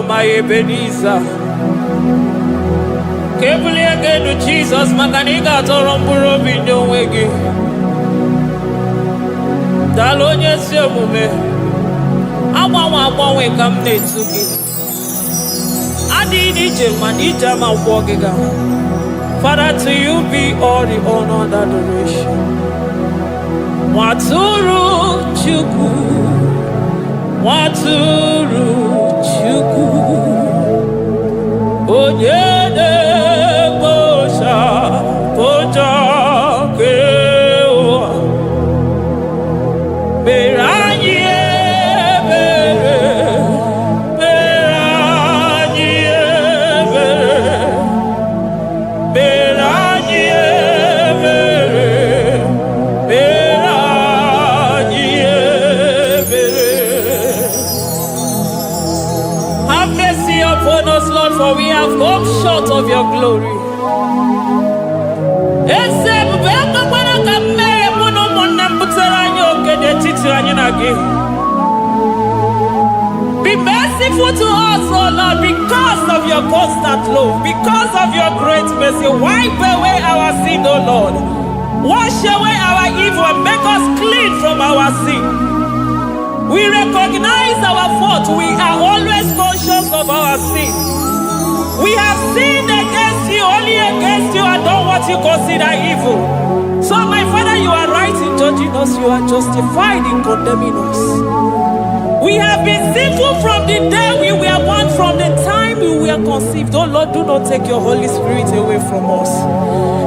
My Ebenezer, Kebuli again to Jesus, Makanika Toromburo Bino Wegi. Dalonia Semume, Amawa wake up Netsuki. Adi DJ Manija ma walking out. Father, to you be all the honor and adoration. Waturu Chuku, Waturu. Onyene bosha poja kewa beranye bere beranye bere beranye bere beranye bere. Have mercy upon us, Lord, for we have come short of your glory. Be merciful to us, oh Lord, because of your constant love, because of your great mercy. Wipe away our sin, oh Lord. Wash away our evil and make us clean from our sin. We recognize our fault. We are always conscious of our sin. We have sinned against you, only against you, and done what you consider evil. So, my Father, you are right in judging us. You are justified in condemning us. We have been sinful from the day we were born, from the time we were conceived. Oh Lord, do not take your Holy Spirit away from us.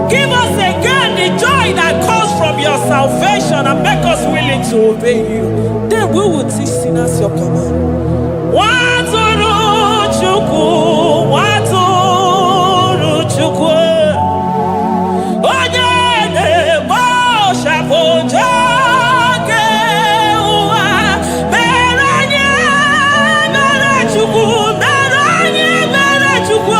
Give us again the joy that comes from your salvation and make us willing to obey you. Then we will teach sinners your command. Waturu Chuku, Waturu Chuku. Onyene bosha poja kewa beranye bere Chuku, beranye bere Chuku.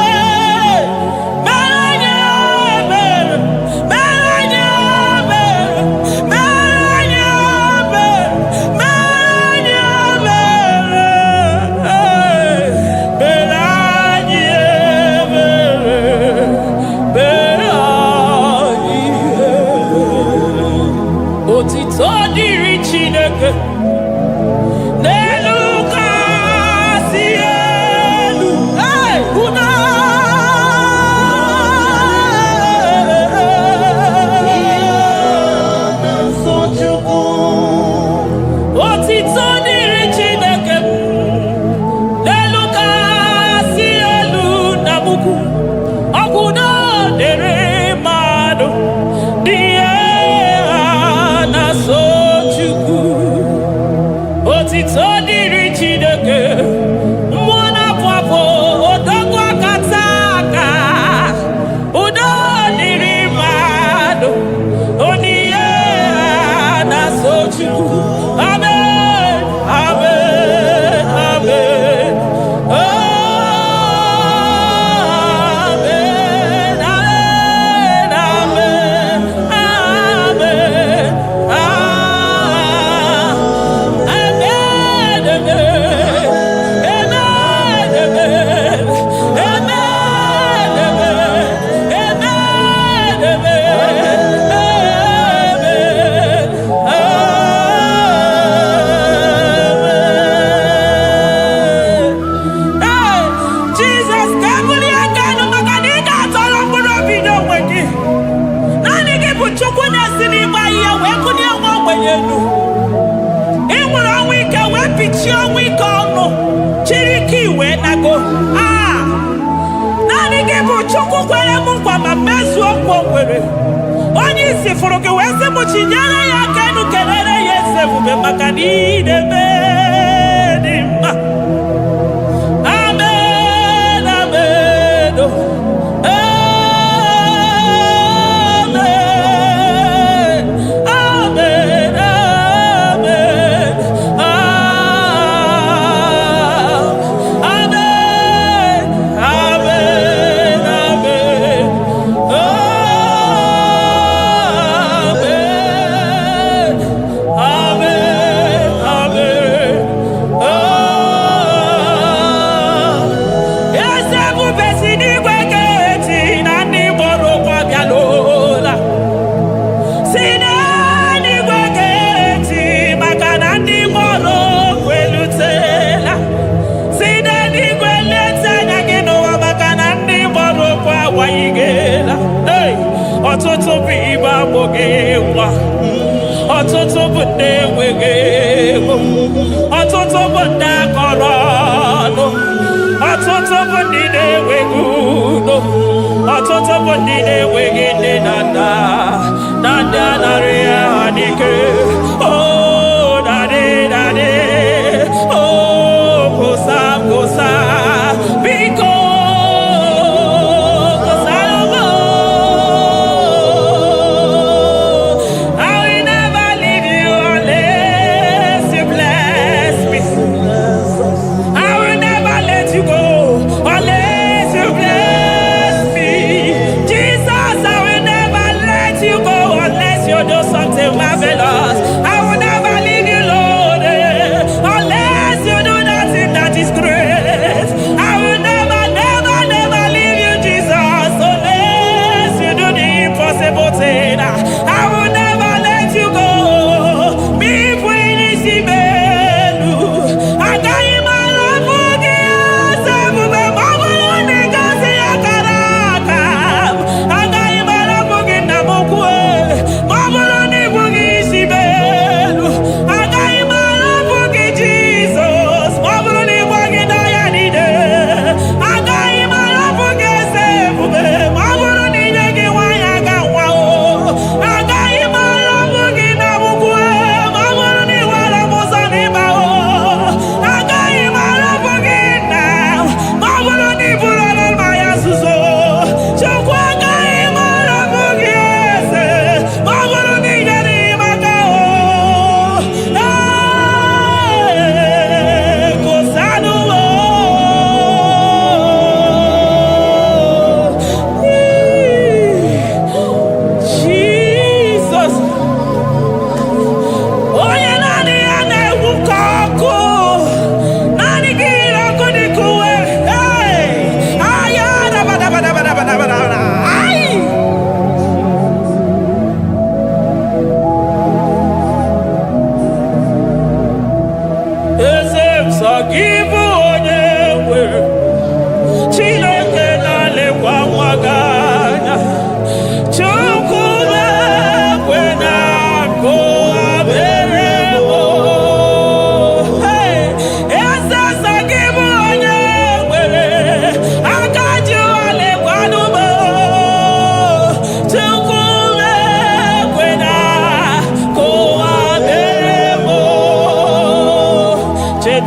So otito dịrị Chineke mmụọ na-apụ apụ odogwu akata aka udo dịrị mmadụ onyinye na-aso Chukwu. Amen, amen, amen. Chukwu kwere m nkwa ma mezuo nkwa kwere. Onye isi fụrụ gị wee sị m chinyere ya aka enu kelere ya eze ebube maka na ị na-eme dị mma. Amen, amen, amen, ọtụtụ bụ igbe agbụghị nwa, ọtụtụ bụ ndị enweghị ego, ọtụtụ bụ ndị akọrọ ọnụ, ọtụtụ bụ ndị na-enweghị udo, ọtụtụ bụ ndị na-enweghị nne na nna na ndị anarị ya n'ike. Daddy, gosa biko.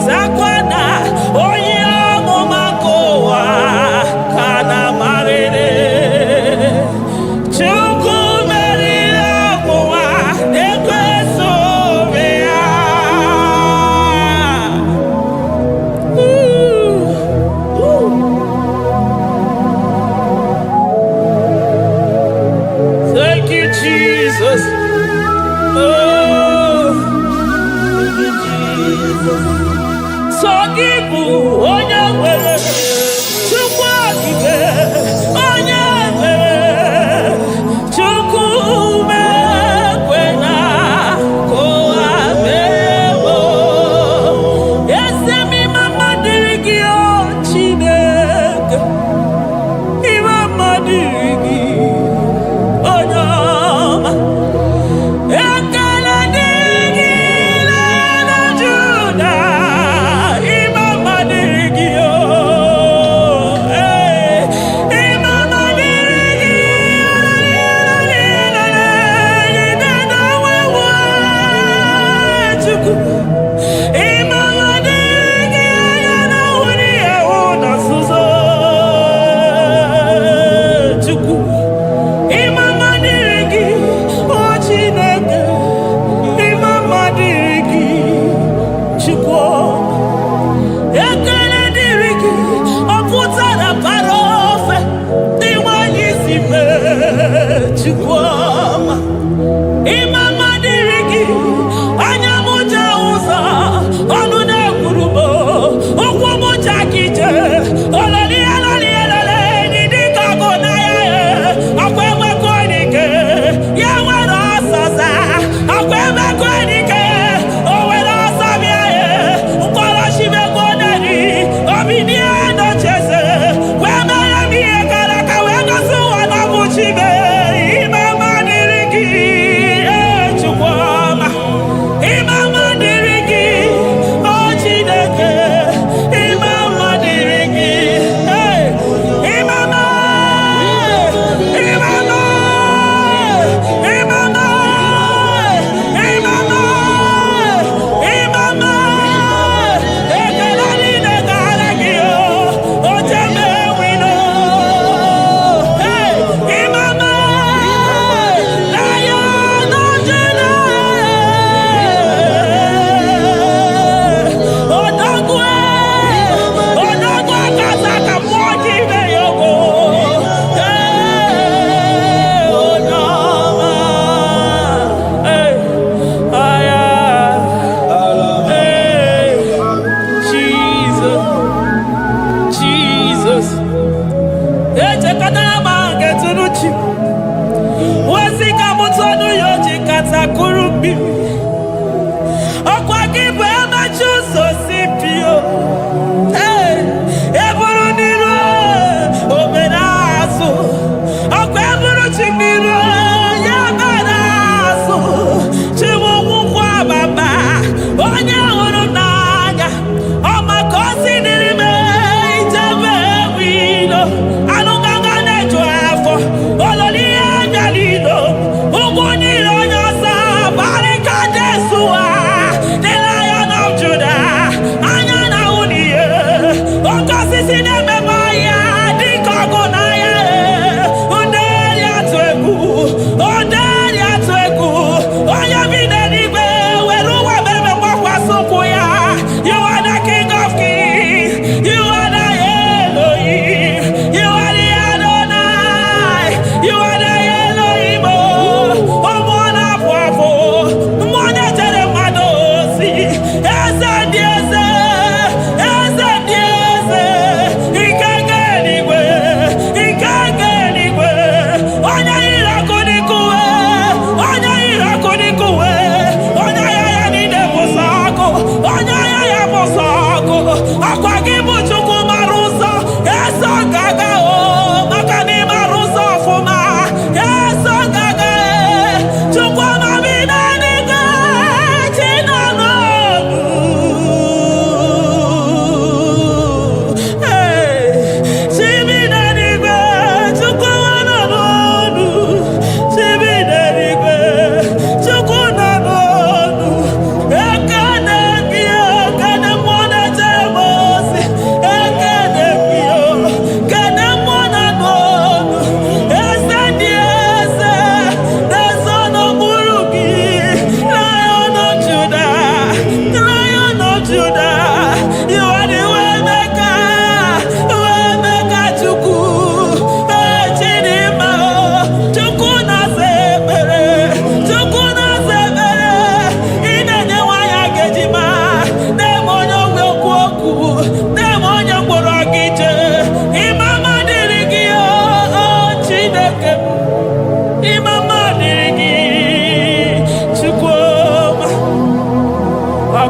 takwana onye ọmụmakowa kana marere Chukwu meriri ọgwụwa na-ekweso ya. Thank you, Jesus. Sogibu onye nwere Chukwu okike onye nwere Chukwu mekwena kowa mewo Esemi mama diri gị o Chineke mama diri gị onye ọma ekele diri gị na Juda mama diri gị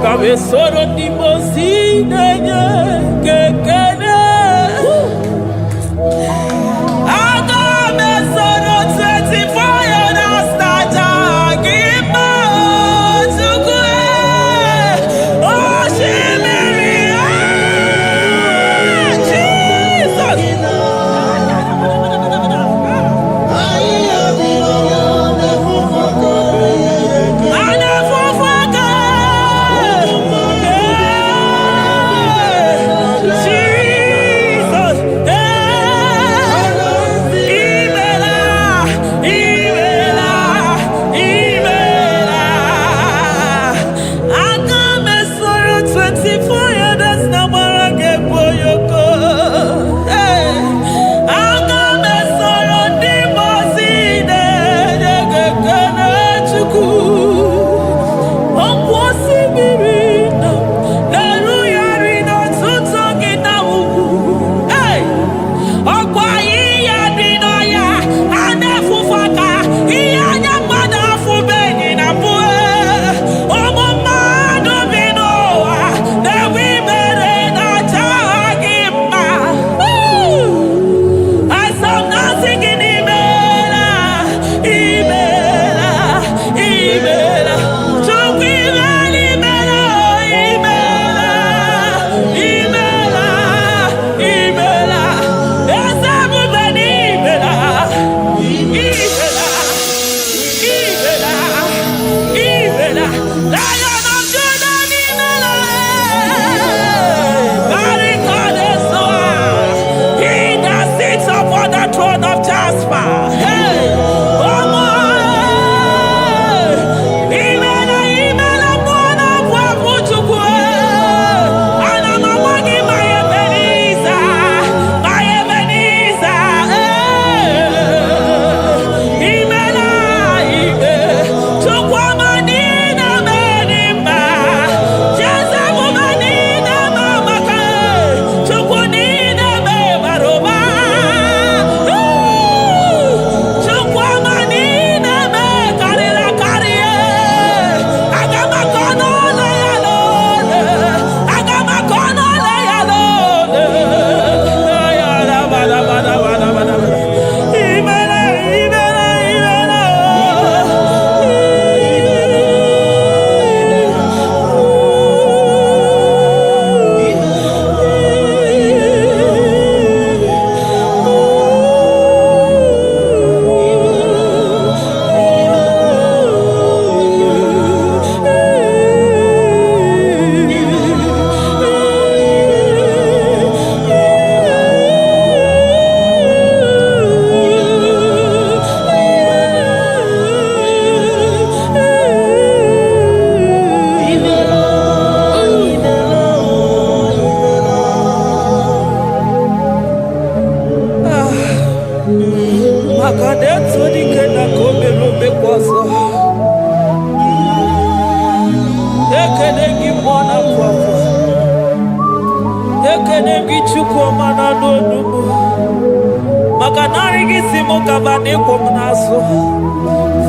Magabe soro di mosi nenye kekene. Agame soro 24 years naja gima tukwe. Oh shimiri Jesus.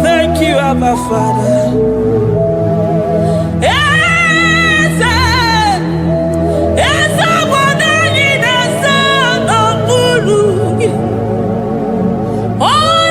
Thank you, Abba Father. Oh,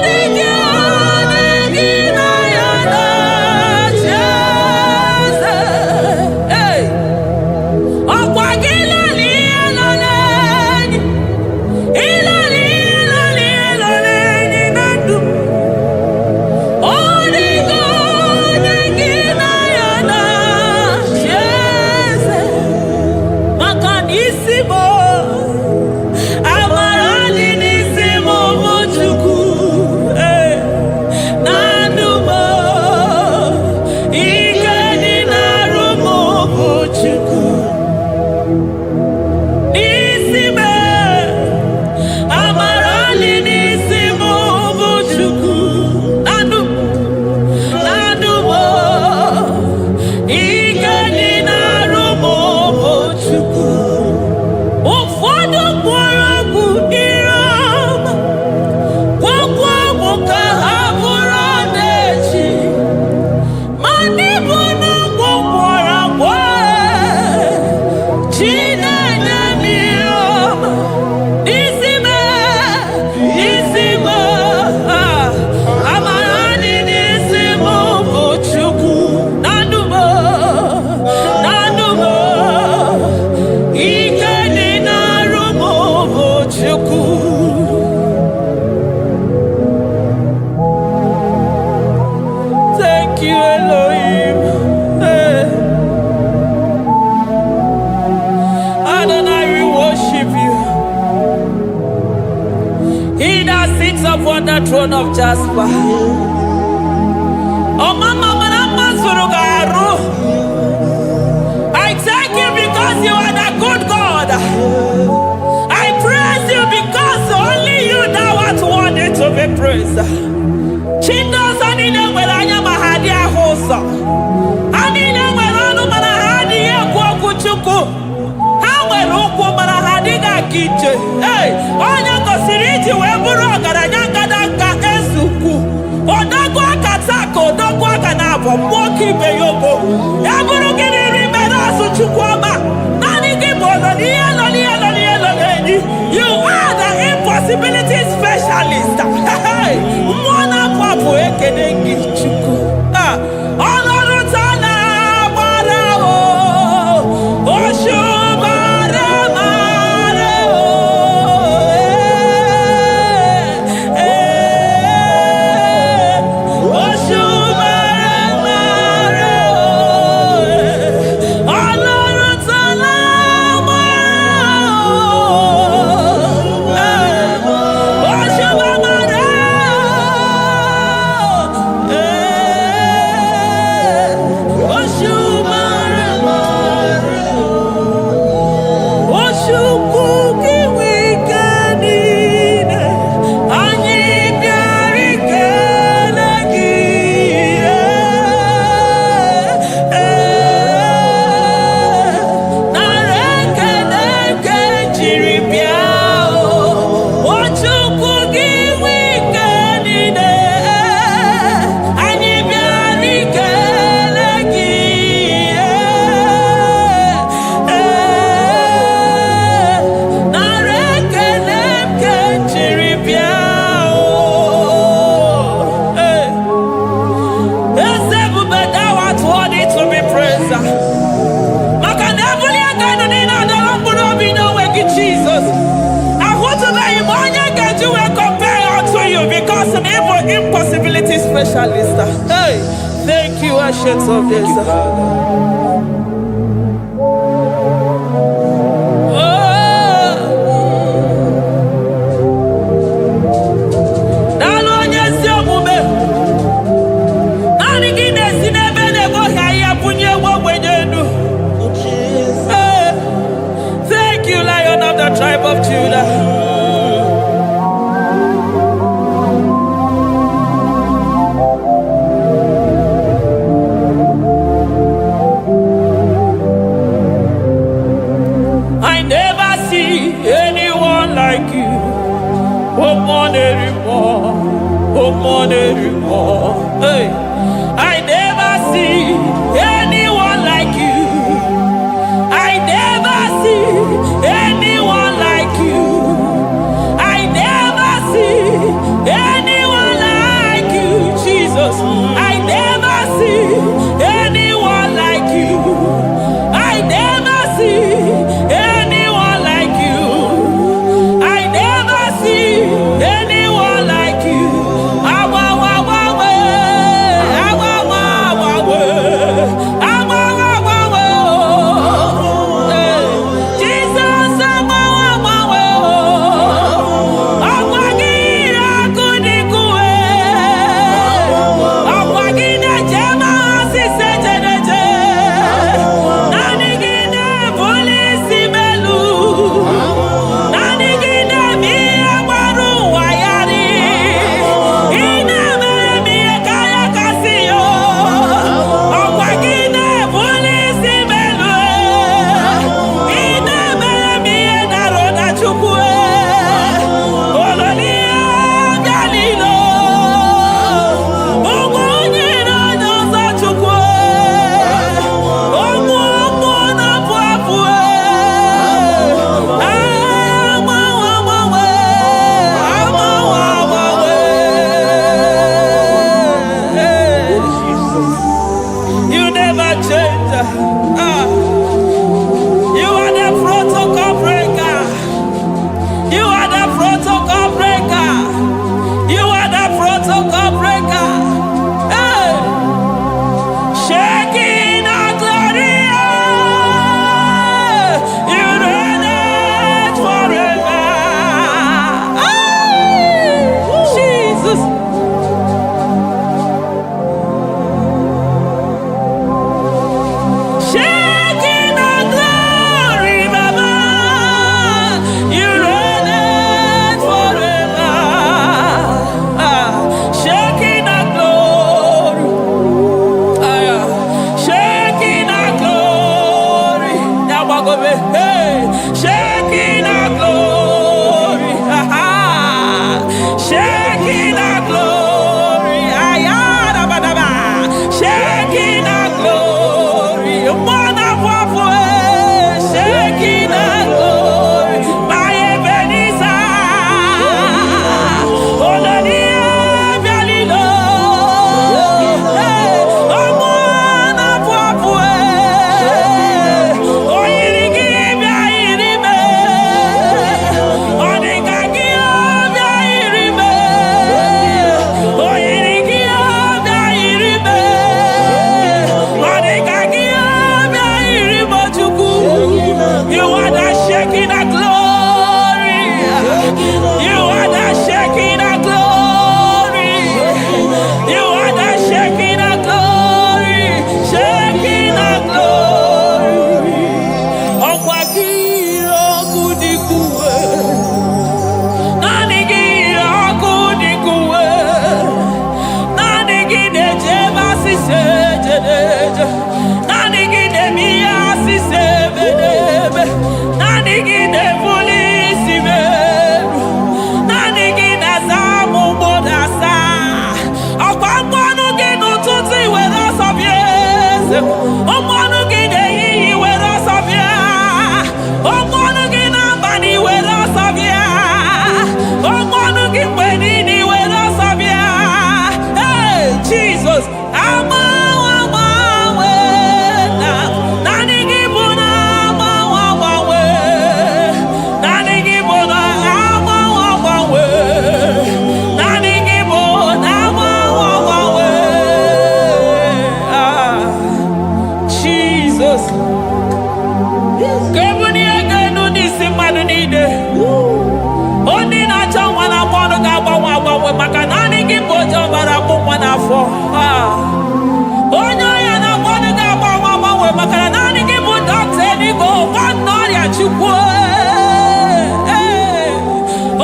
throne of Jasper. Oh, Mama, I thank you because you are the good God. I praise you because only you now are worthy to be praised. Chindos anine welanya mahadi ahosa. Anine welanu manahadi yekwa kuchuku. Hawe ruku manahadi ga kije. Hey, onya kosiriji weburu ogaranya gadaka esuku. Odagwa katako, odagwa kanabo, mwoki beyobo. Yaburu gini rimena suchukwama. Nani gibolo, you are the impossibility specialist. Mwana papu ekenengi chuku. Olorutana barao. Oshubare mareo. Oshubare mareo. Olorutana impossibility specialist. Hey, thank you, Ancients of this. Thank you, Lion of the tribe of Judah. Hey, I never see anyone like you. I never see anyone like you. I never see anyone like you, Jesus. I never see anyone like you. I never see anyone like you. I never see anyone like you. Jesus. Kebuni egenu nisi mmadụ niile. Onye na-achọ nwa n'afọ ọnụ ga-agbanwe agbanwe maka na anyị gị bụ oje ọbara akpụ nwa n'afọ. Onye ọya na-agba ọnụ ga-agbanwe agbanwe maka na naanị gị bụ dọkịta eluigwe nwanne ọrịa Chukwu.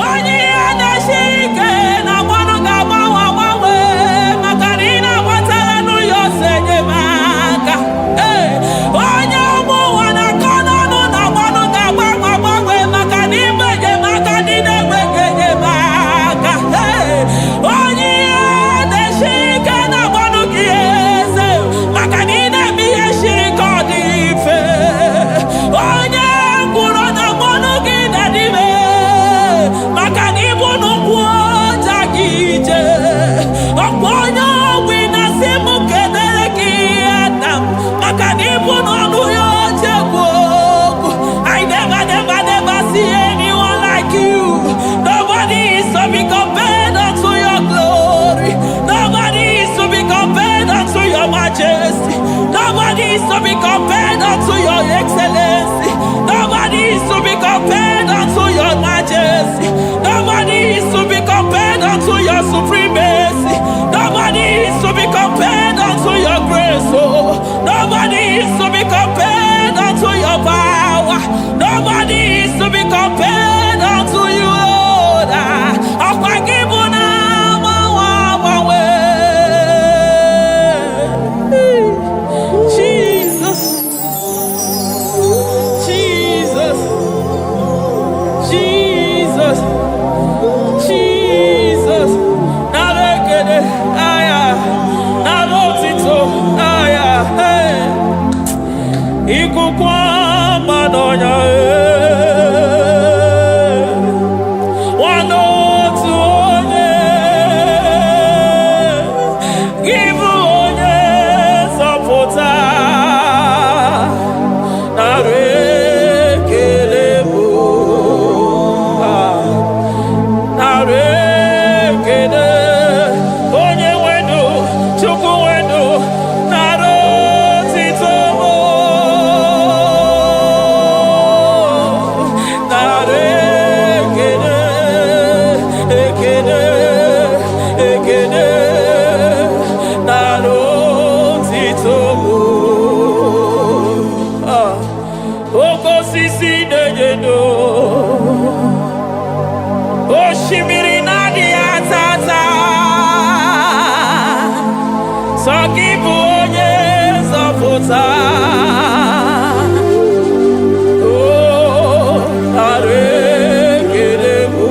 Onye ihe na-esi ike na-agba ọnụ ga-agbanwe agbanwe maka na ị na-agbatara n'ụyọ ose enyemaka. Onye ụmụ ụwa na-akọ n'ọnụ na-agba ọnụ ga-agbanwe agbanwe maka na ime enyemaka ndị na-enweghị enyemaka. Onye ihe na-esi ike na-agba ọnụ gị eze maka na ị na-eme ihe siri ike ọ dị mfe. Onye ngwụrọ na-agba ọnụ gị na-adịme maka na ịbụ n'ụkwụ ọja gị ije. Ọkwa onye ọgwụ ị na-asị m kedere gị ada m maka na ịbụ n'ọnụ ya oche egwu okwu. I never see anyone like you. Nobody is to be compared unto your glory. Nobody is to be compared unto your majesty. Nobody is to be compared unto your excellency. Nobody is to be compared unto your majesty. Nobody is to be compared unto your supremacy. Nobody is to be compared unto your grace. Oh, nobody is to be compared unto your power. Nobody is to be compared unto you, Lord. Jesus, Jesus, Jesus, Jesus. Narekede, aya, narotito, aya, hey. Ikukwa madonya, wanotu onye, gibu onye zọpụta. Narekele bụ, narekele onye nwenu, Chukwu nwenu, narotito bụ. Narekele, ekele, ekele, narotito bụ. Oke osisi na-enyedo, osimiri na-adịghị ata ata. Sọ gị bụ onye nzọpụta. Oh, narekele bụ.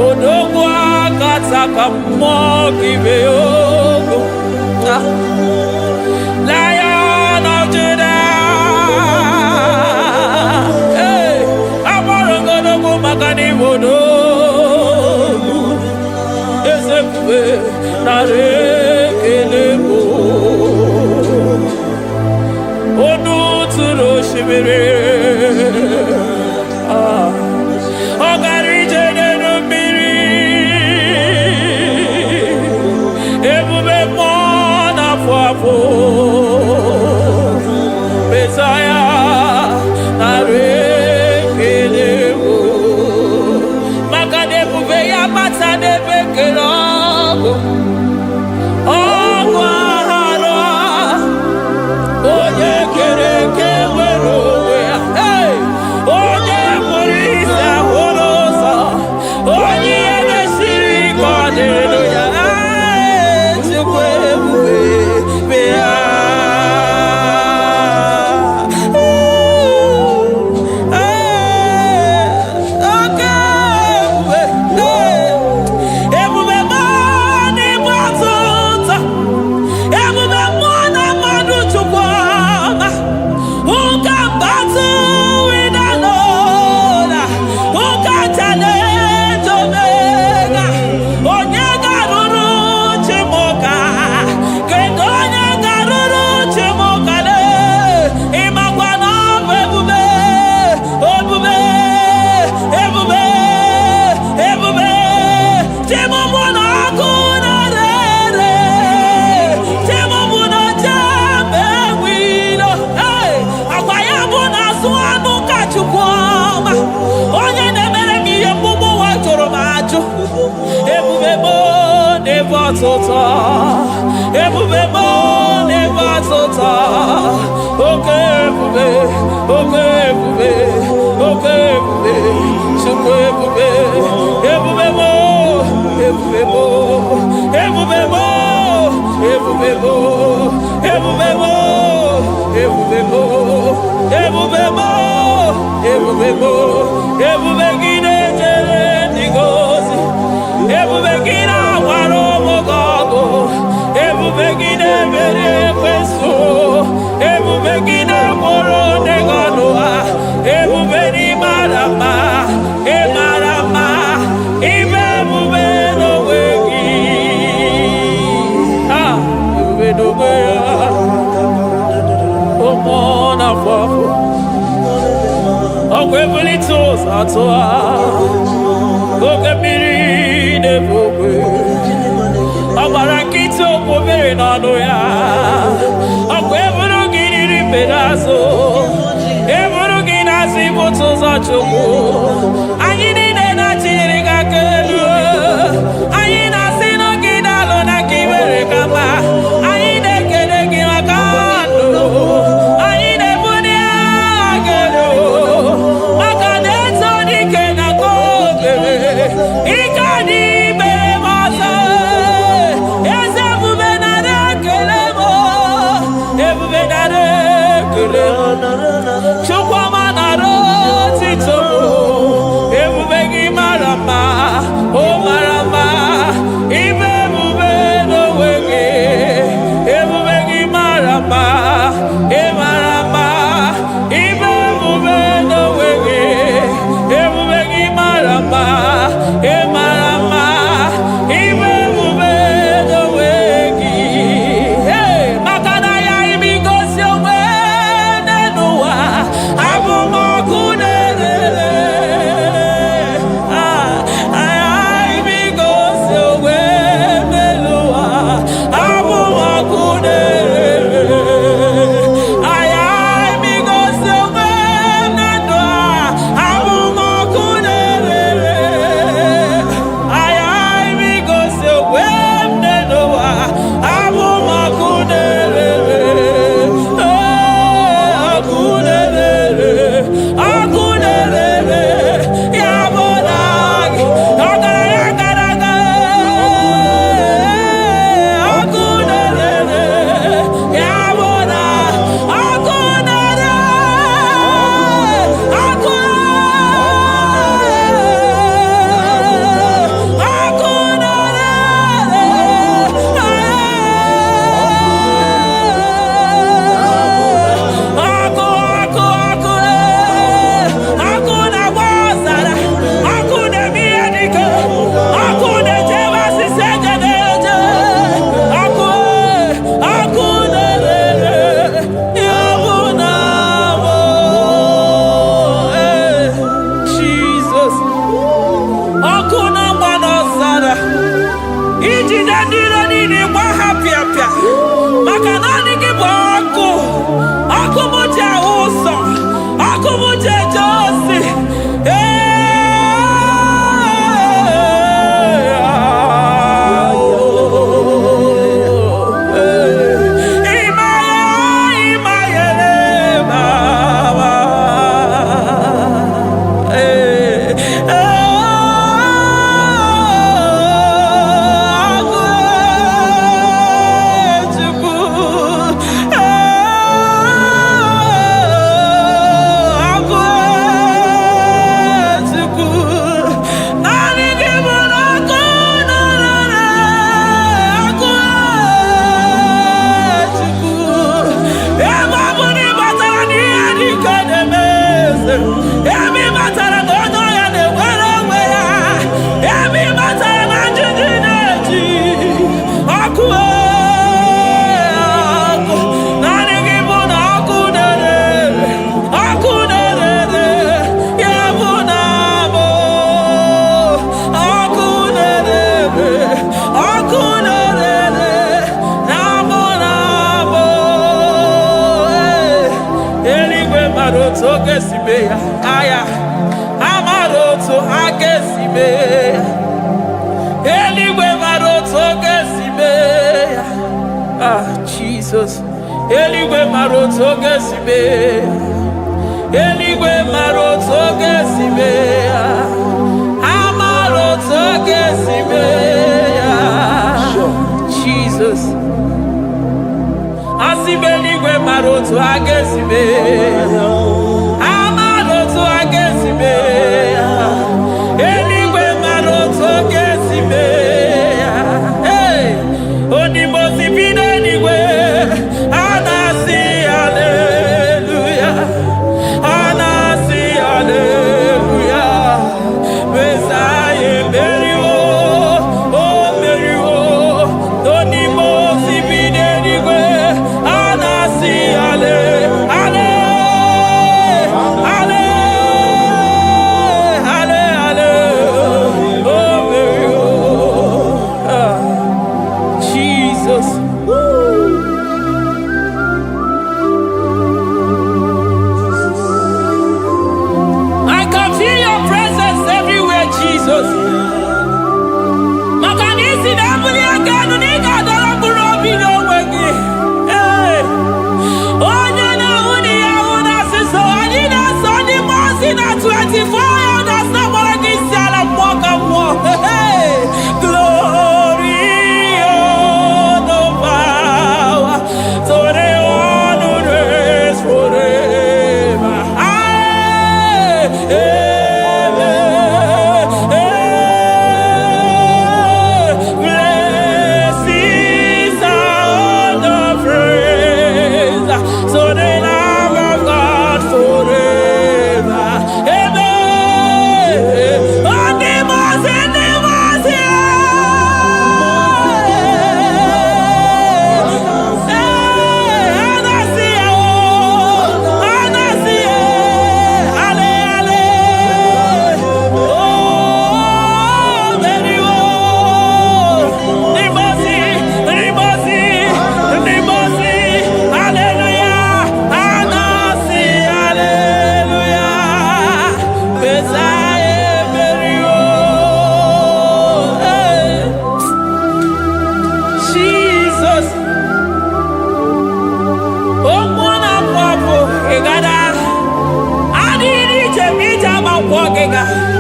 Odogwu akata ka mmụọ gị bee ogo. Lion of Judah. Hey, agbara ogologo maka na ịbụ odogwu. Eze ebube narekele bụ. Onu tụrụ osimiri. Ọ gara ije n'elu mmiri. Ebube mmụọ na-afụ afụ. Mesaya narekele bụ. Maka na ebube ya bata n'ebe kere ọgụ. Ọgụ aghara onye kere eke nwere onwe ya. Hey! atụta ebube mo n'ebe atụta oke ebube oke ebube oke ebube chukwu ebube ebube mo ebube mo ebube mo ebube mo ebube mo ebube mo ebube mo ebube mo ebube gị na-ejere ndị gozi ebube gị na-agwara ụmụ gị ọgụ ebube gị na-emeri ekwensu ebube gị na-agboro ndị gị ọnụ ha ebube n'ịmara mma ịmara mma ime ebube n'onwe gị ebube n'onwe ya ụmụ n'afọ ọgwụ ebulite ụzọ atụ ha oke mmiri na-ebu ogwe ọ gbara nkịtị okwu mmiri n'ọnụ ya ọgwụ eburu gị riri mbere azụ eburu gị na-azụ ibute ụzọ chukwu anyị niile na-achịrị gị aka elu anyị na-asị n'oge na-alụ na ka i mere ka mma anyị na-ekele gị maka ndụ anyị na-ebuli agha elu maka na-eto dike na ka obere ike dị mere m ọzọ eze ebube nara ekele m ebube nara ekele m chukwuma nara otito ebube gị mara mma o mara mma ibe ebube n'onwe gị ebube gị mara mma ị mara mma ibe ebube n'onwe gị ebube gị mara mma ị mara mma ibe ebube n'onwe gị maka na ya imigosi onwe n'ụwa abụ m ọkụ na-erere imigosi onwe n'ụwa abụ m ọkụ na-erere imigosi onwe na ndụ abụ m ọkụ na-erere imigosi onwe n'ụwa abụ m ọkụ na-erere ọkụ na-erere ọkụ na-erere ya bụ na gị ọgaranya gara aga ọkụ na-erere ya bụ na ọkụ na-erere ọkụ ọkụ na-agba ọzara ọkụ na-eme ihe dike ọkụ na-ejebe asịsị ejede eje ọkụ na-erere ya bụ na bụ Jizọs ọkụ na-agba n'ọzara ijide ndị iro niile gba ha pịapịa maka na ọ dị gị bụ ọkụ ọkụ m ji ahụ ụzọ ọkụ m ji eje ozi ebe matara na onye ọya na-enwere onwe ya ebe matara na njiji na-eji ọkụ ọkụ naanị gị bụ na ọkụ na-erere ya bụ na abụ ọkụ na-erere na abụ eluigwe mara otu oge si mee ya aya amara otu aka si mee ya eluigwe mara otu oge si mee Eligwe maroto gesibe. Eligwe maroto gesibe. Amaroto gesibe. Jesus. Asibeligwe maroto agesibe. Amaroto agesibe. Eligwe maroto gesibe. Hey, onimosi bide eligwe. Anasi hallelujah. Anasi hallelujah. Besaye merio. Oh merio. Onimosi bide eligwe. Anasi hallelujah.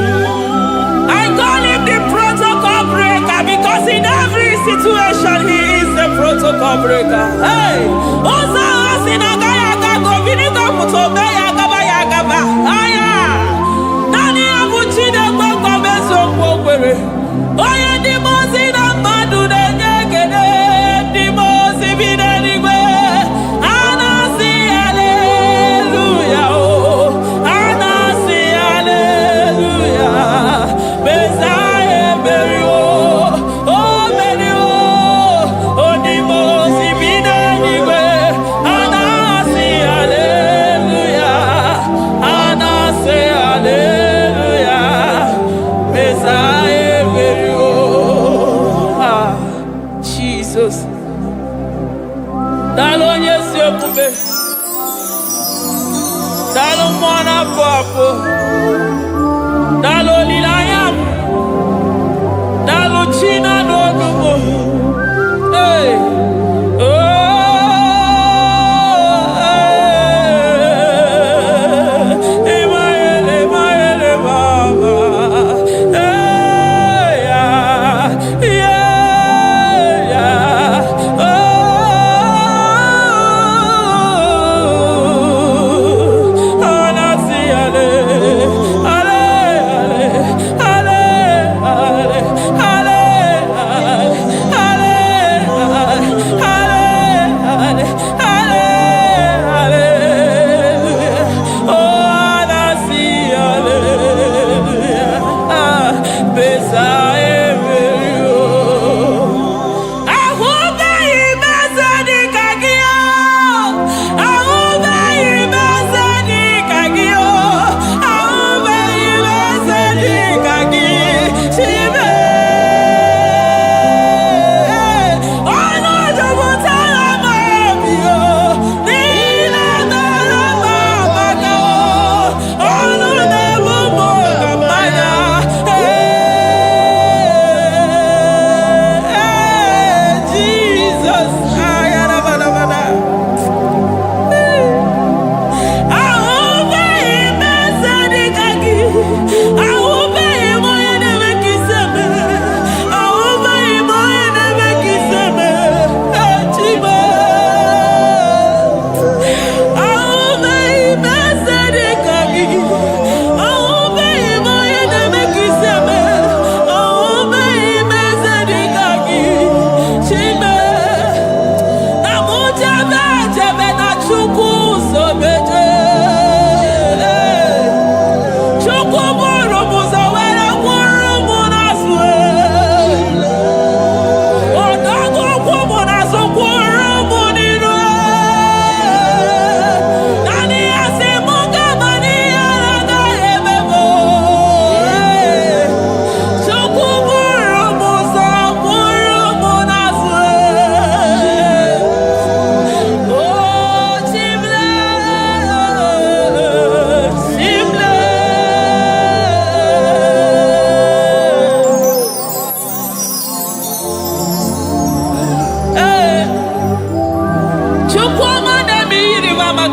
I call him the protocol breaker because in every situation he is the protocol breaker. Hey, Osa Osinagaya Gago Vinika Mutobe Yagaba Yagaba. Aya, Nani Abuchina Boko Meso Pogwere. Oya Dimosi Namadu Negede, Dimosi Vidanigwe. Anasi hallelujah. Anasi hallelujah. Besaye Merio. Oh Merio. Oh Dimosi Vidanigwe. Anasi hallelujah. Anasi hallelujah. Besaye Merio. Ah, Jesus. Dalo Yesu Okube. Dalo Mwana Papo. Dalo Lilayam. Dalo China Nodumo. Hey. Oh. Emaele, Emaele, Baba. Hey, yeah. Yeah, yeah. Oh. Anasi hallelujah.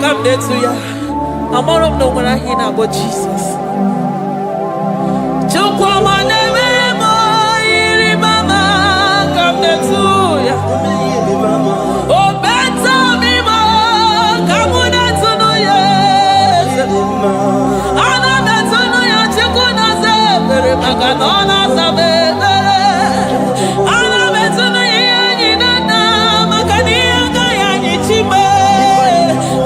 come there to ya. I'm all of no one I hear about Jesus. Chukwama neme mo iri mama come there to ya. Oh better me mo come there to no yes. Ana better no ya chukuna se pere maganona sabe. Ana better no ya ni na makani anga ya ni chime.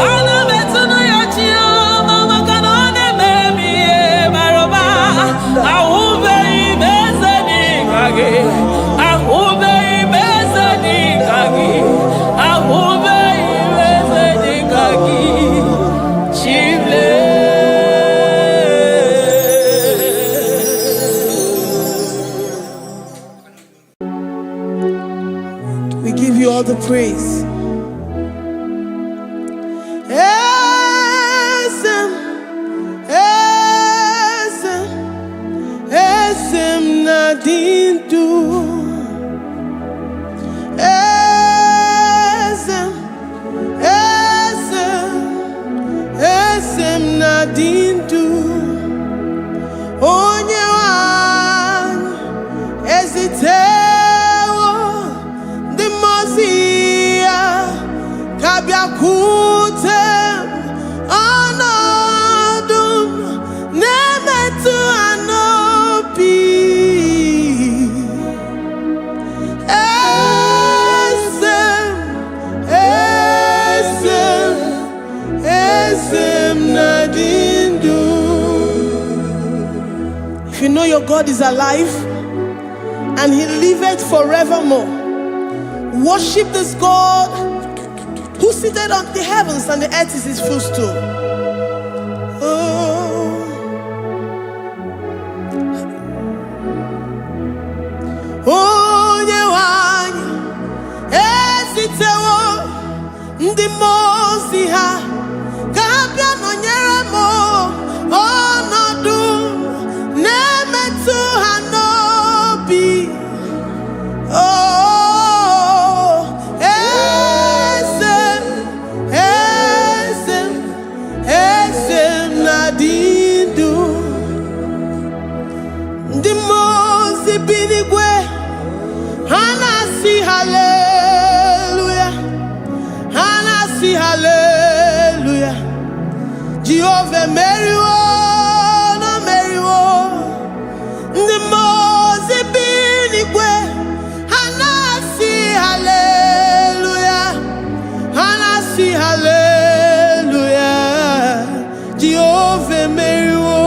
Ana better no ya chia mama kanone baby maroba. Ahube ibezeni kage. Ahube ibezeni kage. Ahube ibezeni kage. Chile. We give you all the praise. Esem, esem, esem nadindu. Esem, esem, esem nadindu. Onye wan ezitewo the mozia kabiakutem anodum nemetu anopi esem esem esem nadindu. If you know your God is alive and he liveth forevermore, worship this God who seated on the heavens and the earth is his footstool. Oh, onye wanyi esitewo ndị mozi ha ga-abịa nọnyere m ọnọdụ na-emetụ ha n'obi. Oh, esem, esem, esem nadindu. Ndị mozi bi n'igwe ha na-asị haleluya, ha na-asị haleluya. Jehova meriwo na meriwo. Ndị mozi bi n'igwe ha na-asị haleluya, ha na-asị haleluya. Jehova meriwo.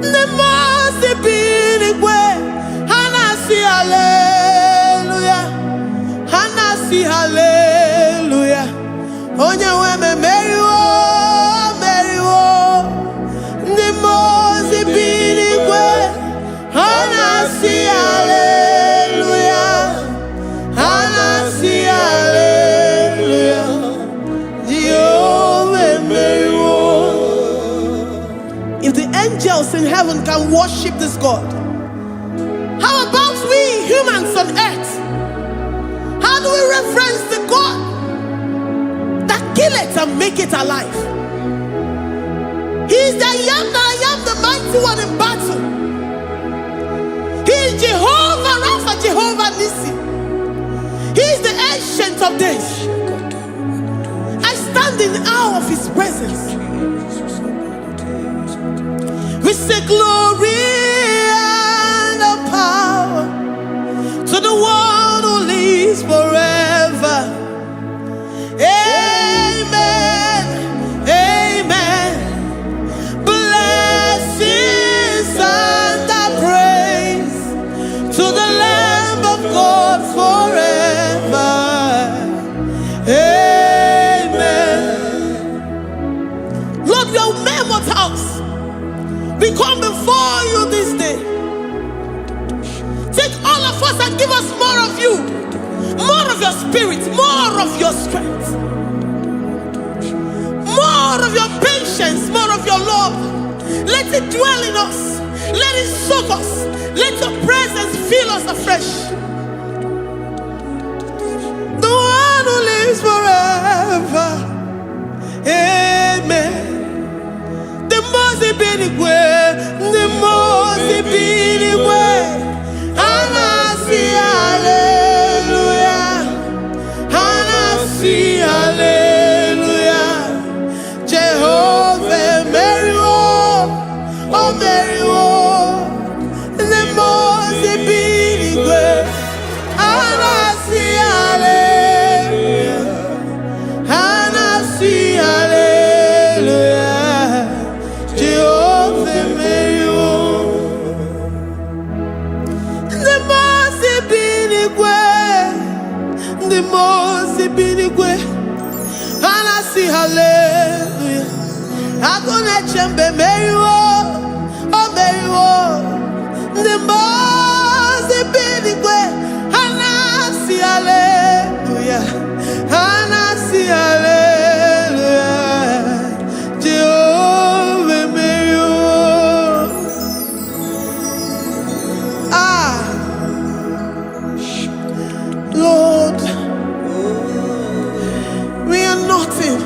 Ndị mozi bi n'igwe ha na-asị haleluya, ha na-asị haleluya. Onye nwe m emeriwo, meriwo. Ndị mozi bi n'igwe ha na-asị haleluya, ha na-asị haleluya. Jehovah emeriwo. If the angels in heaven can worship this God, how about we humans on earth? How do we reverence the God that kill it and make it alive? He is the I am, the mighty one in battle. He is Jehovah Rapha, Jehovah Nissi. He is the ancient of days. I stand in awe of his presence. We say glory and power to the one who lives forever. Amen, amen. Blessings and praise to the Lamb of God forever. Amen. Lord, your mammoth house, we come before you this day. Take all of us and give us more of you, more of your spirit, more of your strength, more of your patience, more of your love. Let it dwell in us. Let it soak us. Let your presence fill us afresh. The one who lives forever. see hallelujah. I'm gonna chamber Mary, oh Mary, the most big way. And I see hallelujah. And I see hallelujah. Jehovah Mary, Lord, we are nothing.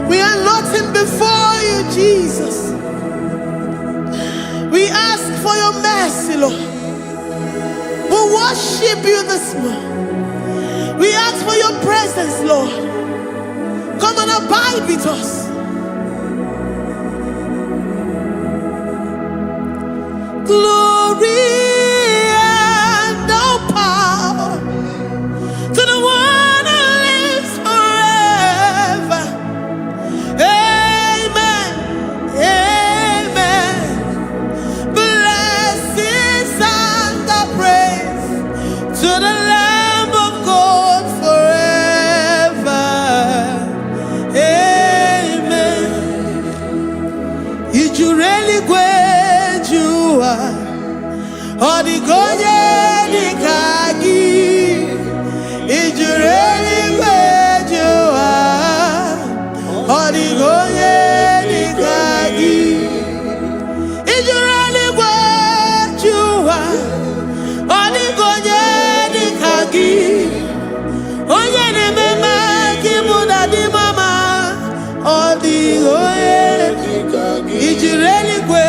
We are nothing before you, Jesus. We ask for your mercy, Lord. We worship you this morning. We ask for your presence, Lord. Come and abide with us. Glory and all power to the one who lives forever. Amen. Amen. Blessings and the praise to the Lamb of God forever. Amen. Did you really go? Odigonye dikagi, ijureli kwejuwa. Odigonye dikagi, ijureli kwejuwa. Odigonye dikagi, onye ne mema kimuda di mama. Odigonye dikagi, ijureli kwejuwa.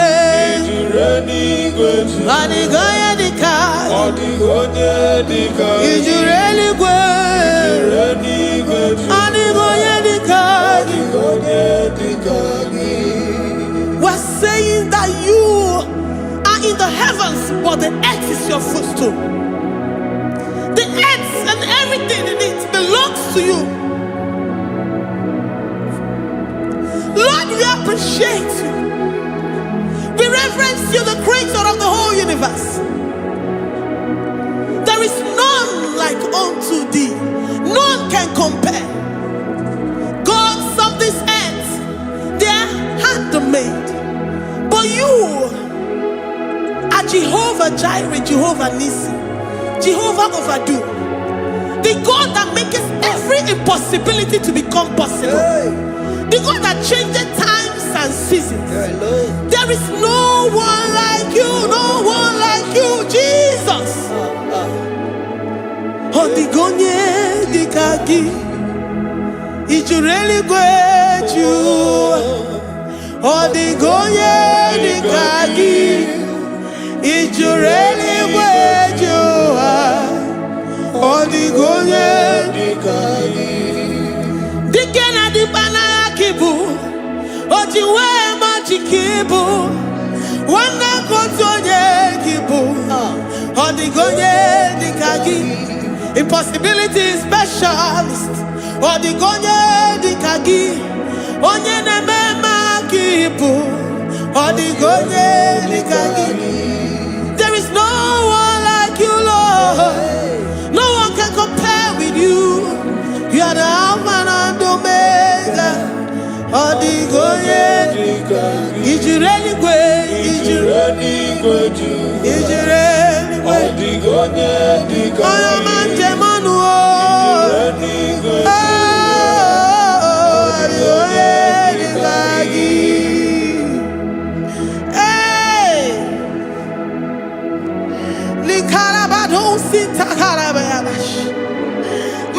Odigonye dikagi, odigonye dikagi, ijureli kwejuwa. Odigonye dikagi, odigonye dikagi. We're saying that you are in the heavens, but the earth is your footstool. The earth and everything in it belongs to you. Lord, we appreciate you. We reverence you, the creator of the whole universe. There is none like unto thee. None can compare. Gods of this earth, they are handmade. But you are Jehovah Jireh, Jehovah Nissi, Jehovah Overdo. The God that makes every impossibility to become possible. The God that changes times and seasons. There is no one like you, no one like you, Jesus. Odigonye dikagi, ijureli kwejuwa. Odigonye dikagi, ijureli kwejuwa. Odigonye dikagi. Dikena dibana kibu, ojiwe majikibu. Wana kotonye kibu, odigonye dikagi. Impossibility specialist, odigonye dikagi. Onye nemema kibu, odigonye dikagi. There is no one like you, Lord. No one can compare with you. You are the Alpha and Omega. Odigonye dikagi. Ijureli kwe, ijureli kwe, ijureli kwe. Odigonye dikagi. Oyomanje manu o. Ijureli kwe. Odigonye dikagi. Hey, likarabado sitakarabayabash.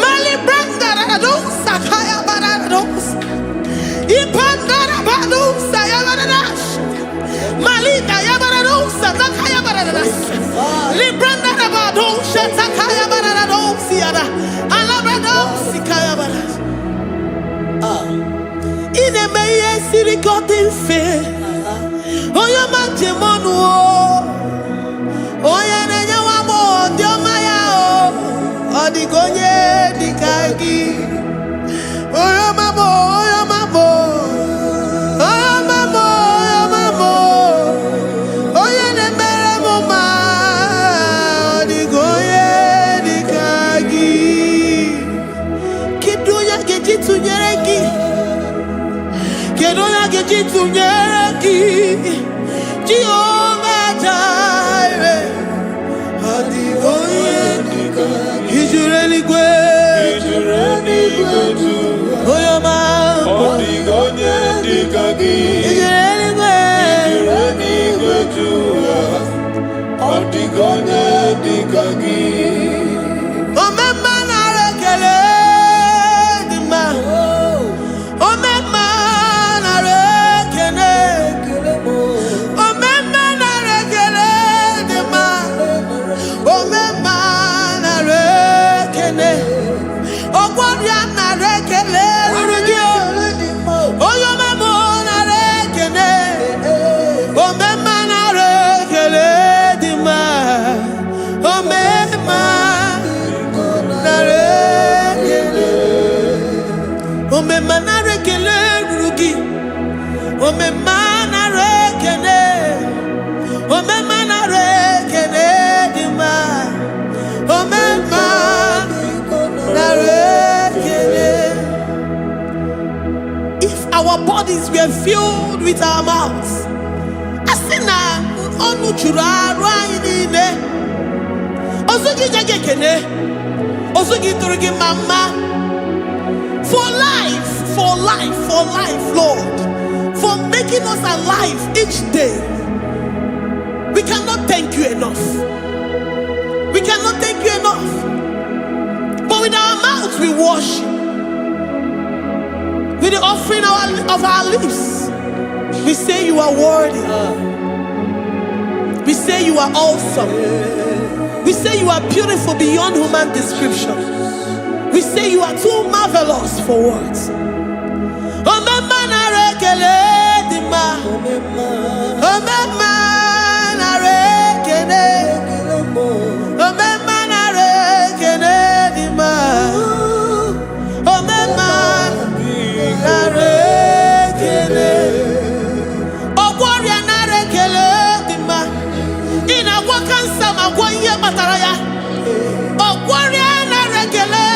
Mali branda radon sakaya barados. Ipandara badusa yabaradas. Malita yabaradosa takaya baradas. Libranda badusa takaya barados yada. Alabrados kaya baradas. Ine meye siri godin fe. Oya manje monu o. Oya nenya wamo diomaya o. Odigonye dikagi. Oya mamo, oya mamo. Oya mamo, oya mamo. Oya nemere moma. Odigonye dikagi. Kiduya Ijitunyereki, Jehovah Jireh, Ijureni gwe, Oyoma, Ijureni gwe, Omema na rekele dima, Omema na rekele, Omema na rekele dima, Omema na rekele, Ogwaria na rekele rugio, Oyoma mo na rekele, Omema na rekele dima, Omema na rekele, Omema na rekele rugi, Omema na rekele, Omema na rekele dima, Omema na rekele. If our bodies were filled with our mouths, asina onu chura raine, osugi jage kene, osugi turugi mama. For life, Lord, for making us alive each day. We cannot thank you enough. We cannot thank you enough. But with our mouths we worship. With the offering of our lips, we say you are worthy. We say you are awesome. We say you are beautiful beyond human description. We say you are too marvelous for words. Omema na rekele dima, Omema na rekele, Omema na rekele dima, Omema na rekele, Ogwaria na rekele dima. Ina wakansa magwanye mataraya, Ogwaria na rekele.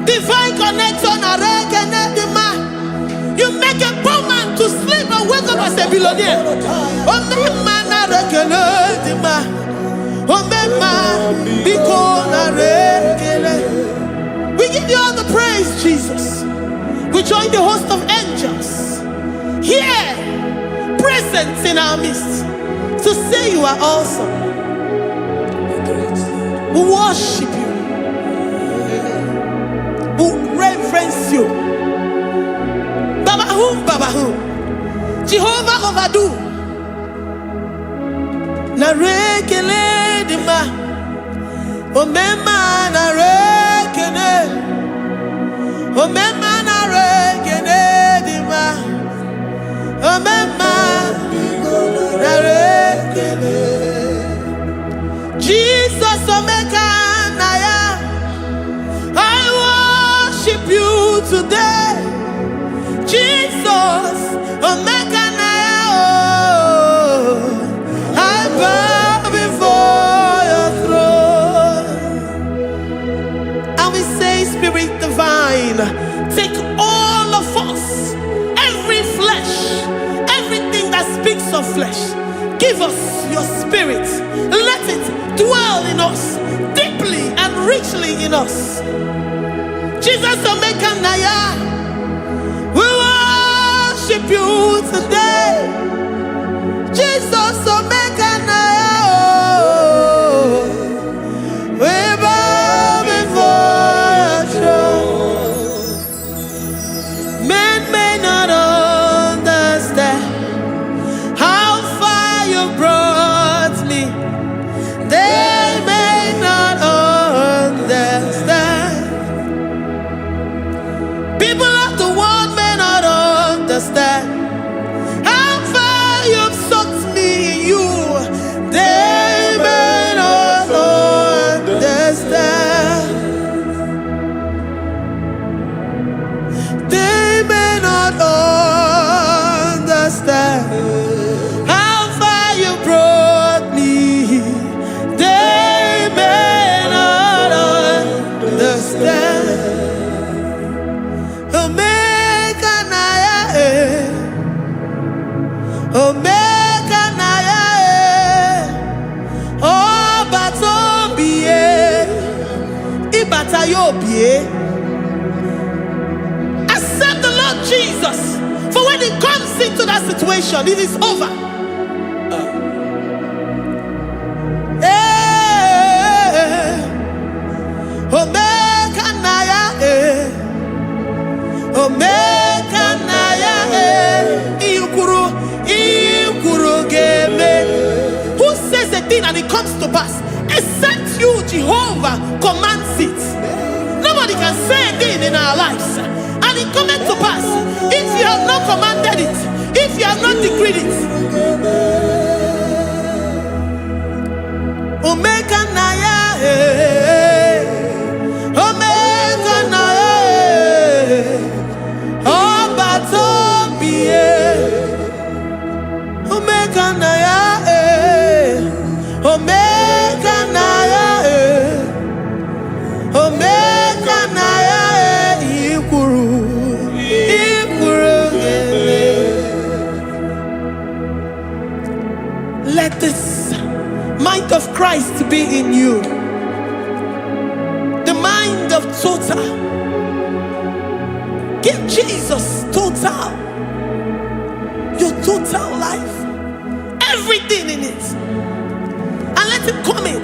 Divine connection. You make a poor man to sleep and wake up as a billionaire. We give you all the praise, Jesus. We join the host of angels here, present in our midst, to say you are awesome. We worship you. We reverence you. Baba who? Jehovah overdo. Na rekele dima, Omema na rekele, Omema na rekele dima, Omema na rekele. Jesus Omega Naya, I worship you today. Jesus Omega Naya, oh, I bow before your throne. And we say, Spirit divine, take all of us, every flesh, everything that speaks of flesh. Give us your spirit. Let it dwell in us, deeply and richly in us. Jesus Omega Naya, we worship you today. Jesus Omega Naya, oh, we bow before your throne. Men may not understand how far you brought me. They may not understand. People of the world may not understand how far you've sucked me in you. Accept the Lord Jesus. For when He comes into that situation, it is over. Omega Naya, Omega Naya, Ikuru Game. Who says a thing and it comes to pass? Except you, Jehovah, commands it. Nobody can say a thing in our lives and it comes to pass. If you have not commanded it, if you have not decreed it. Omega Naya, Omega Naya, Obatobie, Omega Naya, Omega Naya, Omega Naya, Ikuru. Let this mind of Christ be in you. The mind of total. Give Jesus total. Your total life. Everything in it. And let Him come in.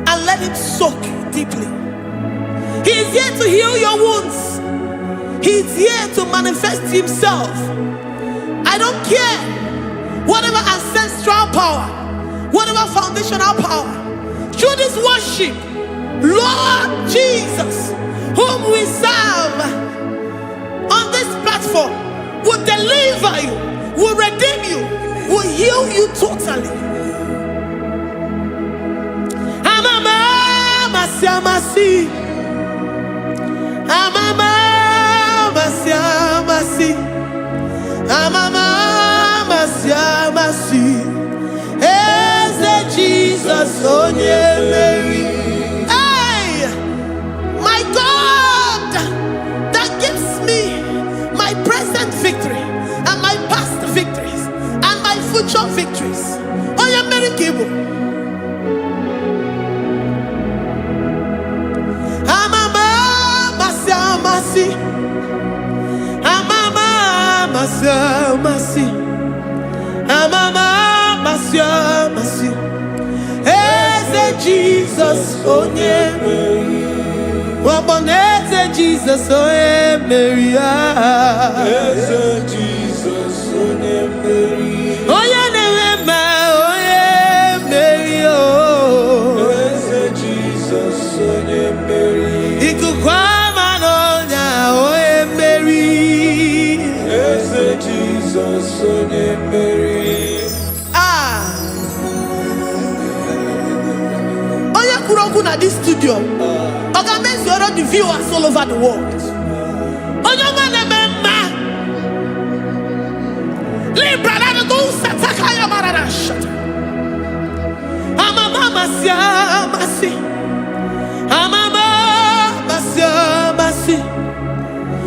And let Him soak deeply. He is here to heal your wounds. He is here to manifest Himself. I don't care. Whatever ancestral power, whatever foundational power, through this worship, Lord Jesus, whom we serve on this platform, will deliver you, will redeem you, will heal you totally. Amama masiamasi, amama masiamasi, amama masiamasi. Jesus, onye Mary. Hey, my God, that gives me my present victory and my past victories and my future victories. Onye Mary Kibo. Amama masiamasi, amama masiamasi, amama masiamasi. Jesus, oh yeah, Mary. Jesus, oh yeah, Mary. Jesus, oh yeah, Mary. Oh yeah, Mary. Oh, Jesus, oh yeah, Mary. Ikukwamano nya, oh yeah, Mary. Jesus, oh yeah, Mary. At this studio, organize all the viewers all over the world.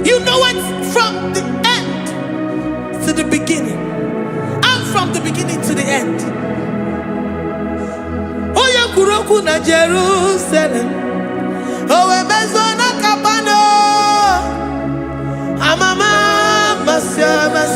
You know it from the end to the beginning, and from the beginning to the end. Kuroku na Jerusalem, owe bezona kapano, amama masiamas,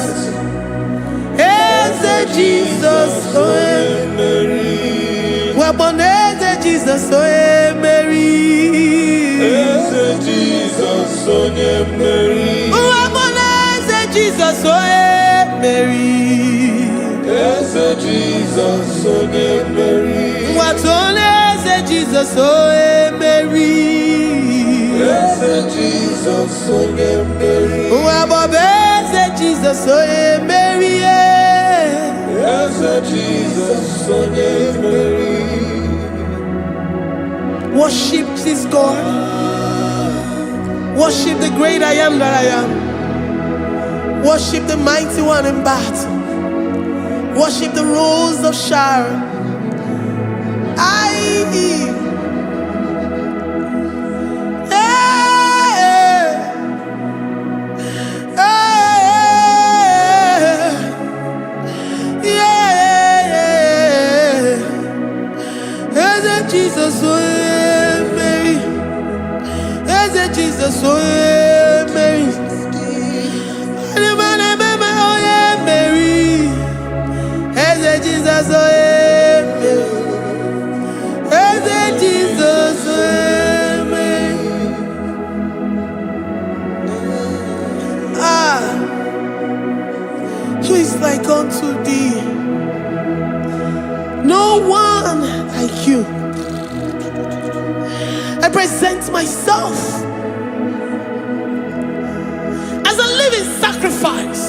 eze Jesus oe Mary, waboneze Jesus oe Mary, eze Jesus oe Mary, waboneze Jesus oe Mary, eze Jesus oe Mary. Jesus, oh Mary. Yes, Jesus, oh Mary. Yes, Jesus, oh Mary. Yes, Jesus, oh Mary. Worship this God. Worship the great I am that I am. Worship the mighty one in battle. Worship the rose of Sharon. Jesus, oh Mary. Eze Jesus, oh yeah, Mary. Oh yeah, Mary. Eze Jesus, oh yeah, Mary. Eze Jesus, oh yeah, Mary. Who is like unto thee? No one like you. I present myself as a living sacrifice,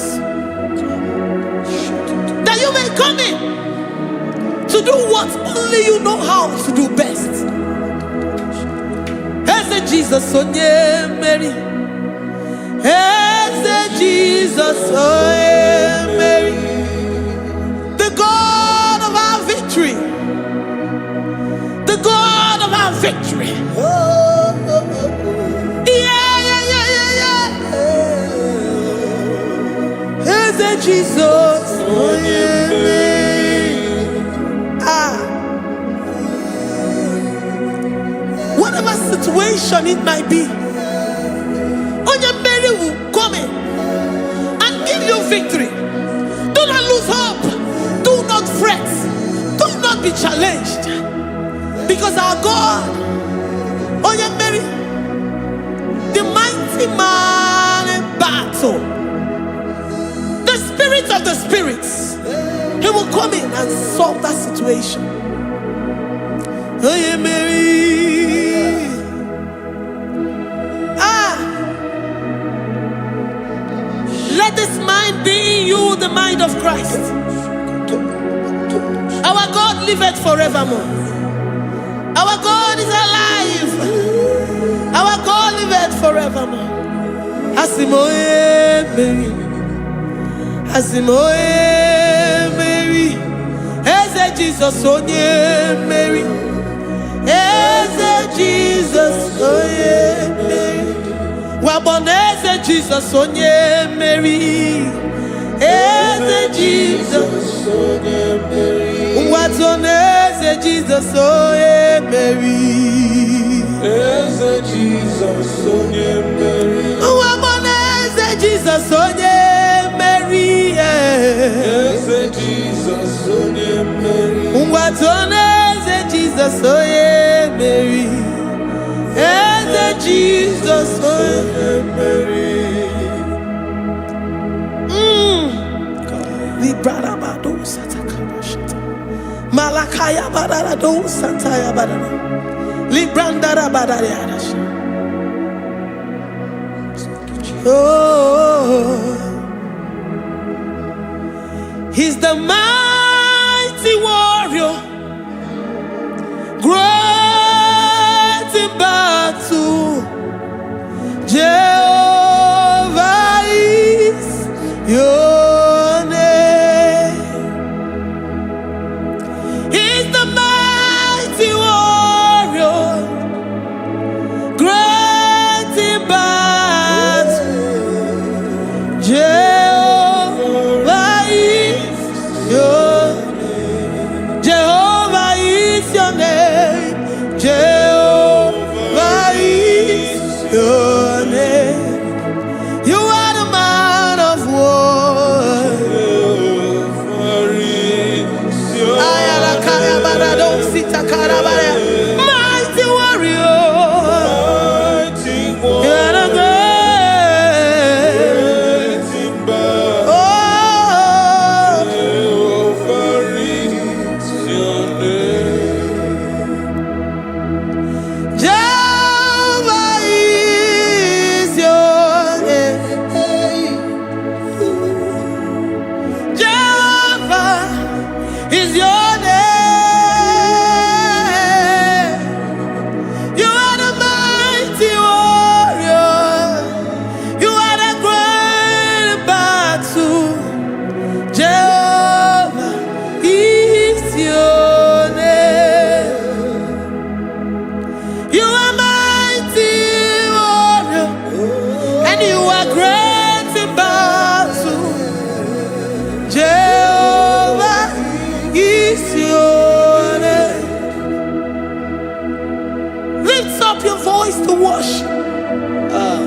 that you may come in to do what only you know how to do best. As a Jesus, oh yeah, Mary. As a Jesus, oh yeah, Mary. The God of our victory. The God of our victory. As a Jesus, oh yeah, Mary. Whatever situation it might be, Mary will come in and give you victory. Do not lose hope. Do not fret. Do not be challenged. Because our God, Mary, the mighty man in battle, the spirit of the spirits, he will come in and solve that situation. Mary. Let this mind be in you, the mind of Christ. Our God liveth forevermore. Our God is alive. Our God liveth forevermore. Asimoye Mary. Asimoye Mary. Eze Jesus, onye Mary. Eze Jesus, onye Mary. Waboneze Jesus, onye Mary. Eze Jesus, onye Mary. Watoneze Jesus, onye Mary. Eze Jesus, onye Mary. Waboneze Jesus, onye Mary. Eze Jesus, onye Mary. Watoneze Jesus, onye Mary. Eze Jesus, onye Mary. Librada bado satakabashita. Malakaya badara do santaya badara. Librandara badara yadash. Oh, he's the mighty warrior, great in battle. Jehovah is your name. He's the mighty warrior, great in battle. Jehovah is your name. Jehovah is your name. Jehovah is your name. You are the man of war. Mighty warrior. You are the great. Oh, Jehovah is your name. Jehovah is your name. Jehovah is your name. You are the mighty warrior. You are the great battle. Jehovah is your name. You are mighty warrior, and you are great in battle. Jehovah is your name. Lift up your voice to worship.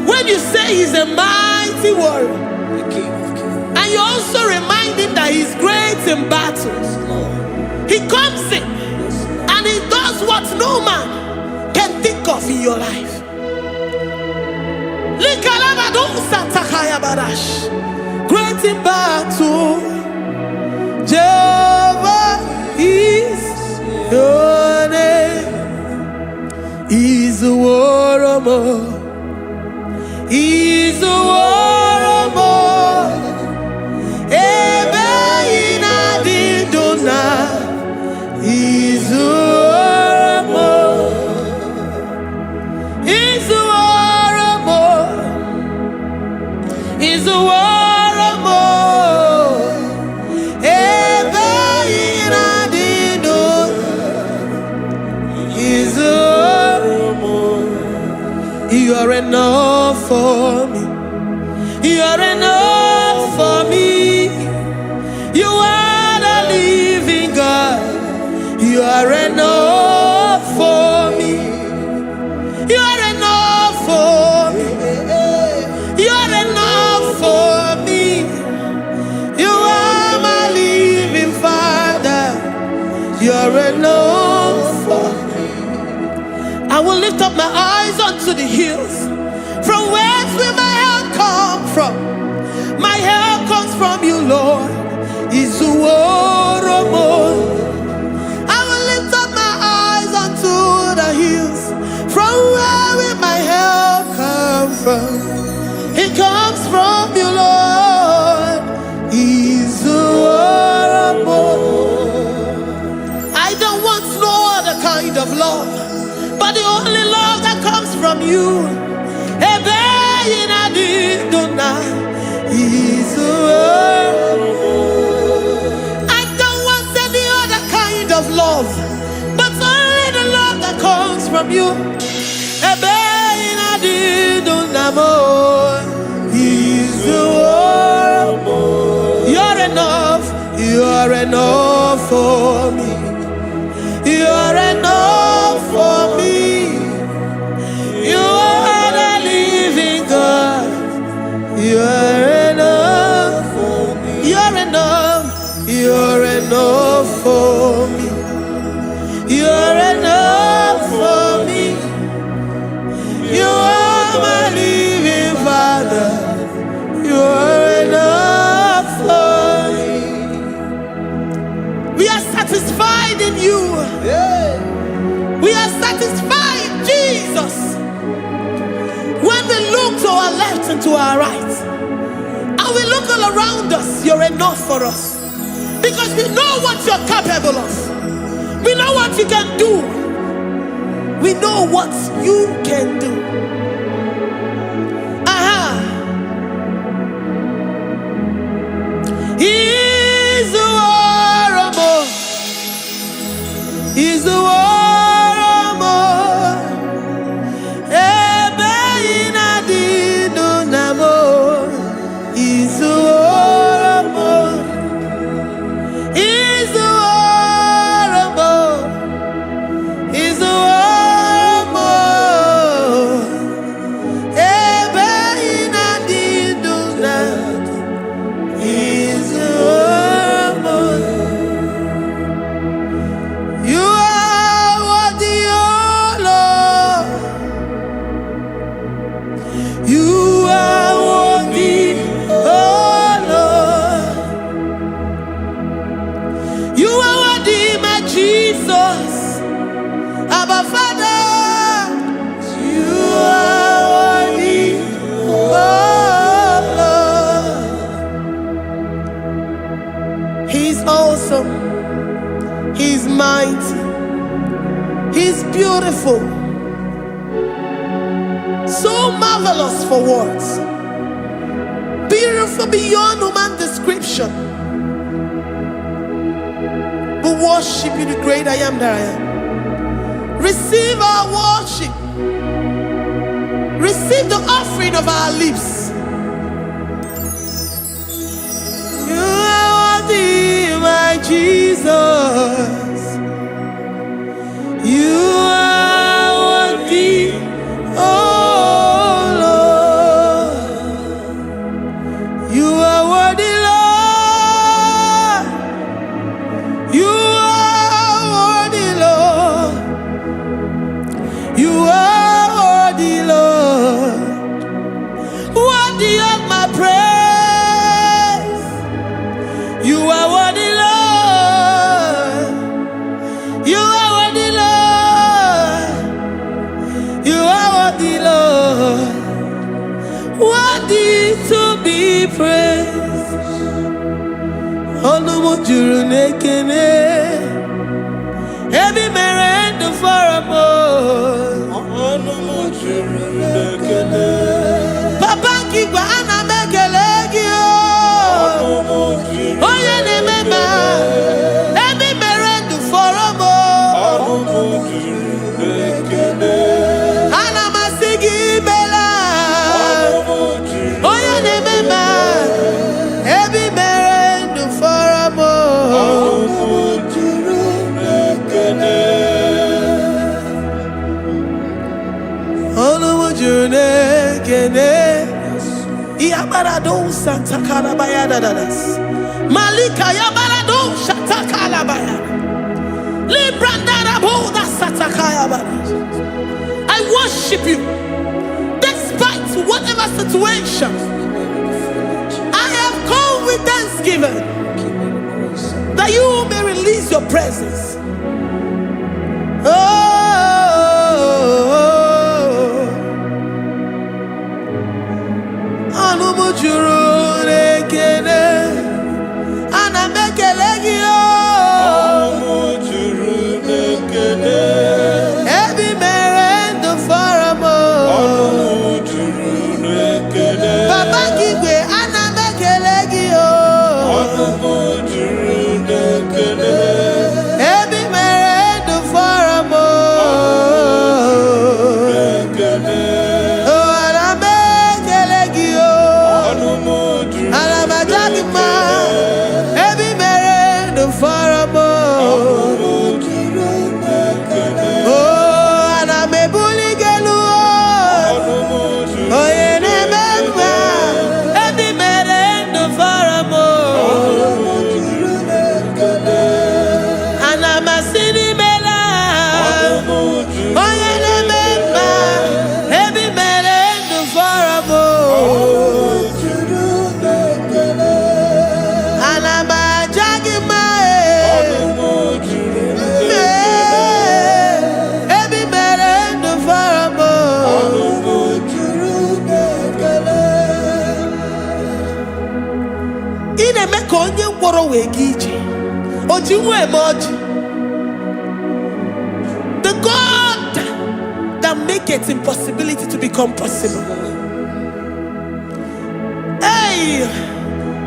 When you say he's a mighty warrior, the King of Kings. and you also remind him that he's great in battles, he comes in and he does what no man can think of in your life. Great in battle, Jehovah is your name. He's a warrior. He's a warrior. Ebe inadidona. He's a warrior. He's a warrior. He's a warrior. Ebe inadidona. He's a warrior. You are enough for me. You are enough for me. You are the living God. You are enough for me. You are enough for me. You are enough for me. You are my living Father. You are enough for me. I will lift up my eyes unto the hills. From whence will my help come from? My help comes from you, Lord. Is the word of God. I will lift up my eyes unto the hills. From where will my help come from? It comes from you, Lord. Is the word of God. I don't want no other kind of love, but the only love that comes from you. I don't want any other kind of love, but only the love that comes from you. You're enough. You're enough for me. You're enough for me. You are the living God. You are enough for me. You're enough. You're enough for me. You're enough for me. You are my living Father. You are enough for me. We are satisfied in you. We are satisfied, Jesus. When we look to our left and to our right, and we look all around us, you're enough for us. Because we know what you're capable of. We know what you can do. We know what you can do. He's the warrior. He's the warrior. He's mighty. He's beautiful. So marvelous for words. Beautiful beyond human description. We worship you, the great I am that I am. Receive our worship. Receive the offering of our lips. You are worthy, my Jesus. You are worthy, oh You are worthy, Lord, worthy of my praise. You are worthy, Lord. You are worthy, Lord. You are worthy, Lord, worthy to be praised. Onumu juru nekene, ebi merendo faramo. Onumu juru nekene, Papa kigwa ana mekelegi o. Onumu juru, oye ne mema, ebi merendo faramo. Onumu juru nekene, ana masigi bela. Onumu juru, oye ne mema, ebi merendo faramo. Onumu juru nekene, Onumu juru nekene. Iabarado Santa Bayada das Malika Yabarado Shatakalabaya Librandara Boda Satakaya. I worship you despite whatever situation. I have come with thanksgiving that you may release your presence. Onumu juru nekene, ana mekelegi o. Onumu juru nekene, ebi merendo faramo. Onumu juru nekene, Baba kigwe ana mekelegi o. Onumu juru nekene, ebi merendo faramo. Onumu nekene, the God that maketh impossibility to become possible. Hey,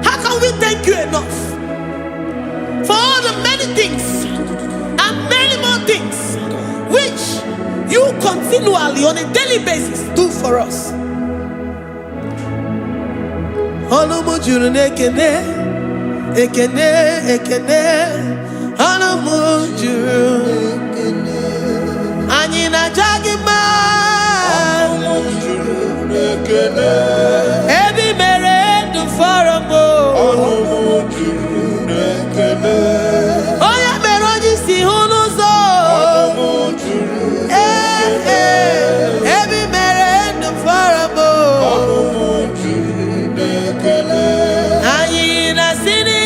how can we thank you enough for all the many things and many more things which you continually on a daily basis do for us? Onumu juru nekene, ekene, ekene, Onumu juru nekene, anyina jagima. Onumu juru nekene, ebi merendo faramo. Onumu juru nekene, oya meroji si hunuzo. Onumu juru nekene, ebi merendo faramo. Onumu juru nekene, anyina sini.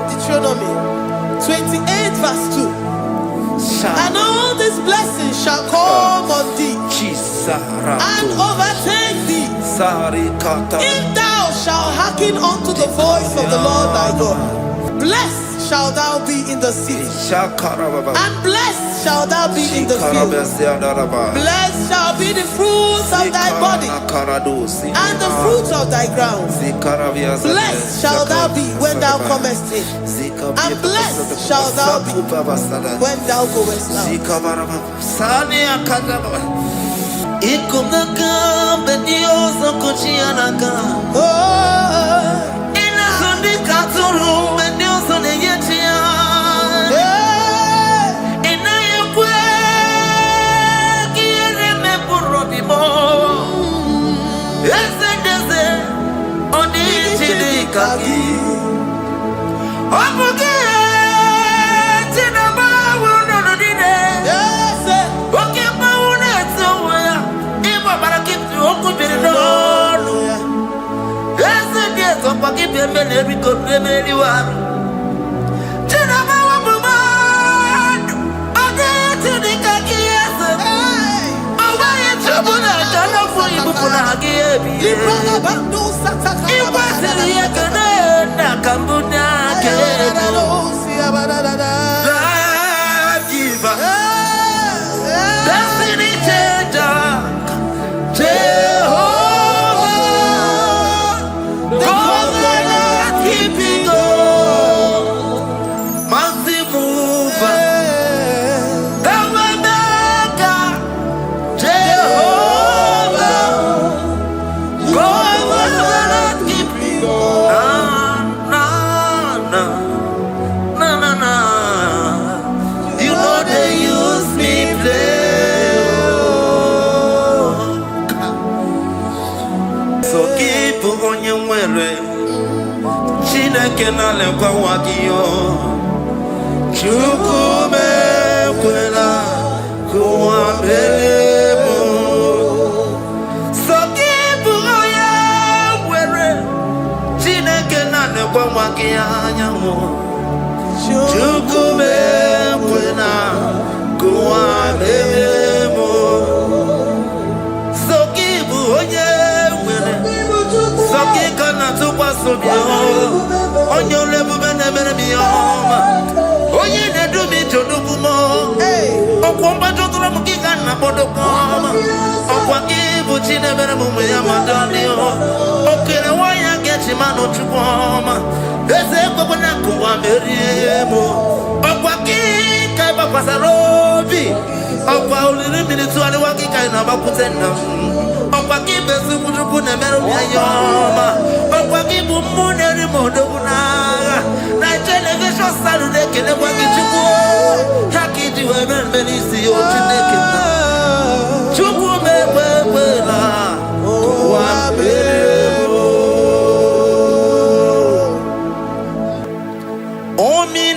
Deuteronomy 28 verse 2. And all these blessings shall come on thee and overtake thee if thou shalt hearken unto the voice of the Lord thy God. Blessed shalt thou be in the city, and blessed shalt thou be in the field. Blessed shall be the fruits of thy body, and the fruit of thy ground. Blessed shall thou be when thou comest in, and blessed shall thou be when thou goest out.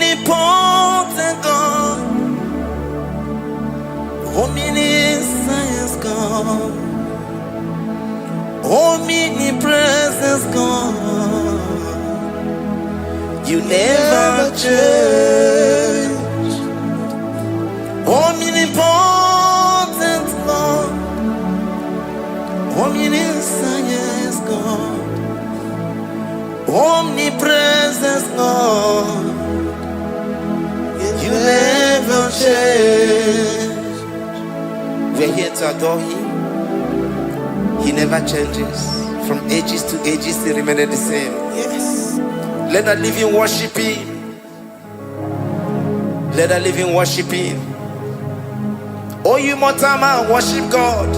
Omnipotent God, omniscience God, omnipresence God, you never change. Omnipotent God, omniscience God, omnipresence God, you never change. We're here to adore Him. He never changes. From ages to ages, He remained the same. Yes. Let that living worship Him. Let that living worship Him. Oh, you mortal man, worship God,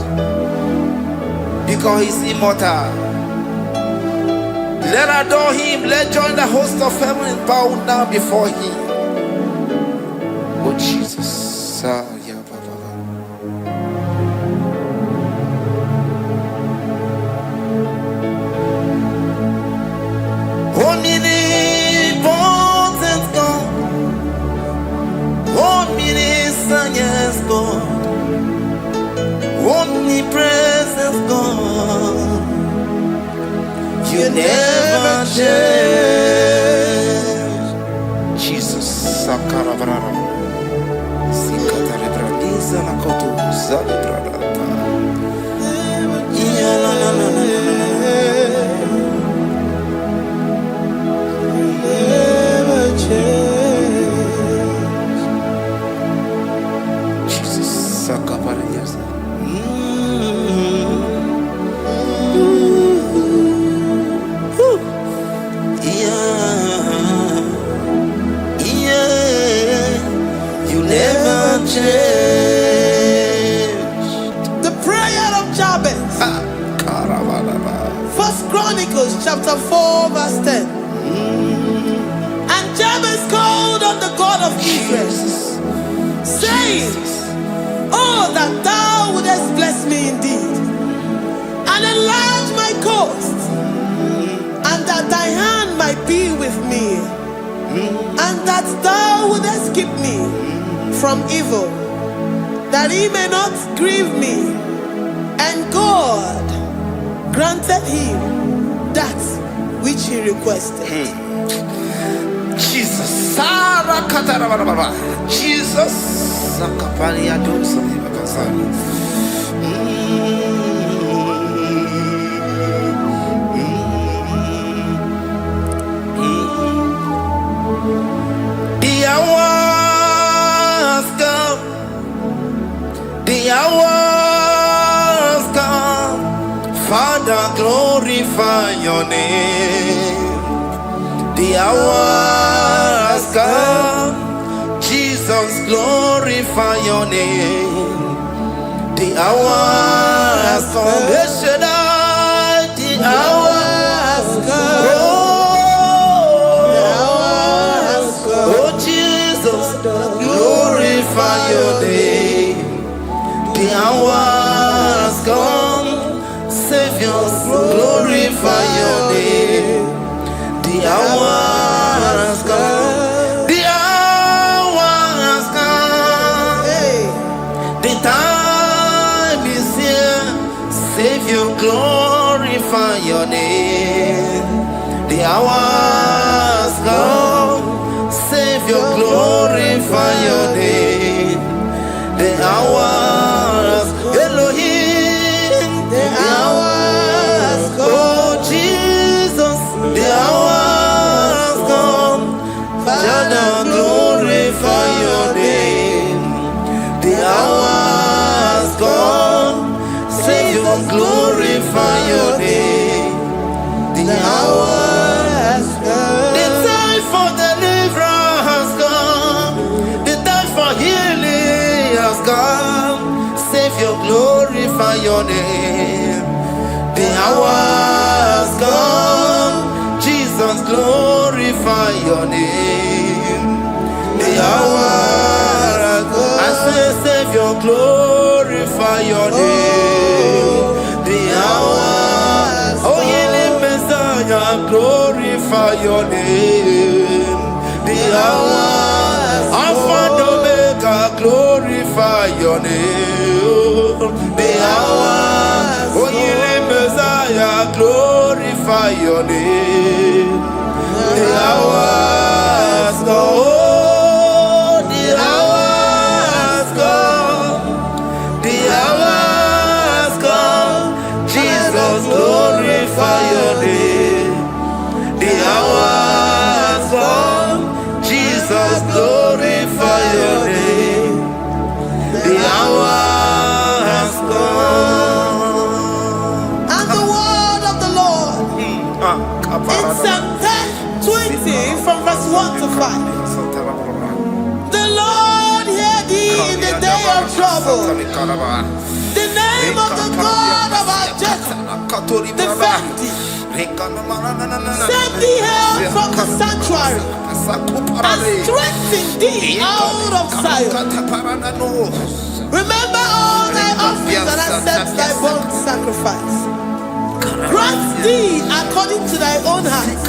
because He's immortal. Let adore Him. Let join the host of heaven and bow down before Him. Oh Jesus. Yeah, Baba. Omnipotent God, omniscience God, omnipresence God, you never change. Jesus. Sakarabrara. Sikatarebradiza na kotu zalebrada. Yeah, la la la la. Never change. Jesus, Sakaparias. Ghost, chapter 4, verse 10. And Jabez called on the God of Israel, saying, oh, that thou wouldest bless me indeed, and enlarge my coast, and that thy hand might be with me, and that thou wouldest keep me from evil, that he may not grieve me. And God granted him that which he requested. Jesus. Jesus. The hour has come. The hour has come. Father, glorify your name. The hour has come. Jesus, glorify your name. The hour has come. The hour has come. Oh Jesus, glorify your name. The hour has come. Savior, glorify your name. The hour has come. The hour has come. The time is here. Savior, glorify your name. The hour has come. Savior, glorify your name. The hours, Elohim, the hours, oh Jesus, the hours come. Father, glorify your name. The hours come. Savior, glorify your name. The hours come. The time for deliverance has come. The time for healing has come. Savior, glorify your name. The hour has come. Jesus, glorify your name. The hour has come. I say, Savior, glorify your name. The hour, oh, healing Messiah, glorify your name. The hour, Alpha and Omega, glorify your name. The hour, oh, healing Messiah, glorify your name. The hour has come. Oh, the hour has come. The hour has come. Jesus, glorify your name. The hour has come. Jesus, glorify your name. The hour has come. And the word of the Lord in Psalm 10:20 from verse 1 to 5. The Lord hear thee in the day of trouble. The name of the God of our Jacob defend thee. Send thee help from the sanctuary and strengthen thee out of Zion. Remember all thy offerings and accept thy burnt sacrifice. Grant thee according to thy own heart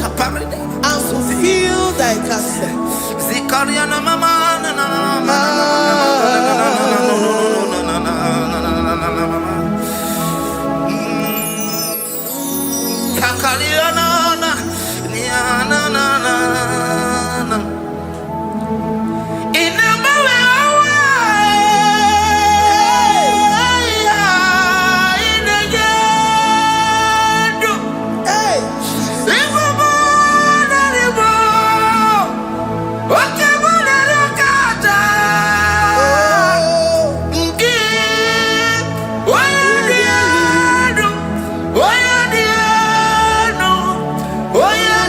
and fulfill thy counsel. Oh, yeah,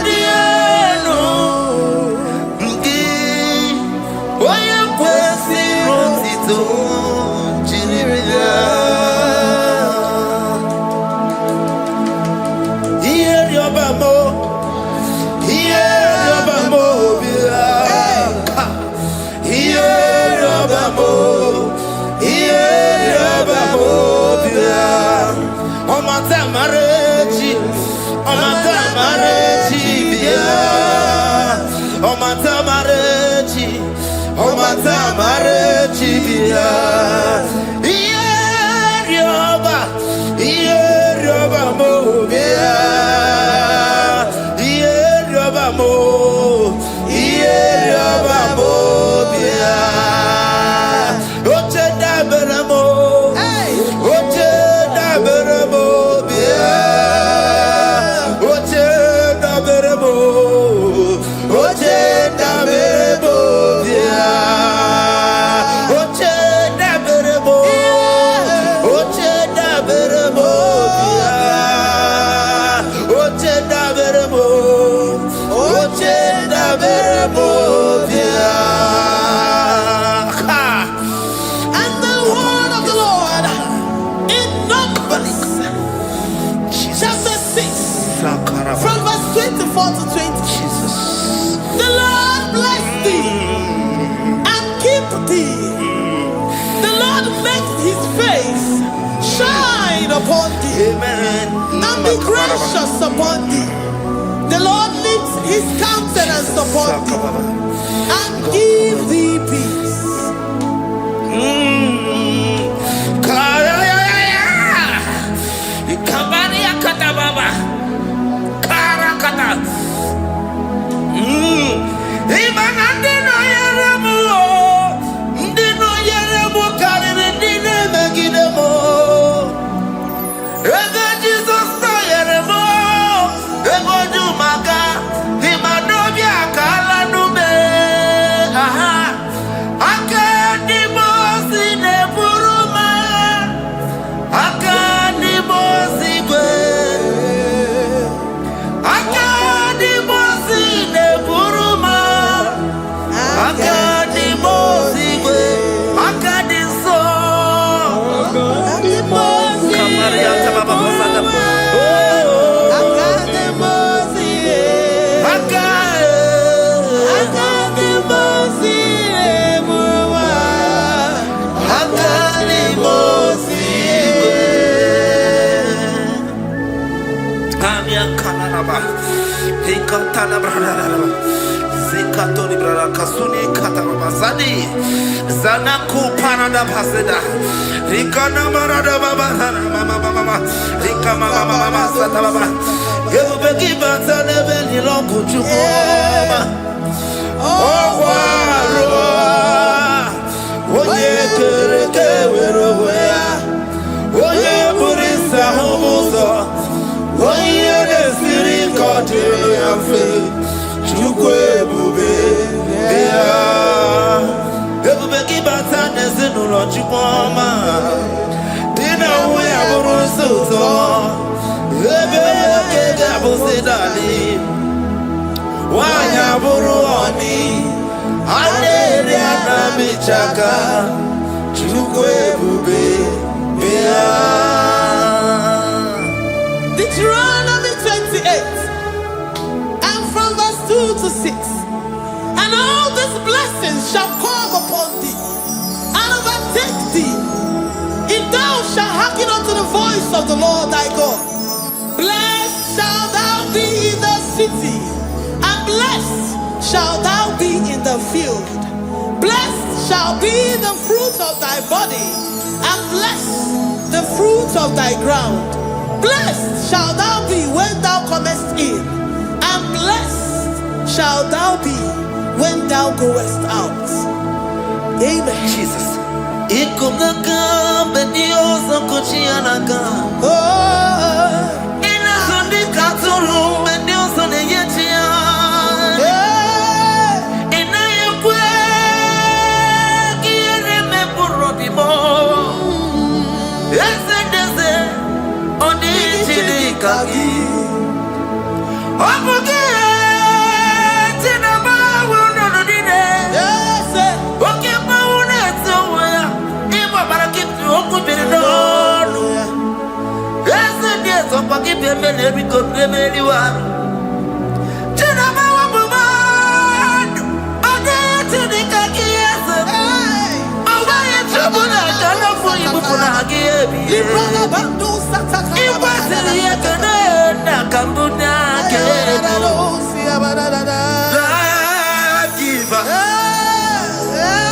And be gracious upon thee. The Lord lifts his countenance upon thee and give thee peace. Zanaku Panada Paseda Rikana Marada Baba Mama Rika Mama Satababa Yubeki Batana Beni Longu Chuma Oh Oye Kereke Weroya Oye Burisa Homosa Oye Nesiri Kotiru Yafe Chukwe Bube Everybody batana zinuro chukoma Dina we aburu suto Ebe kega busidali Wanya buru oni Aneri anamichaka Chukwe bube Bea Deuteronomy 28 and from verse 2 to 6. And all these blessings shall come upon thee and overtake thee, if thou shalt hearken unto the voice of the Lord thy God. Blessed shalt thou be in the city, and blessed shalt thou be in the field. Blessed shall be the fruit of thy body, and blessed the fruit of thy ground. Blessed shalt thou be when thou comest in, and blessed shalt thou be when thou goest out. Amen. Jesus.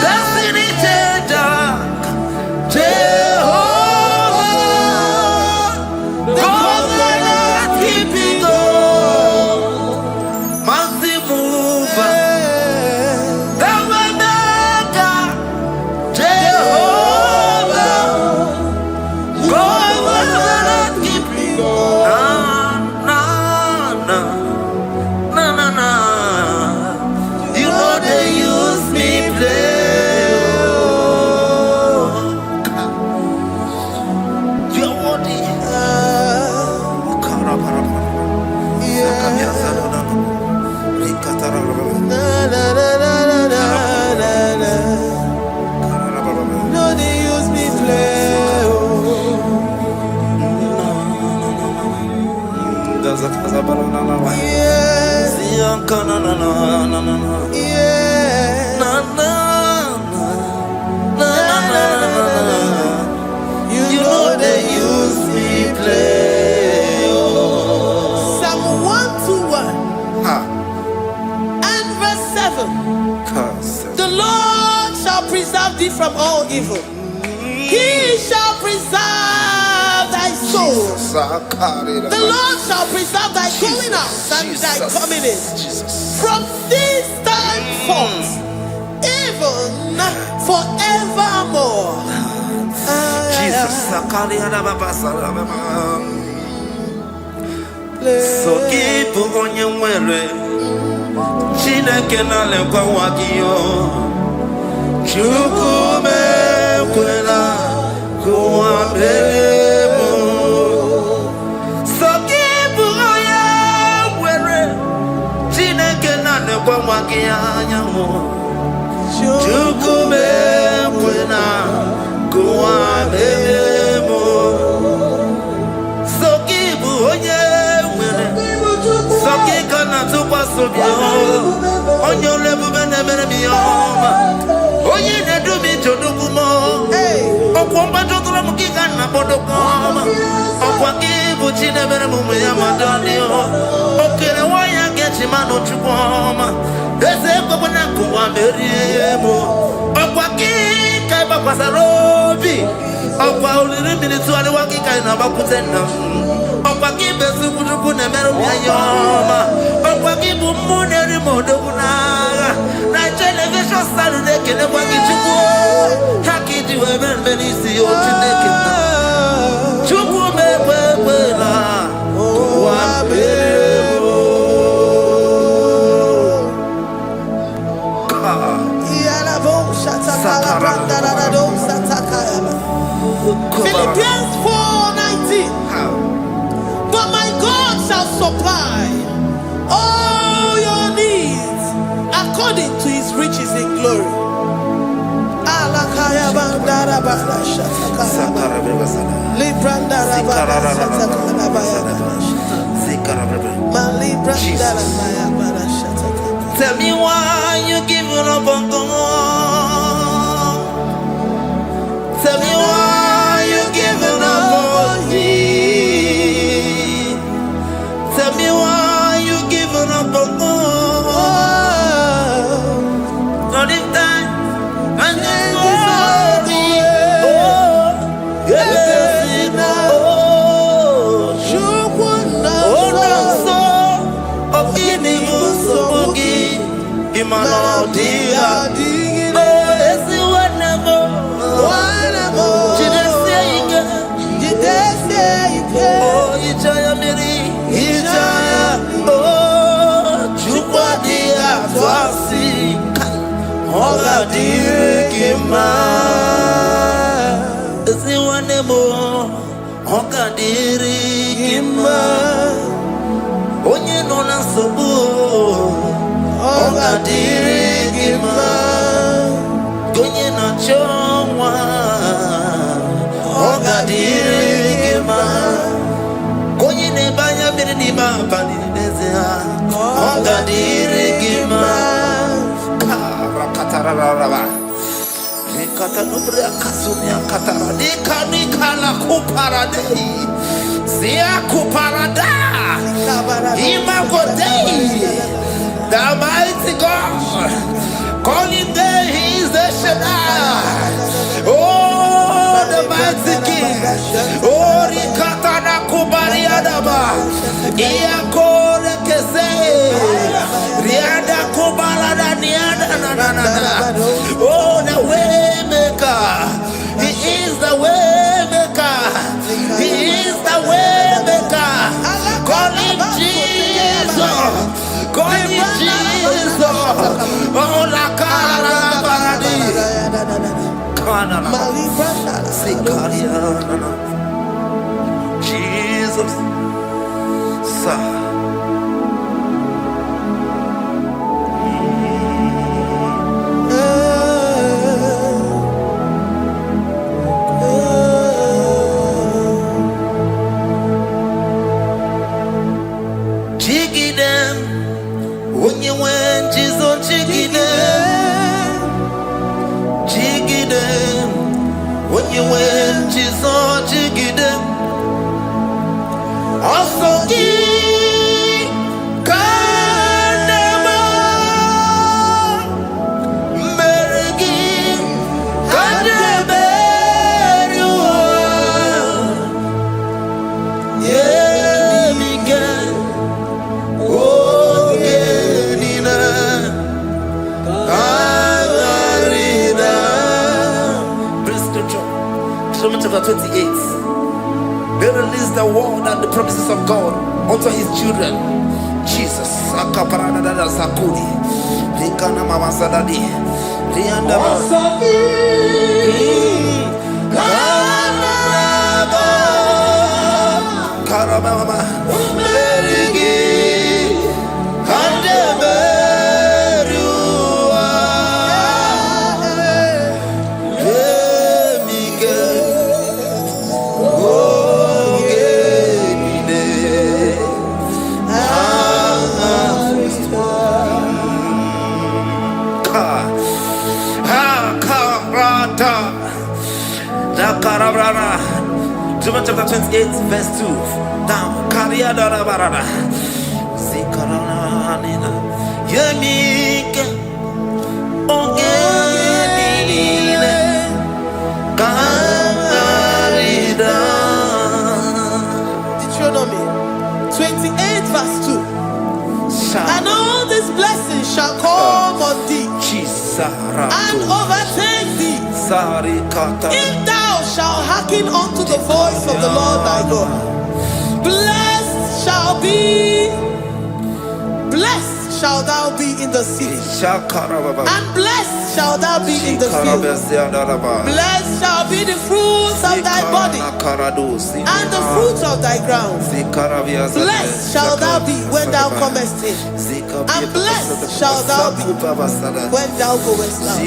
Destiny changer, Jehovah, covenant keeping God, mighty mover, the maker, Jehovah, covenant keeping God. Na. You know they use me play. You know they use me play. Psalm 121 and verse 7. The Lord shall preserve thee from all evil. He shall preserve thy soul. The Lord shall preserve thy going out and thy coming in from this time forth, even forevermore. Jesus, so keep on your way. Chineke na lekwa wakio. Chukume kwela kuambemo. So keep on your way. Chineke na lekwa wakianyamo. Chukume kwela kuambemo. So keep on your way. So keep on your on your level, Oye, they do me to do more. Oh, Comba to the Mukigan, Napodocom. Oh, Waki, which in the Madonio. Okay, why I get him out to Poma. There's a Cobonaco, I'm very emo. Oh, Waki, Kaiba Pasarobi. Oh, Paul, in a minute to the Waki kind of Aputena. Oh, Waki, Bessu, Meroyama. Oh, Waki, Muneri Modona. Television Saturday, can I walk into war? Hacky to a man, Benisi, or to naked. Chukume, Philippians 4:19. But my God shall supply all your needs according to his riches in glory. Tell me why you giving up on God. Tell me why you giving up on me. Tell me why you giving up on God. Not in time and then glory. Oh, yes, onye nọ na nsogbu ọ ga-adịrị gị mma, onye na-achọ nwa ọ ga-adịrị gị mma, onye na-ebe Minima Paninezia, Honda Dirigima, Karakatara, Nikatanubria Kasunia Katara, Nikanikala Kuparadei, Sia Kuparada, Imagodei, the mighty God, calling there, he is the Shaddai. Oh, the mighty King. Oh, Rikatana Kubariadaba. Iakore Kese. Riada Kubalada Niada. Oh, the way maker. He is the way maker. He is the way maker. Call him Jesus. Call him Jesus. Oh, la cara baradi. Jesus, jiggy them when you went, Jesus, jiggy them, jiggy them. When you went, Jesus, jiggy them. Also, Kanama, Merigi, Kanama, yeah, Miguel, oh, Genina, Agarida. Psalm chapter 28. They release the word and the promises of God unto his children. Jesus. Akaparadada Sakudi. Rikana Mama Sadadi. Rianda Karabama. Merigi. John chapter 28, verse 2. Down. Kariada Barada. Zikarana Nina. Yemike. Ongenile. Karida. Deuteronomy 28, verse 2. And all these blessings shall come on thee and overtake thee if thou shalt hearken unto the voice of the Lord thy God. Blessed shall thou be in the city, and blessed shall thou be in the field. Blessed shall be the fruits of thy body and the fruits of thy ground. Blessed shall thou be when thou comest in, and blessed shall thou be when thou goest out.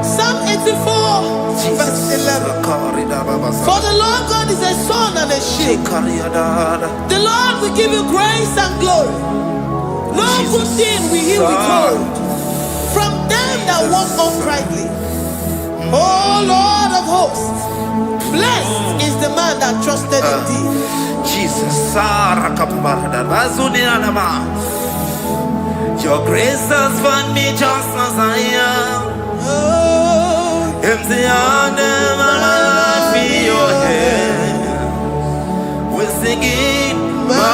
Psalm 84, verse 11. For the Lord God is a sun and a shield. The Lord will give you grace and glory. No good thing will he withhold from them that walk uprightly. O Lord of hosts, blessed is the man that trusted in thee. Jesus, your grace has found me just as I am. Empty handed, I feel your hand. We're singing majesty.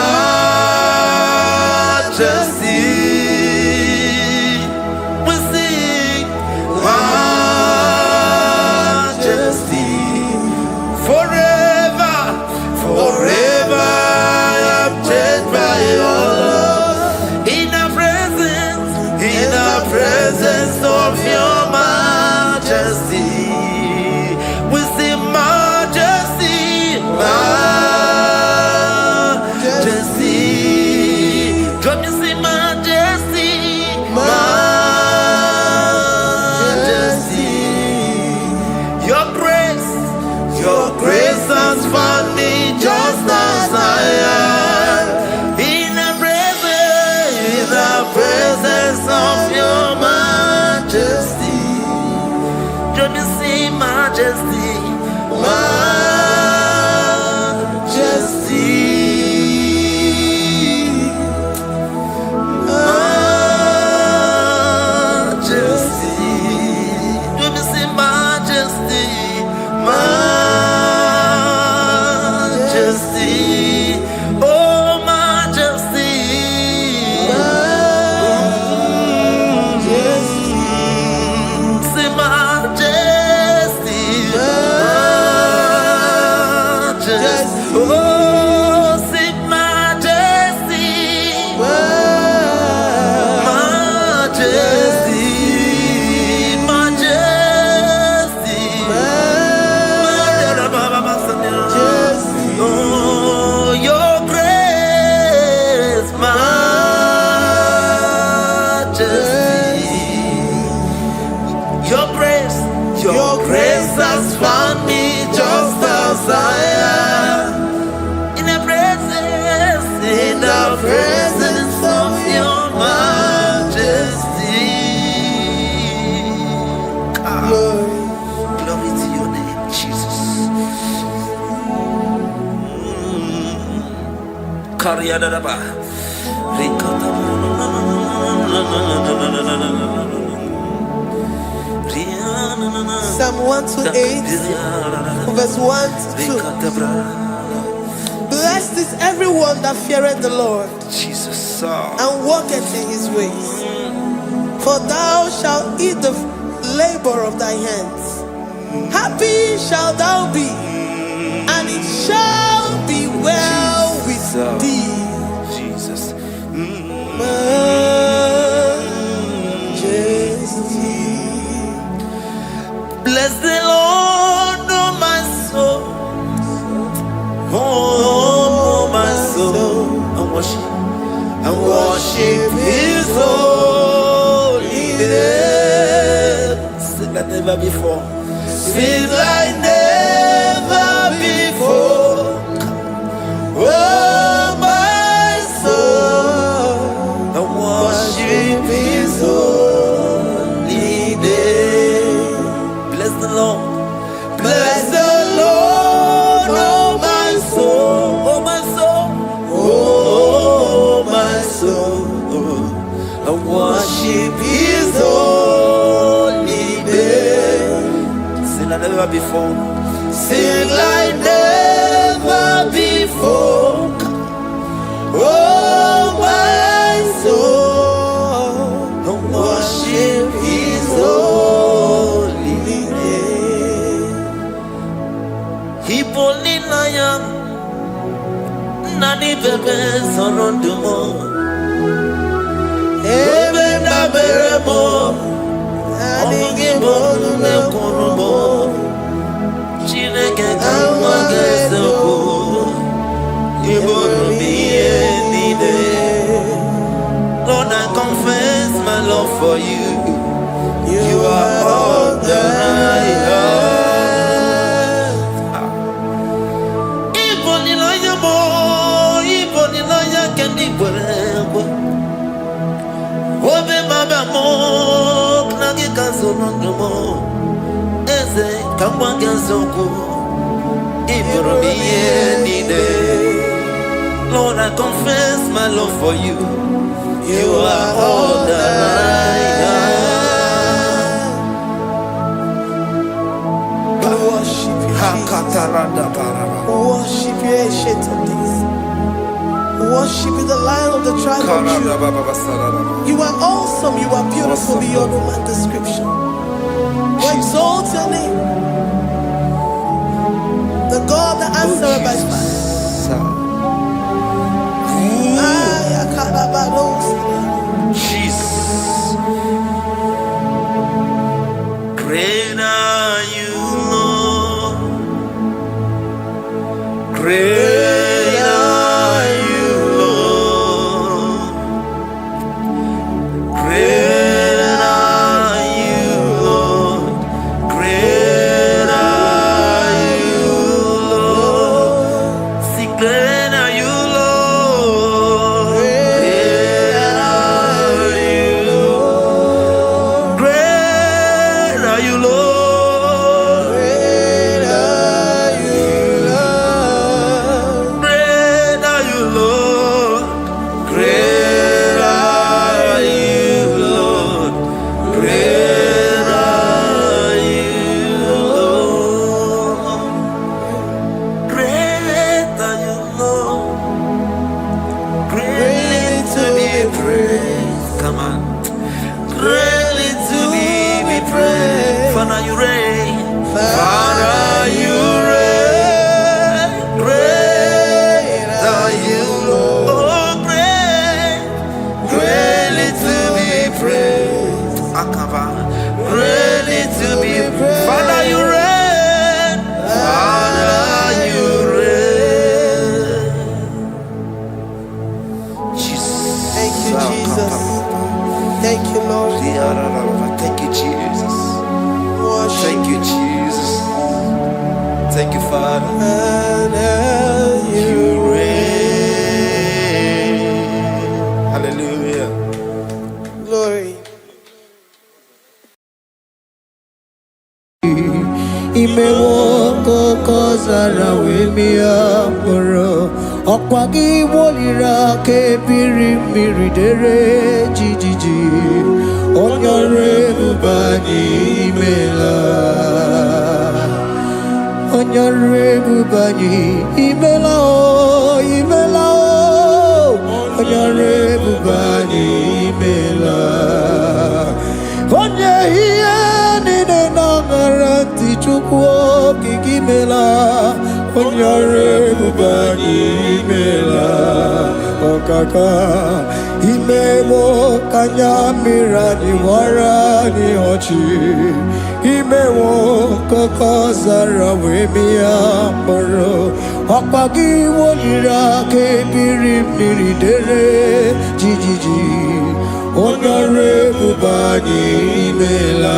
We sing majesty. Forever, forever, I'm changed by your love. In the presence of your majesty, we see majesty, majesty. Come you see majesty, majesty. Your grace has found me just as I am. In the presence of your majesty, let me see majesty, majesty, majesty. Let me see majesty, majesty. Oh, majesty. Your grace has found me just as I am. In the presence of your majesty. Glory to your name, Jesus. Psalm 128, verse 1 to 2. Blessed is everyone that feareth the Lord, Jesus, and walketh in his ways. For thou shalt eat the labor of thy hands. Happy shalt thou be, and it shall be well with thee. Jesus. Bless the Lord, oh my soul, oh my soul, and worship His holy name. Sing like never before. Sing like never before. Oh my soul, and worship His holy name. Bless the Lord, bless the Lord, oh my soul, oh my soul, oh my soul, and worship His holy name. Sing like never before, sing like never before. Oh my soul, and worship His holy name. Hipolina nani bebe sorondumo, ebe na beremo, omugi bolu ne kunumo, chineke kama geseko, ibolu biye nide, lona for you. You are all that I have. Even in your more, even in your candy, whatever. Obe mama mo, knagi kanso no more. Eze kamba kanso. Lord, I confess my love for you. You are all that I have. We worship you, Jesus. We worship you, Ancient of Days. We worship you, the Lion of the tribe of Judah. You are awesome. You are beautiful beyond human description. We exalt your name. The God that answered by fire. Jesus. Great are you, Lord. Great are you, Lord. Great are you, Lord. Great are you, Lord. See, great are you, Lord. Great are you, Lord. Great are you, Lord. Great are you, Lord. Great are you, Lord. Great are you, Lord. Great are you, Lord. Great are you, Lord. Greatly to be praised. Come on. Greatly to be praised. Father, you reign. Father, you reign. Great are you, Lord. Oh, great. Greatly to be praised. Akava. Greatly to be praised. Father, you reign. Father, you reign. Jesus. Thank you, Jesus. Thank you, Lord. Thank you, Jesus. Worship Thank you, Jesus. Thank you, Father. and You reign. Hallelujah. glory. Imewoko kozara wemia moro Okwagi wolira ke biri miridere jijiji Onyore bubani imela Onyore bubani imela o imela o Onyore bubani imela Onye hiye nine nangaranti chukwo kikimela Onyare bubani imela Okaka Imewo kanyamira ni wara ni ochi Imewo koko zara wemia moro Okpagi wolira ke biri miridere jijiji Onyare bubani imela.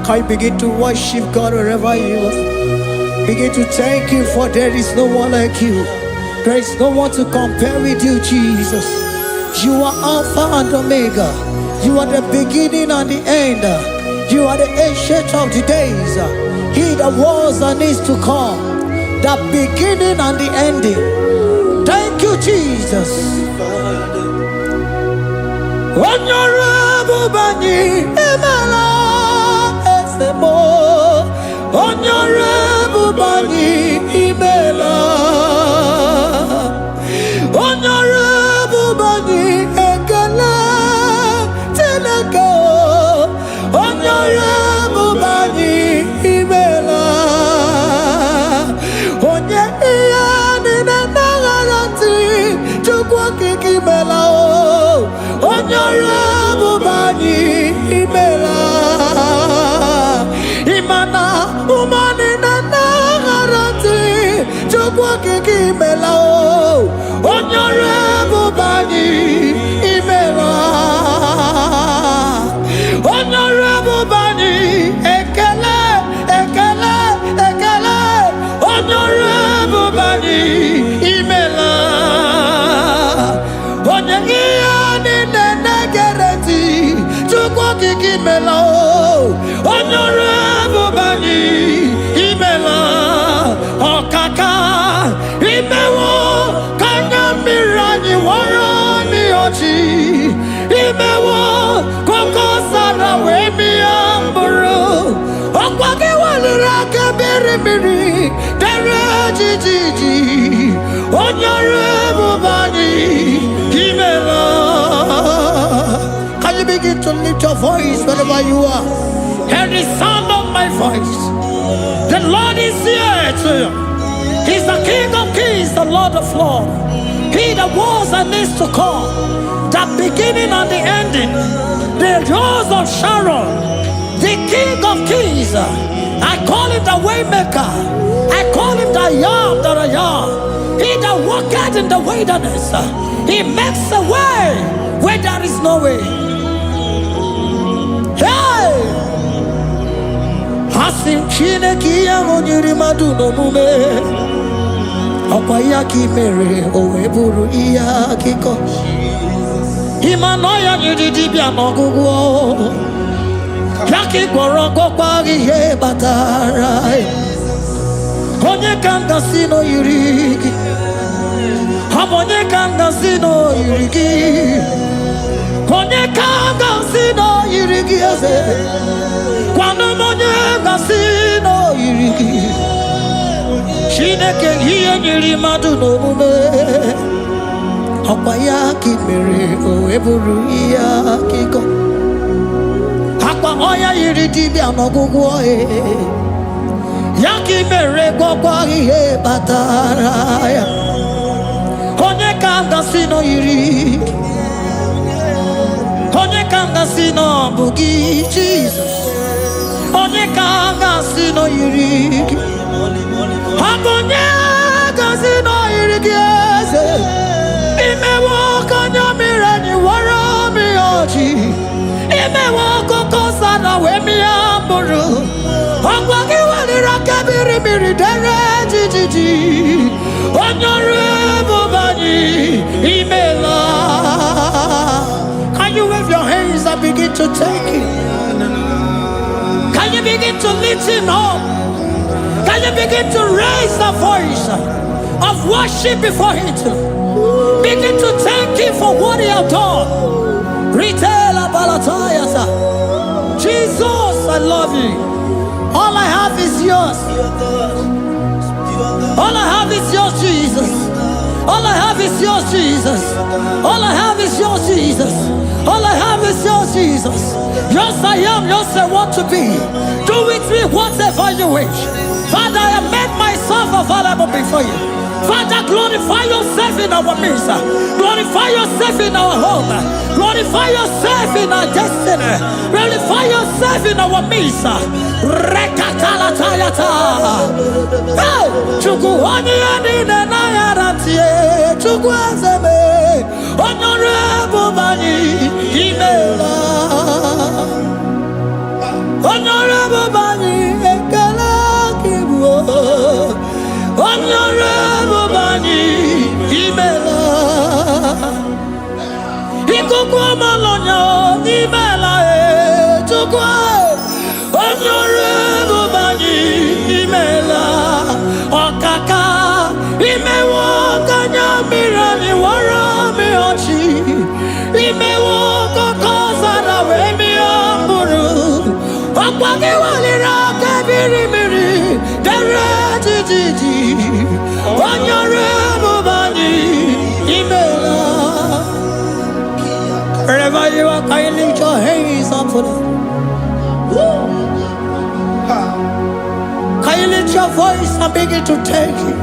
Can you begin to worship God wherever you are? Begin to thank Him, for there is no one like you. There is no one to compare with you, Jesus. You are Alpha and Omega. You are the beginning and the end. You are the ancient of the days. He that was and is to come. The beginning and the ending. Thank you, Jesus. Honorable Bani Emala Esemo. Honorable Bani Emala. Honorable Bani Ekala Teleko. Honorable Bani Emala. Onye iyani na nagarati chukwa kikimela. Honorable Bani Imela. Imana umani na nagarati chukwa kikimela. Honorable Bani Imela. imela onyore bubani imela okaka imewo kanya mirani warani ochi imewo koko sara we mi amburu okwage walira kebiri miri dere jiji onyore bubani imela. Can you begin to lift your voice wherever you are? Hear the sound of my voice. The Lord is here to you. He's the King of Kings, the Lord of Lords. He that was and is to come, the beginning and the ending, the Rose of Sharon, the King of Kings. I call him the Waymaker. I call him the Yam that I am. He that walketh in the wilderness, he makes a way where there is no way. Hey! Hasim Chineki Yamonyuri Maduno Mume Okwayaki Mere Oweburu Iyakiko Imanoya Nidibia Nogugo Yaki Goroko Kwagi He Batarai Onye Kanga Sino Yurigi Onye Kanga Sino Yurigi Onye Kanga Sino Yurigi Kwano Monye Sino Yurigi Shineke Hiye Nyiri Maduno Mume Okwayaki Mere Oweburu Iyakiko Akwa Oya Yiri Dibia Nogugo Yaki Mere Gokwagi He Bataraya Onye Kanga Sino Yurigi Onye Kanga Sino Bugi Jesus Onye Kanga Sino Yurigi Onye Kanga Sino Yurigi Imewo Kanya Mirani Wara Mi Ochi Imewo Koko Sana We Mi Amburu Okwagi Walira Kabiri Miri Dere Jiji Onyore Bubani Imela. Can you wave your hands and begin to take it? Can you begin to lift him up? Can you begin to raise the voice of worship before him? Begin to thank him for what he has done. Retailer Balatayasa. Jesus, I love you. All I have is yours. All I have is yours, Jesus. All I have is yours, Jesus. All I have is yours, Jesus. All I have is yours, Jesus. Yours I am, yours I want to be. Do with me whatever you wish. Father, I made myself available before you. Father, glorify yourself in our midst. Glorify yourself in our home. Glorify yourself in our destiny. Glorify yourself in our midst. Rekatalatayata. Hey! Chukwani anine na yarantie. Chukwazeme. Honorable Bani. Imela. Honorable Bani. Ekala kibuo. Honorable Bani Imela Ikukwa Malonya Imela Chukwa Honorable Bani Imela Okaka Imewo Kanya Mirani Wara Mi Ochi Imewo Koko Zara We Mi Amburu Okwage Walira Kabiri Miri Dere Jiji Honorable Bani Imela. Wherever you are, can you lift your hands up for them? Can you lift your voice and begin to take it?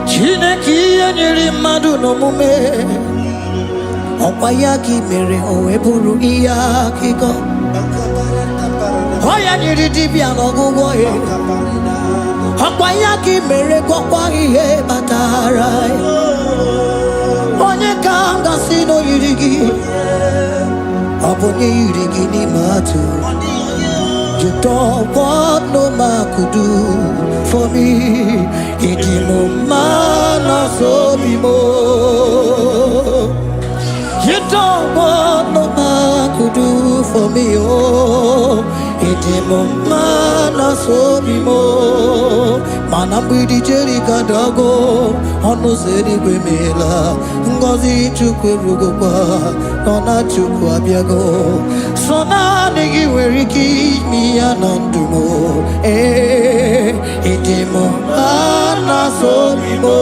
Chineke Nyiri Maduno Mume Okwayaki Mere Oweburu Iyakiko Oya Nyiri Dibia Nogugo Okwayaki Mere Gokwagi He Batarai Onye Kanga Sino Yurigi Obonye Yurigi Ni Matu You don't what no man could do for me. Idimo mana so bimo. You don't what no man could do for me, oh. Idimo mana so bimo. Manambidi Jerika Dago, Ono Zeri Gwemela, Ngozi Chukwe Rugokwa, Nona Chukwa Biago, Sona Negi Weriki, Mi Anandumo, Idimo mana so bimo.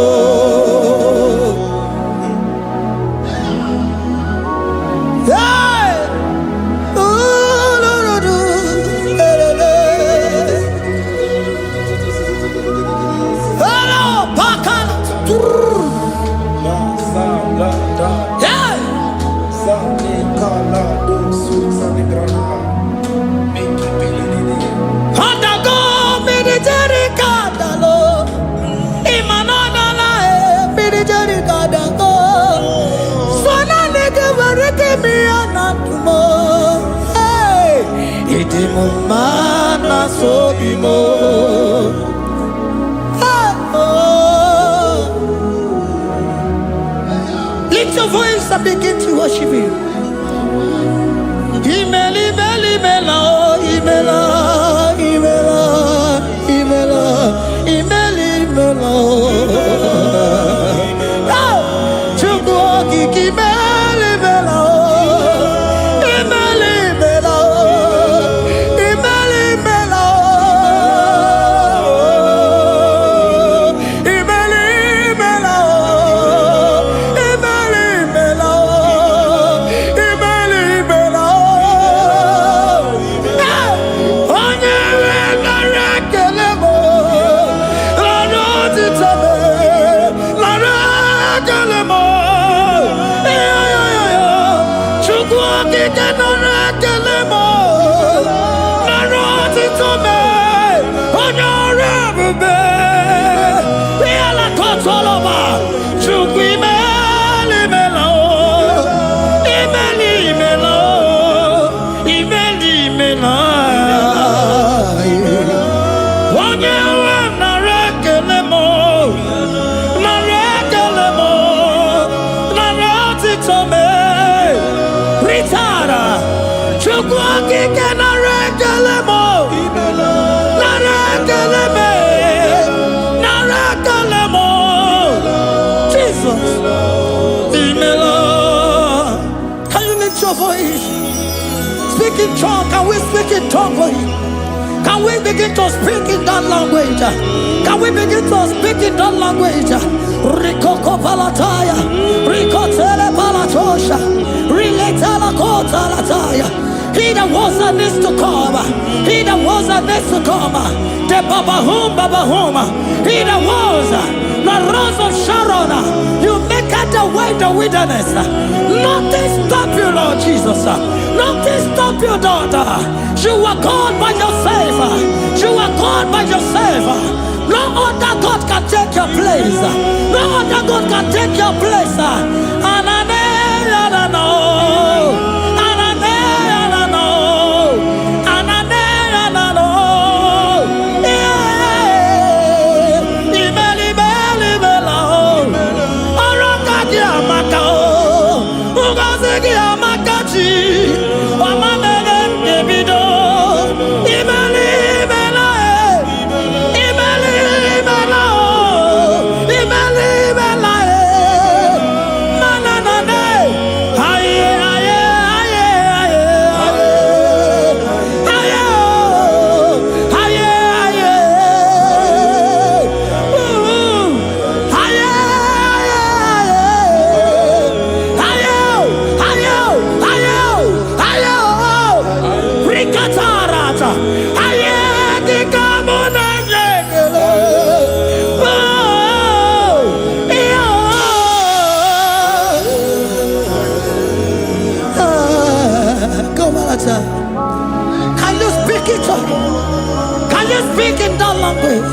Mana so bimo. Lift your voice and begin to worship Him. Imela, imela, imela, imela, imela, imela, imela. Chukwuoki imela, imela. Speak in tongue. Can we speak in tongue for Him? Can we begin to speak in that language? Can we begin to speak in that language? Rikoko palataya, rikotele palatosha, riletala kota lataya. He that was and is to come. He that was and is to come. The babahum. He that was the rose of Sharon. You make out the way in the wilderness. Nothing stop you, Lord Jesus. Nothing stop you, daughter. You are called by yourself. You are called by yourself. No other God can take your place. No other God can take your place. And I know. Can you speak it? Can you speak in that language?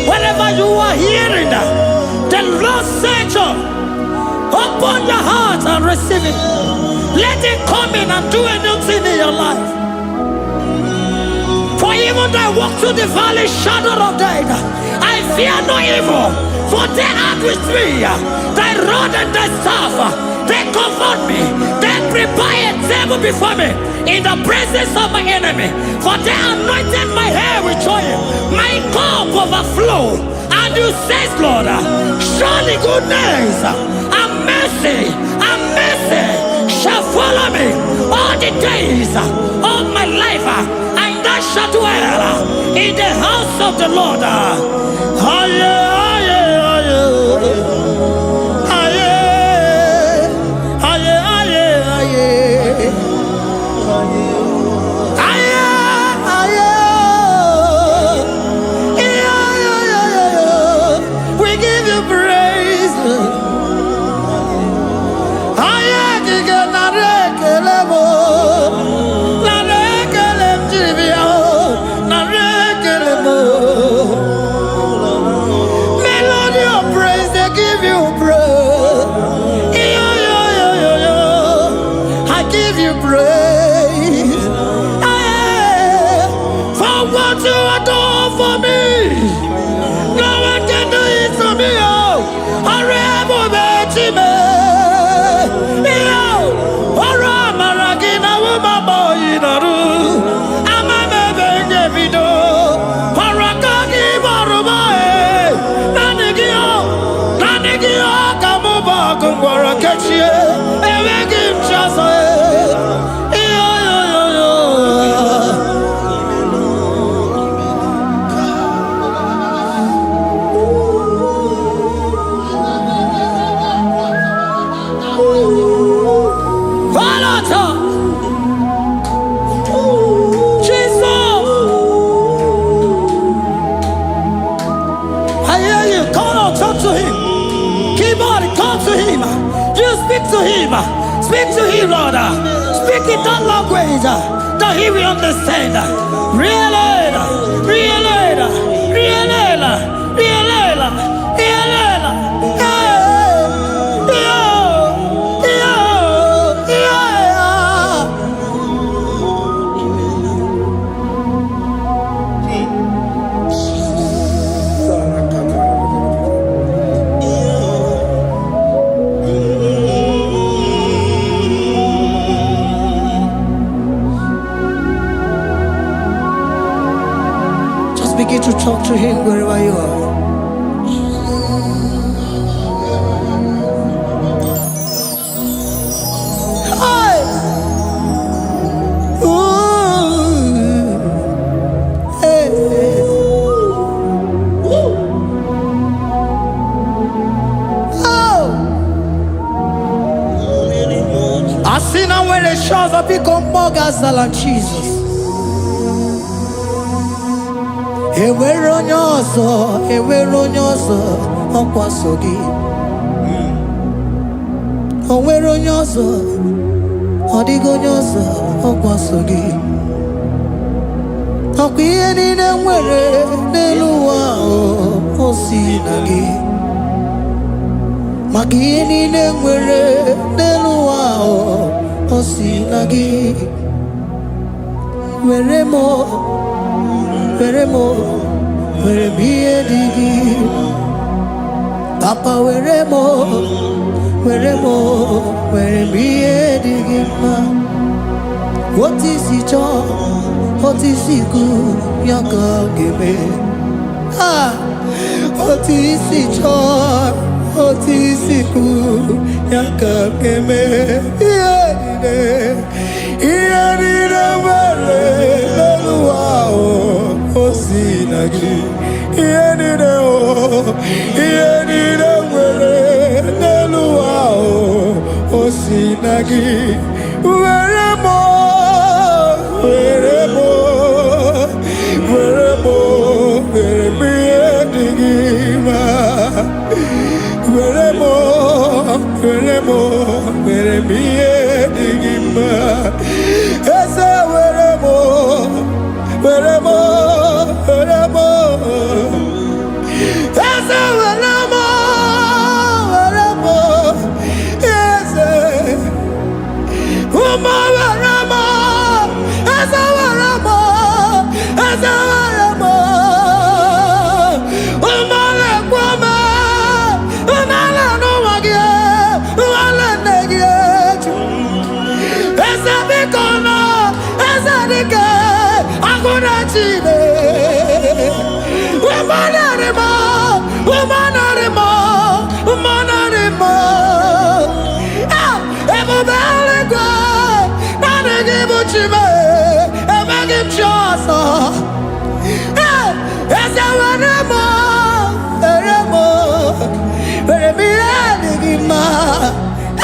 Whenever you are hearing that, the Lord said, open your heart and receive it. Let it come in and do a new thing in your life. Even though I walk through the valley shadow of death, I fear no evil, for they are with me. Thy rod and thy staff, they comfort me. They prepare a table before me in the presence of my enemy. For they anointed my hair with oil, my cup overflow. And you say, Lord, surely goodness and mercy shall follow me all the days of my life, and I shall dwell in the house of the Lord. We give you praise. Melody of praise, they give you praise. I give you praise. For what you have done for me, no one can do it for me. Speak to him, Lord. Speak in that language that he will understand. Begin to talk to him wherever you are. Hey! Ooh! Hey! Oh! I see now when the shores have become more than Jesus. Enwere onye ọzọ ọkwa so gị. O nwere onye ọzọ, ọ dịghị onye ọzọ ọkwa so gị. Ọkwa ihe niile nwere n'elu ụwa o si na gị. Maka ihe niile nwere n'elu ụwa o si na gị. Were m ihe dị gị. Papa were m ihe dị gị mma. Otu isi chọọ, otu isi kwu ya ka ọ ga-eme. Otu isi chọọ, otu isi kwu ya ka ọ ga-eme. Ihe niile nwere n'elu ụwa o si na gị. Ihe niile nwere n'elu ụwa o si na gị. Were m ihe dị gị mma. Were m ihe dị gị mma. Eze were m eze were m eze ụmụ were m eze were m eze chine. Wemanarima, wemanarima, wemanarima. Ah, ebubelegwa, nanegibuchime, emagimchosa. Ah, esawanemo, eremo, eremiadigima.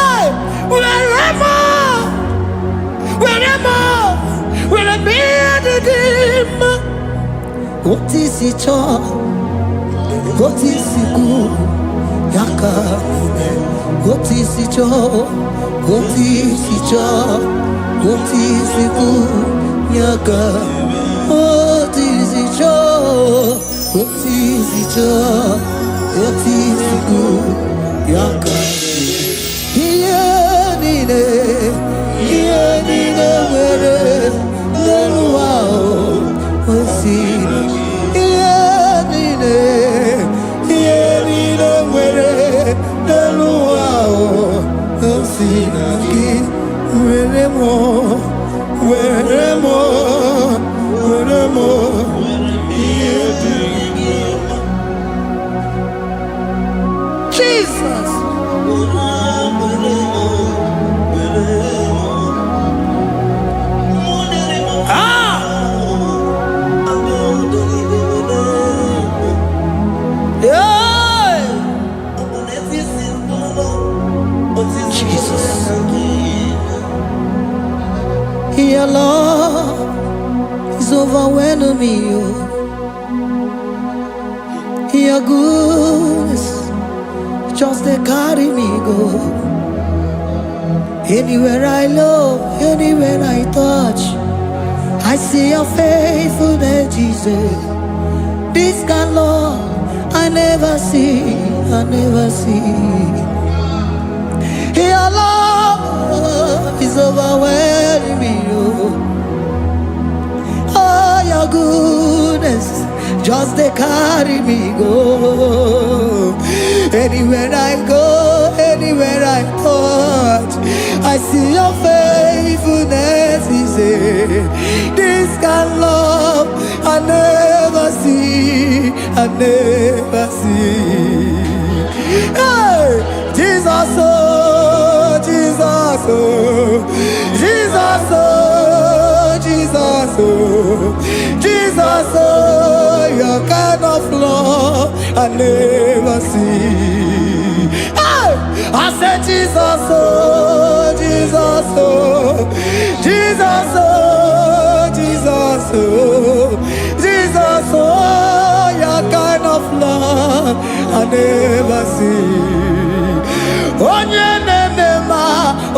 Ah, weremo, weremo, weremiadigima. What is it all? What is it good? Yaka. What is it all? What is it all? What is it good? Yaka. What is it all? What is it all? What is it good? Yaka. Nine, where the wow was seen. Jesus. Your love is overwhelming me. Your goodness just they carry me go. Anywhere I look, anywhere I touch, I see your faithfulness, Jesus. This kind of love I never see, I never see. Your love is overwhelming me. Oh, your goodness just they carry me go. Anywhere I go, anywhere I touch, I see your faithfulness. He said, this kind of love I never see, I never see. Hey, Jesus, oh, Jesus, oh, Jesus, oh, Jesus, oh, Jesus, oh, your kind of love I never see. Hey, I said Jesus, oh, Jesus, oh, Jesus, oh, Jesus, oh, Jesus, oh, your kind of love I never see.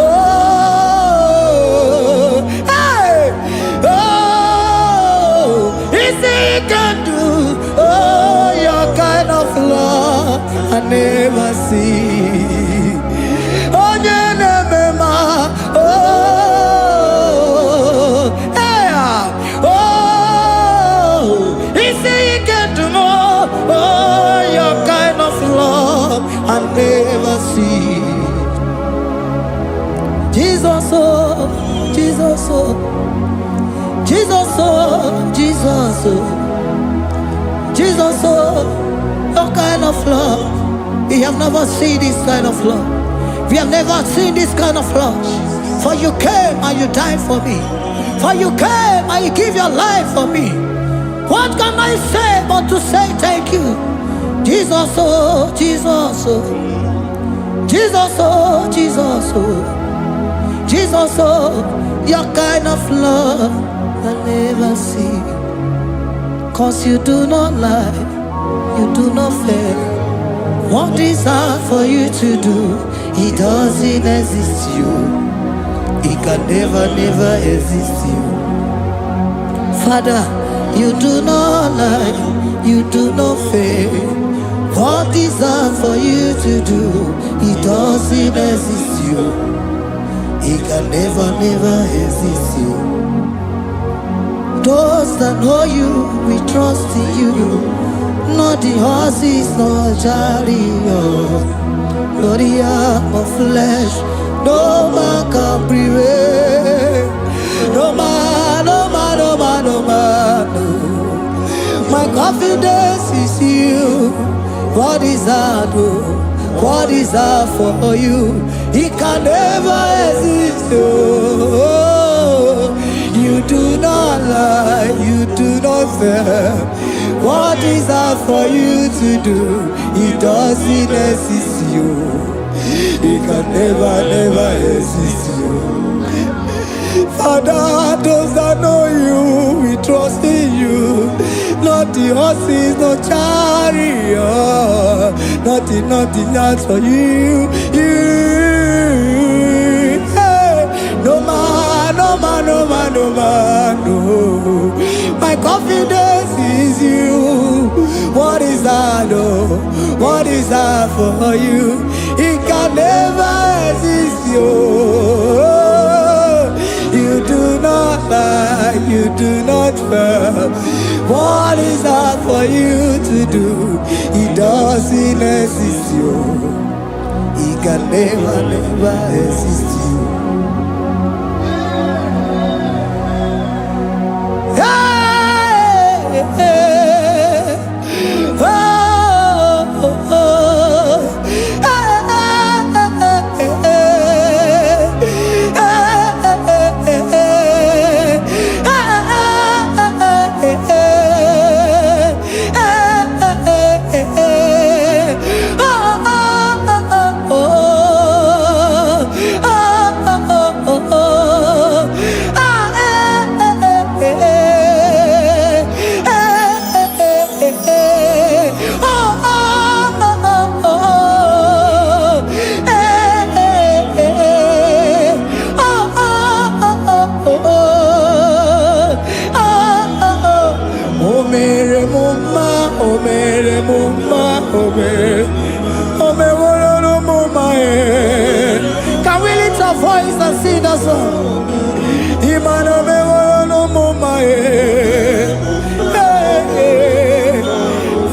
Oh, hey, oh, easy you can do. Oh, your kind of love I never see. Oh, hey, oh, easy you can do more. Oh, your kind of love I never see. Jesus, oh, Jesus, oh, Jesus, oh, Jesus, oh, Jesus, oh, your kind of love. We have never seen this kind of love. We have never seen this kind of love. For you came and you died for me. For you came and you give your life for me. What can I say but to say thank you? Jesus, oh, Jesus, oh, Jesus, oh, Jesus, oh, Jesus, oh, your kind of love I never see. Cause you do not lie, you do not fail. What is hard for you to do, it doesn't exist you. It can never, never exist you. Father, you do not lie, you do not fail. What is hard for you to do, it doesn't exist you. It can never, never exist you. Those that know you, we trust in you. Not the horses, nor chariot, nor the arm of flesh. No man can prevail. No man, no man, no man, no man, no. confidence is you. What is that? What is that for you? It can never exist. Oh, you do not lie, you do not fail. What is that for you to do? It doesn't exist you. It can never exist you. Father, those that know you, we trust in you. Not the horses, no chariot. Nothing else for you. Hey, no man, no. My confidence is you. What is that? Oh, what is that for you? It can never exist you. You do not lie, you do not fail. What is that for you to do? It doesn't exist you. It can never exist you. Hey, hey, oh, oh, oh. Can we lift our voice and sing that song? Imano me no mama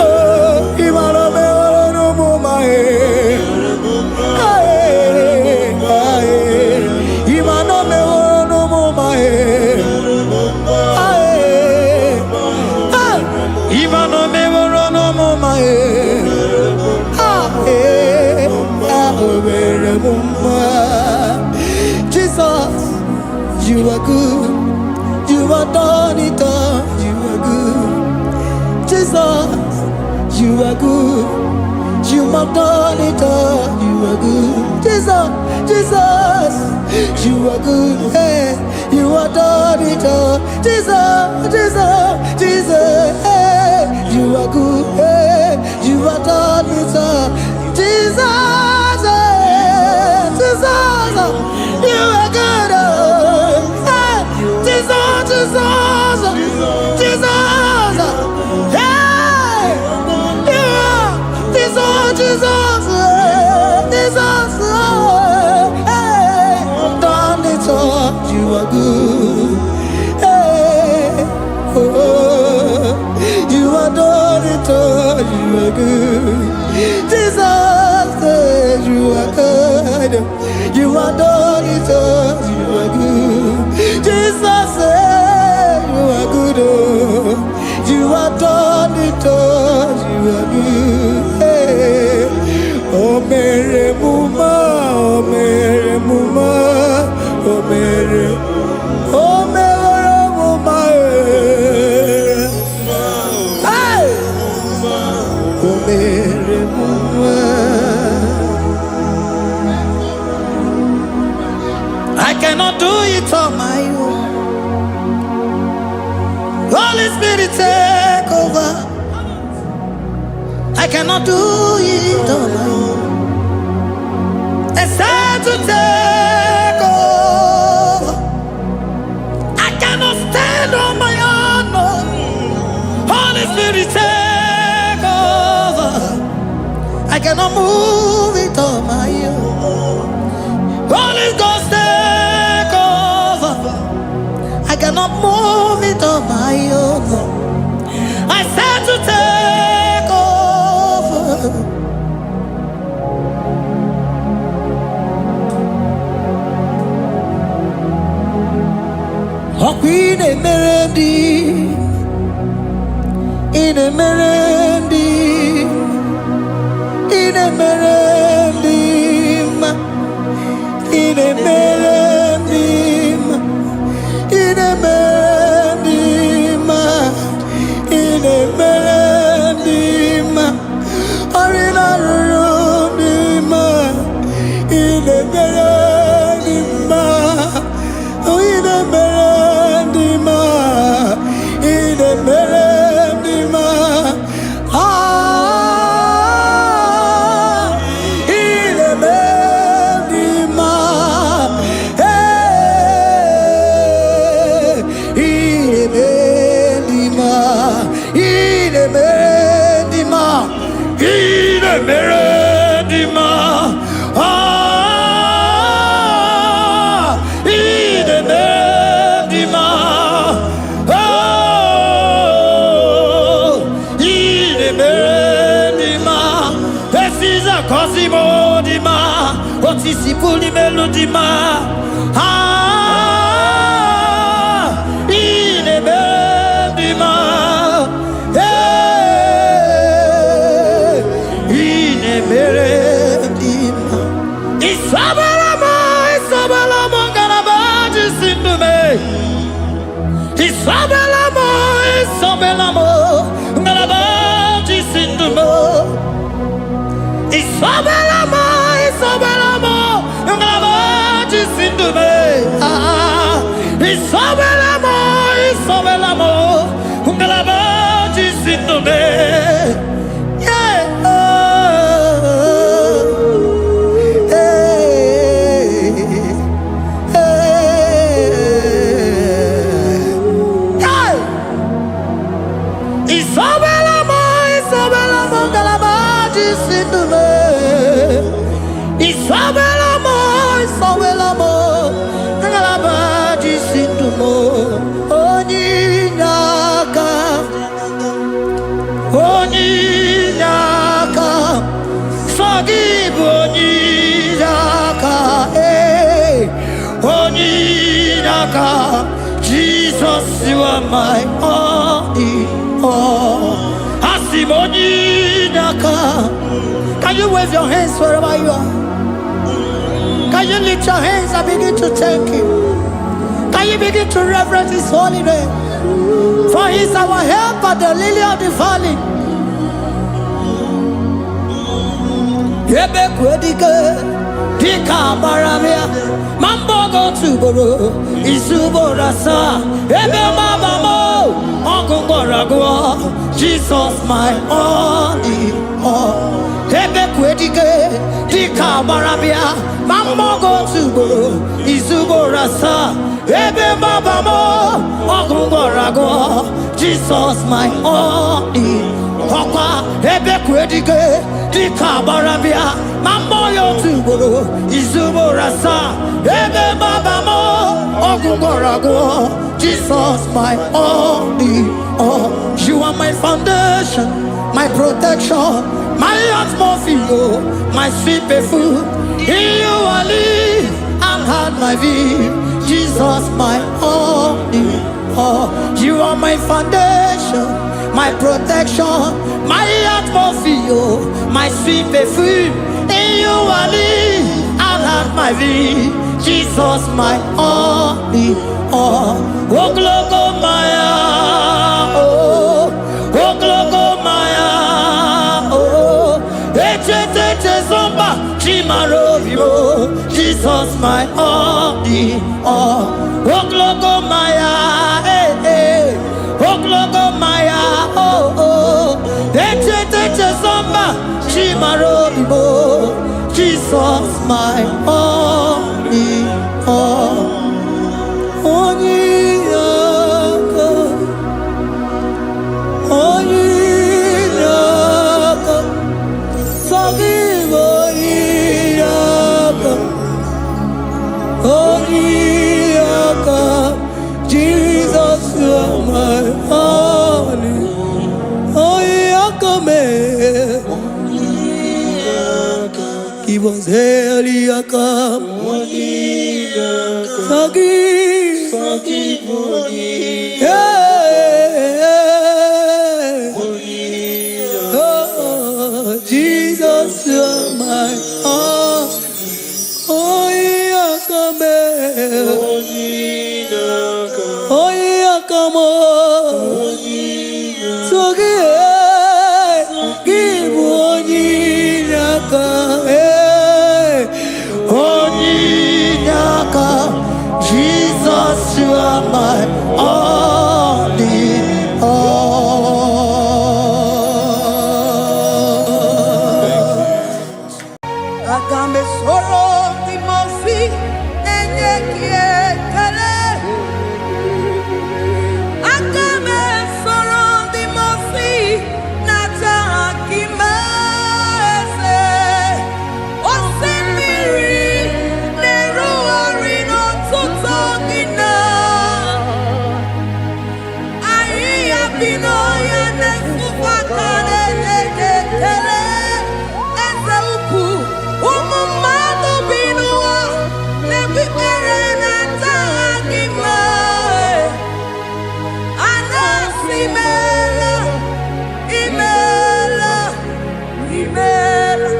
oh, imano me no mama imano me no mama imano me no mama Jesus, you are good. You are done it all. You are good. Jesus, you are good. You have done it all. You are good. Jesus, you are good. Hey, you are done it all. Jesus, hey, you are good. Hey, you are done it all. Jesus, you are good. Hey, Jesus, hey, you are Jesus, hey, done it all. You are good. Hey, oh, you are done it all. You are good. Jesus, you are good. You are done it all. You are good. Jesus, you are good. Oh, you are done it all. You are good. Hey. Oh, Mary Muma, oh, Mary Muma, oh, Mary, oh, Mary Muma, hey, oh, Mary Muma. I cannot do it on my own. Holy Spirit, take over. I cannot do it on my own. It's time to take over. I cannot stand on my own. No. Holy Spirit, take over. I cannot move it on my own. Holy Ghost, take over. I cannot move it on my own. I said to take over. Oh, Queen Emerald, in Cosimo di ma, otisi puli melodima. Ine bendima, ine bendima. Isabelamo, Isabelamo, galabaji sindume. Isabelamo, Isabelamo, galabaji sindume. Isabelamo, Isabelamo, ngalabaji sindume. Isabelamo, Isabelamo, ngalabaji sindume. Yeah. Isabelamo, Isabelamo, ngalabaji sindume. Isabelamo, Isabelamo, ngalabaji sindumo. Oninyaka, oninyaka, sagibu oninyaka, oninyaka. Jesus, you are my only all. Asimoninyaka. Can you wave your hands wherever you are? Can you lift your hands and begin to thank Him? Can you begin to reverence His holy name? For He is our help at the lily of the valley. Yebe kwedike, dika baramia, mambogo tuboro, isuborasa, ebe mabamo, ongungorago, Jesus my only all. Ebe kwedike, dika baramia, mambogo tuboro, isuborasa, ebe mabamo, ongungorago, Jesus my only Okwa, ebe kwedike, dika barabia, mamboyo tuboro, izuborasa, ebe mabamo, ogungorago, Jesus my only all. You are my foundation, my protection, my atmosphere, my sweet perfume. In you I live and had my vie, Jesus my only all. You are my foundation, my protection, my atmosphere, my sweet perfume. In you I live and have my vie, Jesus my only all. Oh, glogo maya, oh, glogo maya, oh, eche zomba, chimaro vivo, Jesus my only all. Oh, glogo maya, Oglogo maya, oh oh, eche zomba, chimaro bibo, Jesus my only all. Onyaka, onyaka, sagibo onyaka, onyaka. Jesus, you are my only. Oh, Yakame. He was Eliakam. Sagi. Yeah. Oyakamo Sogi Give Onyinaka Onyinaka Jesus, you are my all in all. Agambe soro timosi enye kiekele. Agambe soro timosi nata akimese. Osemiri neruari no tutogina. Aia pinoya nesufakane nekele. Ezeuku umumado binua nebi erenata akima. Anasimela imela imela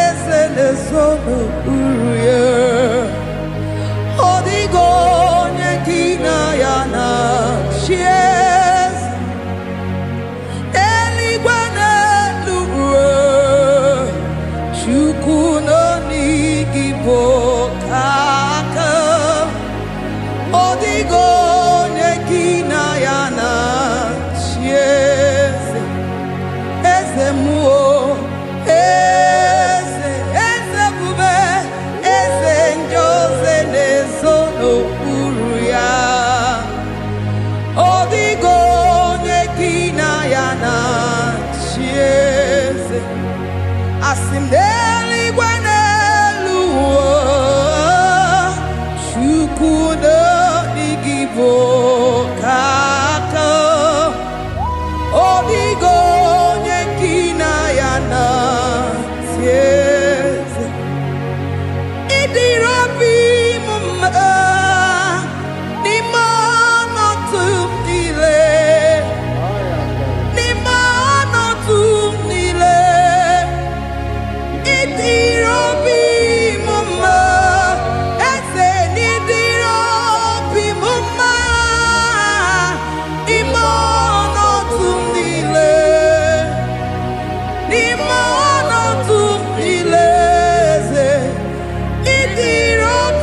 eze lesono uruye odigo nyekina yana shies eligwana luwe chukuno nigibo kaka odigo nyekina yana shies eze muo eze bube eze njoze nezono uruya odigo nyekina yana shies asimdeli gwaneluwo chukuno igibo kaka odigo nyekina yana sieze idirobi mumma ni mono tumile ni mono tumile idirobi mumma eze nidirobi mumma imono tumile imono tumile eze idirobi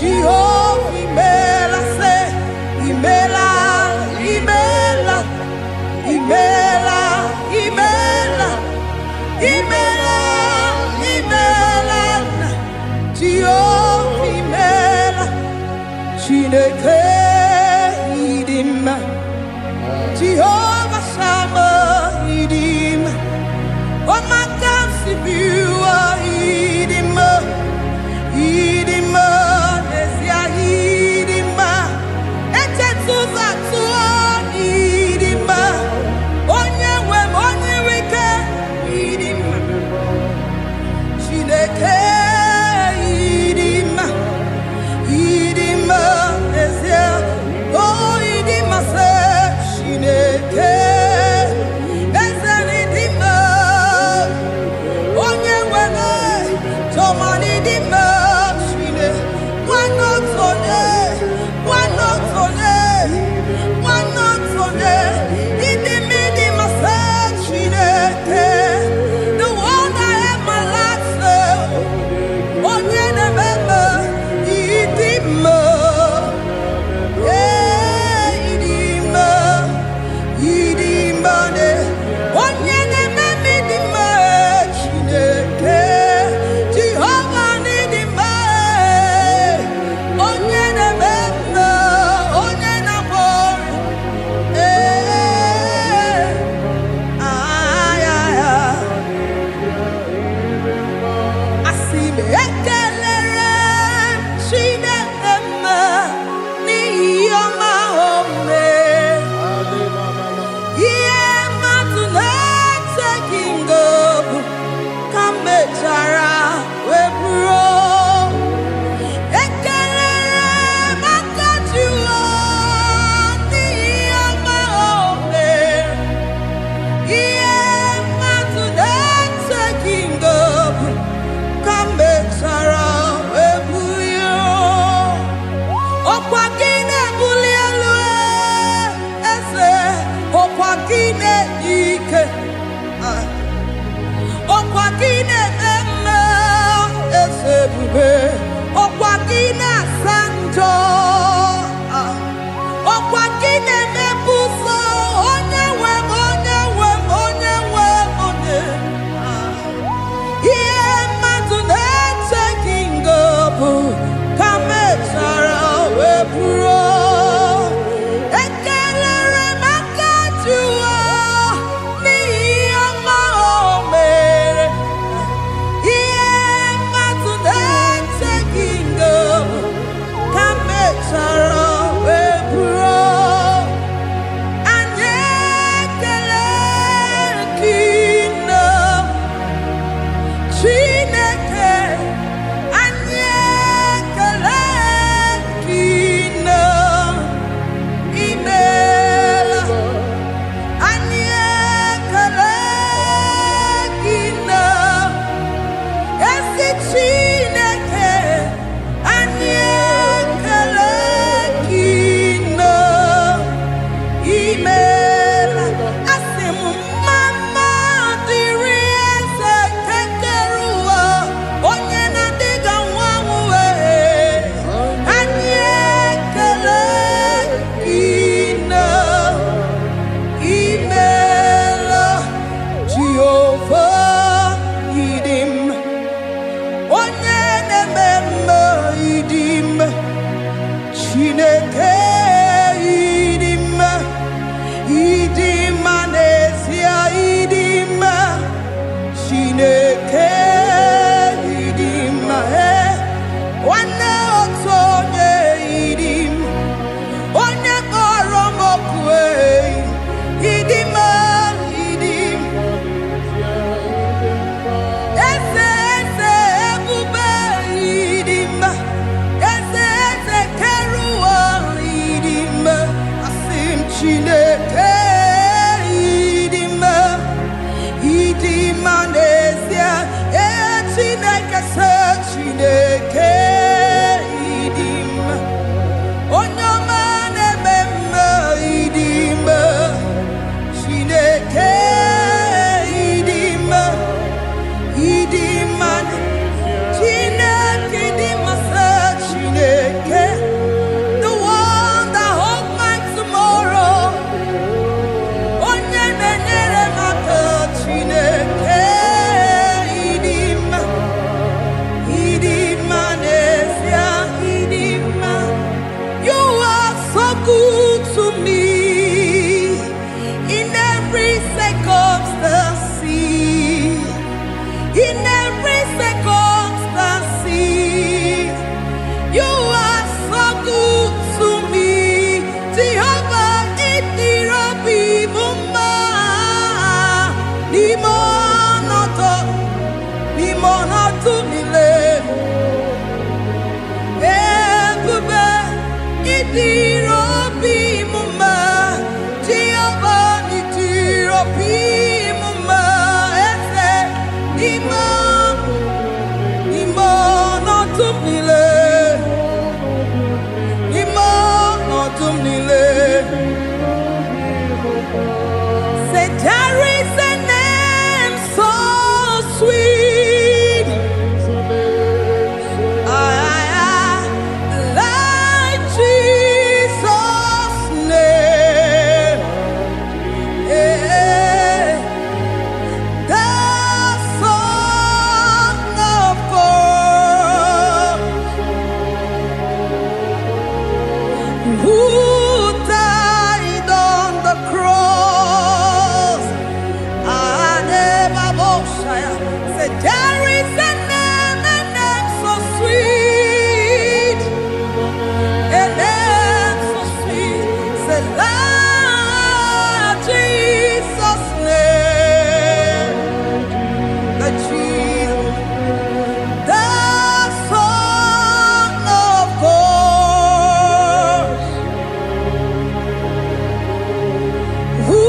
Jehovah imela se, imela, imela, imela, imela, imela, imela, Jehovah imela, Chineke idima, Jehovah Shammah idima, oh my God, Sibiwa idima, idima, Nesia idima, echetuza tuo idima, onye wike idima, Chineke idima, idima, Nesia, oh idima se, Chineke, eze idima, onye Jehovah itirobi mumma limonoto mile ebube itirobi mumma Jehovah itirobi mumma ese limonoto mile Say there is a name so sweet, like Jesus' name, the Son of God, who died on the cross. Say there is a name so sweet, a name so sweet. Say Lord Jesus' name, the Jesus, the Son of God, who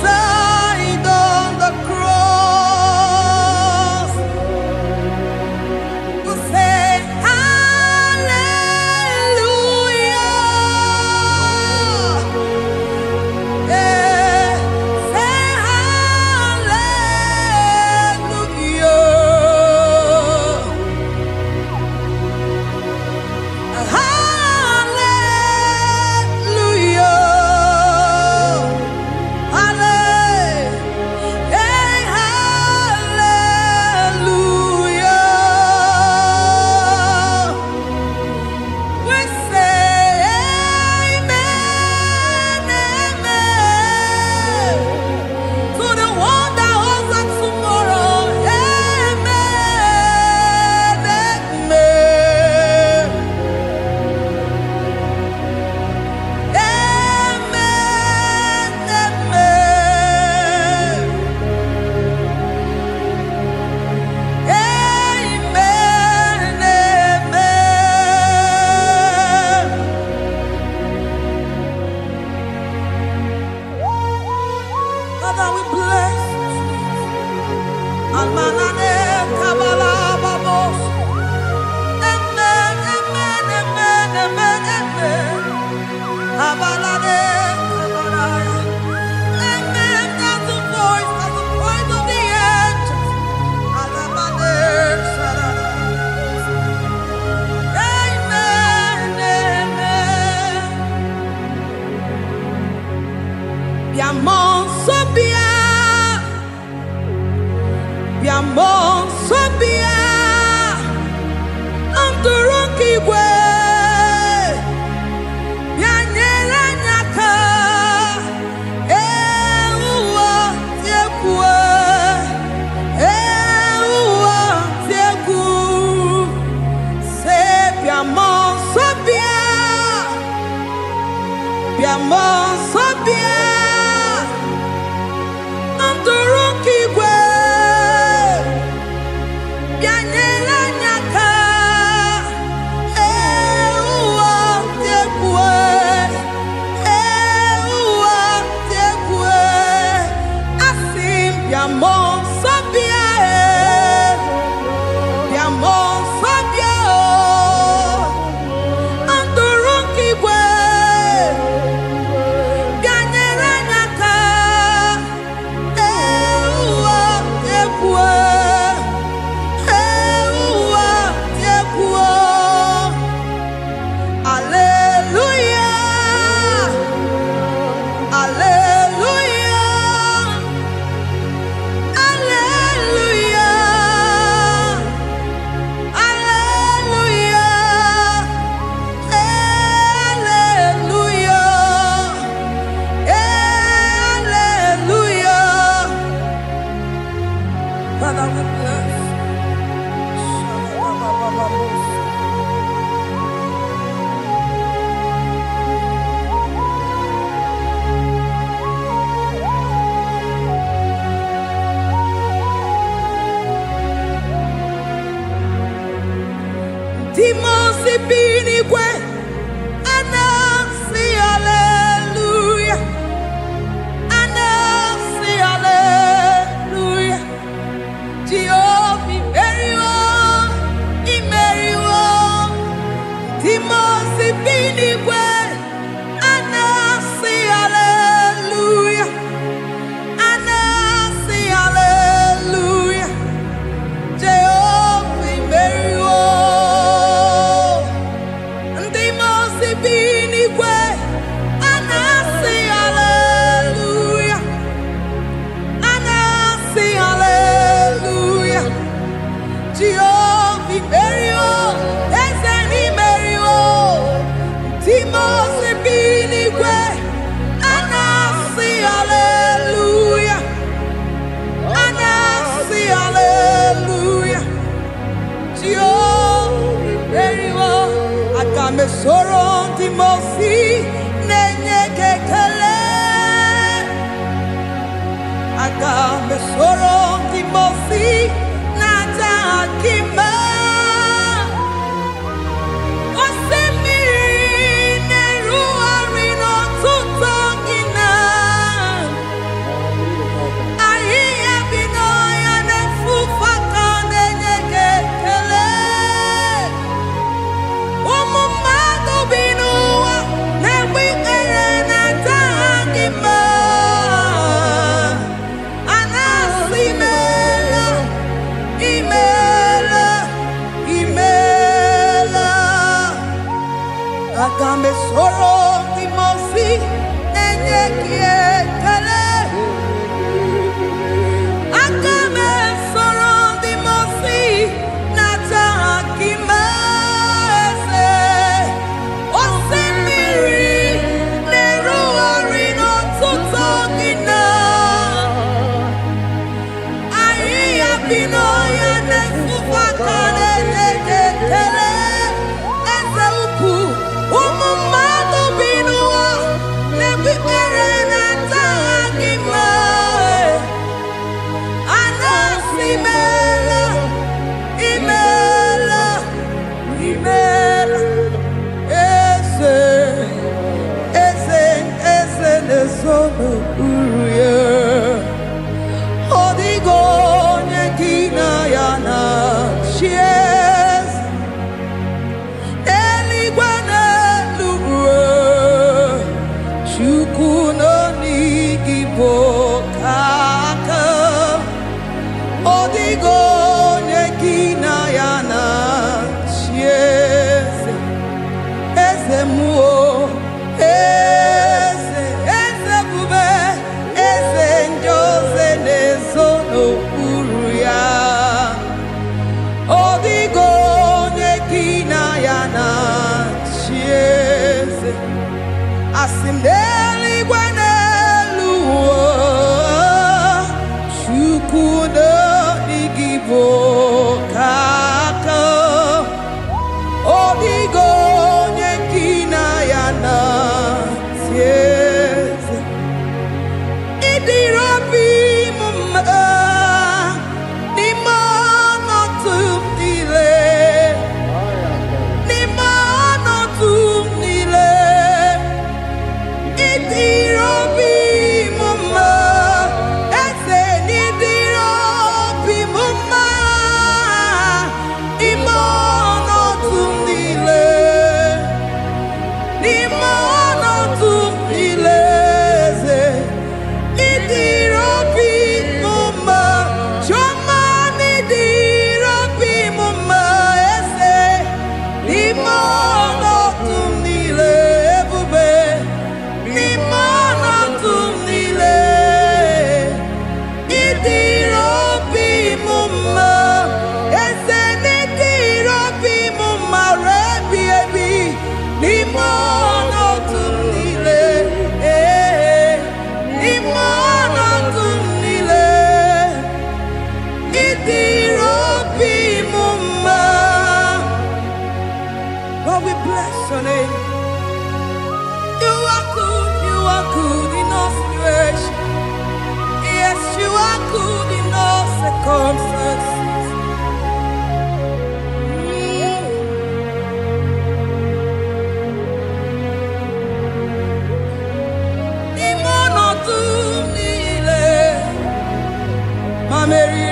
died on the cross. We say hallelujah. Yeah, say hallelujah. Hallelujah. We say amen, amen. To the one that holds us tomorrow. Amen, amen. Amen, amen. Amen, amen. Father, we bless you. Almanane kabala babos. Amen, amen, amen, amen, amen. Abalade kabalaya. Amen. That's the voice of the angels. Alabade sarada. Amen, amen. Biamon sobia, Anturuki gwe, Bianyela nyaka, Ewa tiekwe, Ewa tieku, Se biamon sobia, Anturuki gwe, Bianyela nyaka, Ewa tiekwe, Ewa tiekwe, Asim biamon sobia, Soro di mosi nenye kekele aga me soro di mosi nata akima osemiri neru arino tutongina ayi abino ya nefufaka nenye kekele Agame soro di mosi nenye kiekele Agame soro di mosi nata akima ese Osemiri neru arino tutogina Ayi abino ya nefufaka nenye kekele Eze upu Umumado binua nebi erena tagima anasimela imela eze nesono uruye odigo nyekina yana shies eligwana Chukuno IGBO kaka odigo nekina yana chiese eze muo eze bube eze njoze nezono uruya odigo nekina yana chiese Asimdeli gwanelu Chukuno IGBO kaka Odigo nyekina yana tieze Idirobi mumma Nimano tumdile Nimano tumdile Idirobi mumma ese nidirobi mumma imono tumdile ze idirobi mumma choma nidirobi mumma ese imono tumdile bube Nimana tumnile Idirobi mumma Esene dirobi mumma Rebi ebi Nimana tumnile Nimana tumnile Idirobi mumma Lord, we bless your name. You are good in all situations. Yes, you are good in all circumstances. Imono tumile, mameri,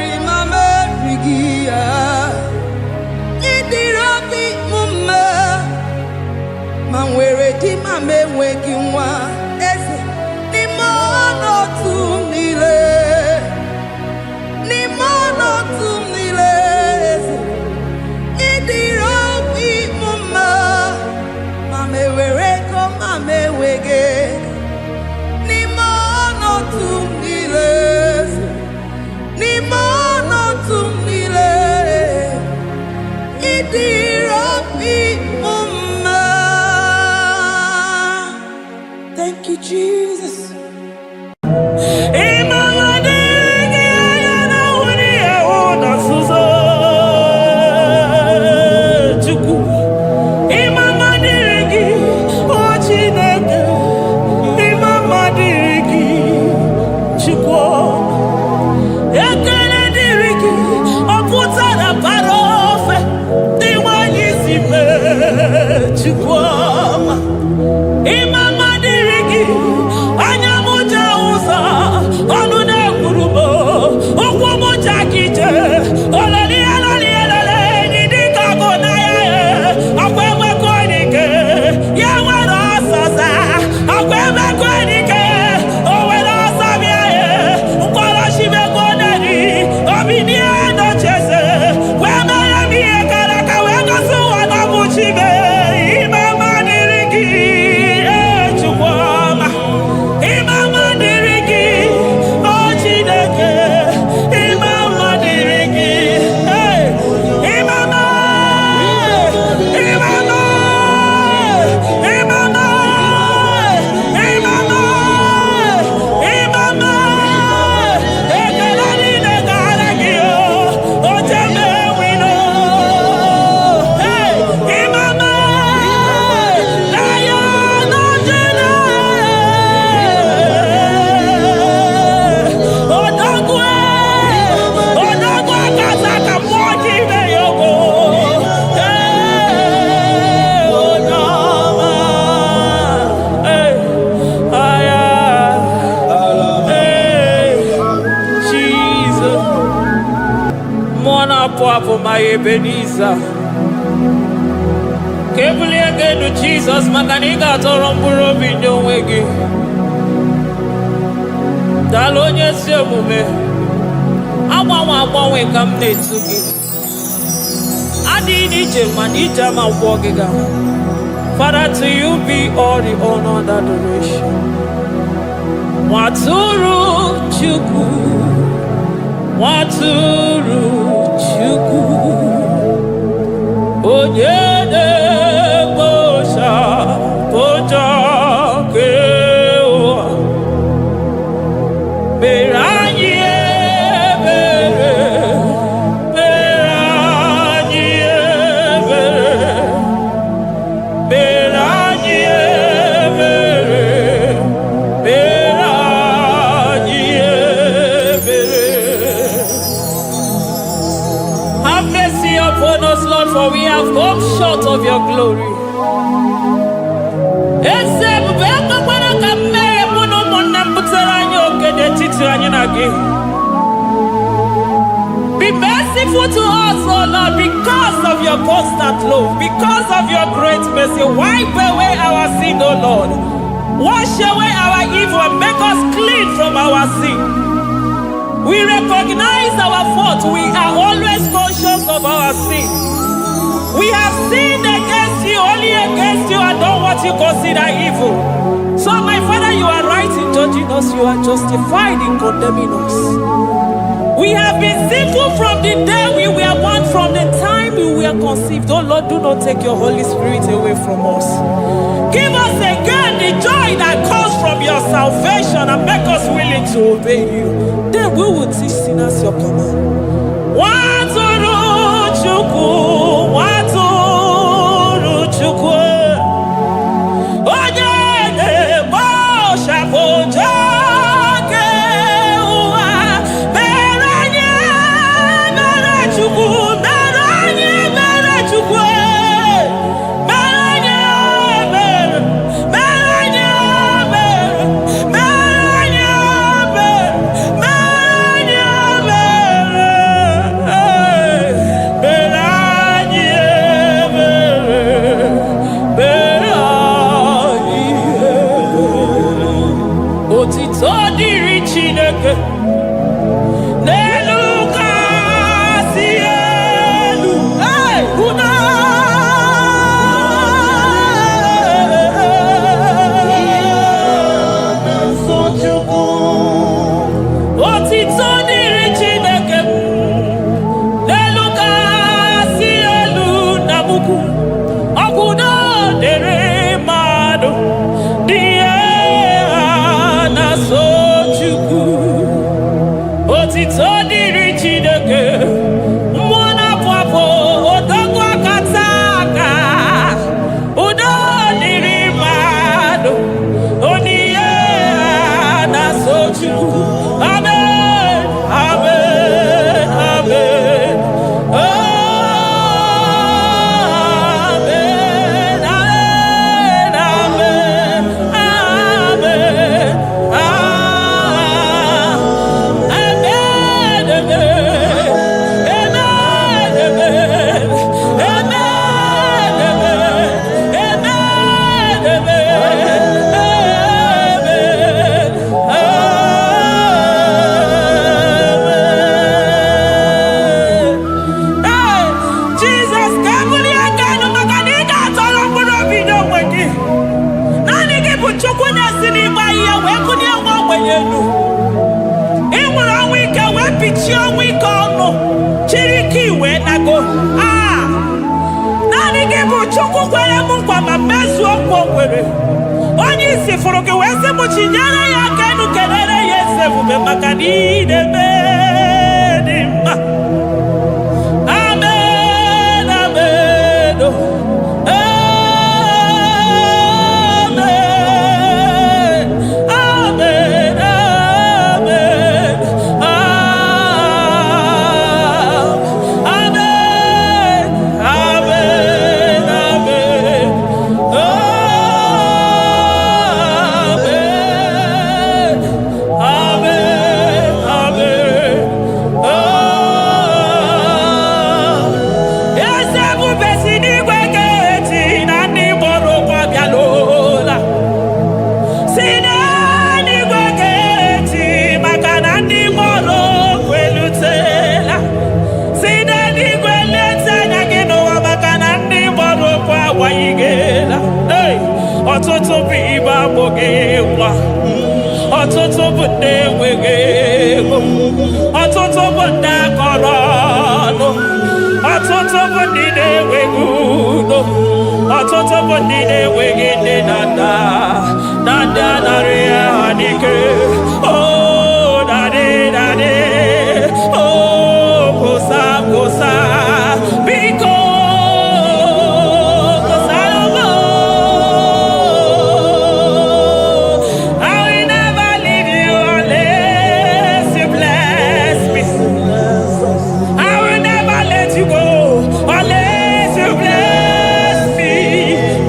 'Cause ma nwere di ma m enweghị nwa eze n'ime ọnọdụ niile eze ịdịrị obi m mma ma m ewere ego ma m enweghị n'ime ọnọdụ niile eze n'ime ọnọdụ niile ịdịrị obi m mma. Thank you, Jesus. For my Ebenezer, Kebuli again to Jesus, Makaniga Toromburo Bindo Wegi. Dalonya Semume, Awa come to give. Adi Manija Mawagiga. Father, to you be all the honor and adoration. Waturu Chuku, Waturu Chuku, Onyene Bosha, Boja Kewa, Beranye Bere, Beranye Bere, Beranye Bere, Beranye Bere. Have mercy upon us, Lord, for we have come short of your glory. Be merciful to us, oh Lord, because of your constant love, because of your great mercy. Wipe away our sin, oh Lord. Wash away our evil and make us clean from our sin. We recognize our fault. We are always conscious of our sin. We have sinned against you, only against you, and done what you consider evil. So, my Father, you are right in judging us. You are justified in condemning us. We have been sinful from the day we were born, from the time we were conceived. Oh Lord, do not take your Holy Spirit away from us. Give us again the joy that comes from your salvation and make us willing to obey you. Then we will teach sinners your command. Waturu Chukwu, Waturu Chukwu, Onyene Bosha Boja. chukwu na-esi n'ime ihe wee kụnye nwa ogbenye elu. Ị nwere ọnwụ ike wee pichie ọnwụ ike ọnụ chiri ike iwe nago. Naanị gị bụ chukwu kwere m nkwa ma mezuo nkwa o kwere. Onye isi fụrụ gị wee sị m chinyere ya aka enu kelere ya eze ebube maka na ị na-eme dị mma. Amen, amen, oh. Amen, amen, amen, amen, amen, amen, ọtụtụ bụ ibe abụghị nwa, ọtụtụ bụ ndị enweghị ego, ọtụtụ bụ ndị akọrọ ọnụ, ọtụtụ bụ ndị na-enweghị udo, ọtụtụ bụ ndị na-enweghị nne na nna anarị ya n'ike. Oh, daddy, daddy, oh, kosa, kosa, biko.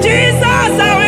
Jesus, I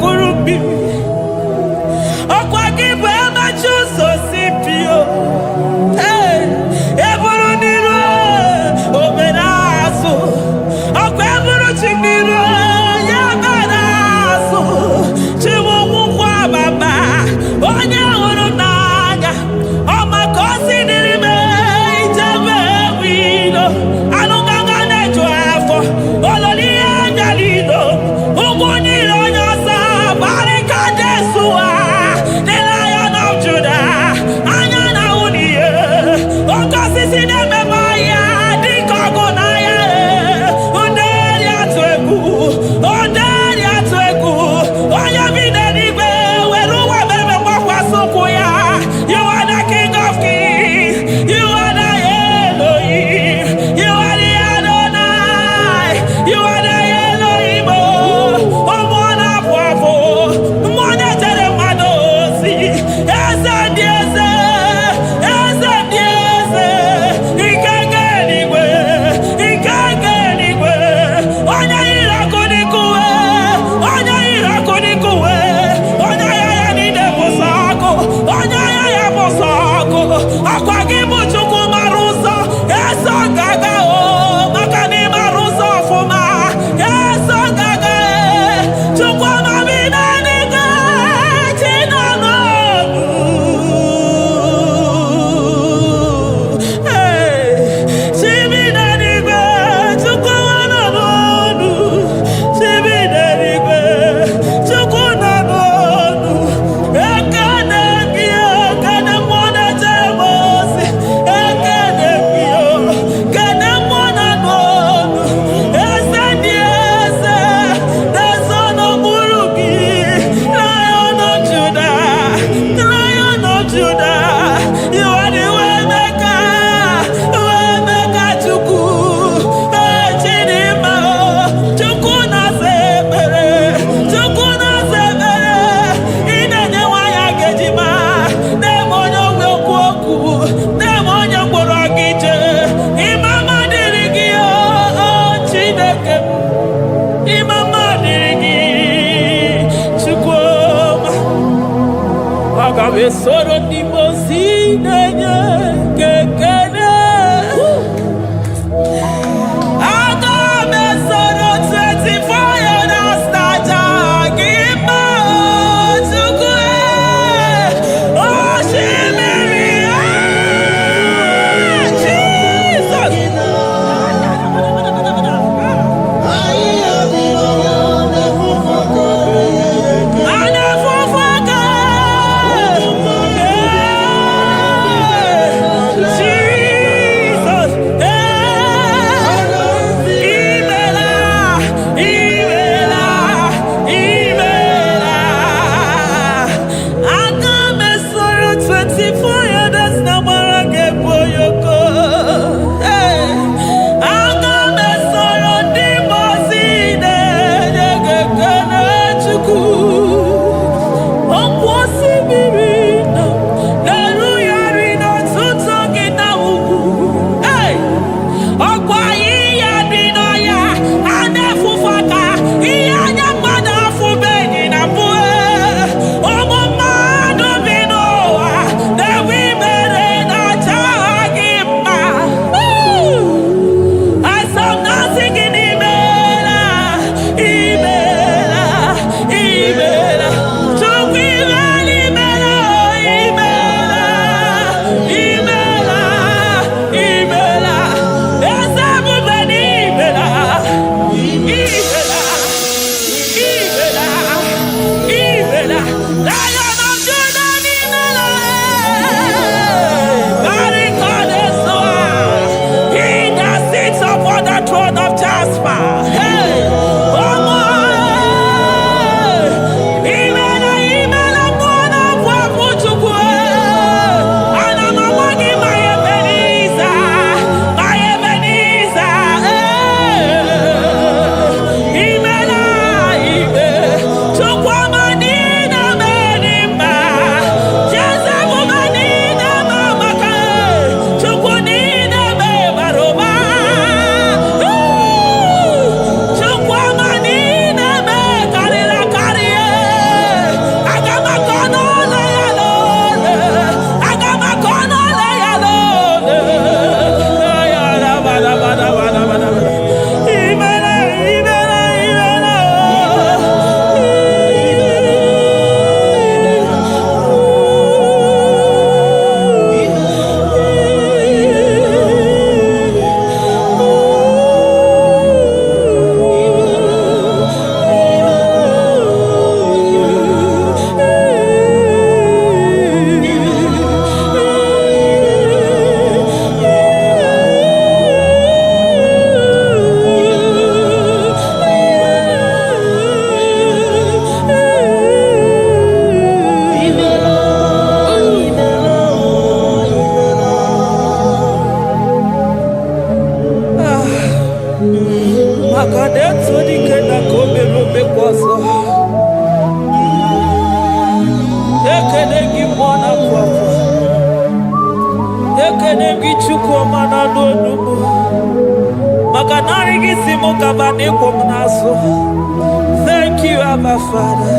kuru mmiri. Ọkwa gị bụ emachi ụzọ si pio. Eburu n'iru obere azụ. Ọkwa eburu chi n'iru ya bara azụ. Chiwụkwụkwọ baba onye hụrụ n'anya. Ọ maka o si dịrị m ijebe wilo. Anụ gaga na-eju afọ. Ololi ya nyalido. Ugwu niile onye ọsọ barịka Jesua. The Lion of Judah. Anya na uniye. Oke osisi na-ememe ya dịka ọgụ na ya. Onderi atụ egwu. Onderi atụ egwu. Onye bi n'eluigwe were ụwa mere gbakwasị ụkwụ ya. You are the King of Kings. You are the Elohim. You are the Adonai. You are the Elohim. Ụmụ na-apụ apụ. Mmụọ na-echere mmadụ ozi. Eze dị eze. Eze dị eze. Ike nke eluigwe. Ike nke eluigwe. Onye yiri ọkụ n'ikuwe. Onye yiri ọkụ n'ikuwe. Onye ya ya niile bụ sọ ọkụ. Onye ya ya bụ sọ ọkụ. Ọkwa gị bụ Chukwu mara ụzọ. Eso gaga o. Maka na ị mara ụzọ ọfụma. Eso gaga e. Chukwu amabi na n'ike. Chi nọ n'ọnụ. Chi bi n'eluigwe. Chukwu nọ n'ọnụ. Chi bi n'eluigwe. Chukwu nọ n'ọnụ. Ekene gị o. Kene mmụọ na-echere m ozi. Ekene gị o. Kene mmụọ nọ n'ọnụ. Eze dị eze. Na-eso n'okpuru gị. Lion of Judah. Lion of Judah. You are the way maker. Way maker Chukwu. Chidimma o. Chukwu na-asa ekpere. Chukwu na-asa ekpere. Ị na-enye nwanyị agejima. Na-eme onye ogbe okwu okwu. Na-eme onye mkpọrọ gị jee. Ịmama dịrị gị o Chineke m. Ịmama dịrị gị Chukwuma. Aga m esoro ndị mozi na-enye gị ekele. Aga m esoro 24 elders na-aja gị mma o Chukwu. Osimiri Jesus. Ana fufuka. ike na kome robe kwaso. Ekene gi mwana kwafa. Ekene gi chukwu mana n'onubu. Maka nari gi simo kabane kwa mnaso. Thank you, Abba Father.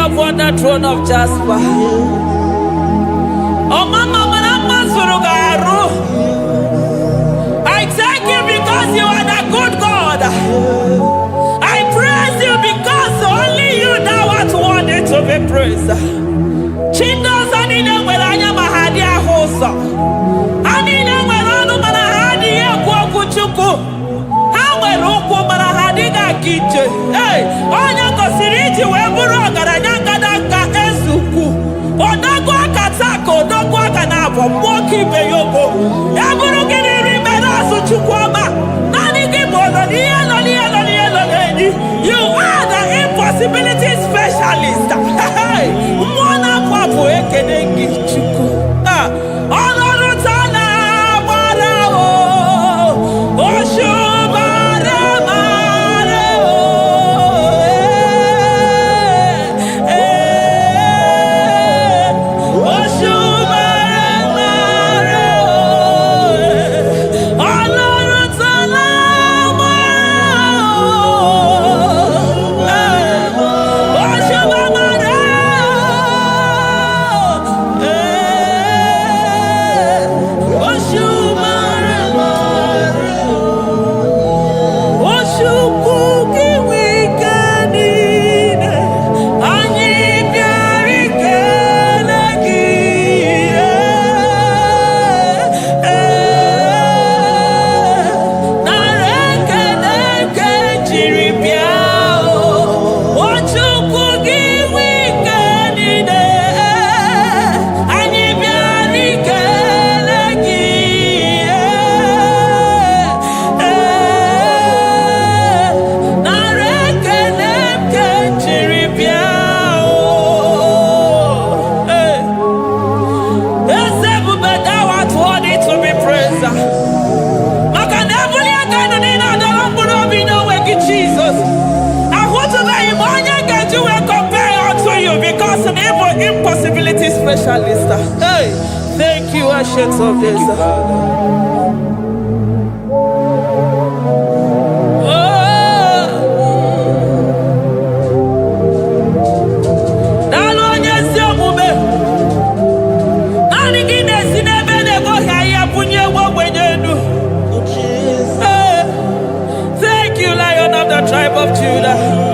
Upon the throne of Jasper. Oh, Mama, I thank you because you are the good God. I praise you because only you know what worthy to be praised. Chindos anine welanya mahadia hosa. Anine welanu manahadia kwa kuchuku. Hawe roko manahadiga kiche. Hey, onya kosiriji weburu garanyanga daka ezuku. Odagwa katako, odagwa kanabo, mwoki beyoko. Eburu gini rimena suchukwama. Nani gibono, nielo. You are the impossibility specialist. Hey, mwana papu ekenengi chuku. Olorutana marao, oshubara marao. Oshubara marao. Olorutana impossibility specialist. Hey, thank you, Ancient of Days. Thank you, Lion of the tribe of Judah.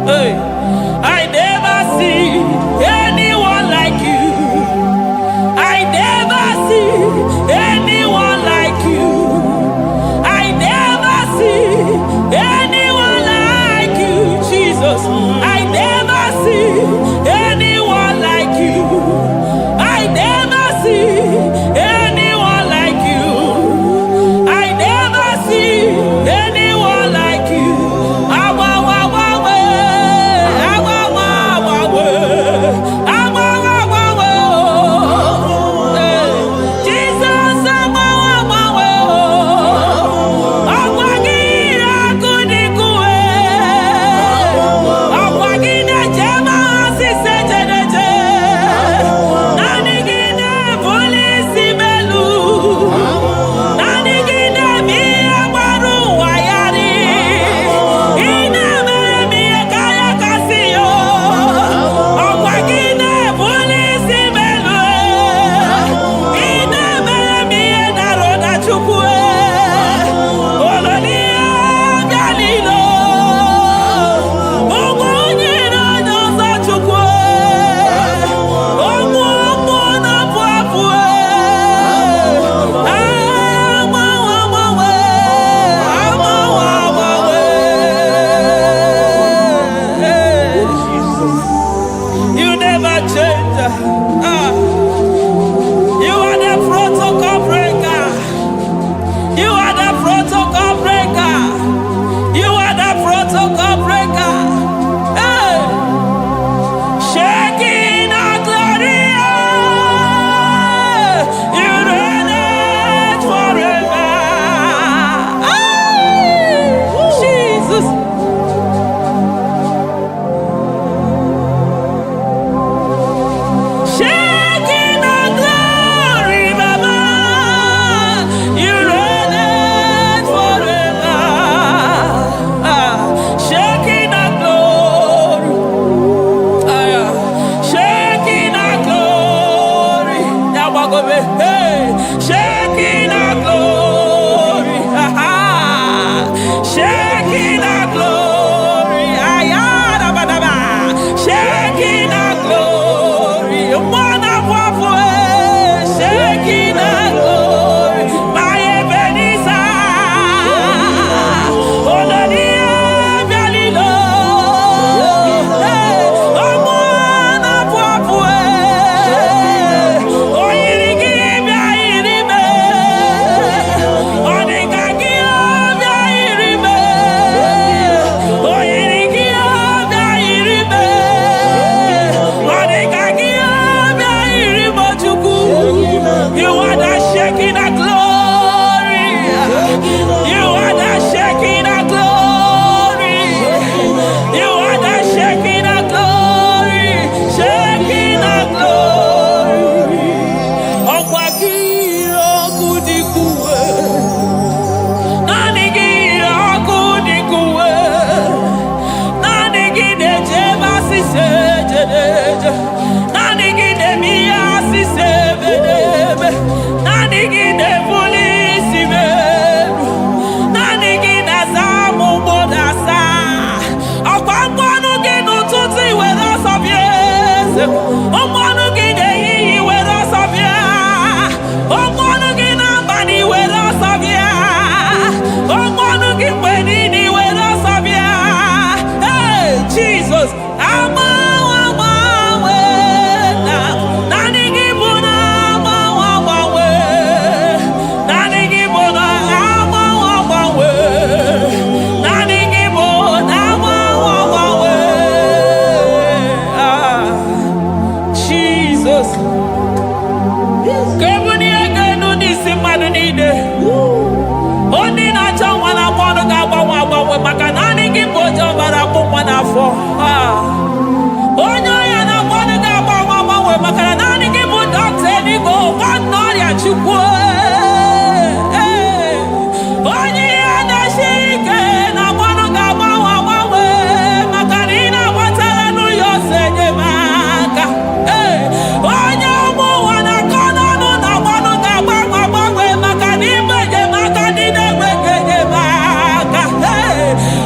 Hey, I never see anyone like you. I never see anyone like you. I never see anyone like you, Jesus. I never see anyone like you. I never see anyone like you. I never see anyone like you.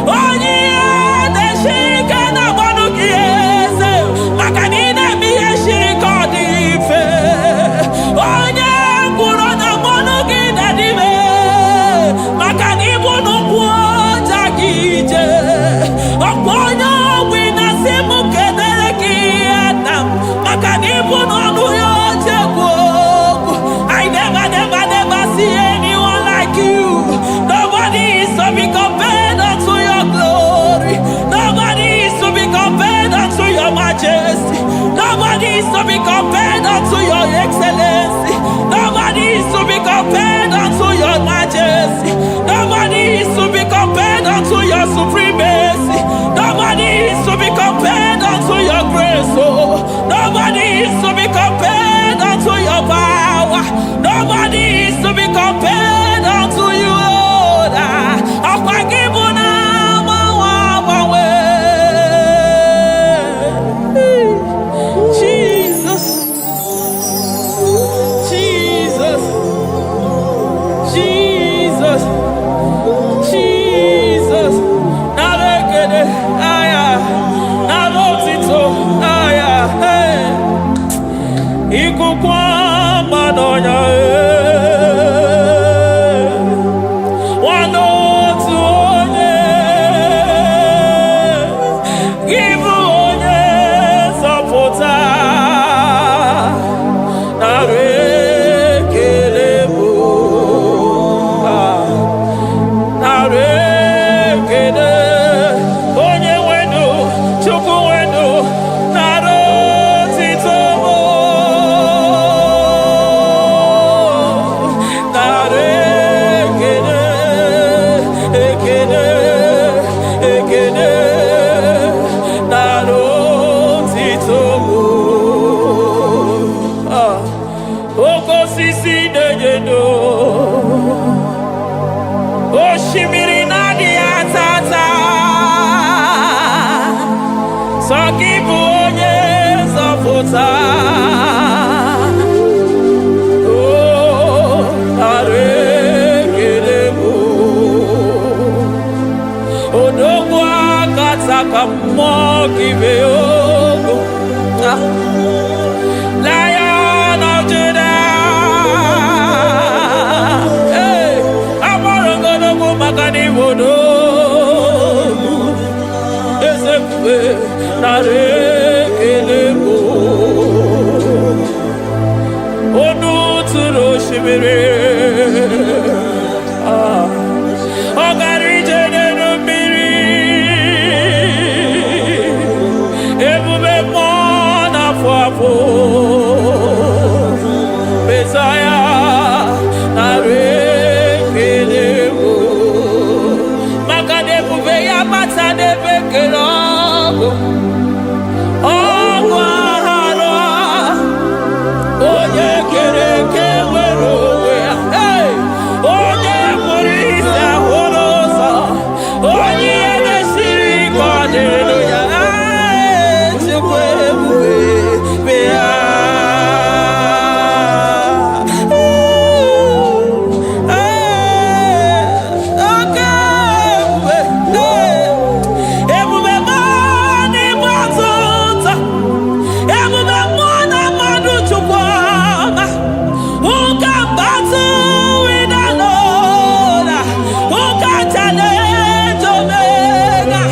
Oh, yeah. supremacy. Nobody is to be compared unto your grace, oh. Nobody is to be compared unto your power. Nobody is to be compared unto you, Lord. Jesus, Jesus, Jesus, Jesus. Narekede, aya, narotito, aya, hey. Ikukwa madonya, wanotu onye, gibu onye sopota, narekede bo, narekede. Onye wenu, Chukwu wenu, narotito mo. Narekede, ekede, ekede, narotito mo. Okosisi dejedo, oshimiri nadi atata. Sokibu onye zọpụta. Oh, narekede mo. Odogwu akata ka mmụọ gị mee ogo. Lion of Judah. Hey, agbara ngodogwu maka n'ime odogwu. Ezekwe narekede mo. Onu tụrụ osimiri. Ọ gara ije n'elu mmiri. Ebube mmụọ na-afụ afụ. Mesaya narekede mo. Maka na ebube ya bata n'ebe kere ọgụ. Ọgụ aghara. Onye kere eke nwere onwe ya. Hey! Onye kpụrụ isi ahụrụ ụzọ. Onye ihe na-esiri ike ọ dịrị ya. Hey! Chukwu ebube bịa. Oke ebube. Hey! Ebube mmụọ n'ime ọtụtụ. Ebube mmụọ na mmadụ Chukwu ọma. Who can battle with the Lord? Who can challenge Omega?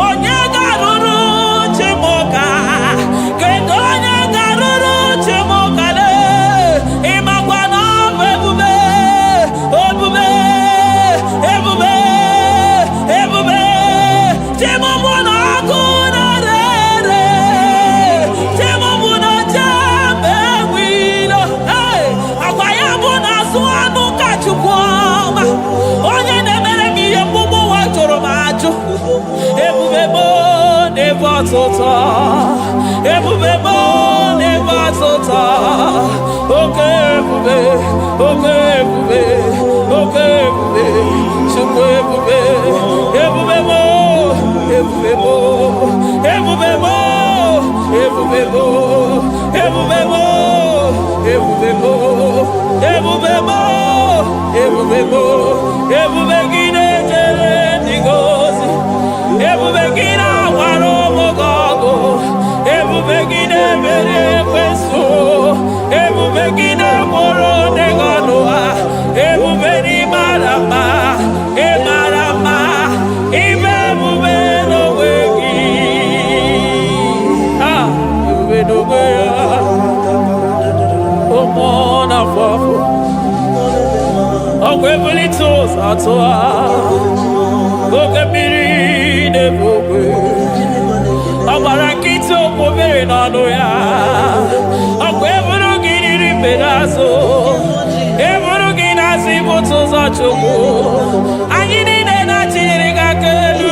Onye garuru Chimoka. Kedu onye garuru Chimoka le? Ịmakwa na ọ bụ ebube, ebube, ebube, ebube. Chimọmụ na ọkụ na-ere. Chimọmụ na jembe wilo. Hey! Agwa ya bụ na azụ anụ ka Chukwu ọma. Onye na-emere m ihe mgbugbu ụwa jụrụ m ajụ. Ebube mo n'ebe ọtụtụ. Ebube mo n'ebe ọtụtụ. Oke ebube, oke ebube, oke ebube. Chukwu ebube, ebube mo, ebube mo, ebube mo, ebube mo, ebube mo, ebube mo, ebube mo, ebube mo, ebube gị na-ejere ndị gozi. Ebube gị na-agwara ụmụ gị ọgụ. Ebube gị na-emere ekwensu. Ebube gị na-agboro ndị gị ọnụ ha. Ebube n'ịmara mma, ịmara mma, ime ebube n'onwe gị. Ebube n'onwe ya. Ụmụ na-afụ afụ. Ọgwụ ebulite ụzọ atụ ha. Oke mmiri na-ebu ogwe. Ọ gbara nkịtị okwu mmiri n'ọnụ ya. Ọgwụ eburu gị riri mbere azụ. Eburu gị na-asị ibute ụzọ Chukwu. Anyị niile na-achịrị gị aka elu.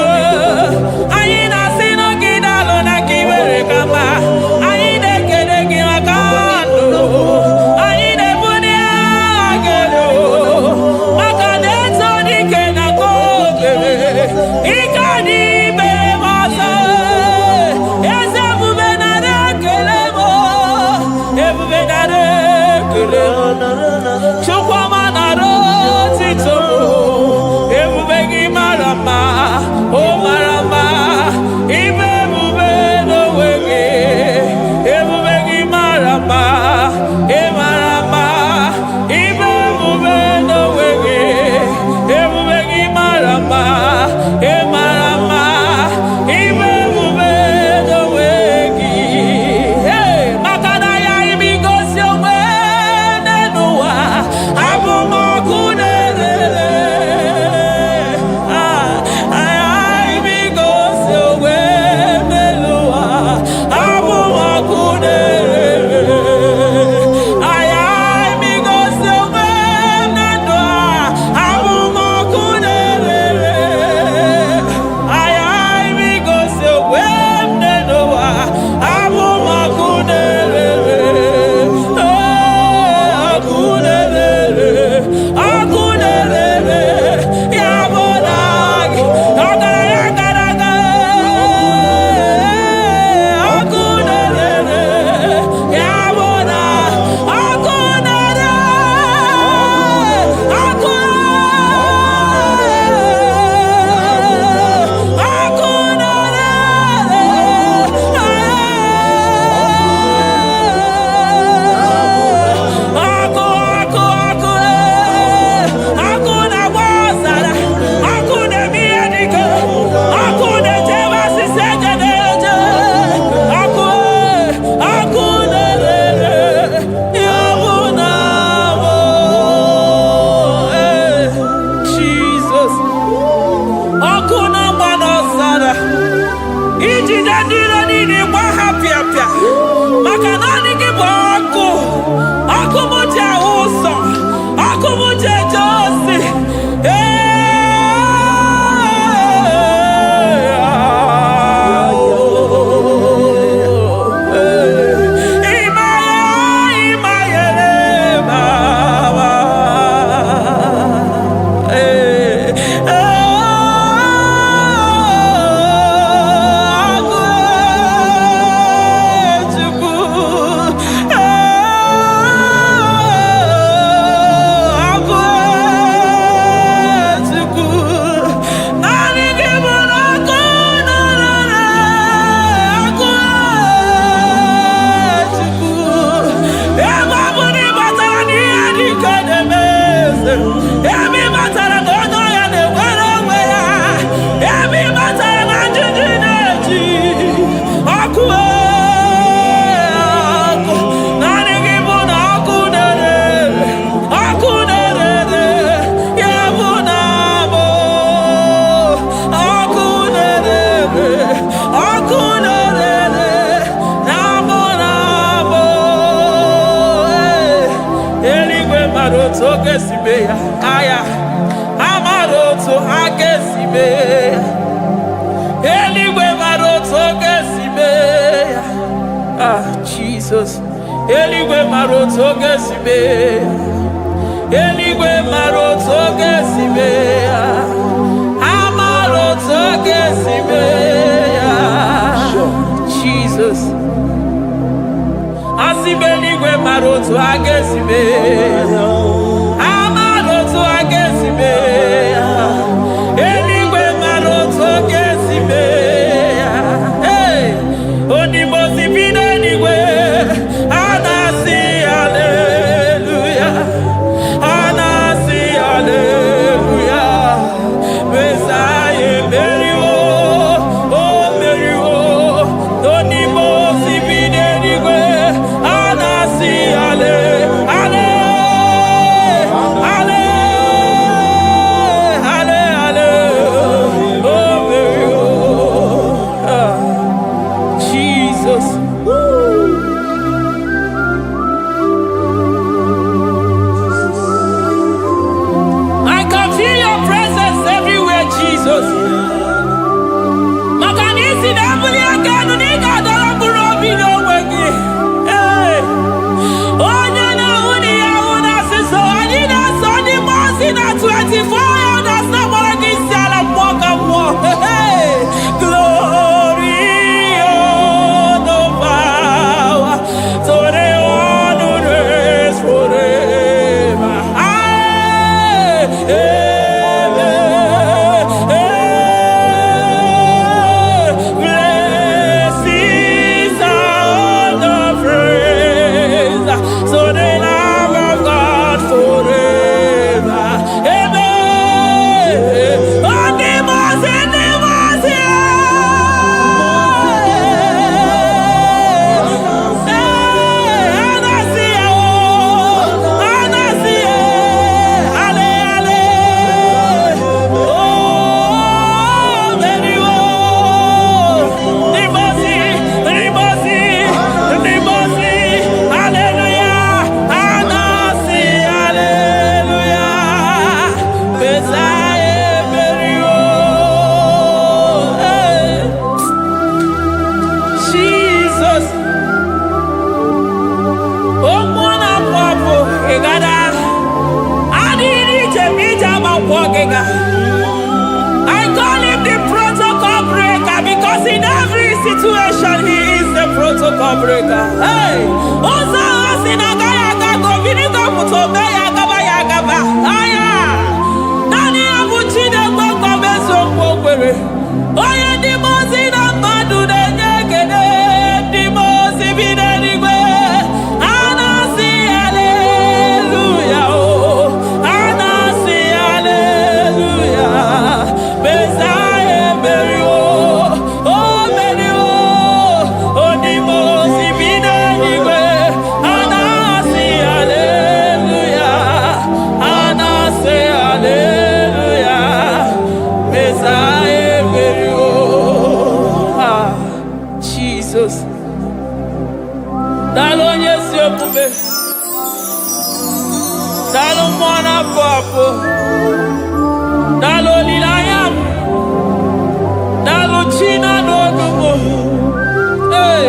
iji nye ndị iro niile gba ha pịapịa, maka naanị gị bụ ọkụ. Ọkụ m ji ahụ ụzọ, ọkụ m ji eje ozi. Aya, amaroto agesibe. Eligwe maroto gesibe. Ah, Jesus. Eligwe maroto gesibe. Eligwe maroto gesibe. Amaroto gesibe. Jesus. Asibe eligwe maroto agesibe. Eligwe maroto gesibe. Hey, onimosi bine eligwe. Anasi hallelujah. Anasi hallelujah. Besaye meriwo, oh meriwo. Onimosi bine eligwe. Anasi hallelujah. I call him the protocol breaker because in every situation he is the protocol breaker. Hey, Osa Osinagaya Gago Vinigo Mutobe Yagaba Yagaba. Aya, Nani Abuchide Boko Beso Pokwere. Oya Dimozina Madu de Negede, Dimozi Videnigwe. Anasi hallelujah, oh, Anasi hallelujah. Besaye Berio, oh Berio, oh Dimozi Videnigwe. Jesus. Dalo nyesi okube. Dalo mwana papo. Dalo lilayam. Dalo china no dumo. Hey.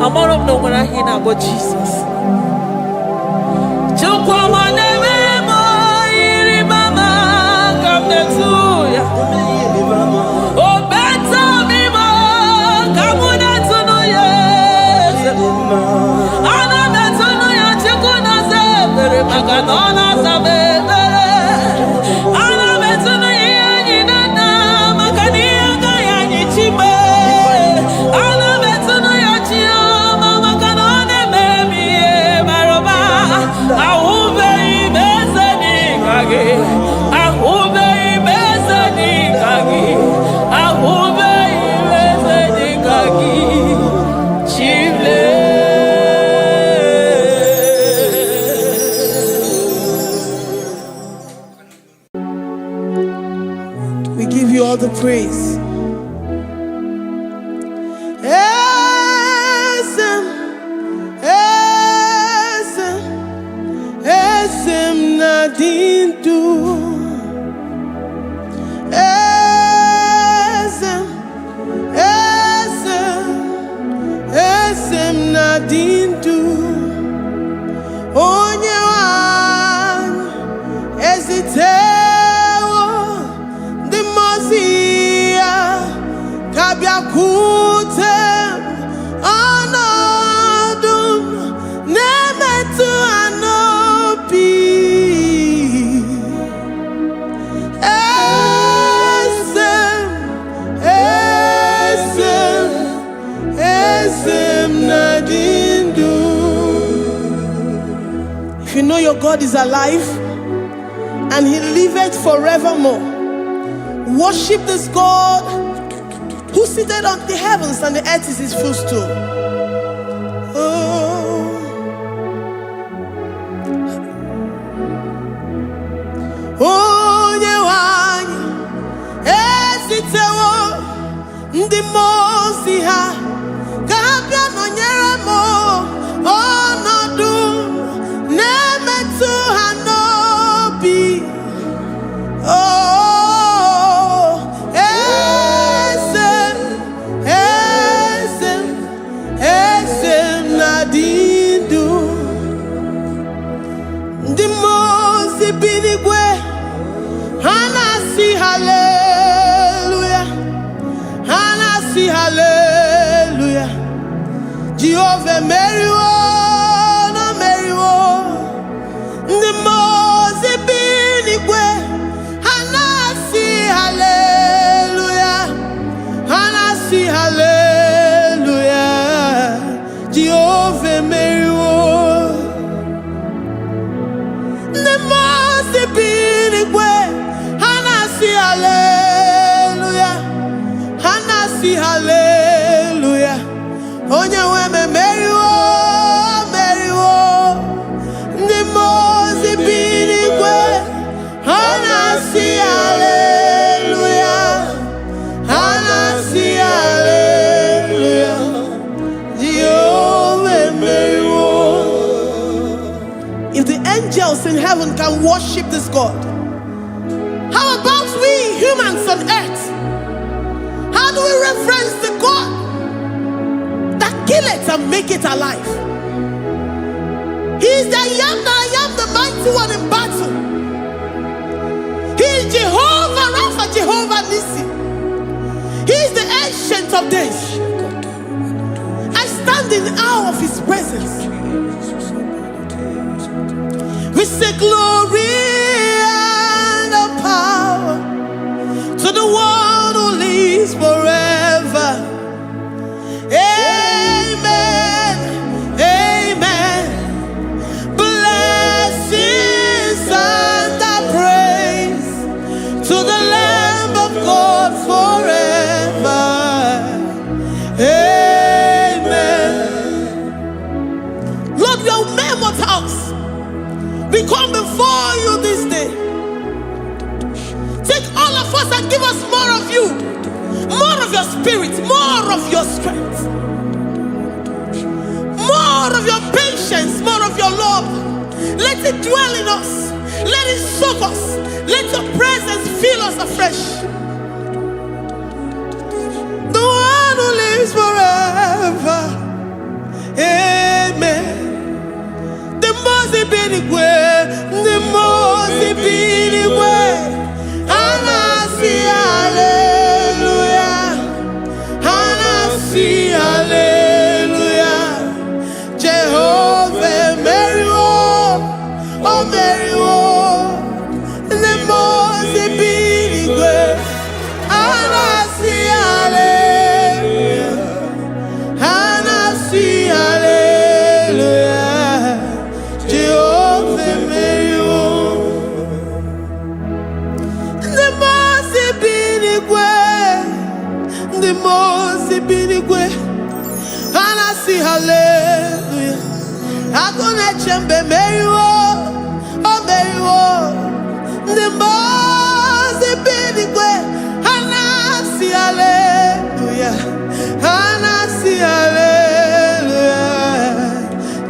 I'm all of no when I hear about Jesus. Oh, better me, come on, that's no yes. I'm not so no, you're checking us every maganona. We give you all the praise. Esem nadindu. Esem nadindu. Onyewan ezitewo dimozia kabiakutem anodum nemetu anopi. Esem nadindu. If you know your God is alive and he liveth forevermore, worship this God who seated on the heavens and the earth is his footstool. Jehovah Meriwo, no Meriwo. The Mose binigwe, Hanasi hallelujah, Hanasi hallelujah. Jehovah Meriwo, the Mose binigwe, Hanasi hallelujah, Hanasi hallelujah. Onye weme Meriwo, Meriwo. The Mose binigwe, Hanasi hallelujah, Hanasi hallelujah. Jehovah Meriwo. If the angels in heaven can worship this God, how about we humans on earth? How do we reverence the God that kill it and make it alive? He is the I am the mighty one in battle. He is Jehovah Rapha, Jehovah Nissi. He is the ancient of days. I stand in awe of his presence. We say glory and power to the one who lives forever. Amen, amen. Blessings and praise to the Lamb of God forever. Amen. Lord, we are mere mortals. We come before you this day. Take all of us and give us more of you, more of your spirit, more of your strength, more of your patience, more of your love. Let it dwell in us. Let it soak us. Let your presence fill us afresh. The one who lives forever. Amen. The Mose binigwe, the Mose binigwe. Hanasi hallelujah, Hanasi hallelujah. Jehovah Meriwo, oh Meriwo. The Mose binigwe, Hanasi hallelujah, Hanasi hallelujah. Jehovah Meriwo. The Mose binigwe, the Mose binigwe. Hanasi hallelujah. Akone chembe Meriwo, oh Meriwo. The Mose binigwe, Hanasi hallelujah, Hanasi hallelujah.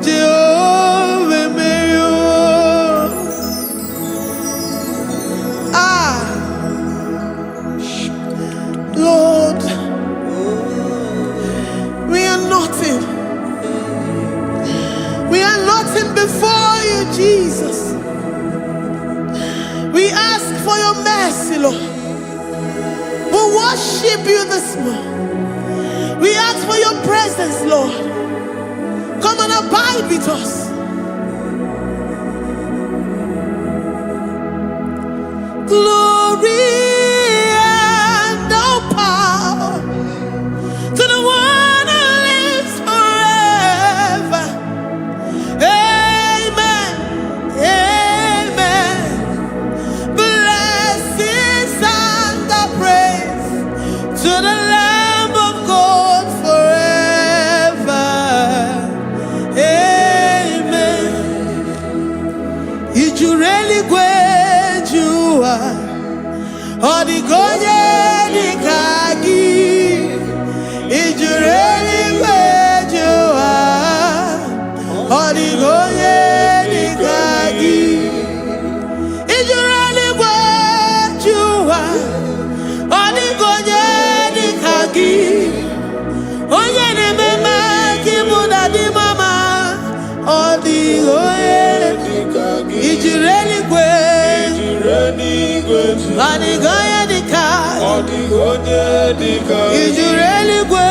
Jehovah Meriwo. Lord, we are nothing. We are nothing before you, Jesus. We ask for your mercy, Lord. We worship you this morning. We ask for your presence, Lord. Come and abide with us. Glory and power to the one who lives forever. Amen, amen. Blessings and praise to the Lamb of God forever. Amen. Ijureli gwejua, odigonye nikagi. Ijureli gwejua, odigonye nikagi. Ijureli gwejua, odigonye nikagi. Onye ni mema kimuda di mama, odigonye nikagi. Ijureli gwejua, odigonye nikagi. dika. Odigonye dika. Ijureli gwe.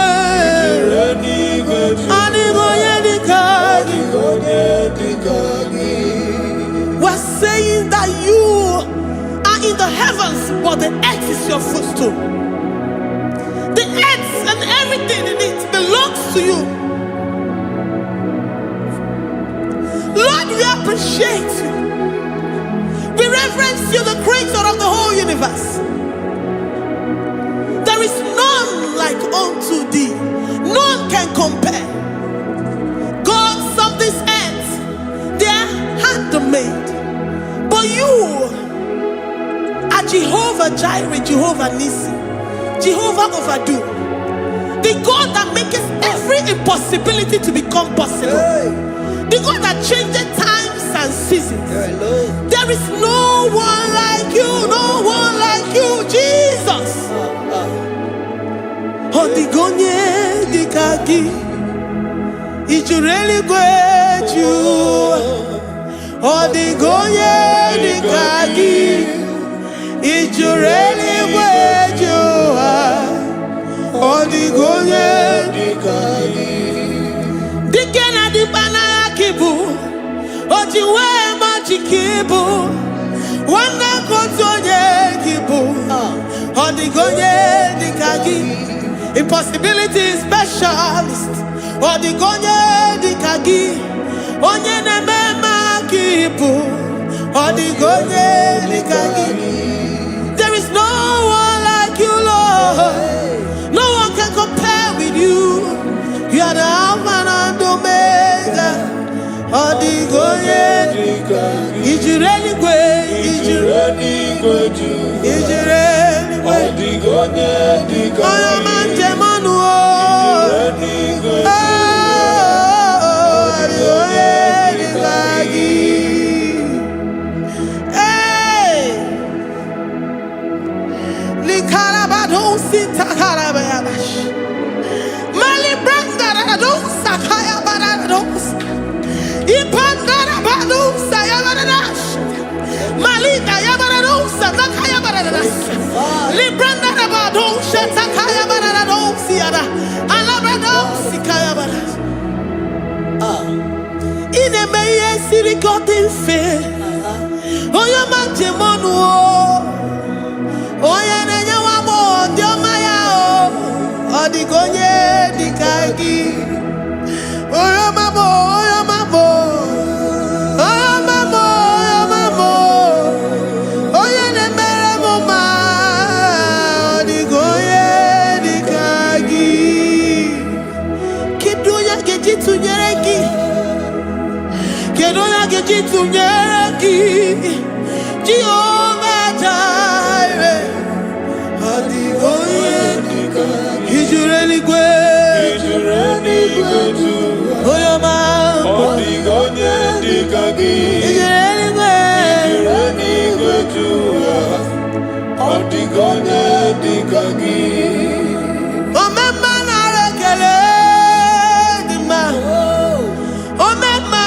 Odigonye dika. Odigonye dika. We're saying that you are in the heavens, but the earth is your footstool. The earth and everything in it belongs to you. Lord, we appreciate you. We reverence you, the creator of the whole universe. There is none like unto thee. None can compare. Gods of this earth, they are handmade. But you are Jehovah Jireh, Jehovah Nissi, Jehovah Overdo. The God that makes every impossibility to become possible. The God that changes times and seasons. There is no one like you, no one like you, Jesus. Odigonye dikagi, ijureli gweju. Odigonye dikagi, ijureli gweju. Odigonye dikagi. Dikena dibana kibu, ojiwe majikibu, wana kotonye kibu. Odigonye dikagi, impossibility specialist. Odigonye dikagi, onye nemema kibu. Odigonye dikagi. There is no one like you, Lord. No one can compare with you. You are the Alpha and Omega. Odigonye dikagi. Ijureli gwe, ijureli gweju. Ijureli gwe. Odigonye dikagi. Oyo manje manu o. Ijureli gweju. Odigonye dikagi. Hey. Likarabado sitakarabayabash. Mali brangara dosa kaya baradosa. Ipandara badosa yabaradosa. Malita yabaradosa takaya baradosa. Librandara badosa takaya baradosa yada. Alabradosa kaya baradosa. Ine meye siri gotin fe. Oyo manje monu o. Oya nenya wamo diomaya o. Odigonye dikagi. Oyo mamo, oyo mamo. Oyo mamo, oyo mamo. Oya nemere moma. Odigonye dikagi. Kiduya gejitu nyereki. Kiduya gejitu nyereki. Jehovah Jireh. Odigonye dikagi. Ijureli gwe. Ijureli gweju. Oyo mamo. Odigonye dikagi. Ijureli gwe. Ijureli gweju. Odigonye dikagi. Omema na rekele dima. Omema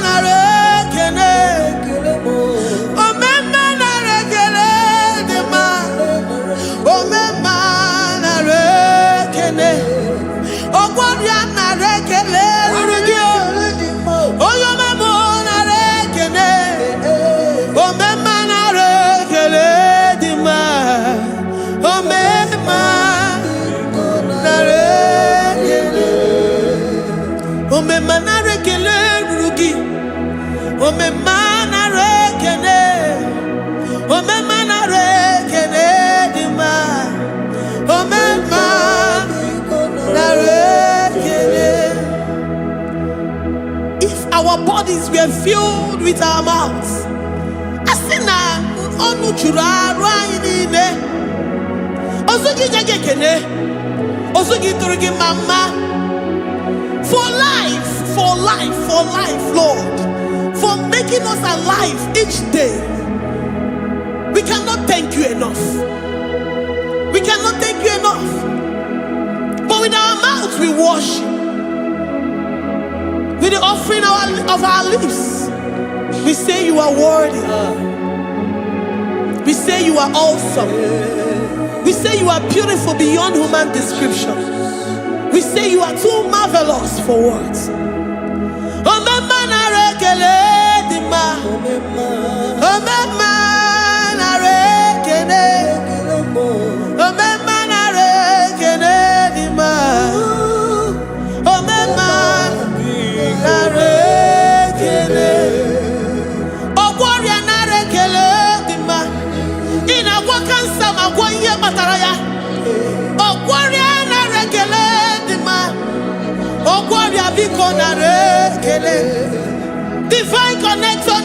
na rekele. Omema na rekele dima. Omema na rekele. Ogwaria na rekele rugio. Oyo memo na rekele. Omema na rekele dima. Omema na rekele. Omema na rekele rugi. Omema na rekele. Omema na rekele dima. Omema na rekele. If our bodies were filled with our mouths, asina onu chura raine. Osugi jagekene. Osugi turugi mama. For life, for life, for life, Lord. For making us alive each day. We cannot thank you enough. We cannot thank you enough. But with our mouths we worship. With the offering of our lips, we say you are worthy. We say you are awesome. We say you are beautiful beyond human description. We say you are too marvelous for words. Divine connection.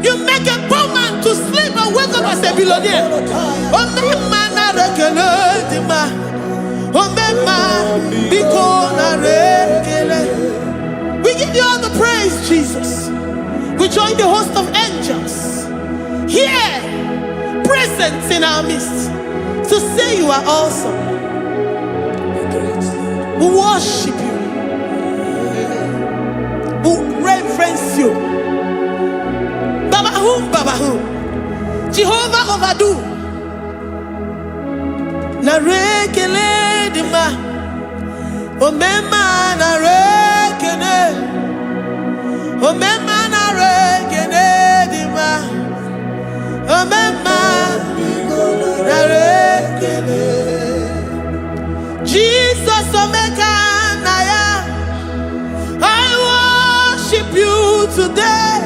You make a poor man to sleep and wake up as a billionaire. We give you all the praise, Jesus. We join the host of angels here, present in our midst, to say you are awesome. We worship you. We reverence you. Baba who? Jehovah overdo. Na rekele dima. Omema na rekele. Omema na rekele dima. Omema na rekele. Jesus omeka naya. I worship you today.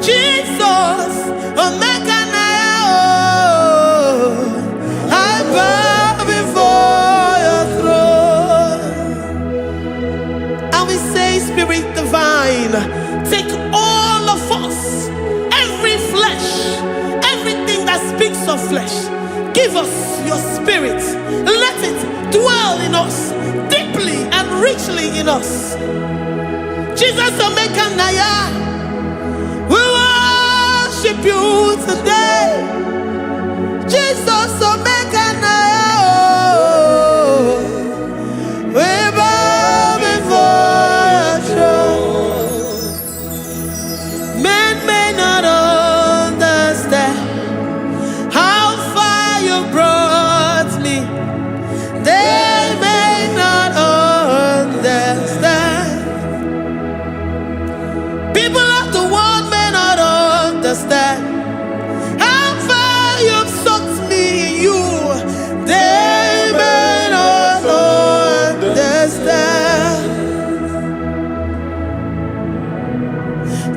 Jesus omeka naya. I bow before your throne. And we say, Spirit divine, take all of us, every flesh, everything that speaks of flesh. Give us your spirit. Let it dwell in us, deeply and richly in us. Jesus omeka naya. We worship you today. Jesus omeka naya. We bow before your throne. Men may not understand how far you brought me. They may not understand. People of the world may not understand how far you've sucked me in you. They may not understand.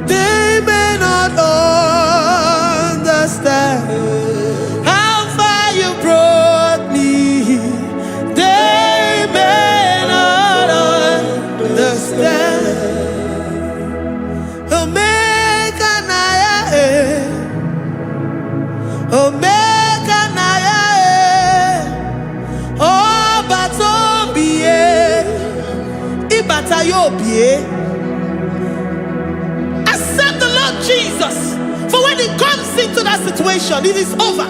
They may not understand how far you brought me. They may not understand. Omeka naya, Omeka naya, Oba tobiye, Ibata yobie. Accept the Lord Jesus, for when He comes into that situation, it is over.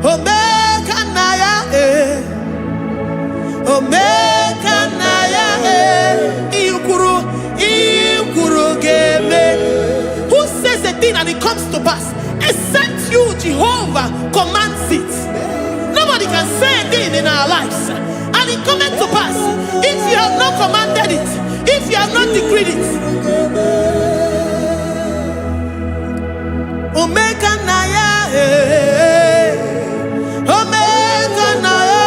Omeka naya, Omeka naya, Ikuru geme. Who says a thing and it comes to pass? Except you, Jehovah, commands it. Nobody can say a thing in our lives and it comes to pass if you have not commanded it, if you have not decreed it. Omeka naya, Omeka naya,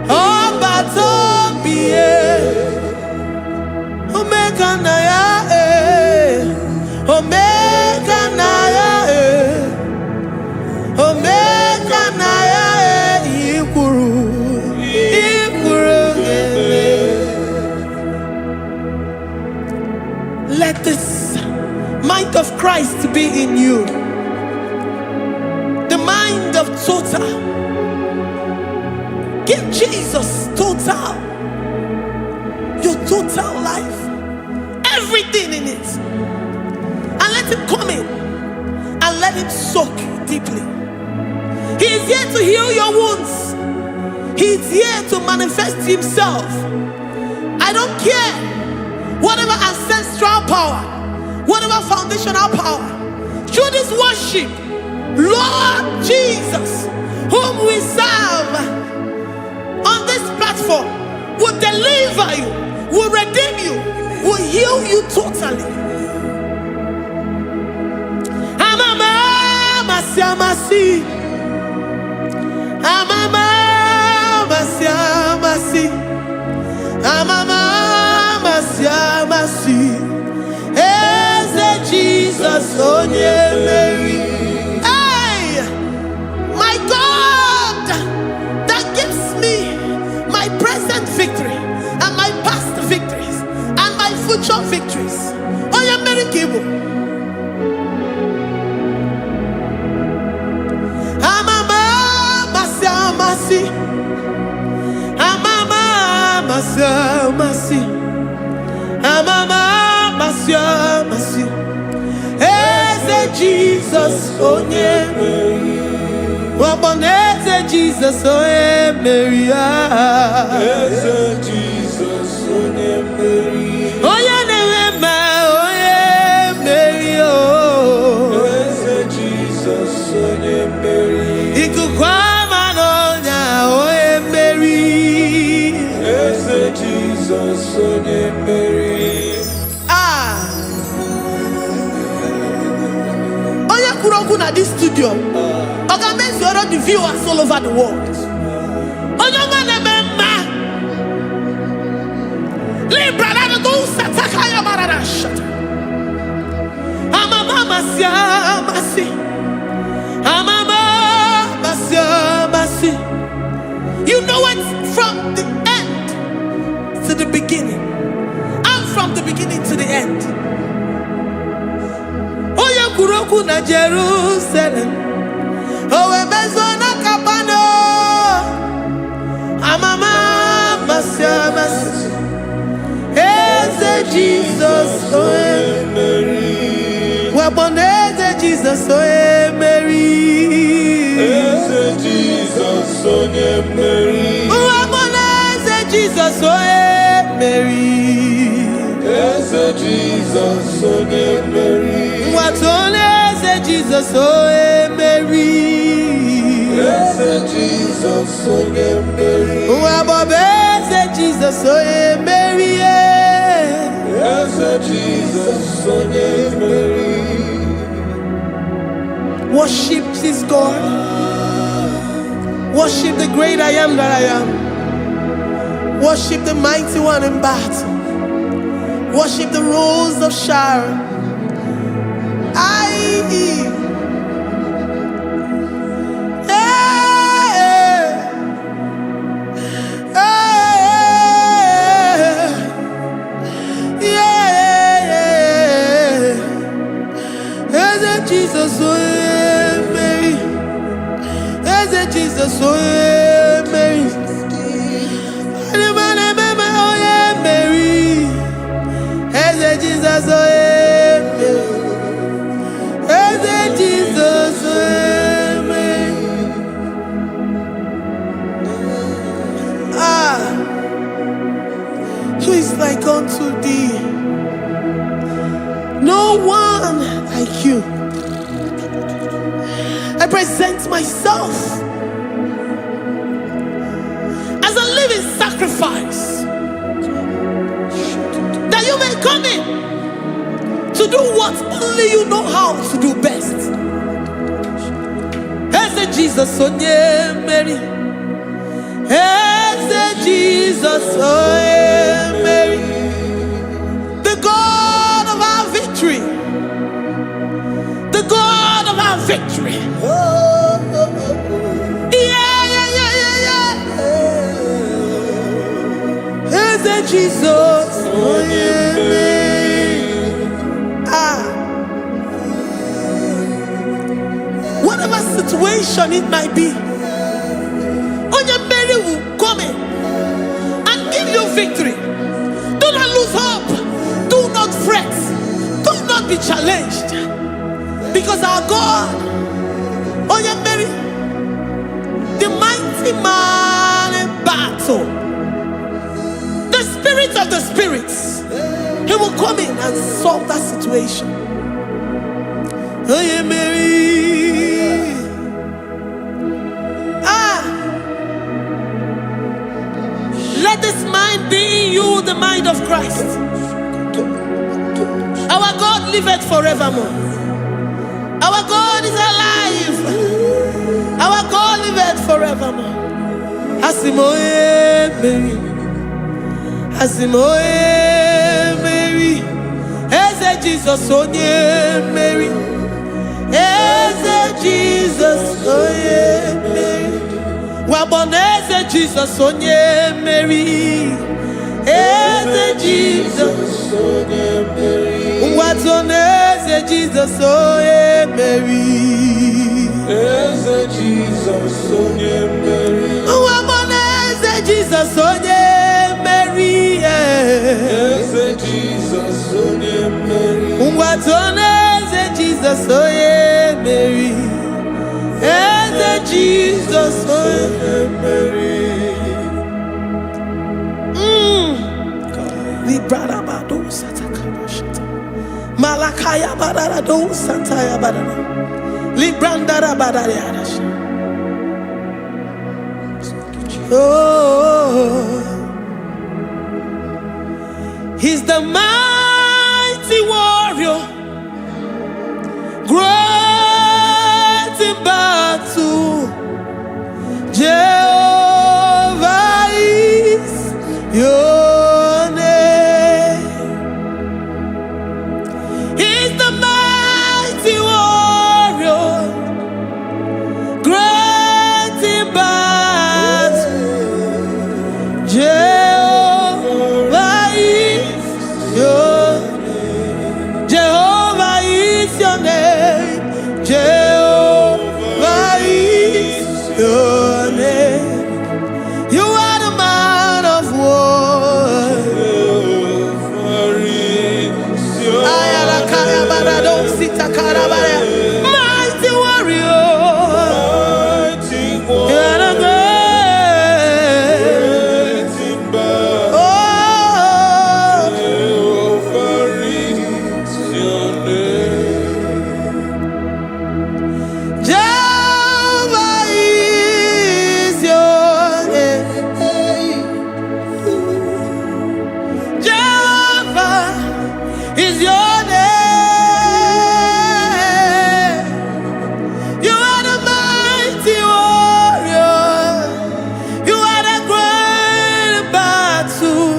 Oba tobiye, Omeka naya, Omeka naya, Omeka naya, Ikuru geme. Let this mind of Christ be in you. The mind of total. Give Jesus total. Your total life. Everything in it. And let Him come in. And let Him soak you deeply. He is here to heal your wounds. He is here to manifest Himself. I don't care. Whatever ancestral power, whatever foundational power, through this worship, Lord Jesus, whom we serve on this platform, will deliver you, will redeem you, will heal you totally. Amasi, Eze Jesus, onye Mary. Hey, my God, that gives me my present victory and my past victories and my future victories. Onye Mary Kibu. Masi, Eze Jesus, onye Mary. Eze Jesus, onye Mary. Eze Jesus, onye Mary. Onye na-eme, onye Mary. Eze Jesus, onye Mary. Ikuku ama n'ọnya, onye Mary. Eze Jesus, onye Mary. At this studio, organize all the viewers all over the world. You know it from the end to the beginning, and from the beginning to the end. Kuroku na Jerusalem, owe bezona kapano, amama masi, Eze Jesus, owe Mary. Waboneze Jesus, owe Mary. Eze Jesus, owe Mary. Waboneze Jesus, owe Mary. Eze Jesus, owe Mary. Eze Jesus, oh Mary. Eze Jesus, owe Mary. Eze Jesus, oh Mary. Eze Jesus, owe Mary. Worship this God. Worship the great I am that I am. Worship the mighty one in battle. Worship the rose of Sharon. Jesus, oh Mary. Eze Jesus, oh Mary. Mary. Eze Jesus, oh Jesus, Mary. Who is like unto thee? No one like you. I present myself as a living sacrifice, that you may come in to do what only you know how to do best. Eze Jesus, onye Mary. Eze Jesus, onye Mary. The God of our victory. The God of our victory. Eze Jesus, onye Mary. Whatever situation it might be, onye Mary will come in and give you victory. Do not lose hope. Do not fret. Do not be challenged. Because our God, onye Mary, the mighty man in battle, the Spirit spirit of the spirits, he will come in and solve that situation. Oh yeah, Mary. Let this mind be in you, the mind of Christ. Our God liveth forevermore. Our God is alive. Our God liveth forevermore. Asimoye Mary. Asimoye Mary. Eze Jesus onye Mary. Eze Jesus onye Mary. Waboneze Jesus onye Mary. Eze Jesus onye Mary. Watoneze Jesus onye Mary. Eze Jesus onye Mary. Waboneze Jesus onye Mary. Eze Jesus onye Mary. Watoneze Jesus onye Mary. Eze Jesus onye Mary. Malakaya badara do sataya badara. Librandara badara. Oh, he's the mighty warrior, great in battle. Jehovah is your name. He's the mighty warrior, great in battle. Jehovah is your name. Jehovah is your name. Jehovah is your name. You are the man of war. Mighty warrior. You are the great. Oh, Jehovah is your name. Jehovah is your name. Jehovah is your name. You are the mighty warrior. You are the great battle.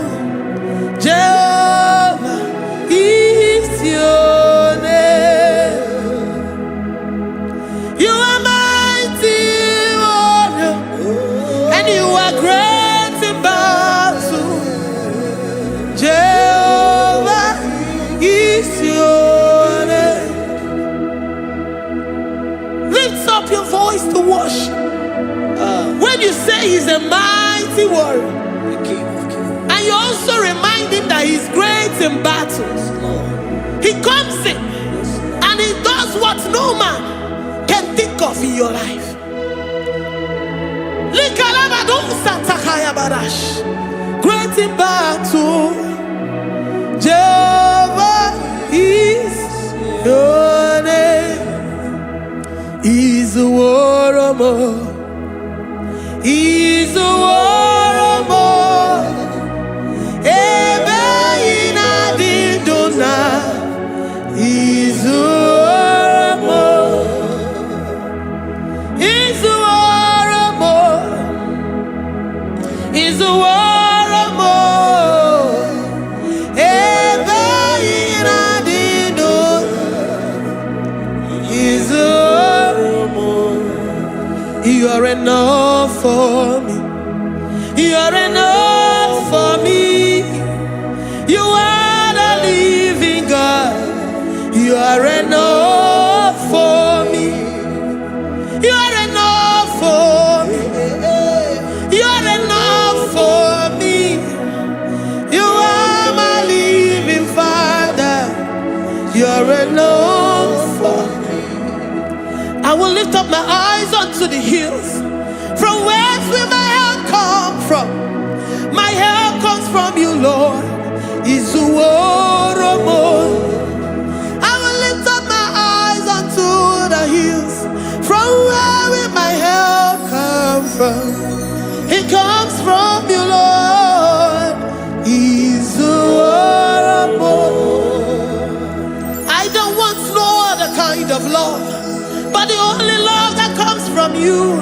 Jehovah is your name. You are mighty warrior, and you are great in battle. Jehovah is your name. Lift up your voice to worship. When you say he's a mighty warrior, and you also remind him that he's great in battles, he comes in and he does what no man can think of in your life. Great in battle, Jehovah is your name. He's a warrior. He's a warrior. Ebe ina didona. He's a warrior. He's a warrior. He's a warrior. Ebe ina didona. He's a warrior. You are enough for me. You are enough for me. You are the living God. You are enough for me. You are enough for me. You are enough for me. You are my living Father. You are enough for me. I will lift up my eyes unto the hills. From whence will my help come from? My help comes from you, Lord. It comes from you, Lord. Is I don't want no other kind of love, but the only love that comes from you.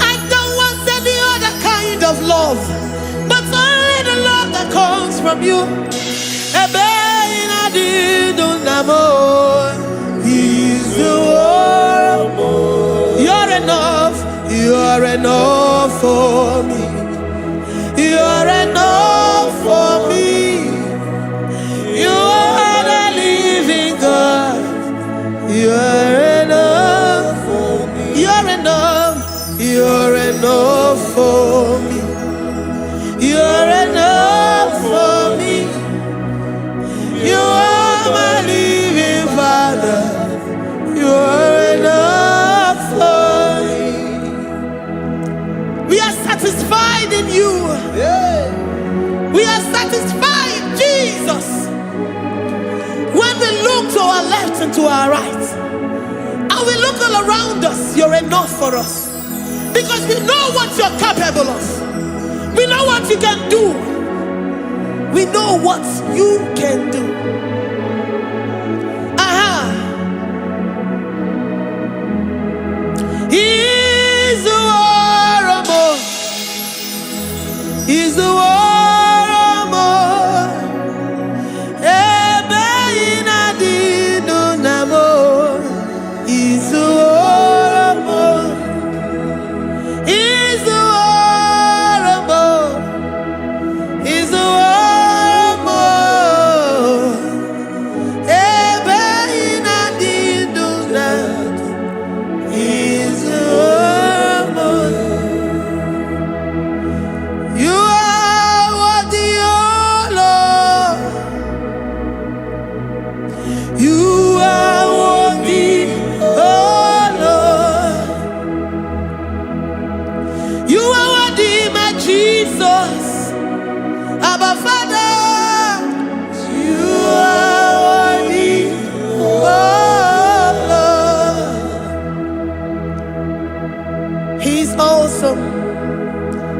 I don't want any other kind of love, but only the love that comes from you. You're enough. You're enough for me. You're enough for me. You are the living God. You're enough for me. You're enough. You're enough for me. You're enough for me. You are my living Father. You're enough for me. We are satisfied in you. We are satisfied, Jesus. When we look to our left and to our right, and we look all around us, you're enough for us. Because we know what you're capable of. We know what you can do. We know what you can do. He's the war. He's the war.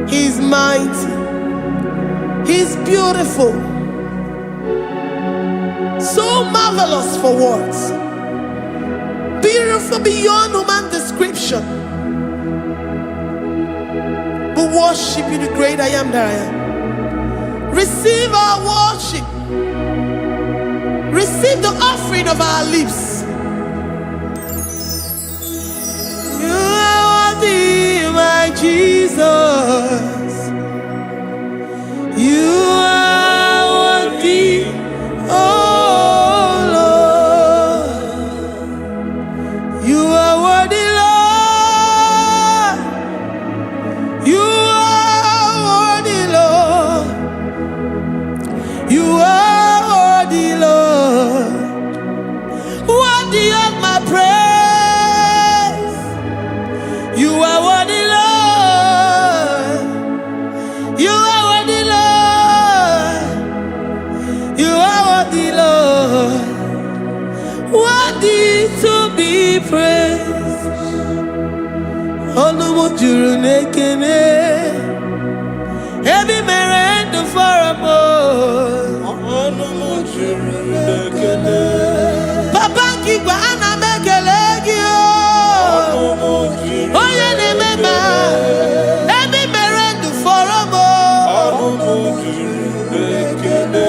He's mighty. He's beautiful. So marvelous for words. Beautiful beyond human description. We worship you, the great I am that I am. Receive our worship. Receive the offering of our lips. You are worthy, my Jesus. You are worthy, oh Lord. You are worthy, Lord. You are worthy, Lord. You are worthy, Lord. Worthy of my praise. You are worthy, Lord. You are worthy, Lord. You are worthy, Lord. Worthy to be praised. Onumujuru nekene. Every merendo for a more. Onumujuru nekene. Papa kigwa ana mekelegio. Oye ne mema. Every merendo for a more. Onumujuru nekene.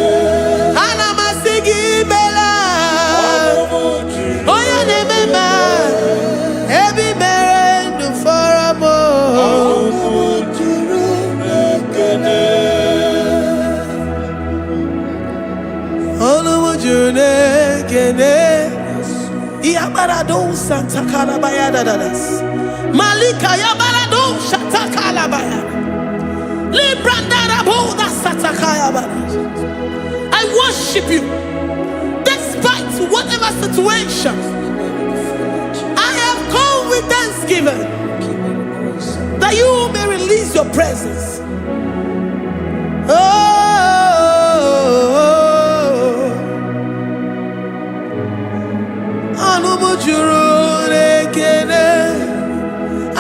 Ana masigi bela. Oye ne mema. Every merendo for a more. Onumujuru nekene. Yabarado Santa Calabaya Dadas Malika Yabarado Shata Calabaya Librandara Boda Satakaya. I worship you despite whatever situation. I have come with thanksgiving that you may release your presence. juru n'ekele,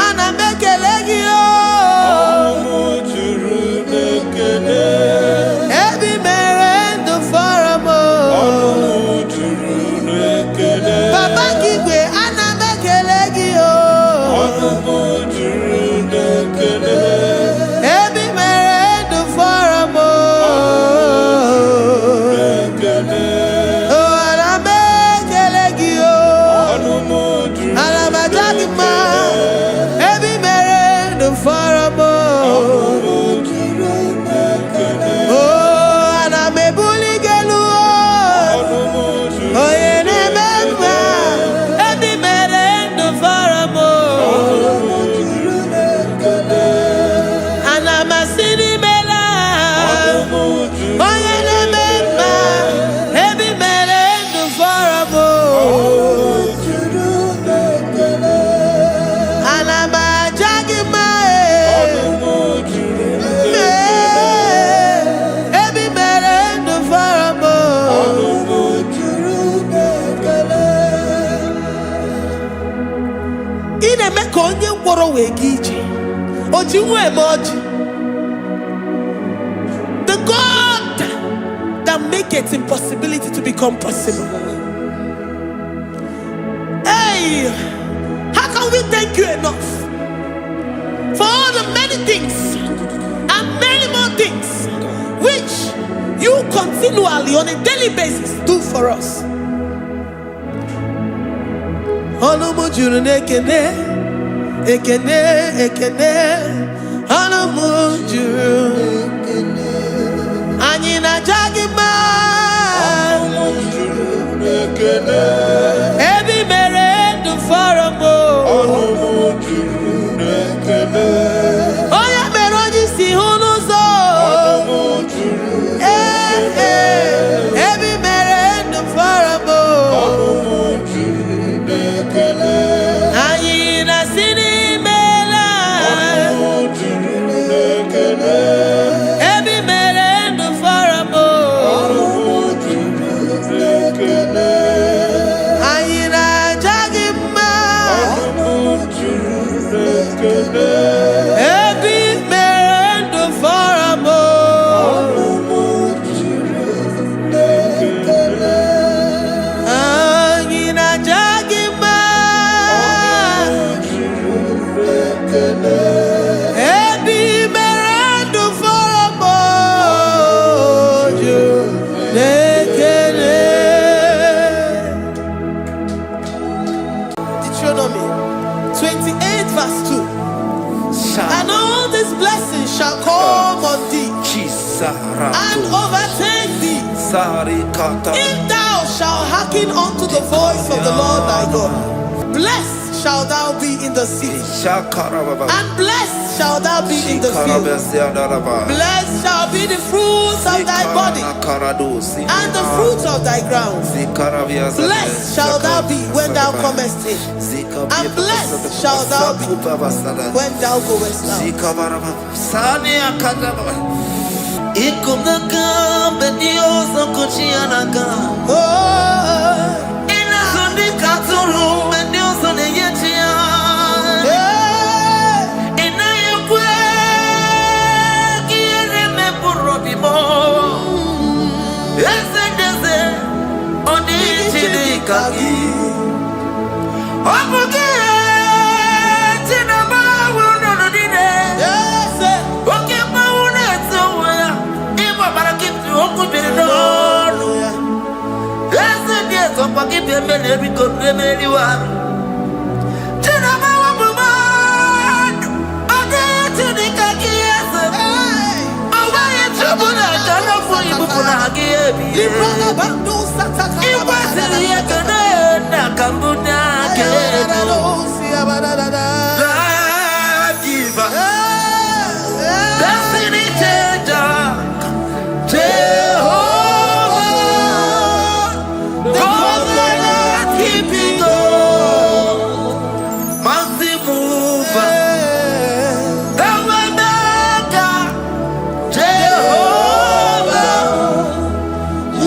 ana m ekele gị o. Ọnụ m juru n'ekele. Ebi mere ndụ fọrọ m o. Ọnụ m juru n'ekele. Papa Kigwe, ana m ekele gị o. Ọnụ m juru n'ekele. Ebi mere ndụ fọrọ m o. N'ekele. Oh, ana m ekele gị o. Ọnụ m juru Ana m aja gị mma. Ebi mere ndụ fọrọ m o. Oh, ana m ebuli gị elu o. Onye na-eme mma. Ebi mere ndụ fọrọ m o. Ana m asị n'imela. Onye na-eme mma. Ebi mere ndụ fọrọ m o. Ana m aja gị mma ebi mere ndụ fọrọ m o. Ị na-eme ka onye ngwọrọ wee ga ije, o ji nwa eme ọjị. The God that maketh impossibility to become possible. Hey, how can we thank you enough for all the many things and many more things which you continually on a daily basis do for us? Ọnụ m juru n'ekele, ekele, ekele. Ọnụ m juru. Anyị na-aja gị mma. Ọnụ m juru n'ekele. Ebi mere ndụ fọrọ m o. Ọnụ m juru n'ekele. Onye mere onye isi hụ n'ụzọ. Ọnụ m juru n'ekele. Ebi mere ndụ fọrọ m o. Ọnụ m juru n'ekele. Anyị na-asị n'imela. Ọnụ m juru n'ekele. Ebi mere ndụ fọrọ m o. Ọnụ m juru n'ekele. Anyị na-aja gị mma. Ọnụ m juru n'ekele. Ebi mere ndụ fọrọ m o. Ọnụ m juru n'ekele. Anyị na-aja gị mma. Ebi mere ndụ fọrọ m o. Juru n'ekele. Deuteronomy 28 verse 2. And all these blessings shall come on thee and overtake thee, if thou shalt hearken unto the voice of the Lord thy God. Blessed shalt thou be in the city, and blessed shalt thou be in the field. Blessed shall be the fruit of thy body, and the fruit of thy ground. Blessed shalt thou be when thou comest in, and blessed shalt thou be when thou goest out. Oh, Destiny changer, Jehovah, covenant keeping God, mountain mover, the way maker, Jehovah,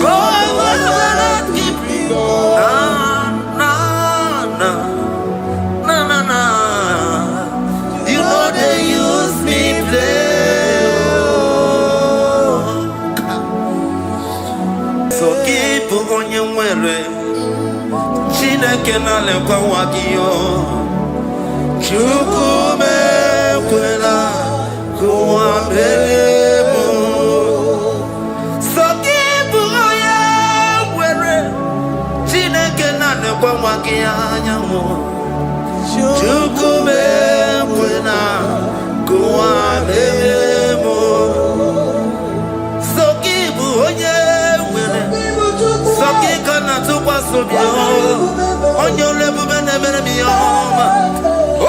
covenant keeping God. Chineke na lekwa wakio Chukume kwela kuwa belemo Sokibu oya were Chineke na lekwa wakia nyamo Chukume kwela kuwa belemo Sokibu oya were Sokika na tukwa sobio Onyo lebu bene bene miyoma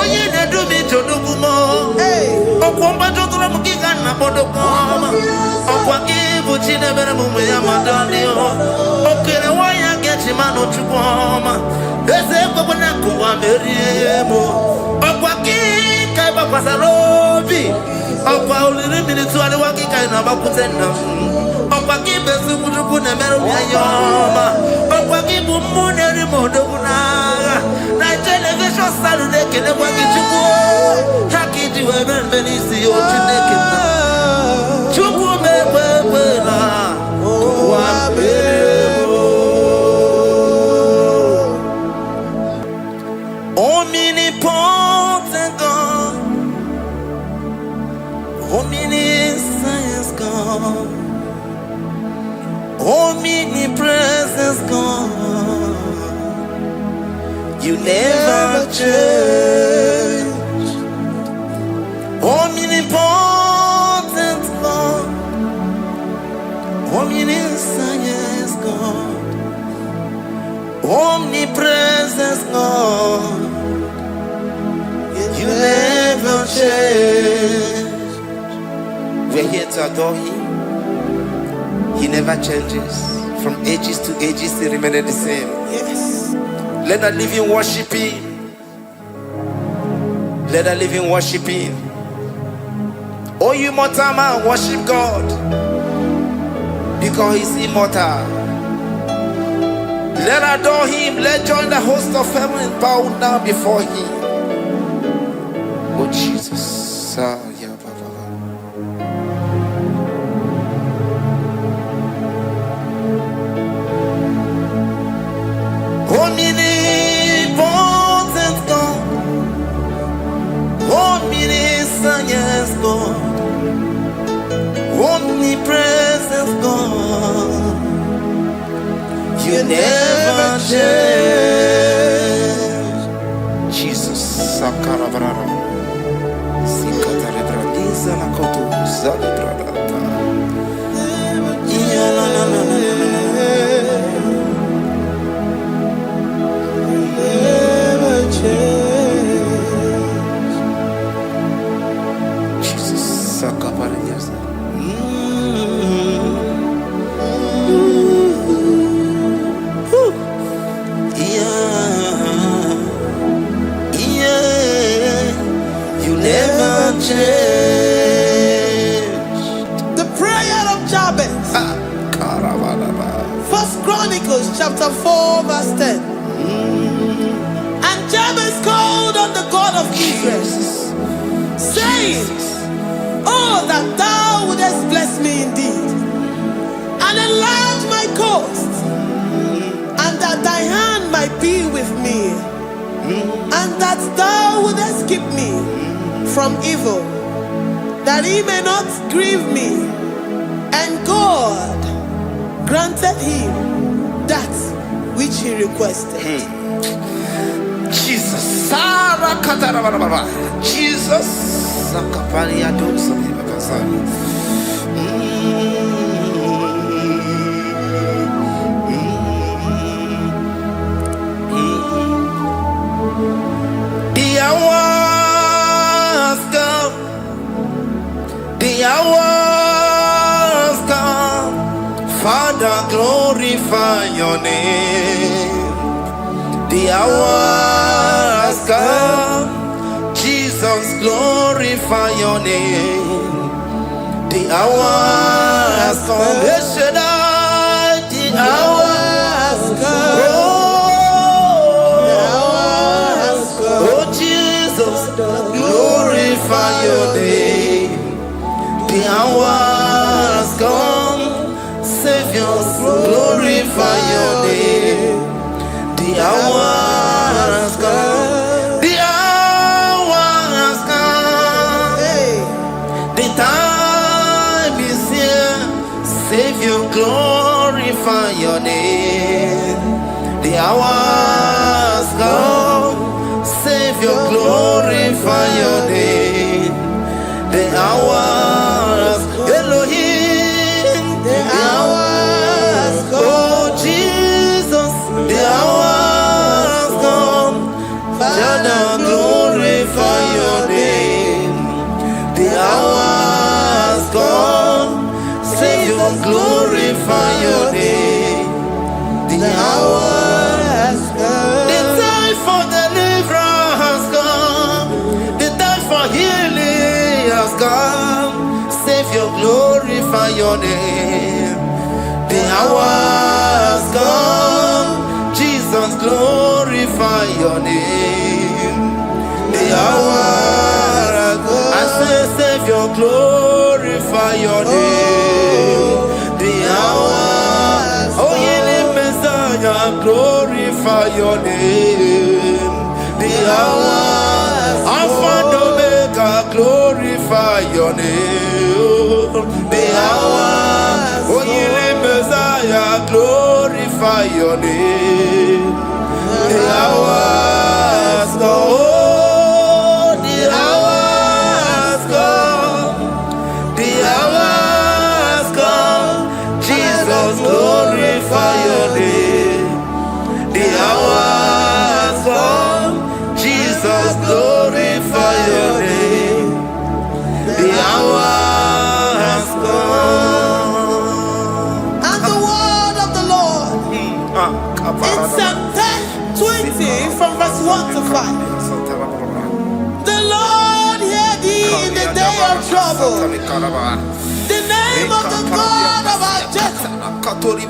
Oye ne dumi jodugumo Okwomba jodura mukika na bodokoma Okwa kibu chine bene mumu ya madani Okere waya gechi mano chukoma Eze kwa wana kuwa meriemo Okwa kika iba kwa sarobi Okwa uliri minituwali wakika inaba kutenda Okwa kibesu kujukune meru ya yoma Okwa kibu muneri modogunaga Na television salude kene kwa kichuku Hakiti webe mbelisi yo chineke na Chuku mewewe na Kwa bebo Omnipotent God Omniscience God Omnipresence God You never change Omnipotent God Omniscience God Omnipresence God You never change We're here to adore Him. He never changes. From ages to ages, He remains the same. Yes. Let the living worship Him. Let the living worship Him. Oh, you mortal man, worship God. Because He's immortal. Let adore Him. Let join the host of heaven and bow down before Him. Oh, Jesus. Omnipotent God, omniscience God, omnipresence God, You never change. Jesus, Sakarabrara, Sikatalebradiza Nakoto, Zalibradata, Jesus, Sakaparias. You never change. The prayer of Jabez. First Chronicles chapter 4 verse 10. And Jabez called on the God of Israel, saying, Oh, that thou wouldest bless me indeed, and enlarge my coast, and that thy hand might be with me, and that thou wouldest keep me from evil, that he may not grieve me. And God granted him that which he requested. Jesus, Jesus, the hours come, Father, glorify your name. The hours come, Jesus, glorify your name. The hours come, the hours come. Oh, Jesus, glorify your name. The hours come, Savior, glorify your name. The The hour has come. The hour has come. The time is here. Savior, glorify your name. The hour has come. Savior, glorify your name. The hour has come. Elohim. The hour has come. Oh Jesus, the hour has come. Father, glorify your name. The hour has come. Savior, glorify your name. The hour has come. The time for deliverance has come. The time for healing has come. Savior, glorify your name. The hour has come. Jesus, glorify your name. The hour has come. I say, Savior, glorify your name. The hour. Oh, healing Messiah, glorify your name. The hour. Alpha and Omega, glorify your name. The hour. Oh, healing Messiah, glorify your name. The hour has come. Oh, the hour has come. The hour has come. Jesus, glorify your name. The hour has come. Jesus, glorify your name. The hour has come. And the word of the Lord in Psalm 10:20 from verse 1 to 5. The Lord hear thee in the day of trouble. The name of the God of our Jacob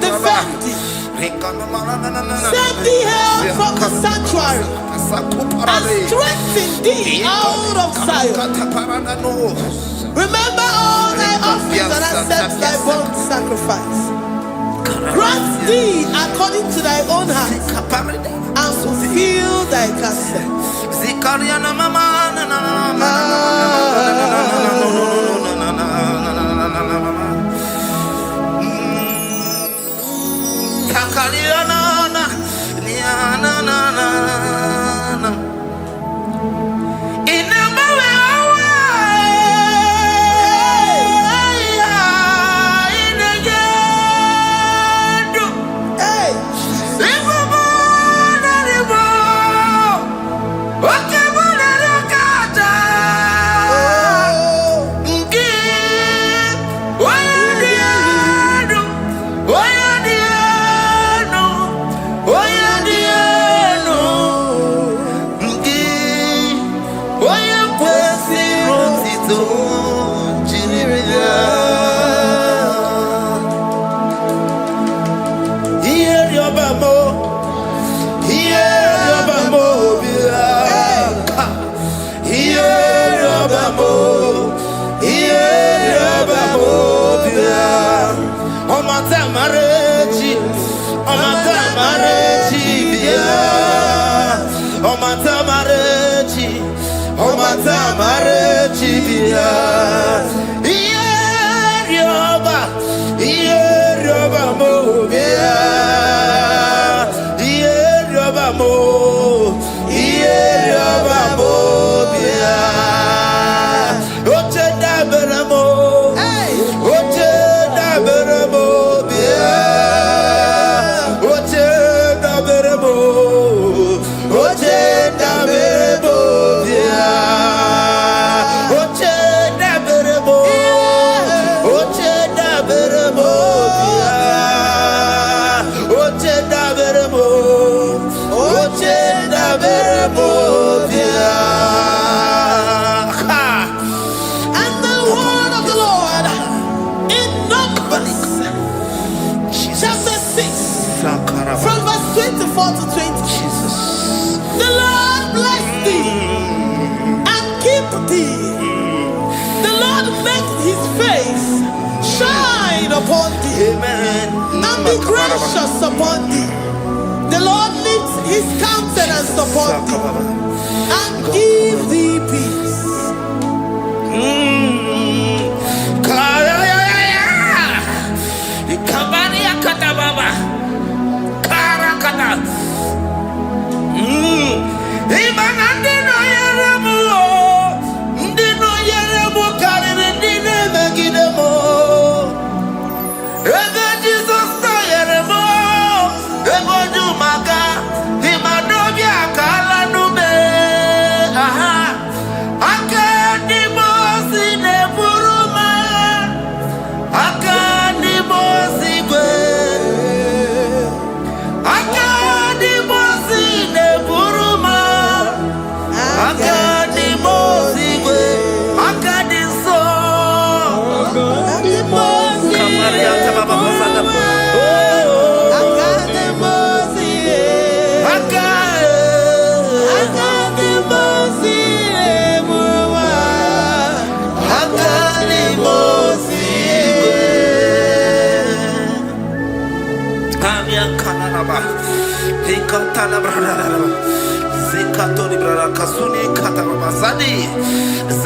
defend thee. Send thee help from the sanctuary and strengthen thee out of Zion. Remember all thy offerings and accept thy burnt sacrifice. Grant thee according to thy own heart and fulfill thy counsel. Amen. And be gracious upon thee. The The Lord lifts his countenance upon thee and give thee peace.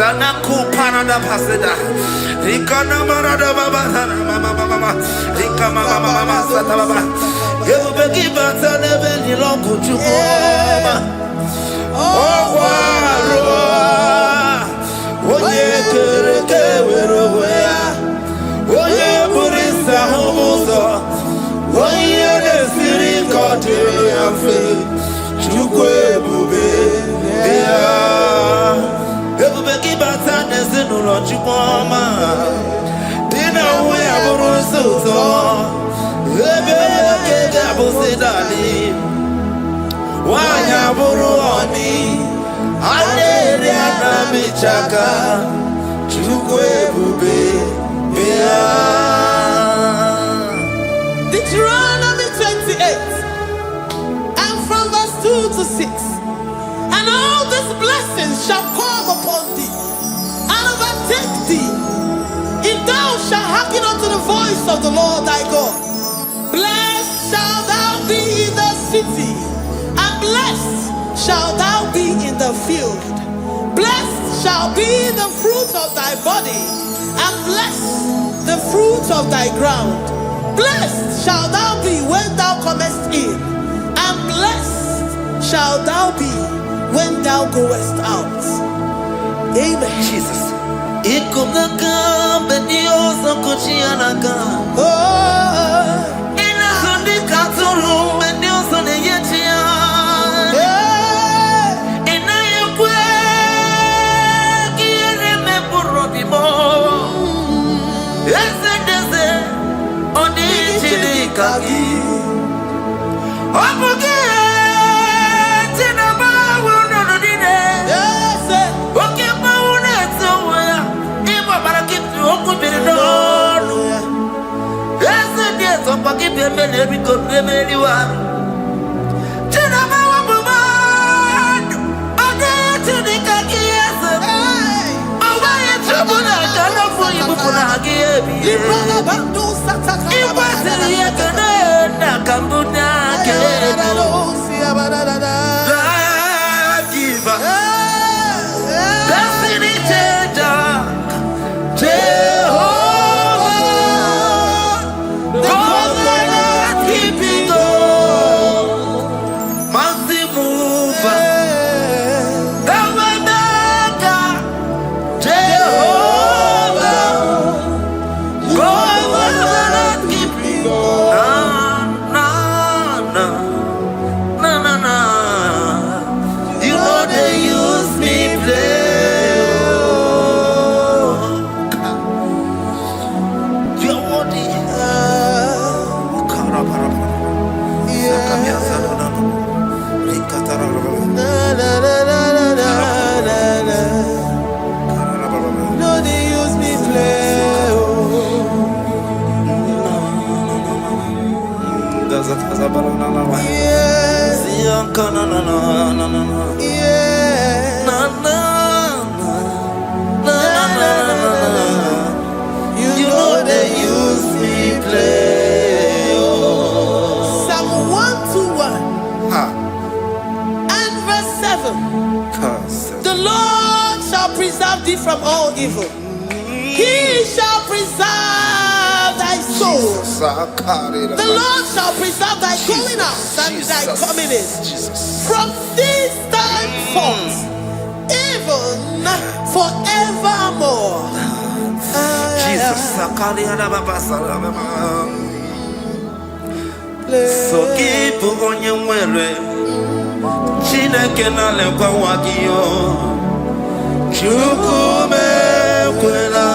Zanaku parada paseda Rikana marada baba mama Rikama mama sata baba Yebu begi bata nebe nilongu chukoma Owaro Oye kereke weroya Oye burisa humuzo Oye nesiri kotere yafe Chukwe bube Ebubeki bata nezinu lochikoma Dina uwe aburu suto Ebeke jabusidani Wanya aburu oni Aneri anamichaka Chukwe bube Deuteronomy 28 and from verse 2 to 6. And all these blessings shall come upon thee and overtake thee, if thou shalt hearken unto the voice of the Lord thy God. Blessed shalt thou be in the city, and blessed shalt thou be in the field. Blessed shall be the fruit of thy body, and blessed the fruit of thy ground. Blessed shalt thou be when thou comest in, and blessed shalt thou be when thou goest out. Amen. Jesus. preserve thee from all evil. He shall preserve thy soul. The Lord shall preserve thy going out and thy coming in from this time forth, even forevermore. Jesus. So keep on your way. Chineke na lekwa wagio. Chukume kwela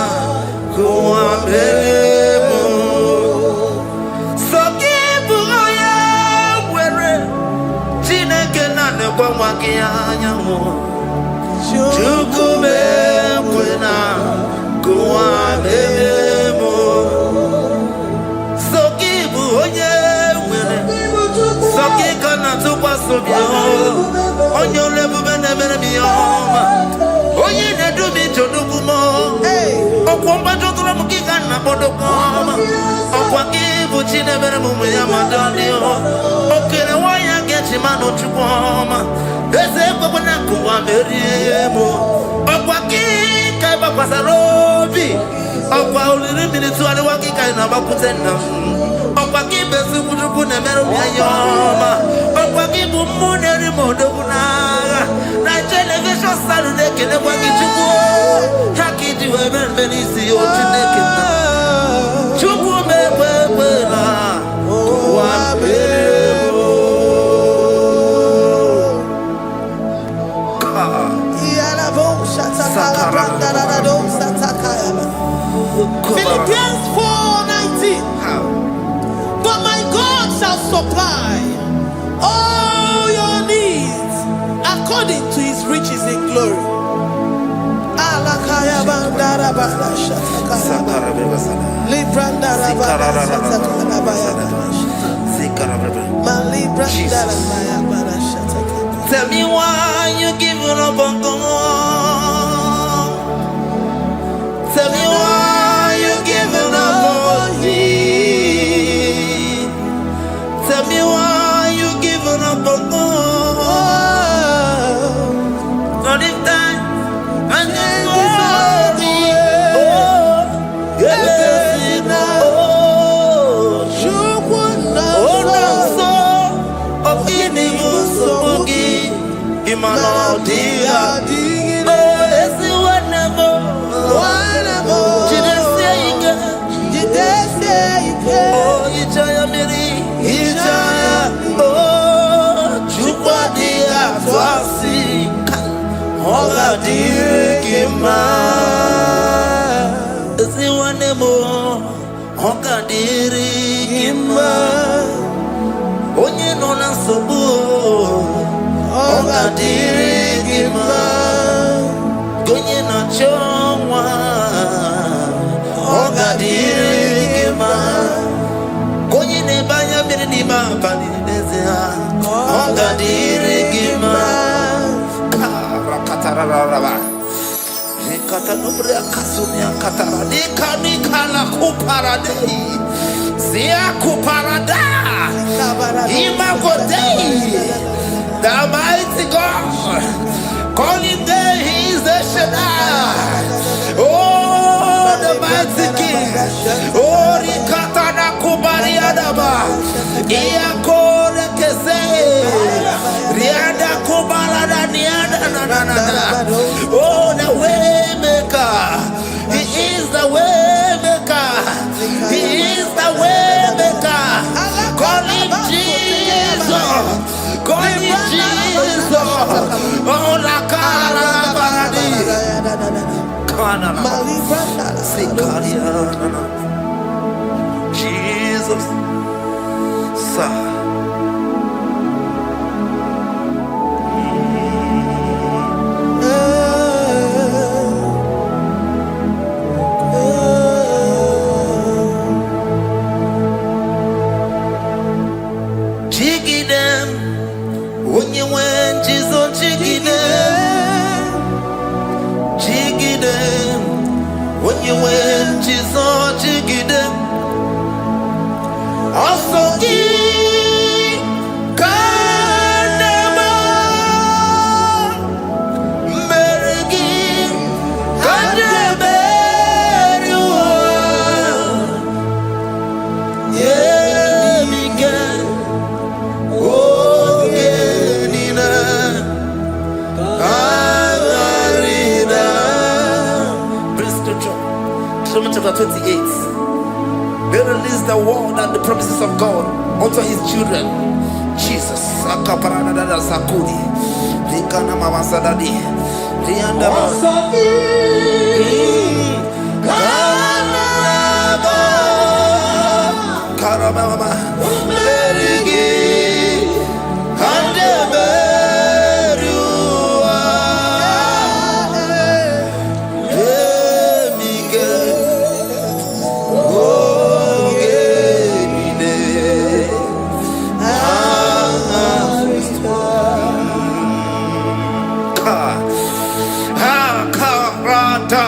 kuambemo. So keep on your way. Chineke na lekwa wagianyamu. Chukume kwela kuambemo. So keep on your way. So keep on to pass on your level and me oh, you need to meet your document. Oh, Comba Jotoramuka, Napodocom. Oh, what give what you never move with Amadalio. Okay, why I get him out of Chupoma? There's a Babanaku, Amerimo. Oh, what give Kabasarobi. Oh, while little minutes to Alawaki and Abakutena. Oh, what give us to put a Amerima. Oh, what give Money Modona. Television Saturday, can I walk into war? How can you ever see your naked? Chubu me wela, oh, Philippians 4:19. But my God shall supply all your needs according to his riches in glory. Tell me why you giving up on God. Tell me why you giving up on me. Tell me why you giving up on God. Not if time and then onye nọ na nsogbu ọ ga-adịrị gị mma onye na-achọ nwa ọ ga-adịrị gị mma onye na-ebe anya mmiri n'ime abalị n'ezie ọ ga-adịrị gị mma karakatararaba Katanubria Kasumia Katara, Nika Kuparadei, Zia Kuparada, Imagodei, the mighty God, calling there, he is the Shaddai, oh, the mighty King, oh, Rikatana Kubariadaba, Iakore Kese, Riada Kubarada Niada, oh, the way. He is the way maker. He is the way maker. Call him Jesus. Call him Jesus. Oh, la cara paradi. Jesus. Sir. When you went, Jesus, Jigide. Also, Kanema, Merigi, Deuteronomy chapter 28. They release the word and the promises of God unto his children. Jesus. Akaparanada Sakudi. Rikana Mama Sadadi. Rianda Karababa. Merigi. Handeberua. Emige. Ogenide. Karata.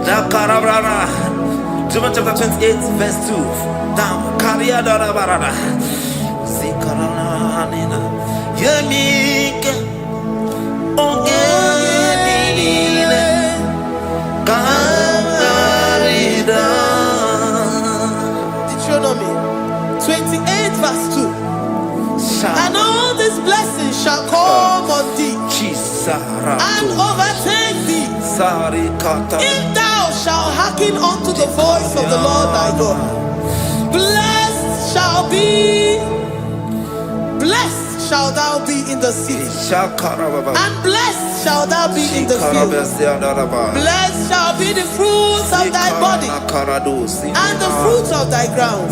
Da Karabrana. Deuteronomy chapter 28, verse 2. Down. Kariada Barada. Zikarana Nina. Yemike. Ogenine. Kangarida. Deuteronomy 28 verse 2. And all these blessings shall come on thee and overtake thee if thou shalt hearken unto the voice of the Lord thy God. Blessed shall thou be in the city, and blessed shall thou be in the field. Blessed shall be the fruits of thy body and the fruits of thy ground.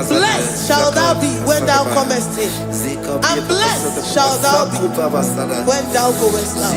Blessed shall thou be when thou comest in, and blessed shall thou be when thou goest out.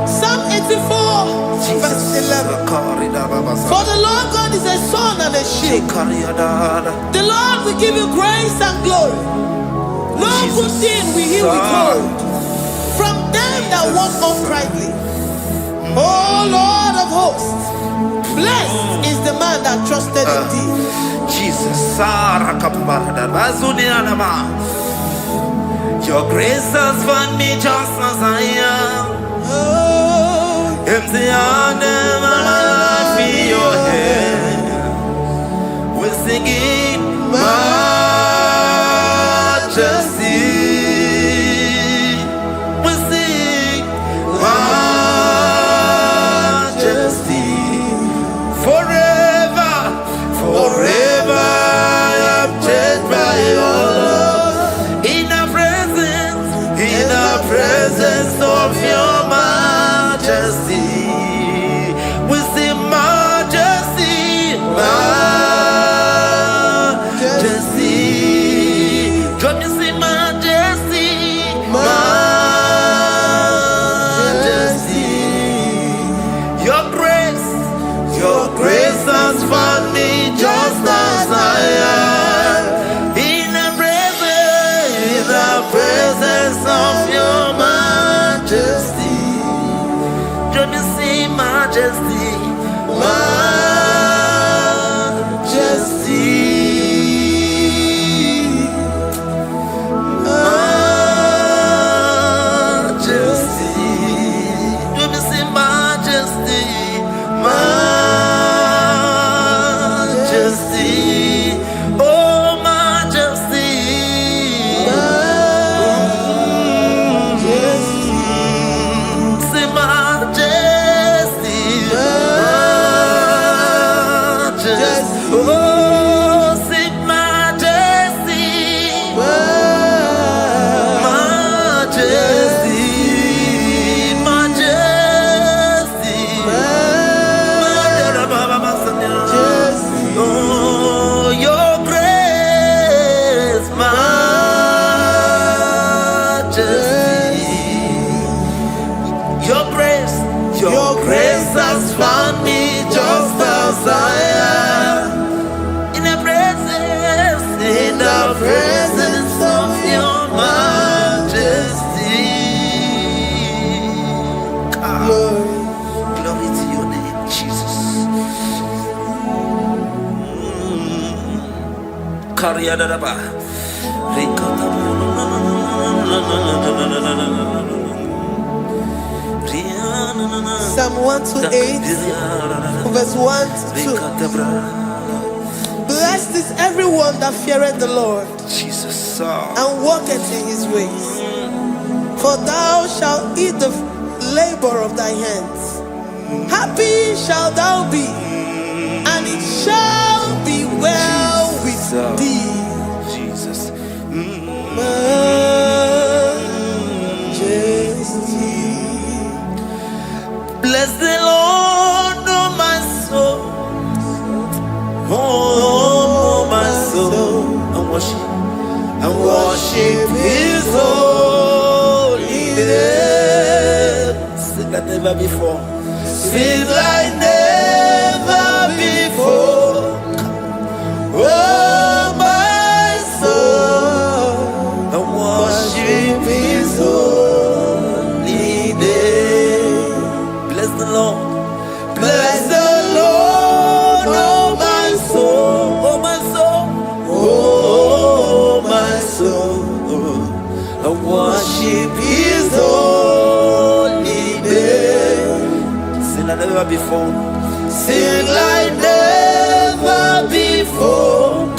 Psalm 84 verse 11. For the Lord God is a sun and a shield. The Lord will give you grace and glory. No good thing will he withhold from them that walk uprightly. O Lord of hosts, blessed is the man that trusted in thee. Jesus. Your grace has found me just as I am. Empty handed, my life in your hand. We're singing majesty. We sing majesty. Forever, forever I'm changed by your love. In the presence of your majesty, we see majesty, majesty. Can you see majesty, majesty? Your grace has found me just as I am. In the presence of your majesty, can you see majesty, majesty, majesty? Can you see majesty? has found me just as I am. In the presence of your majesty. Glory to your name, Jesus. Psalm 128, verse 1 to 2. Blessed is everyone that feareth the Lord, Jesus, and walketh in his ways. For thou shalt eat the labor of thy hands. Happy shalt thou be, and it shall be well with thee. Jesus. Majesty. Bless the Lord, oh my soul. Oh, my soul. And worship his holy name. Sing like never before. Sing like never before. Oh, my soul. And worship his holy name. Bless the Lord. Bless the Lord, oh my soul, oh my soul, oh my soul. I worship his holy name. Sing like never before. Sing like never before.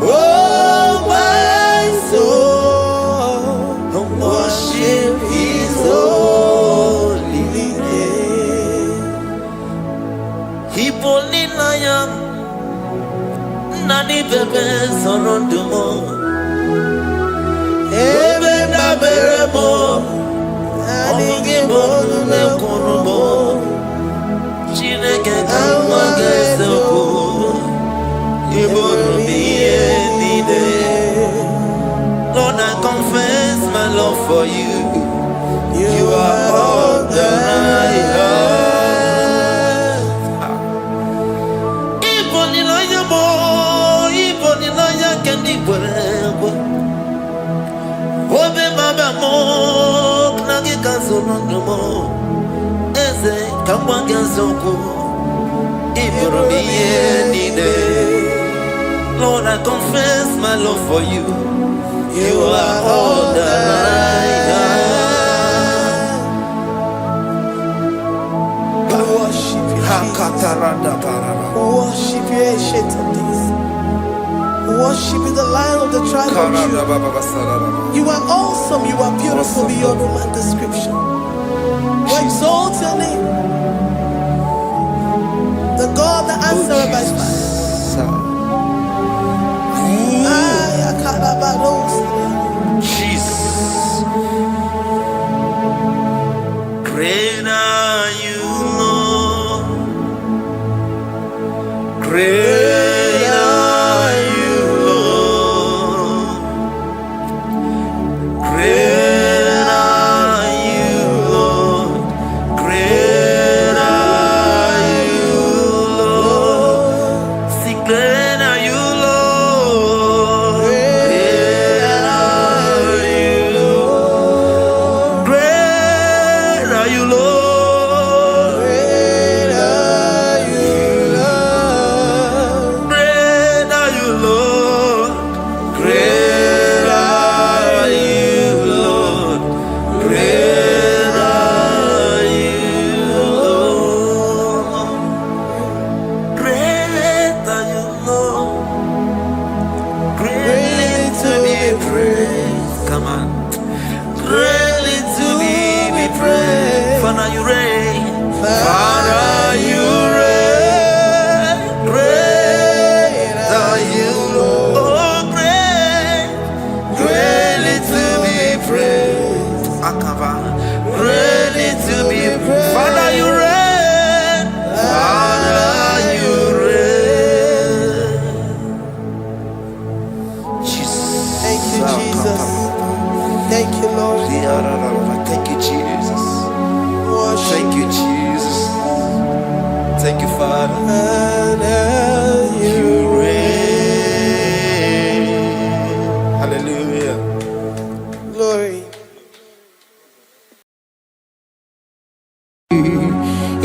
Oh my soul, I worship his holy name. Hipoli na yam, nani bebe sorondumo, ebe na beremo, omugibo ne kurumo, chineke kama gesoko, ibonu miye nide. Lord, I confess my love for you. You are all that I have. Obe baba mo knagi kazono mo eze kamwange zoko ibromiye nide. Lord, I confess my love for you. You are all that I have. Worship you, Jesus. Worship you, Ancient of Days. Worship you, the Lion of the tribe of Judah. You are awesome, you are beautiful beyond human description. We exalt your name, the God that answered by fire. Jesus, great are you, Lord. Great are you, Lord. Great are you, Lord. Great are you, Lord. Sing, great are you, Lord. Great are you, Lord. Great are you, Lord. Great are you, Lord.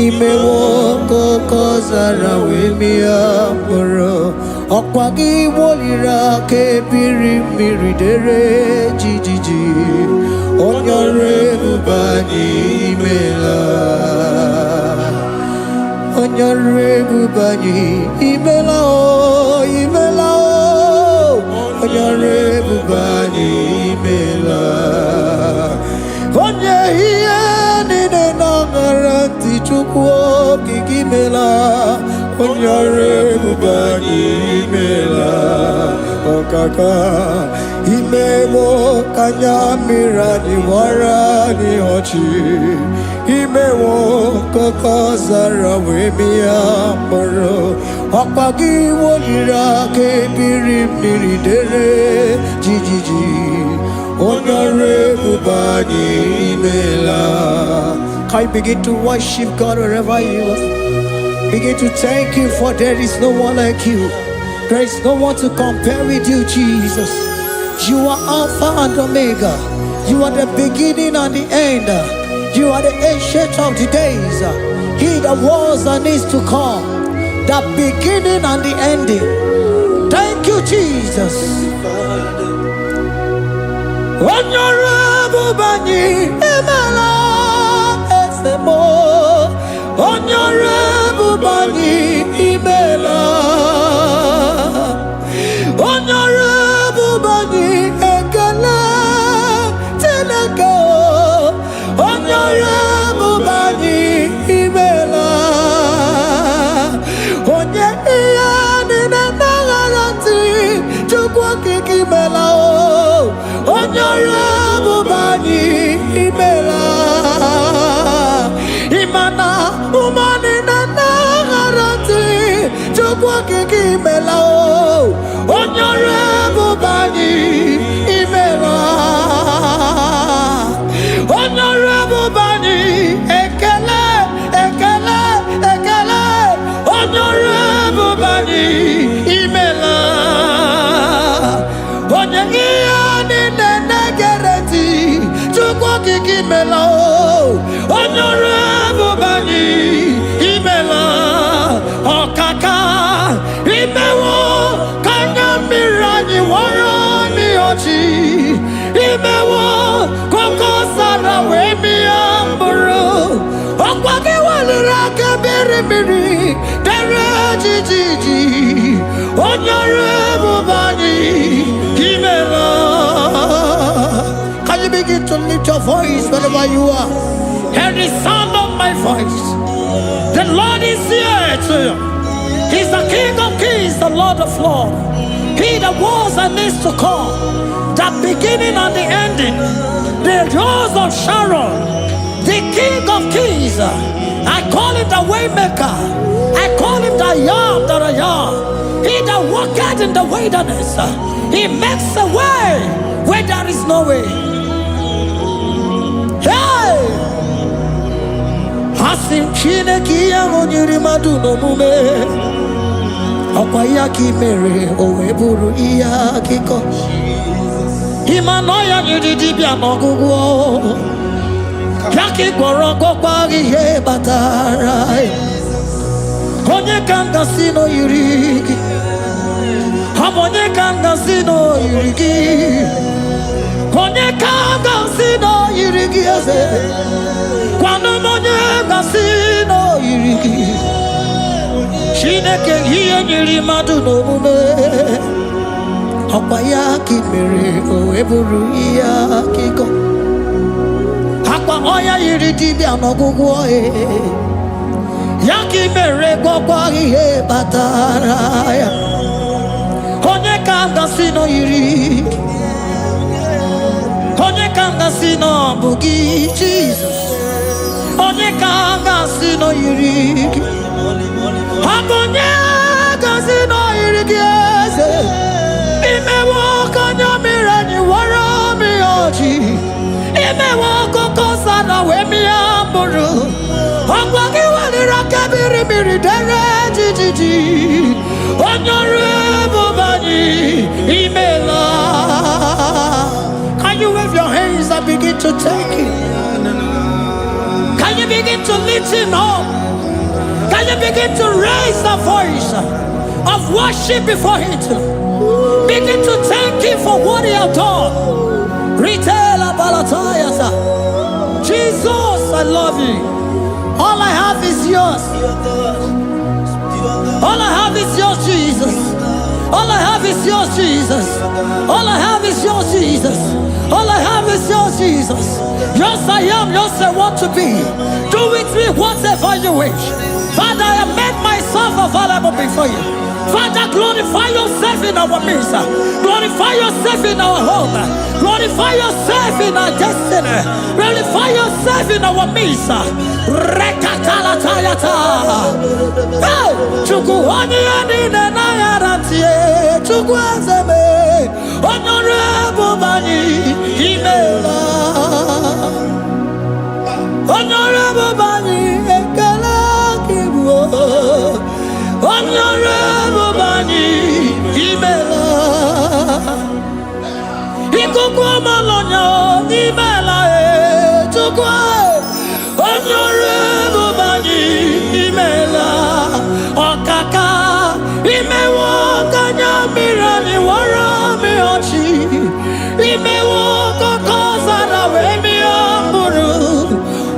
imewo koko zara wemia moro okwagi wolira ke biri miridere jijiji onyore bubani imela onyore bubani imela o imela o onyore bubani imela onye hiye nine nangaranti chukwo kikimela onyore bubani imela okaka imewo kanyamira ni wara ni ochi imewo koko zara wemia moro okpagi wolira ke biri miridere jijiji onyore bubani imela. Can you begin to worship God wherever you are? Begin to thank Him, for there is no one like you. There is no one to compare with you, Jesus. You are Alpha and Omega. You are the beginning and the end. You are the ancient of the days. He that was and is to come. The beginning and the ending. Thank you, Jesus. Honorable Bani Emela Esemo. Honorable Bani Emela. Honorable Bani Ekele Teneko. Honorable Bani Emela. Onye iyani na nangaranti chukwa kikimela o. Honorable Bani Emela. Imana umani na nangaranti chukwa kikimela o. Honorable Bani Emela. Honorable Bani Ekele Ekele Ekele. Honorable Bani Emela. Onye iyani nene gereti chukwa kikimela o. Honorable Bani Emela. Okaka imewo kanyamira ni wara ni ochi imewo koko sara wemi amburu okwagi walira kebiri miri dere jijiji Honorable Bani Emela. Can you begin to lift your voice wherever you are? Hear the sound of my voice. The Lord is here to you. He's the King of Kings, the Lord of Lords. He that was and is to come, the beginning and the ending, the Rose of Sharon, the King of Kings. I call him the Waymaker. I call him the Yam that I am. He that walketh in the wilderness, he makes a way where there is no way. Hey! Asim Chineke ya onyiri madu no mume. Okwa ya ki mere owe buru iya kiko. Imano ya nyiri dibia n'ọgwụgwọ. Ya ki gwọrọ gwọkwa ihe batara. Onye ka ngasi no yiri gị. Onye ka ngasi no yiri gị. Onye ka ngasi no yiri gị eze. Kwanu onye ngasi no yiri gị. Chineke ihe nyiri mmadụ n'omume. Ọkwa ya ka mere o eburu ihe akịkọ. Akwa ọya yiri dibịa n'ọgwụgwọ ya ka mere gwọkwa ihe batara ya. Onye ka ngasi no yiri. Onye ka ngasi no bụ gị Jesus. Onye ka ngasi no yiri gị. Onye ngasi no yiri gị eze. Imewo kanyamira ni wara mi ochi. Imewo koko sana wemi amburu. Okwagi walira kebiri miri dere jijiji. Honorable Bani Emela. Can you wave your hands and begin to thank him? Can you begin to lift him up? Can you begin to raise the voice of worship before Him? Begin to thank Him for what He has done. Retail Balatayasa. Jesus, I love you. All I have is yours. All I have is yours, Jesus. All I have is yours, Jesus. All I have is yours, Jesus. All I have is yours, Jesus. Yours I am, yours I want to be. Do with me whatever you wish. Father, I have made myself available before you. Father, glorify yourself in our midst. Glorify yourself in our home. Glorify yourself in our destiny. Glorify yourself in our midst. Rekatala tayata. Hey, chukuani ani nenayaratie. Chukwazeme. Honorable Bani Imela. Honorable Bani Ekala Kibo. Honorable Bani Imela. Ikukwa Malonya Imela Chukwa. Honorable Bani Imela. Okaka Imewa Kanya Mirani Warami Ochi. Imewa Kokosa na Wemi Amburu.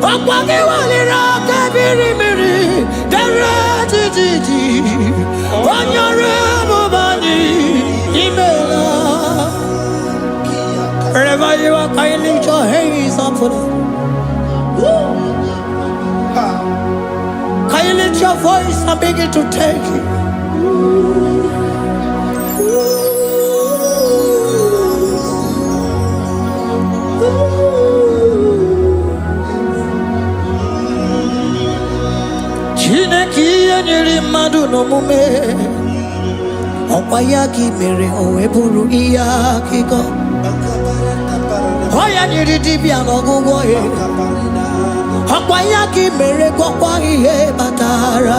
Okwagi Walira Kabiri Miri. Gigi, on your Bani, Imela. Wherever you are, can you lift your hands up for them? Can you lift your voice and begin to take it? Nyiri madu no mume Okwayaki mere oweburu iya kiko Oya nyiri dibia no gugo ye Okwayaki mere kwakwa ihe batara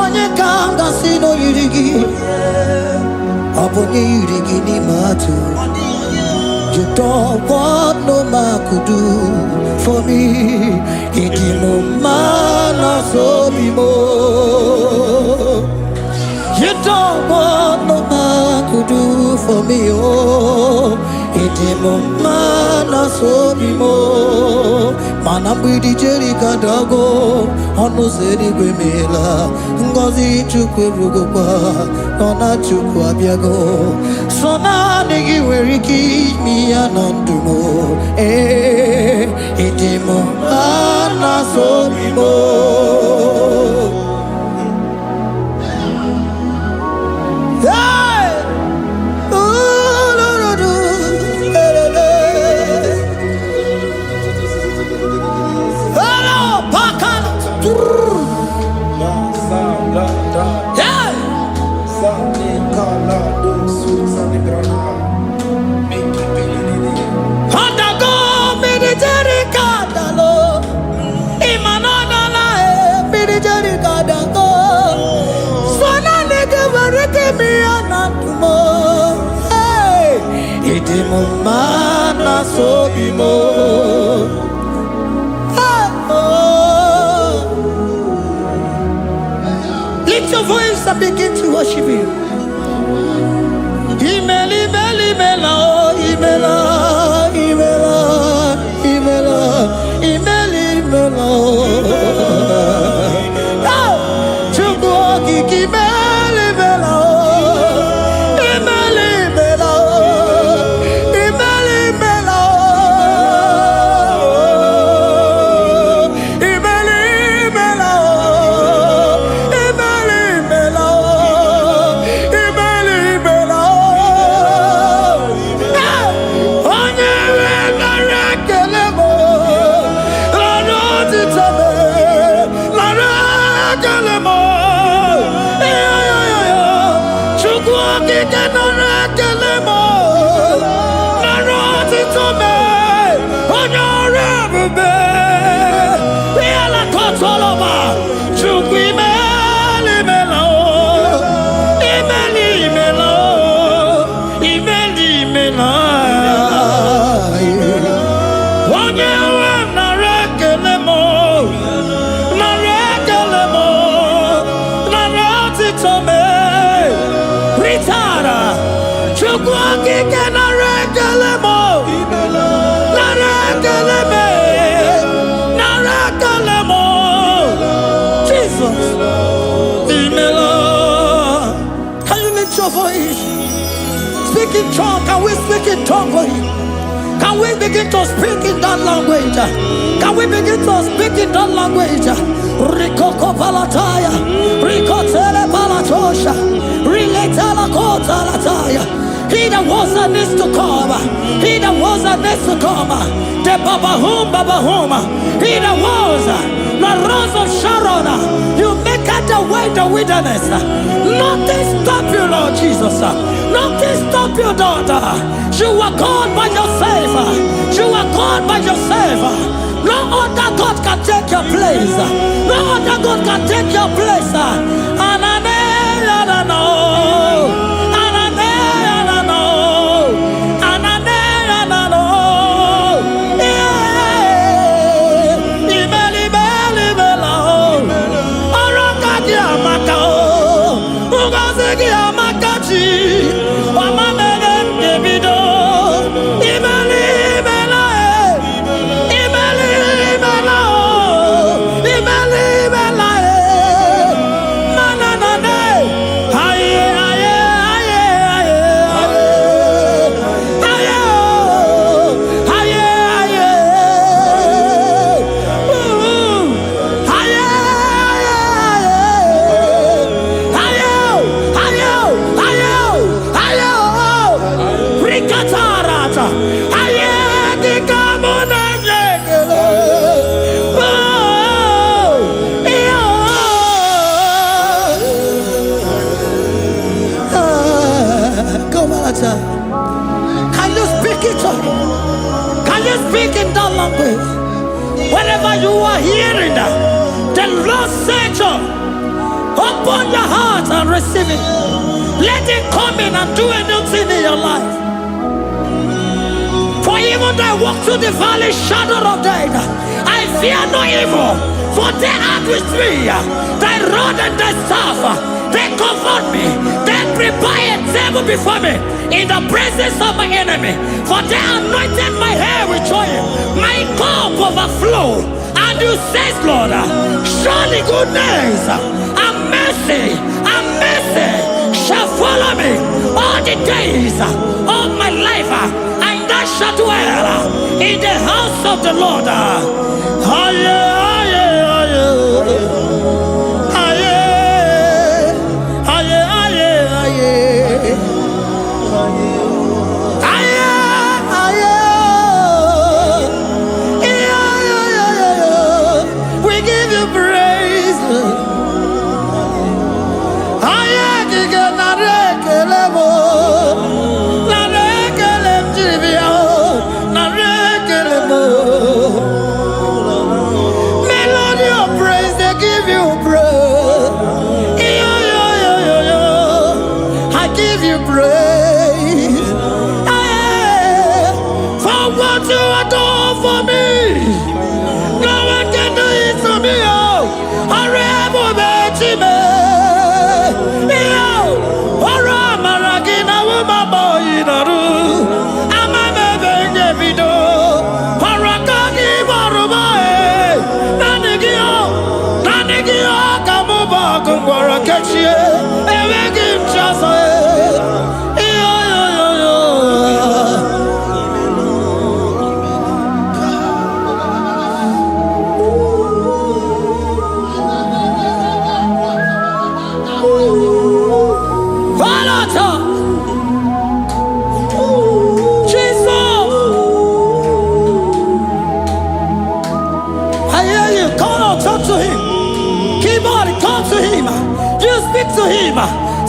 Onye kanga sino yirigi Obonye yirigi ni matu You don't want no man could do for me. Iti no man so be more. You don't want no man could do for me. Oh, iti no man so be more. Manambidi Jerika Dago, Ono Seri Gwemela, Ngozi Chukwe Rugopa, Nona Chukwa Biago, Sona Negi Weriki, mi Anandumo, Itimo, Ana Sobimo. Mana sobimo. Lift your voice and begin to worship Him. Imeli, Imeli, Imela, Imela, Imela, Imela, Imeli, Imela. Chukwuoki Imeli, Imela. for him? Speak in tongue. Can we speak in tongue for him? Can we begin to speak in that language? Can we begin to speak in that language? Rikoko palataya, rikotele palatosha, riletala kota lataya. He that was and is to come. He that was and is to come. The Babahum. He that was the rose of Sharon. You make out the way the wilderness. Nothing stop you, Lord Jesus. Nothing stop you, daughter. You are God by yourself. You are God by yourself. No other God can take your place. No other God can take your place. And I know. Can you speak it? Can you speak in that language? Wherever you are hearing that, the Lord said, open your heart and receive it. Let it come in and do a new thing in your life. For even though I walk through the valley shadow of death, I fear no evil, for they are with me. Thy rod and thy staff, they comfort me. They prepare a table before me in the presence of my enemy. For they anointed my hair with oil. My cup overflow. And you say, Lord, surely goodness and mercy shall follow me all the days of my life. And I shall dwell in the house of the Lord. We give you praise. Melody of praise, they give you praise. I give you praise for what you have done for me. No one can do it for me.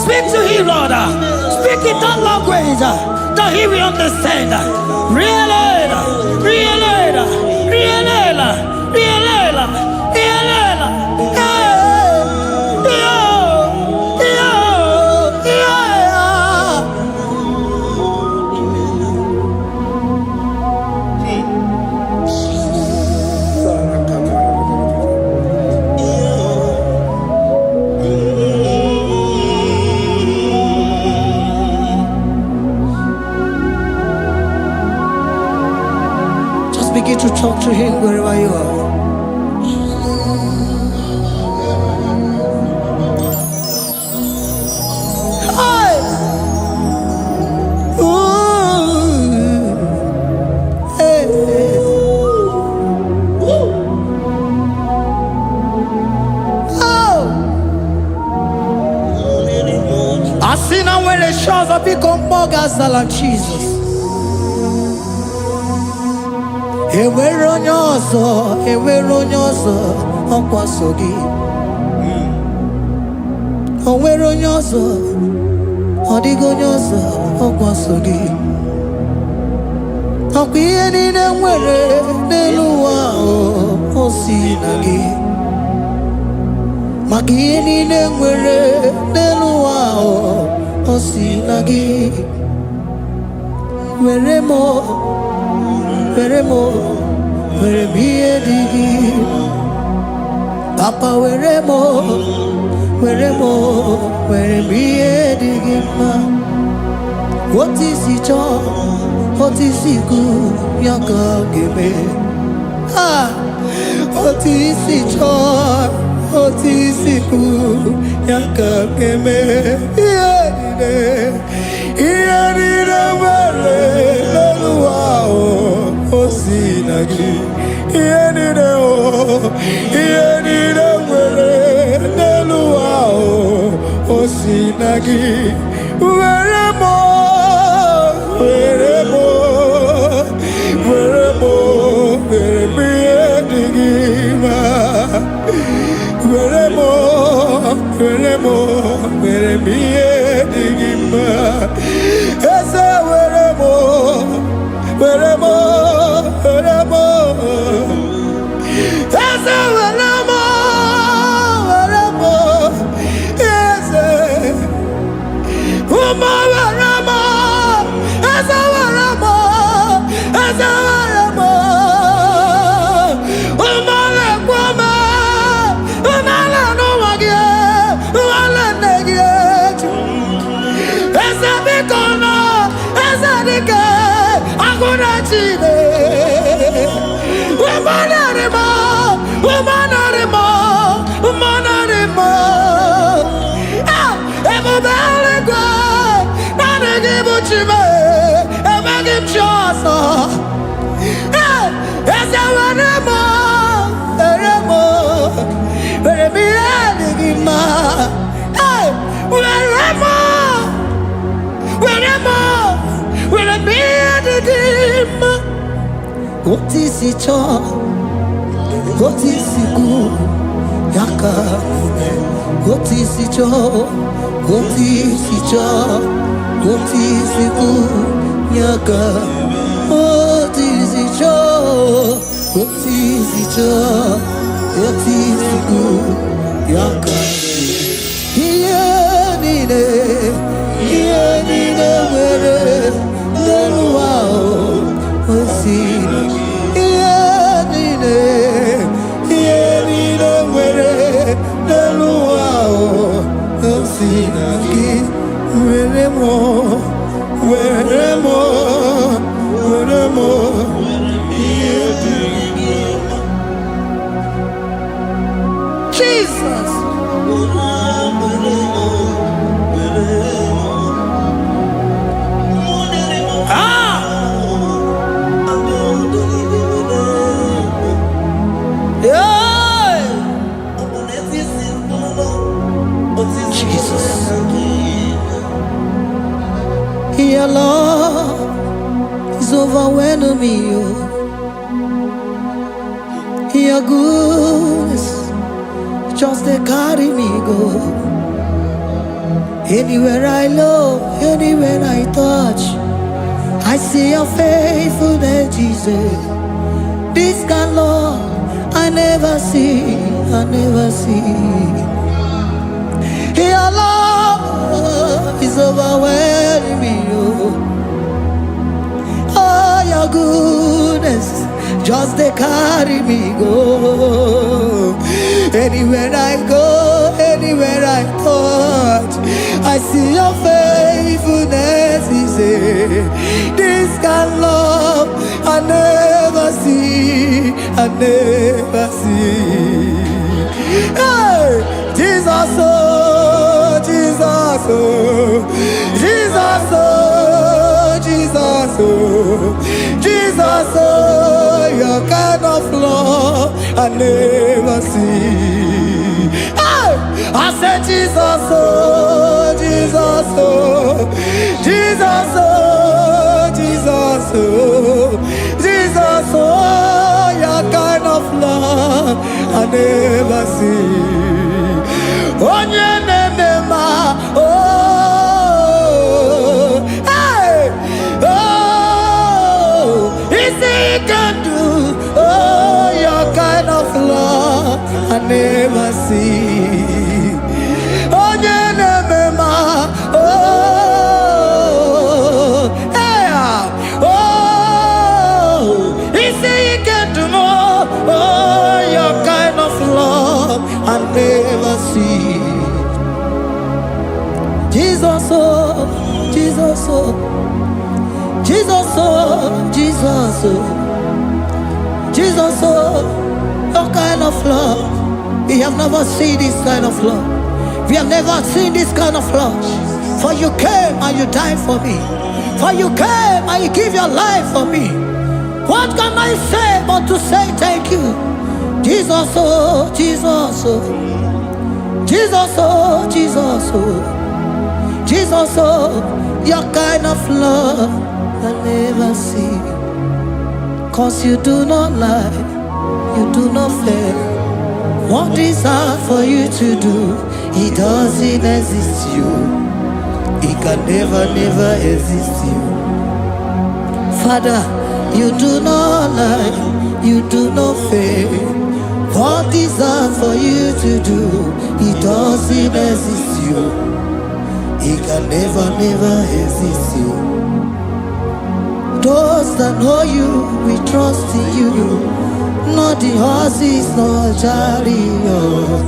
Speak to him, Lord. Speak in that language that he will understand. Begin to talk to him wherever you are. Hey! si na nwere shows biko mgbọgazala Jesus. Enwere onye ọzọ ọkwa so gị. O nwere onye ọzọ, ọ dịghị onye ọzọ ọkwa so gị. Ọkwa ihe niile nwere n'elu ụwa o si na gị. Maka ihe niile nwere n'elu ụwa o si na gị. Were m ihe dị gị. Papa were m ihe dị gị mma. Otu isi chọọ, otu isi kwu ya ka ọ ga-eme. Otu isi chọọ, otu isi kwu ya ka ọ ga-eme. Ihe niile nwere n'elu ụwa o si na gị. Ihe niile nwere n'elu ụwa o si na gị. Were m ihe dị gị mma. Were m ihe dị gị mma. Eze were m Eze were m Eze ụmụ were m Eze were m ụmụ lekwa m ụmụala n'ụwa gị ụmụala nne gị eju. Eze biko nọ Eze dike agụna Chine. Ebube eluigwe naanị gị bụ Chime. Emeghị m chi ọzọ. Eze were m ihe dị gị mma. Were m ihe dị gị mma. Otu isi chọọ, otu isi kwu ya ka ome. Otu isi chọọ, otu isi kwu ya ka. Otu isi chọọ, otu isi kwu ya ka. Ihe niile nwere n'elu ụwa o si na gị. Ihe niile nwere n'elu ụwa o si na gị. Were m ihe dị gị mma. Jesus. Your love is overwhelming me. Your goodness just they carry me go. Anywhere I look, anywhere I touch, I see your faithfulness, Jesus. This kind of love I never see. Your love is overwhelming me. Oh, your goodness just they carry me go. Anywhere I go, anywhere I touch, I see your faithfulness. This kind of love I never see. Hey, Jesus, oh, Jesus, oh, Jesus, oh, Jesus, oh, Jesus, oh, your kind of love I never see. Hey, I said Jesus, oh, Jesus, oh. never see. Onye nemema, oh, hey, oh, is he can do, oh, your kind of love I never see. Onye nemema, oh, hey, oh, is he can do more, oh, your kind of love I never see. Jesus, oh, Jesus, oh, Jesus, oh, Jesus, oh, Jesus, oh, your kind of love. We have never seen this kind of love. We have never seen this kind of love. For you came and you died for me. For you came and you give your life for me. What can I say but to say thank you? Jesus, oh, Jesus, oh, Jesus, oh, Jesus, oh, Jesus, oh, your kind of love I never see. 'Cause you do not lie, you do not fail. What is hard for you to do, it doesn't exist you. It can never, never exist you. Father, you do not lie, you do not fail. What is hard for you to do, it doesn't exist you. It can never, never exist you. Those that know you, we trust in you. Not the horses, nor chariot,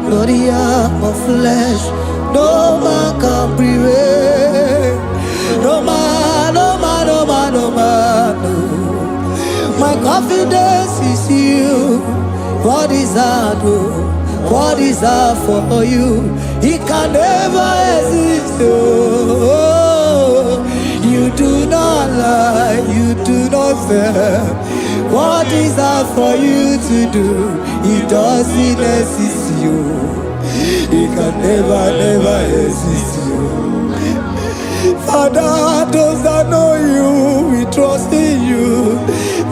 nor the arm of flesh. No man can prevail. No man, no man, no man, no man, no. My confidence is you. What is hard, oh? What is hard for you? It can never exist, oh. You do not lie, you do not fail. What is hard for you to do? It doesn't exist you. It can never, never exist you. Father, those that know you, we trust in you.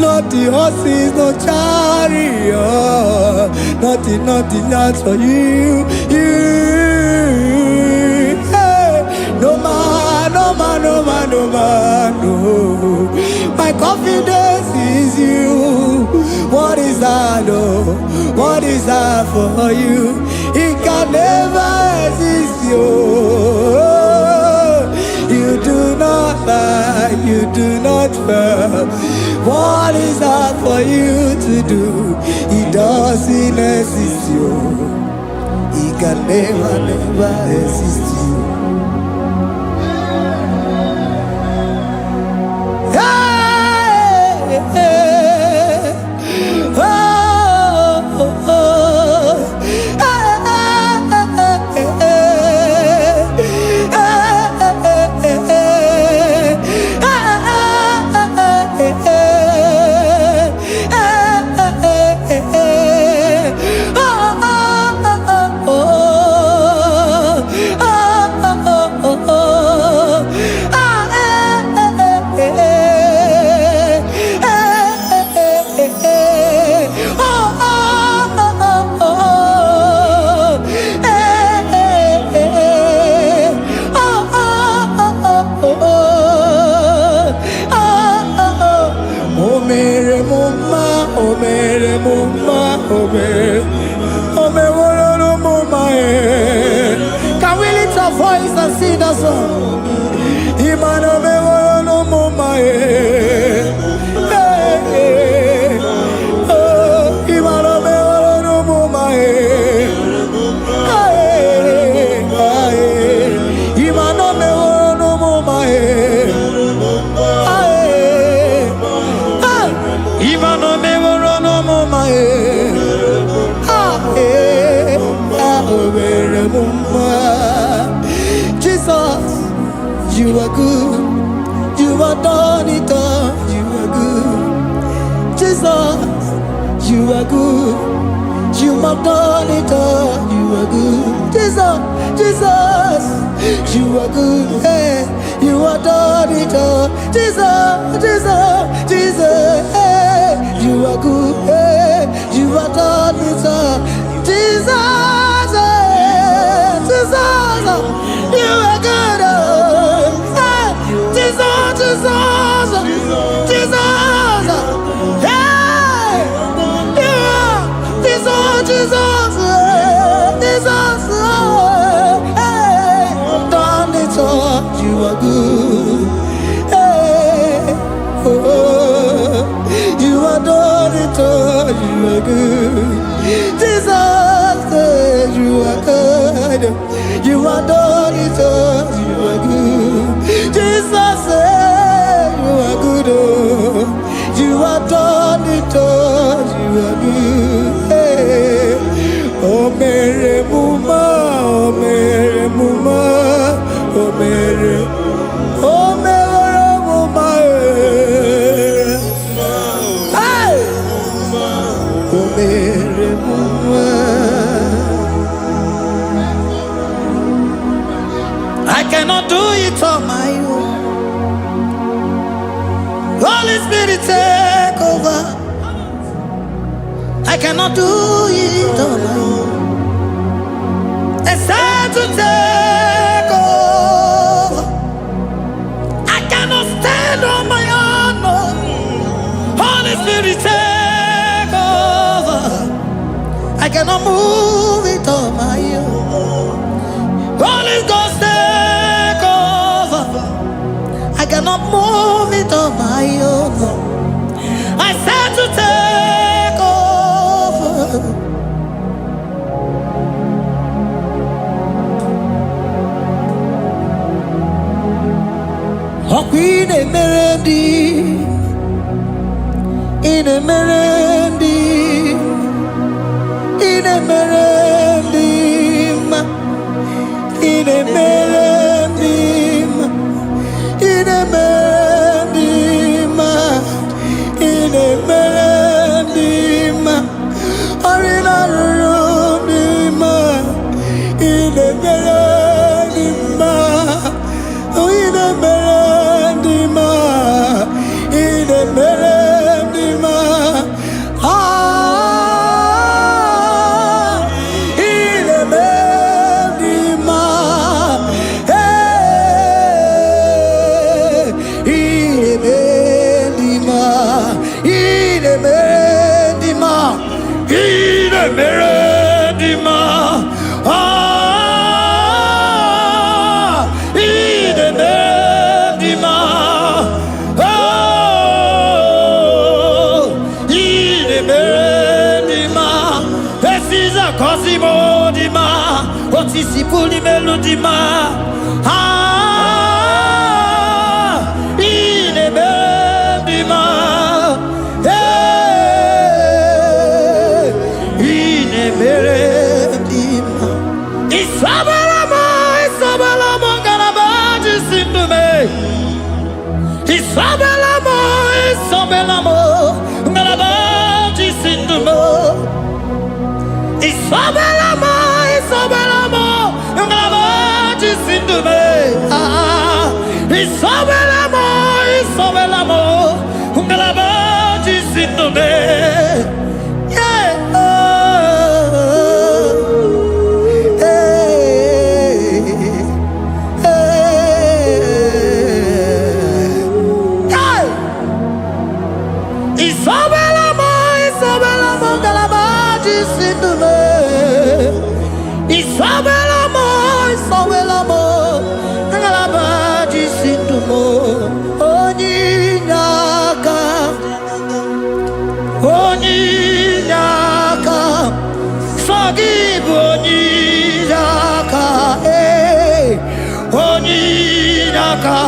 Not the horses, no chariot, nothing else for you. Hey, no man, no man, no man, no man, no. My confidence is you. What is that, oh? What is that for you? It can never exist, you. You do not lie, you do not fail. What is that for you to do? It doesn't exist, you. It can never, never exist, you. Hey, hey, oh, oh, oh. Can we lift our voice and sing that song? Imano me wolo no mama oh, imano me wolo no mama imano me wolo no mama imano me wolo no mama Jesus, you are good. You are done it all. You are good. Jesus, you are good. You have done it all. You are good. Jesus, Jesus, you are good. Hey, you have done it all. Jesus, Jesus, Jesus, hey, you are good. Hey, you You are done it all. Jesus, Jesus, you are good. Jesus, Jesus, Jesus, hey, you are Jesus, Jesus, Jesus, hey, done it all. You are good. Hey, oh, you are done it all. You are good. Jesus, you are good. You are done it all. You are good. Jesus, you are good. Oh, you are done it all. You are good. Hey. Oh, Mary Muma, oh, Mary Muma, oh, Mary, oh, Mary Muma, hey, oh, Mary Muma. I cannot do it on my own. Holy Spirit, take over. I cannot do it on my own. It's time to take over. I cannot stand on my own. No. Holy Spirit, take over. I cannot move it on my own. Holy Ghost, take over. I cannot move it on my own. I said to take over. Oh, Queen Emerendi, in Emerendi, in Emerendi, in Emerendi, in Emerendi, in Emerendi, Arina Rundima, in Emerendi, in Emerendi, in Emerendi, in Emerendi, Otisipuli melodima, ine bendima, ine bendima. Isabelamo, Isabelamo, garabaji sindume. Isabelamo, Isabelamo, garabaji sindume. Isabelamo, Isabelamo, ngalabaji sindume. Isabelamo, Isabelamo, ngalabaji sindume. Yeah. Isabelamo, Isabelamo, ngalabaji sindume. Isabelamo, Isabelamo, ngalabaji sindumo. Onyinaka, onyinaka, forgive onyinaka, onyinaka.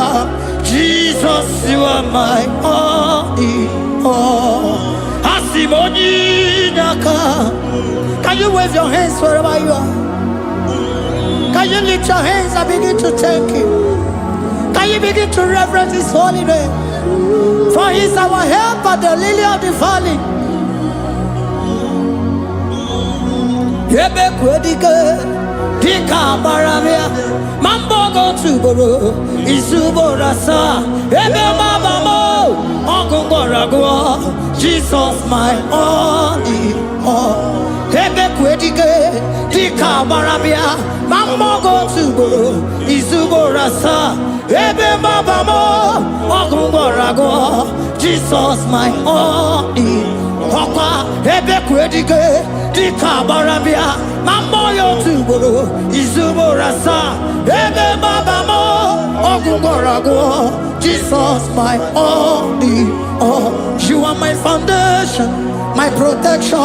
Jesus, you are my only all. Asim onyinaka. Can you wave your hands wherever you are? Can you lift your hands and begin to thank Him? Can you begin to reverence His holy name? For He is our help at the lily of the valley. Ebe kwedike, dika maravia, mambogo tuboro, isuborasa, ebe mabamo, okungorago, Jesus my only Ebe kwedige dika barabia mamogo tubo izugo rasa ebe babamo ogungorago Jesus my only Papa ebe kwedige dika barabia mamoyo tubo izugo rasa ebe babamo ogungorago Jesus my only you are my foundation, my protection,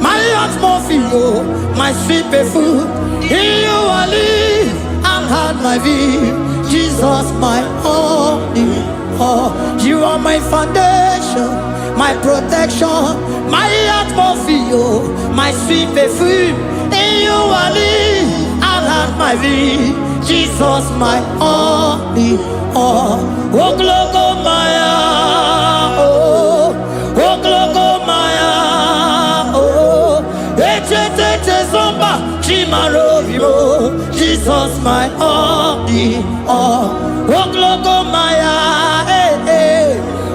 my atmosphere, my sweet food. In you I live and had my being. Jesus, my only. You are my foundation, my protection, my atmosphere, my sweet food. In you I live and had my being. Jesus, my only. Oh, glory, Maya. Jesus, my only, Oglogo Maya,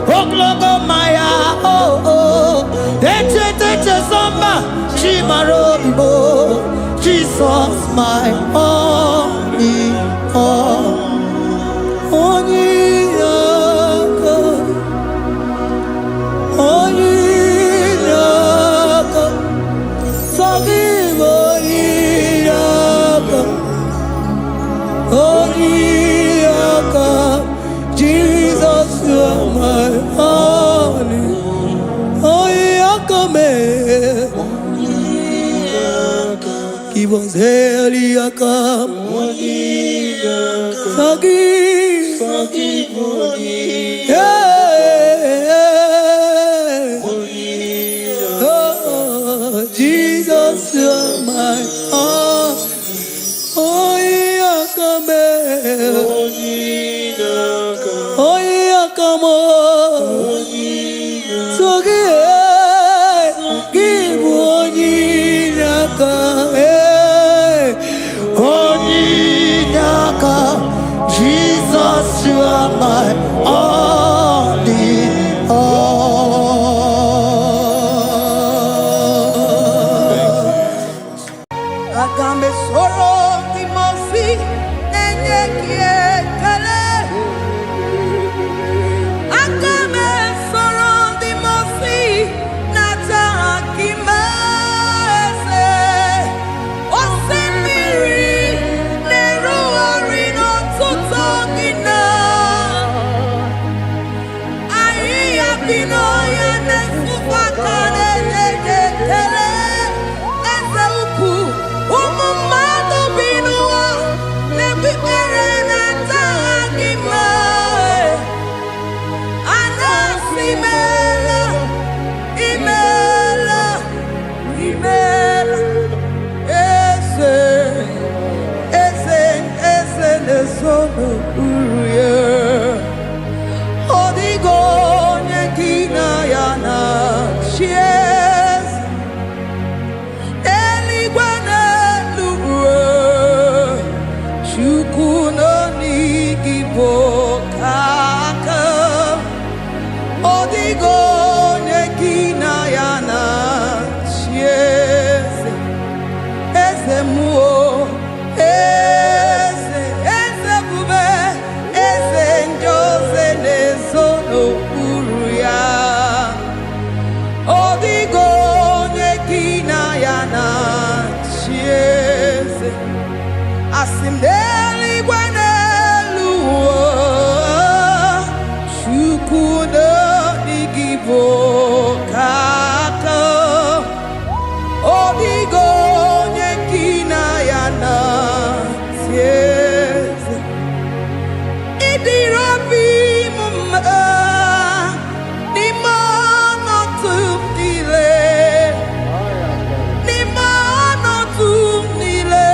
Oglogo Maya, Zomba, Chimarobibo, Jesus, my only, Jesus, you are my only. Give us Eliakam. Forgive. Oh, Jesus, you are my Jesus, you are my only. Agambe soro di mofi enye kiekele. Agambe soro di mofi nata akimese. Osemiri neruari no tutogina. Ayi abino ya nesufakane nekele. Asimdeli gwanelu Shukuno igibo kaka Odigo nyekina yana sieze Idirobi mumma Nimono tumdile Nimono tumdile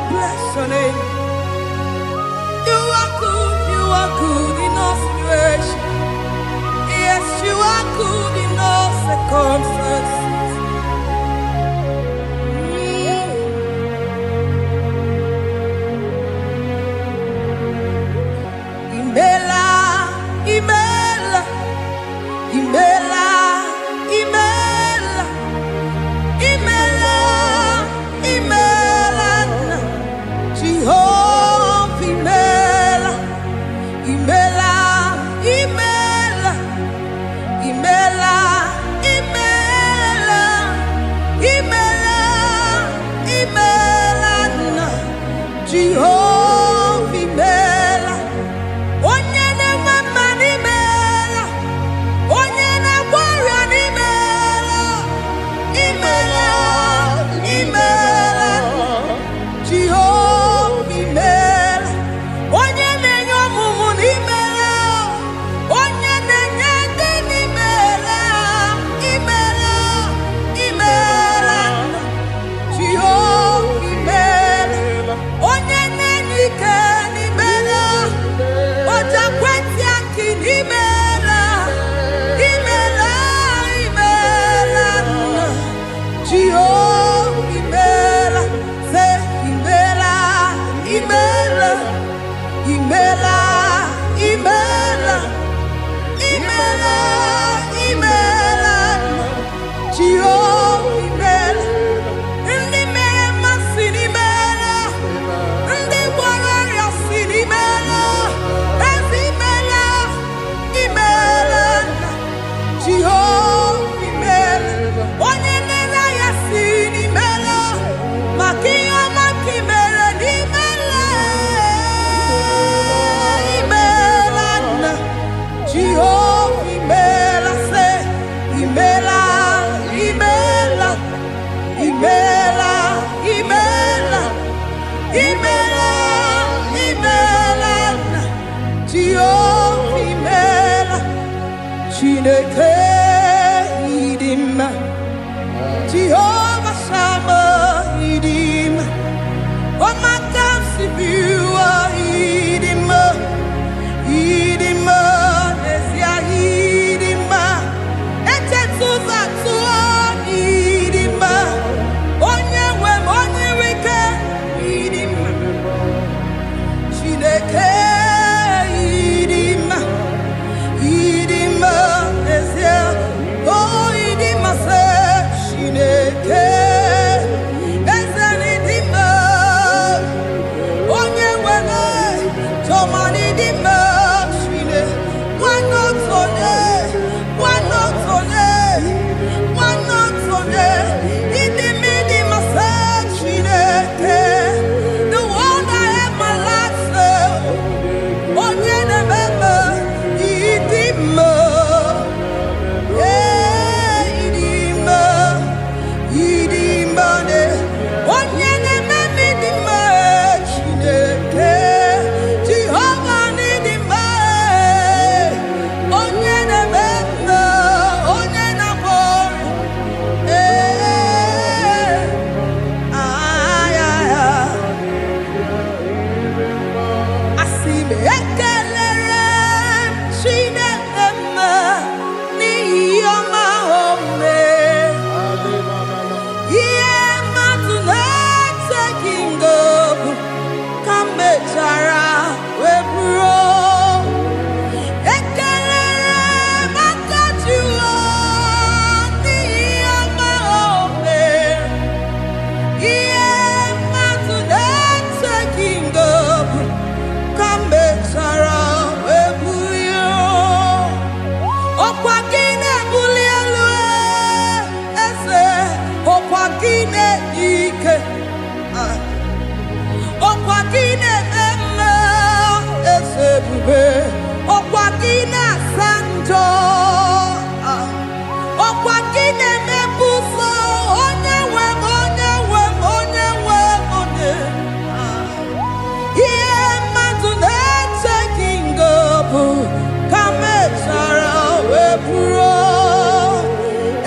bless your name. You are good in all situations. Yes, you are good in all circumstances. Imela, Imela, Imela, Imela, Imela, Imela, Jehovah, Imela, Imela, Imela, Imela, Imela, Imela, Imela, Jehovah, Imela. Onye na-eme n'imela, onye na-agwara n'imela, imela, imela, Jehova imela. Onye na-enye ọmụmụ n'imela, onye na-enye ndị n'imela, imela, imela, Jehova imela. Onye na-enye ike n'imela, Oja kweti aki n'imela, imela, imela, Jehovah imela, say imela, imela, imela, imela, imela, imela, Jehovah imela. Ndị mere mmasị n'imela, ndị gwara ọrịa si n'imela. Jehovah imela, onye nere ya si n'imela, maka ihe ọma ka imere n'imela, imela nna. Jehovah imela, say imela, imela, imela, imela, imela, imela nna. Jehovah imela. Chineke idima, Jehovah Shammah idima, Omakam Sibiwa idima, idima, Nesia idima, Echetuza tuwa idima, Onyewe Onirike idima, Chineke idima. Idima, oh, idima, say, Shineke, Ezen idima, Onye wene, Toman idima, Shine, one not one, idima, say, Shineke, the one I have my life, say, Onye nebebe, idima.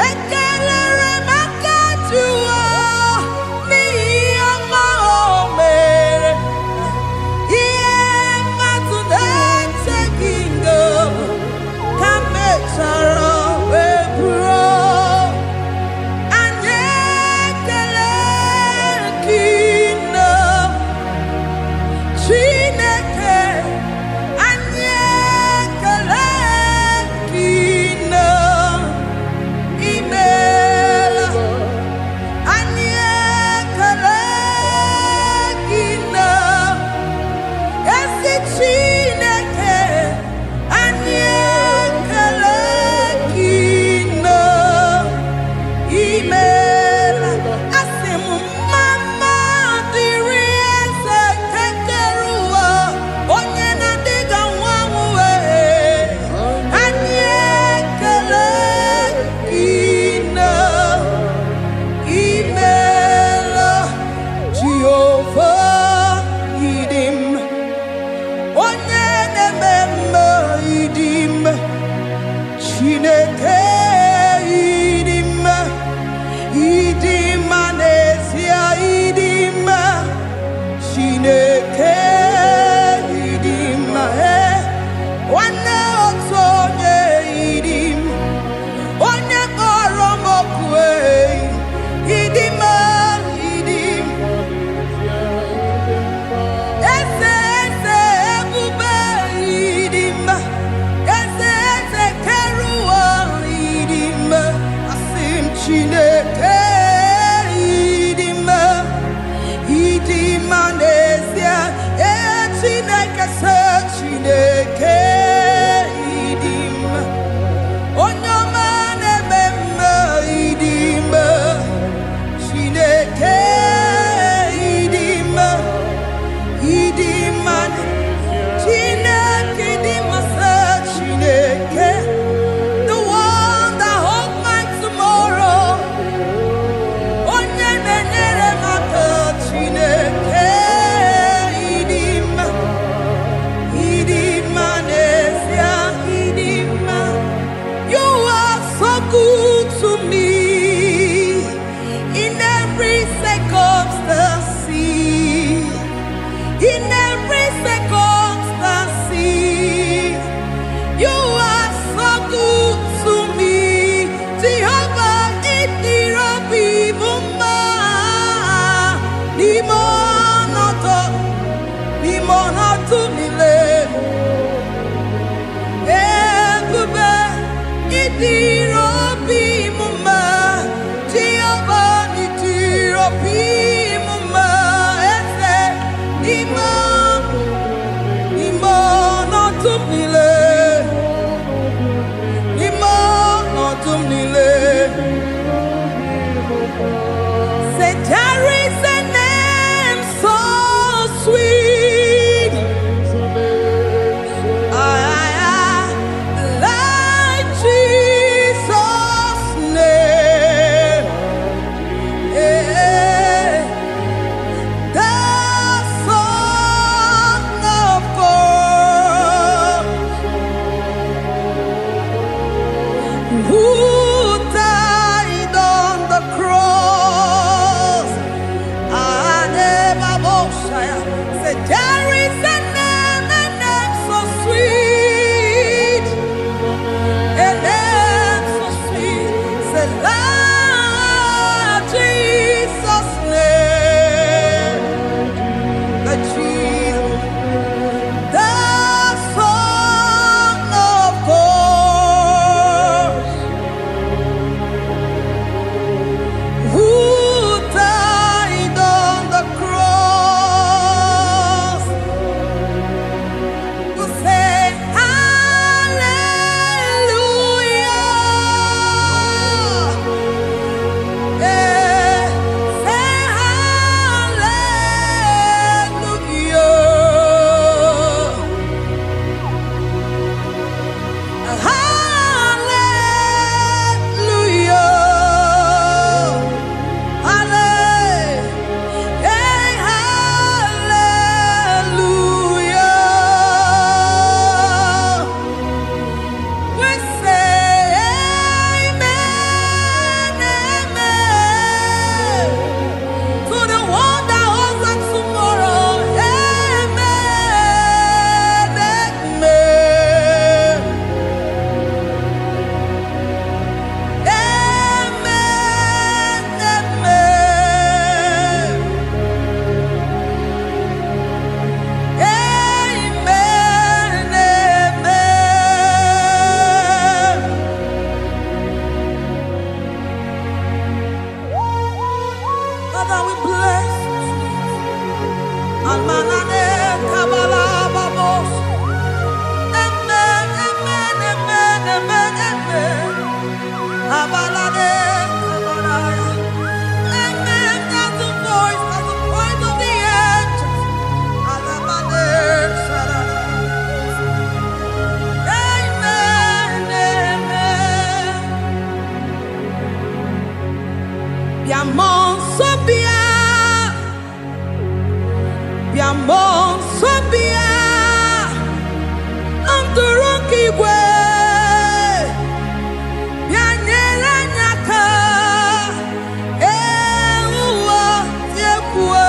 Ekelere maka jụọ n'ihi ọma o mere. Chineke idima wana otonye idim onye kpọrọ m okwu idima idim eze eze ebube idima eze eze keruwa idima asim Chineke Chineke idim onyoma nebemme idim Chineke idim idim Chineke idim Chineke the one that holds my tomorrow onye nenyere maka Chineke good to me in every circumstance. In every circumstance, you are so good to me. Jehovah, it be mumma, limonato mile. Say there is a name so sweet, like Jesus' name, the Son of God, who died on the cross. Say there is a name so sweet, a name so sweet. Say Lord Jesus' name, the Jesus, the Son of God, who died on the cross. We say hallelujah. Say hallelujah. Hallelujah. Hallelujah. We say amen, amen. To the one that holds us tomorrow. Amen, amen. Amen, amen. Amen, amen. Father, we bless you. Almanane kabala babos. Amen, amen, amen, amen, amen. Abalane kabalaya. Amen. That's the voice of the angels. Alabane sarara. Amen, amen. Biamon sobia, biamon sobia, anturuki we, bianyera nyaka, uwa tiekwe,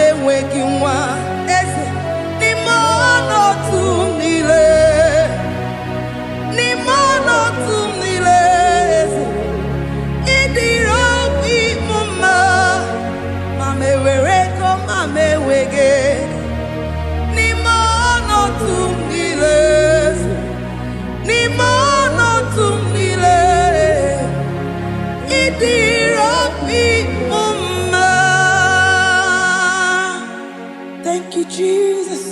enweghị nwa eze n'ime ọnọdụ niile eze ịdịrị obi mma ma m ewere ego ma m enweghị n'ime ọnọdụ niile eze n'ime ọnọdụ niile ịdịrị obi mma. Thank you, Jesus.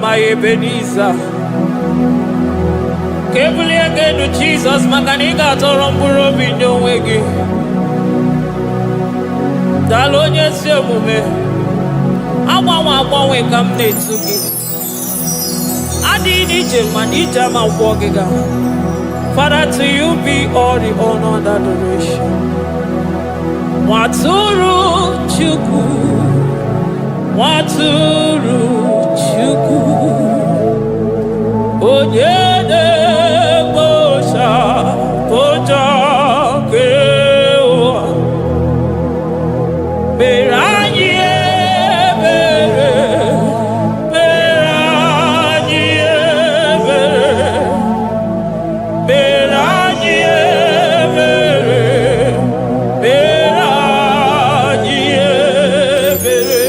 My Ebenezer, Kebuli again to Jesus, Makaniga Torompuro Bindo Wegi. Dalonya Semume, Awa we come Netsuki. Adi Nijel Manija Ma Wogiga. Father, to you be all the honor and adoration. Waturu Chuku, Waturu Chuku, Onyene Bosha, Boja Kewa, Beranye Bere, Beranye Bere, Beranye Bere, Beranye Bere.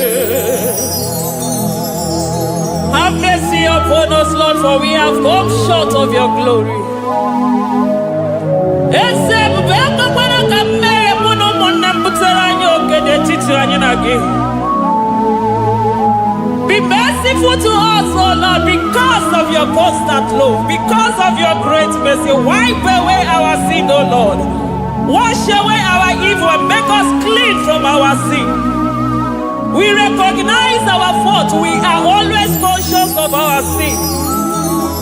Have mercy upon us, Lord, for we have come short of your glory. Be merciful to us, oh Lord, because of your constant love, because of your great mercy. Wipe away our sin, oh Lord. Wash away our evil and make us clean from our sin. We recognize our fault. We are always conscious of our sin.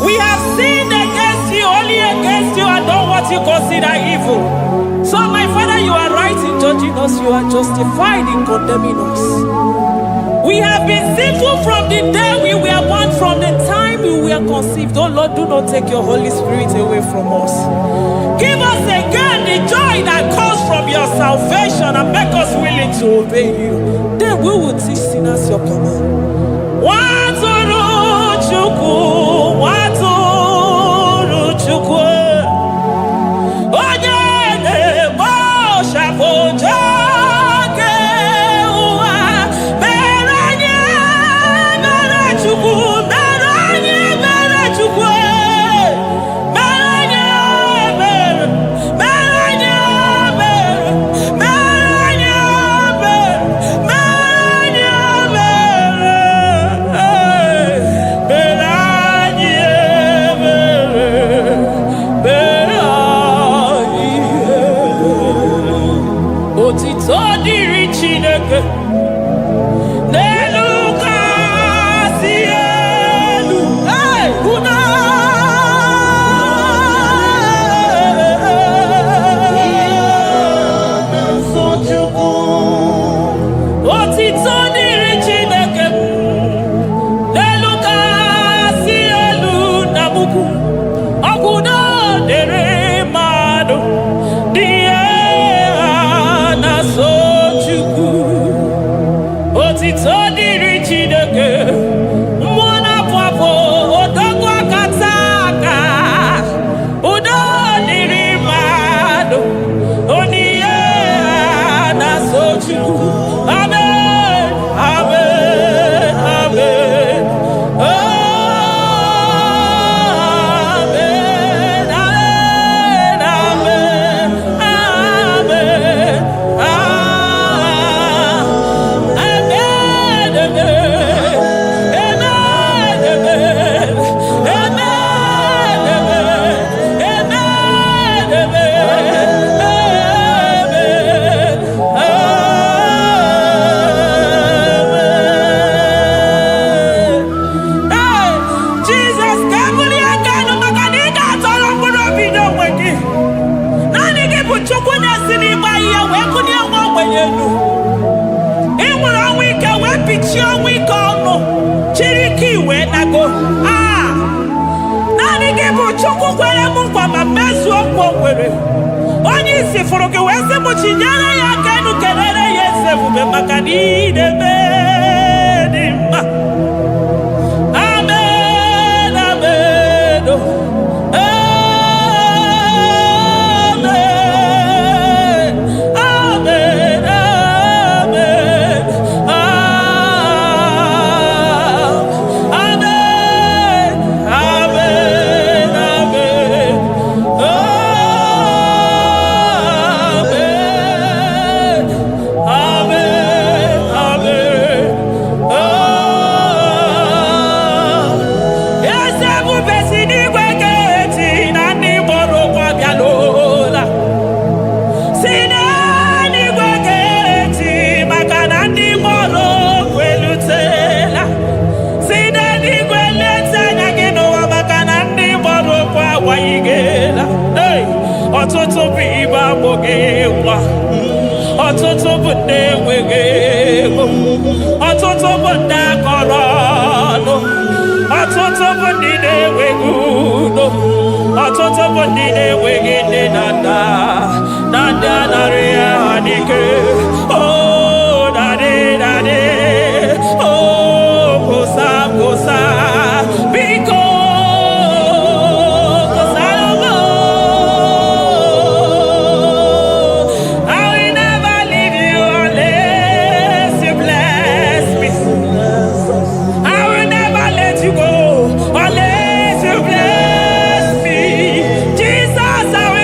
We have sinned against you, only against you, and done what you consider evil. So, my Father, you are right in judging us. You are justified in condemning us. We have been sinful from the day we were born, from the time we were conceived. Oh Lord, do not take your Holy Spirit away from us. Give us again the joy that comes from your salvation and make us willing to obey you. Then we will teach sinners your command. Waturu Chuku, Waturu Chuku, Onyene Bosha Boja. Otito diri Chineke, mwana pwapo, odogwa kataka, udo diri mado, oniye na soju. Amen, amen, amen. Onye isi fụrụ gị wee sị m chinyere ya aka enu kelere ya eze ebube maka na idebe dị mma. Amen, amen, amen, amen, amen, amen, amen, amen. Ọtụtụ bụ ibe agbụghị nwa, ọtụtụ bụ ndị enweghị ego, ọtụtụ bụ ndị akọrọ ọnụ, ọtụtụ bụ ndị na-enweghị udo, ọtụtụ bụ ndị na-enweghị nne na nna, na ndị anarị ya n'ike. Oh, daddy, daddy, oh, kosa, kosa, biko. Jesus, I will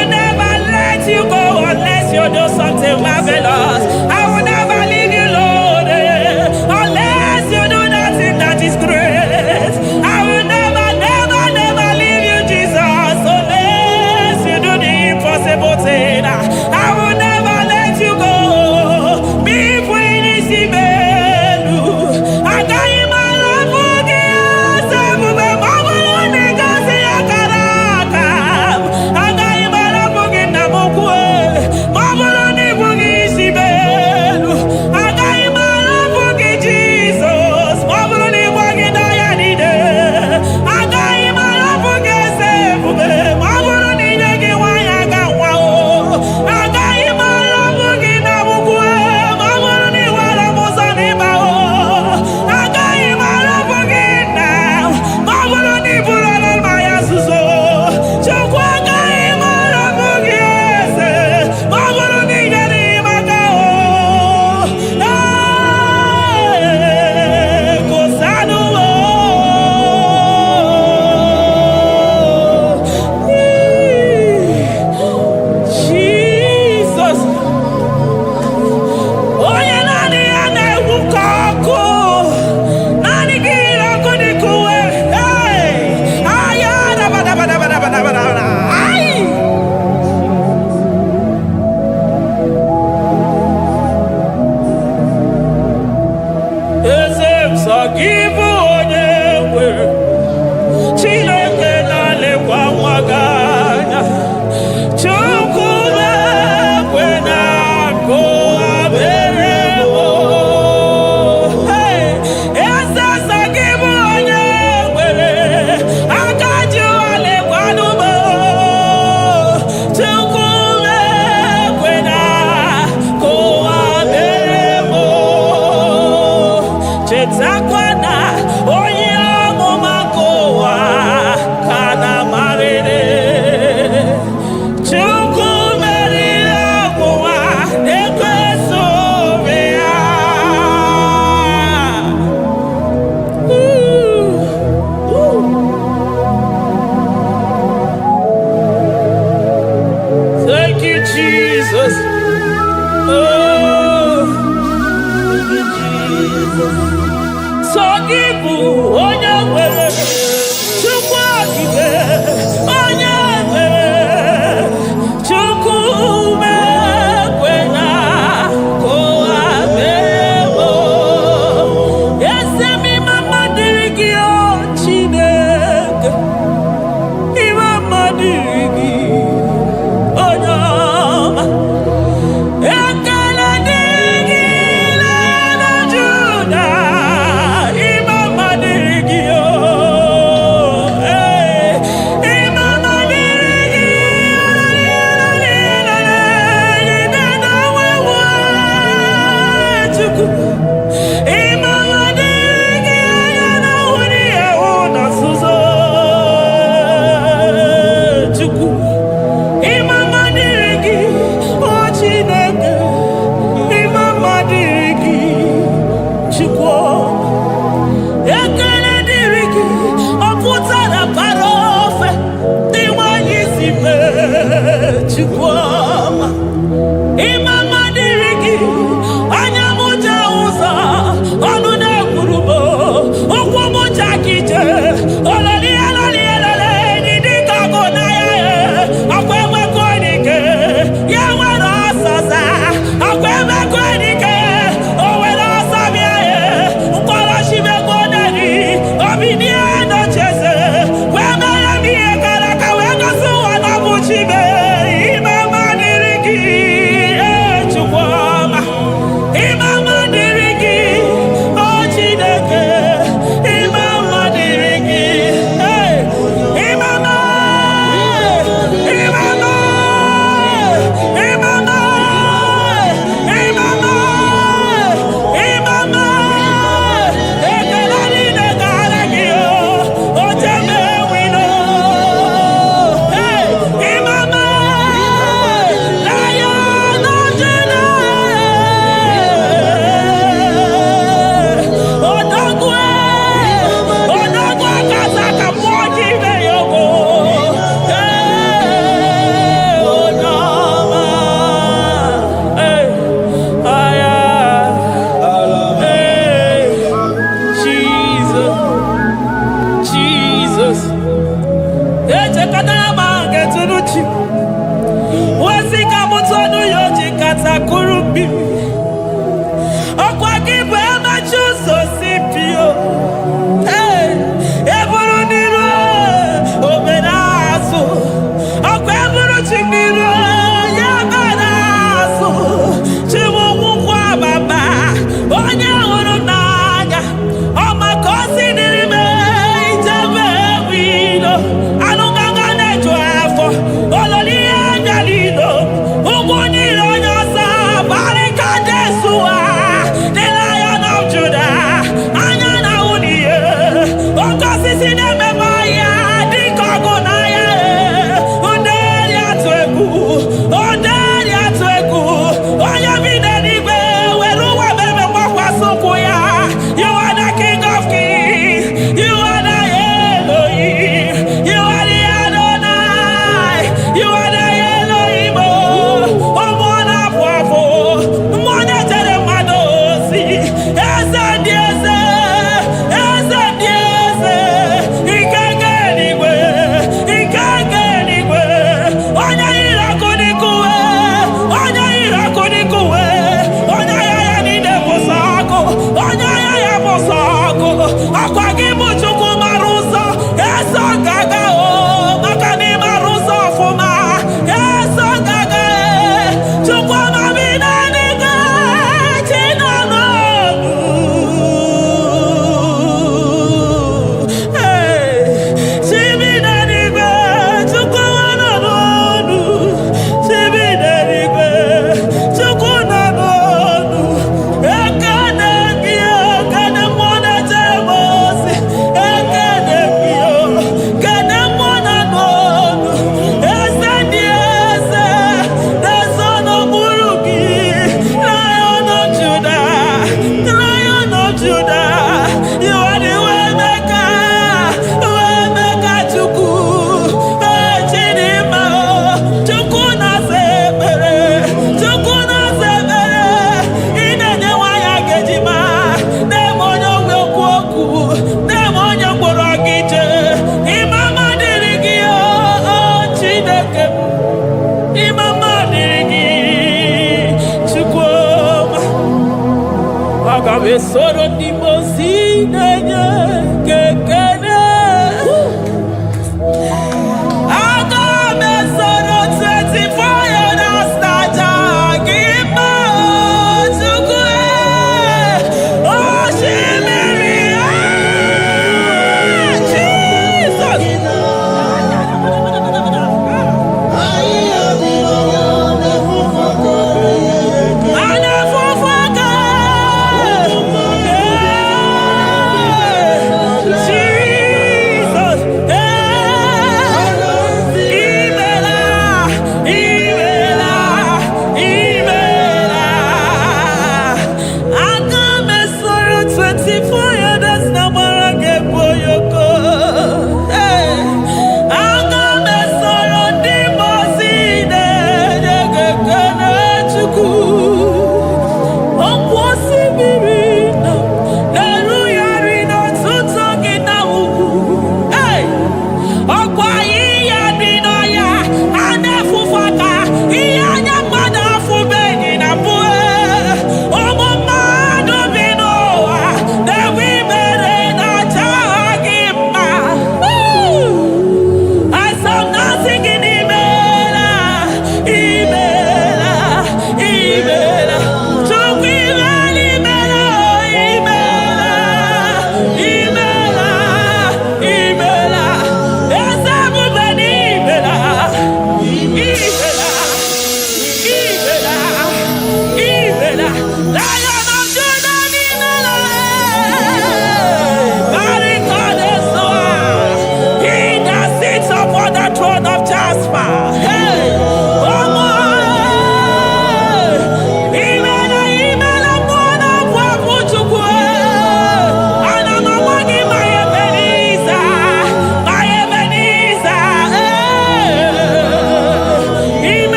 kurubi. Okwa kibu ema chuso sipio. Hey, eburu niro oberasu. Okwa eburu chiniro yabarasu. Chimu mukwa baba. Onye uru nanya. Oma kosi nirime ijebe wido. Anunganga nejo afo. Ololi angalino. Uguniro nyosa. Barika Jesua. The Lion of Judah. Anyana uniye. Okosi sineme maya. Dikogo naya. Onderi atwegu. Onderi atwegu. Oya videnibe. Weruwa bebe mwakwa sukuya. You are the King of Kings. You are the Elohim. You are the Adonai. You are the Elohim. Omona poifo. Mona tere madosi. Eze dieze. Eze dieze. Ikenge niwe. Ikenge niwe. Onya ira kunikuwe. Onya ira kunikuwe. Onya yaya nide posako. Onya yaya posako. Akwa gibu chuku maruso. Eso gaga o. Makani maruso fuma. Eso gaga e. Chukwa mabina niga. Chinano. Hey. Chibina niga. Chukwa wananonu. Chibina niga. Chukwa nanonu. Ekane kia. Kane mwana jemosi. Ekane kio. Kane mwana nonu. Ese diese. Desono buruki. Lion of Judah. Lion of Judah. You are the way maker. Way maker chuku. Chinima. Chuku na sebere. Chuku na sebere. Inenye waya gejima. Demonyo wekwoku. Demonyo mborogije. Imama dirigio. Chineke. Imama dirigi. Chukwuma. Agabe soro di mosi nenye kekene. Agabe soro 24 na staja gima chukwe. Oh shimiri. Jesus. Anafufaka.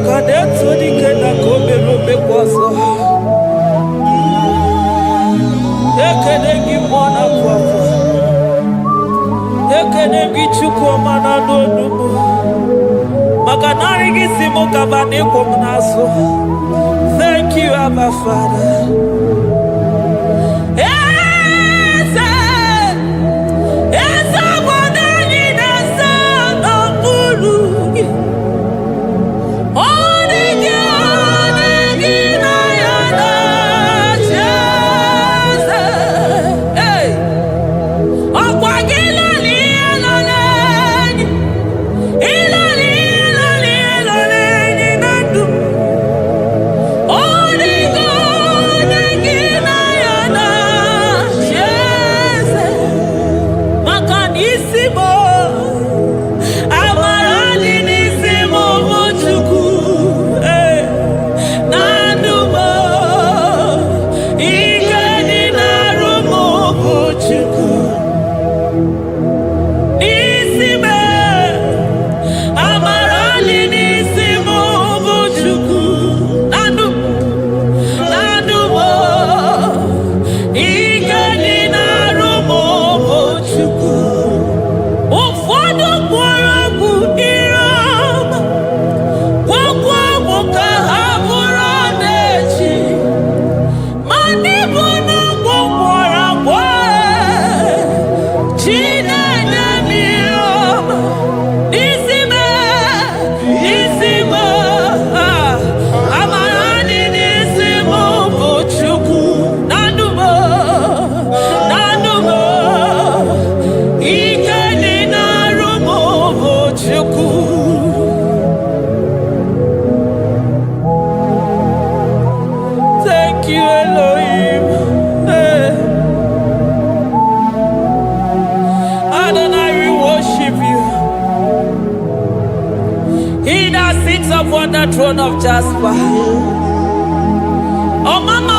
Makadeto di kena kome robe kwaso. Ekenegi mwana papa. Ekenegi chukwa mana dodumo. Makanari gisimo kabane kwa mnaso. Thank you, Abba Father. Upon the throne of Jasper. Oh, Mama,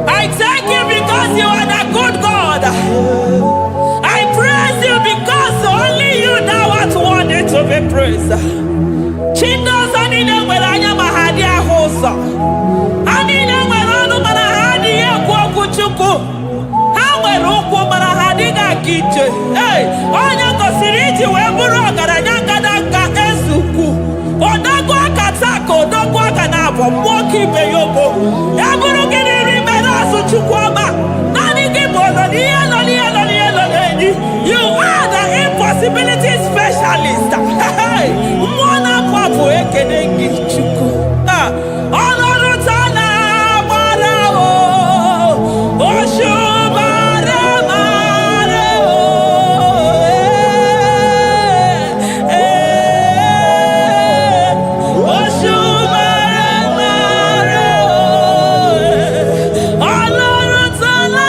I thank you because you are the good God. I praise you because only you now are worthy to be praised. Chindos anine mwelanya mahadi ya hosa. Anine mwelanu marahadi ya kwa kuchuku. Hawe ruku marahadi na kiche. Hey, onya kosiriti weburu garanyanga daka ezuku. Odago akatako, odago akanabo, mwoki beyobo. Eburu gini rimena suchukwama. Nani gibolo, you are the impossibility specialist. Hey, mwana papu ekenengi chuku. Honorutana marao, oshubara marao. Oshubara marao. Honorutana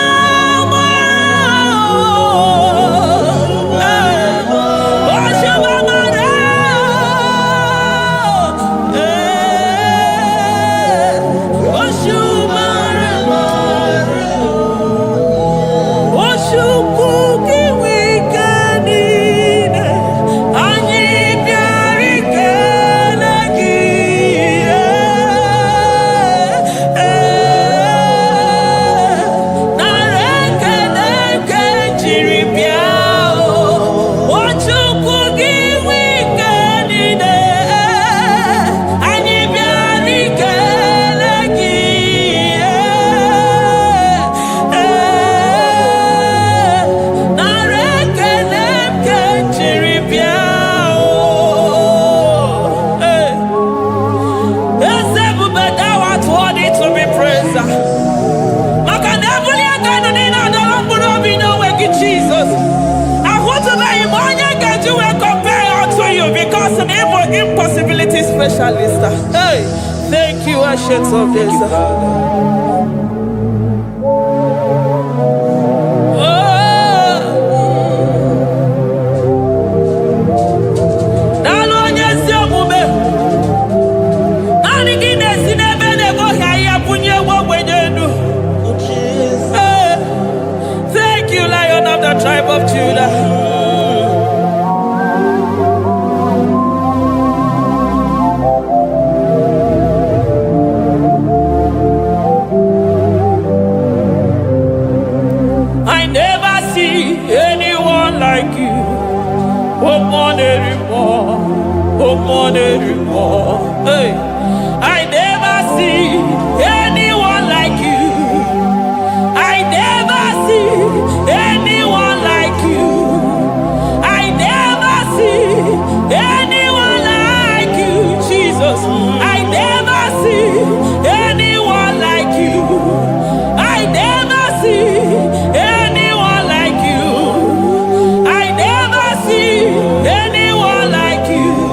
impossibility specialist. Hey, thank you, Ancient of Days. Thank you, Lion of the tribe of Judah. like you. Woman anymore. Woman anymore. Hey, I never see anyone like you. I never see anyone like you. I never see anyone like you, Jesus. I never see anyone like you. I never see anyone like you. I never see anyone like you.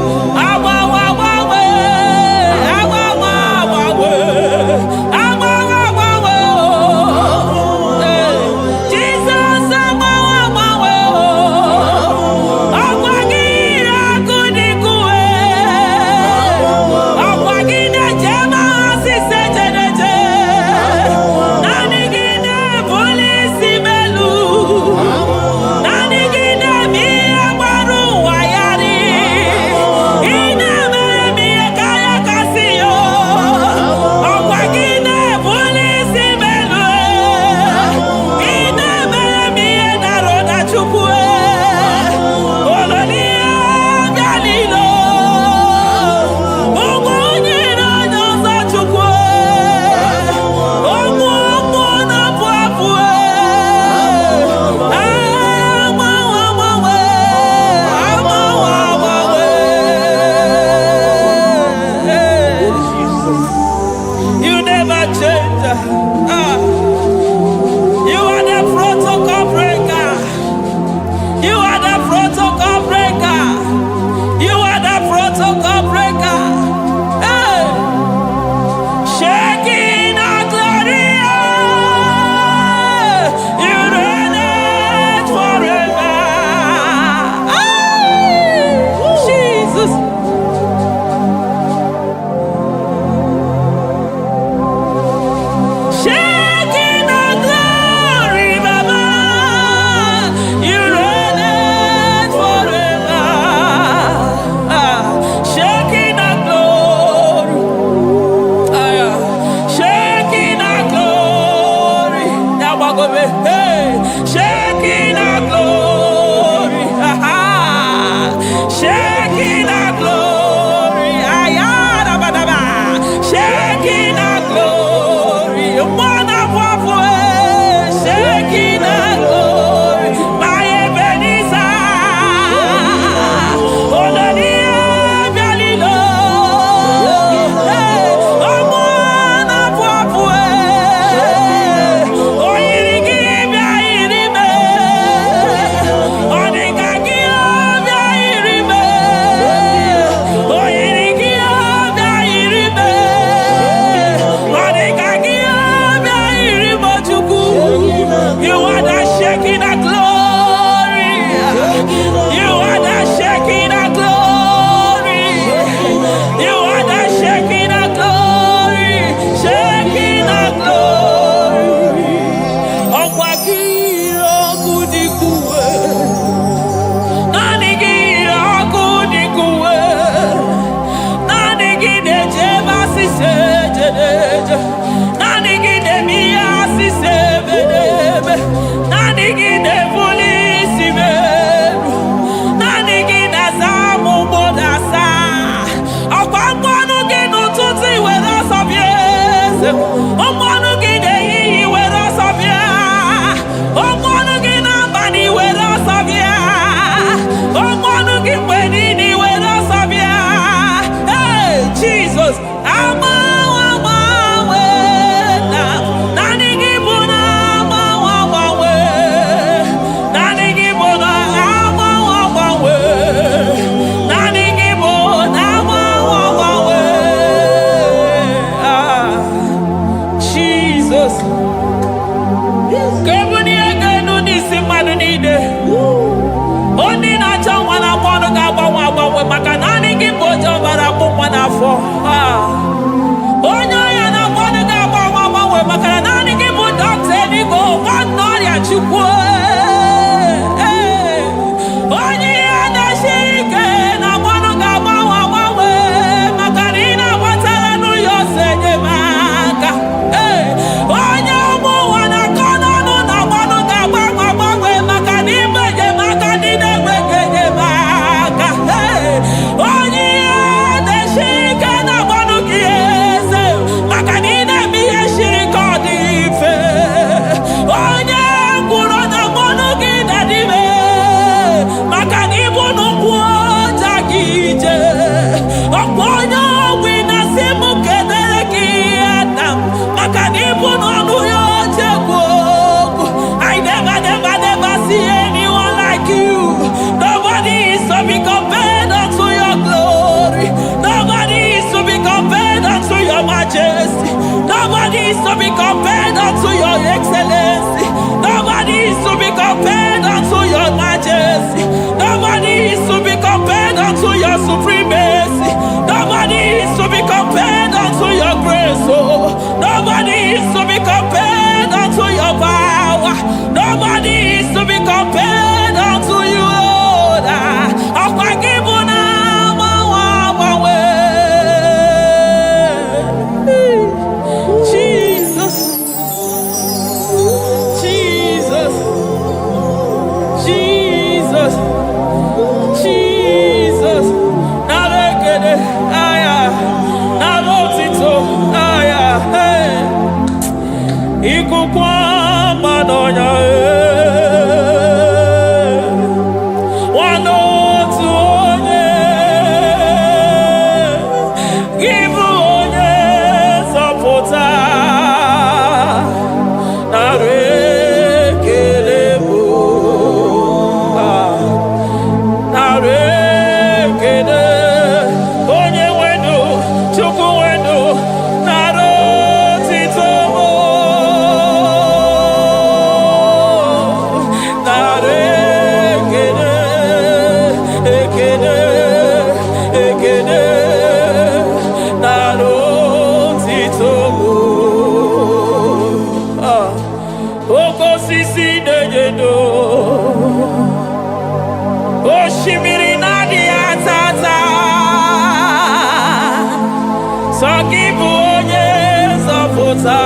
otota.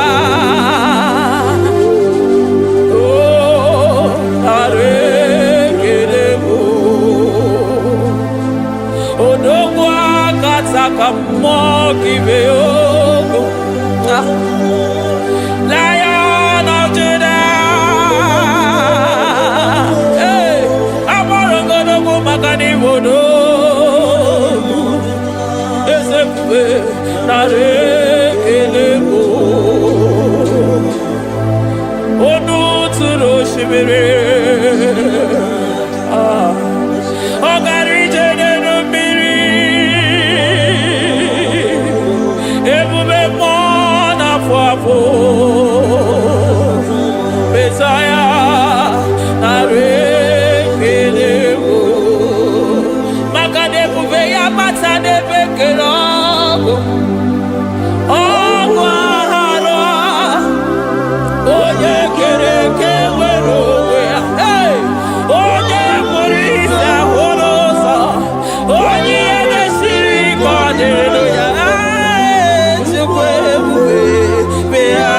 Oh, arekelebo. Odogwa kataka mokibeo. Lion of Judah. Hey, Amarongodogo Makani Wodo. Ezefe Narekelebo. Onu Turo Shimere. Ogari Jene Miri. Ebube Mona Fwafo. Messiah Narekelebo. Makadebu Veya Matadebe Kelogo. Ogwahara. Oye Kereke Werowe. Hey! Oye Murisa Horosa. Oye Neshiri Kodeloya. Chukwebuwe. Bea.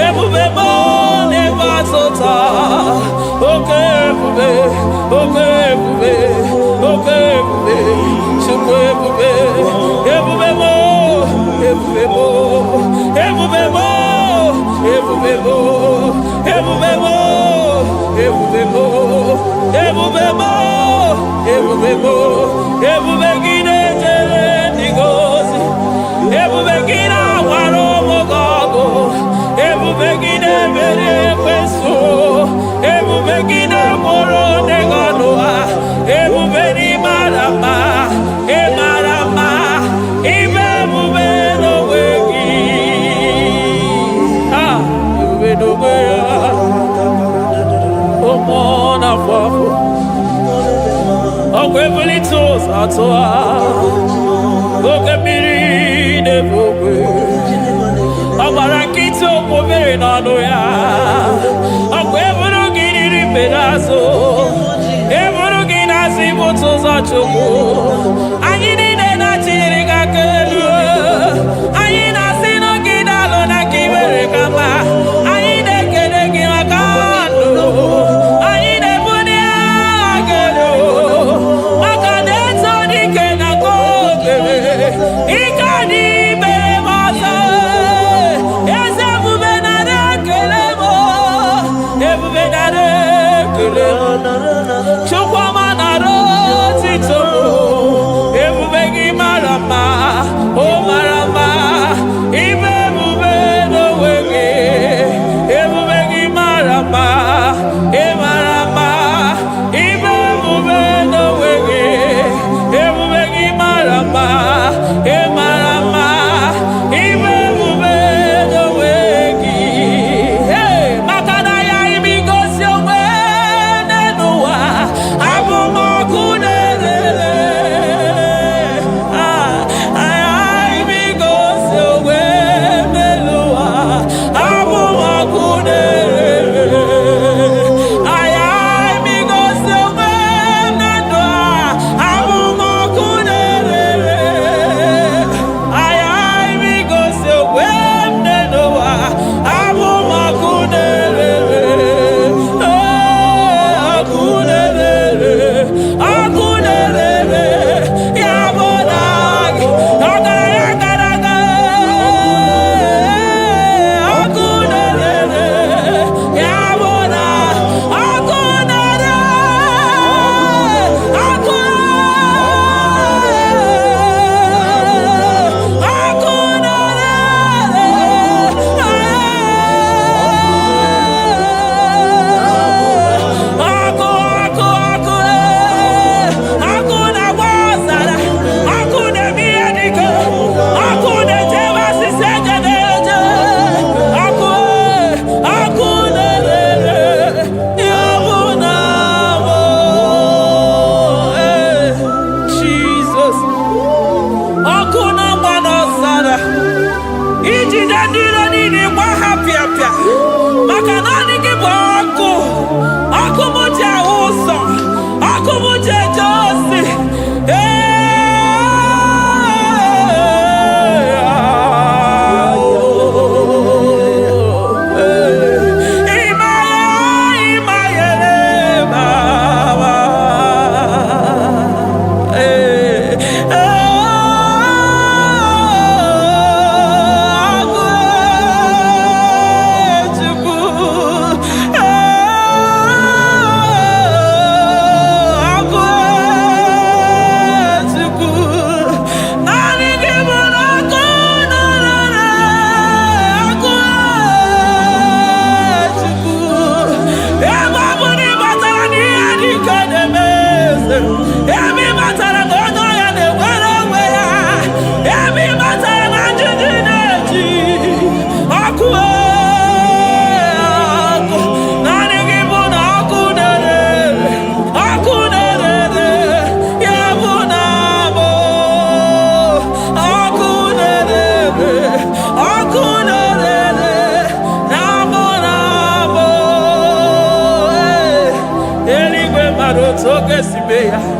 Ebubebo never tota. Okay, ebube, okay, ebube, okay, ebube, chukwu ebube, ebubebo, ebubebo, ebubebo, ebubebo, ebubebo, ebubebo, ebubebo, ebubebo, ebubegide jere ndigozi, ebubegide waro mogogo, ebubegide mere kweso, ebubegide moro neganoa, ebubeni marama, emarama, ibebube no wegi. Ah, ebube no wegi. Omona fafo, okwebuli toza toa, okebiri nebogwe. Abarakito obere n'ọnụ ya. Ọkwa eburu gị riri pedazo. Eburu gị na-asị bụtụ ụzọ Chukwu. Anyị niile na-achịrị gị aka elu. Anyị na-asị n'oge dalụ na ka iwere ka mma. Anyị na-ekele gị maka ndụ. Anyị na-ebuli agha elu. Maka na eto dike na ka obere. Ike adị ime ọzọ. Chukwama na rotito, ebube gị mara mma.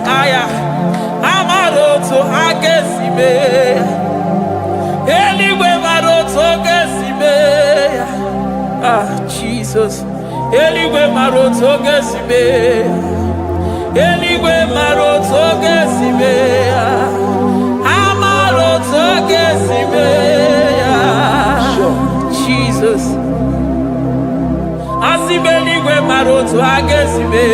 Aya, Amaroto Agesibe, Eligwe Maroto Gesibe. Ah, Jesus, Eligwe Maroto Gesibe, Eligwe Maroto Gesibe, Amaroto Gesibe. Jesus, Asibeligwe Maroto Agesibe.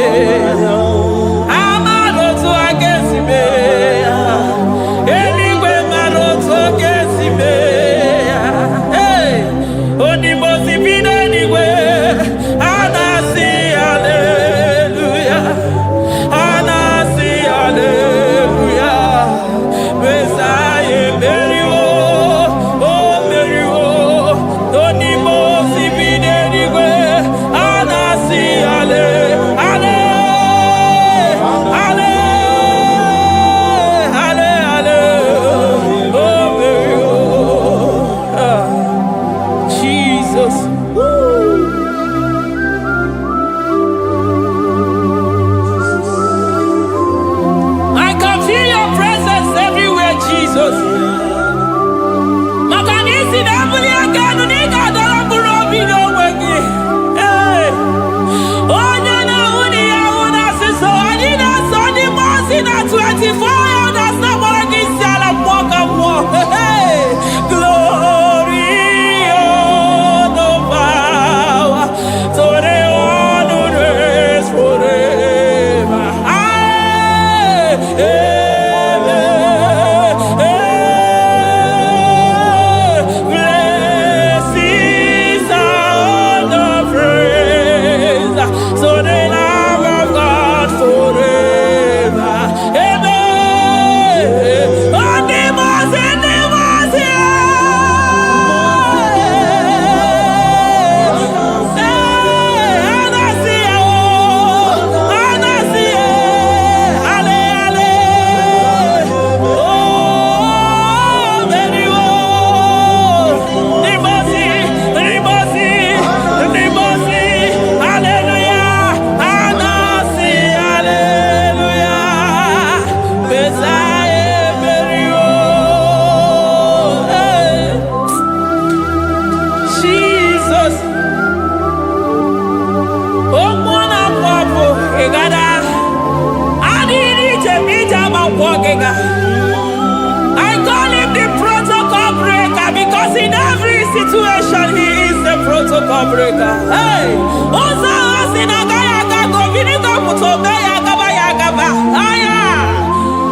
I call him the protocol breaker because in every situation he is the protocol breaker. Hey, also in a gaya go vinito mutobe ya gaba. Aya,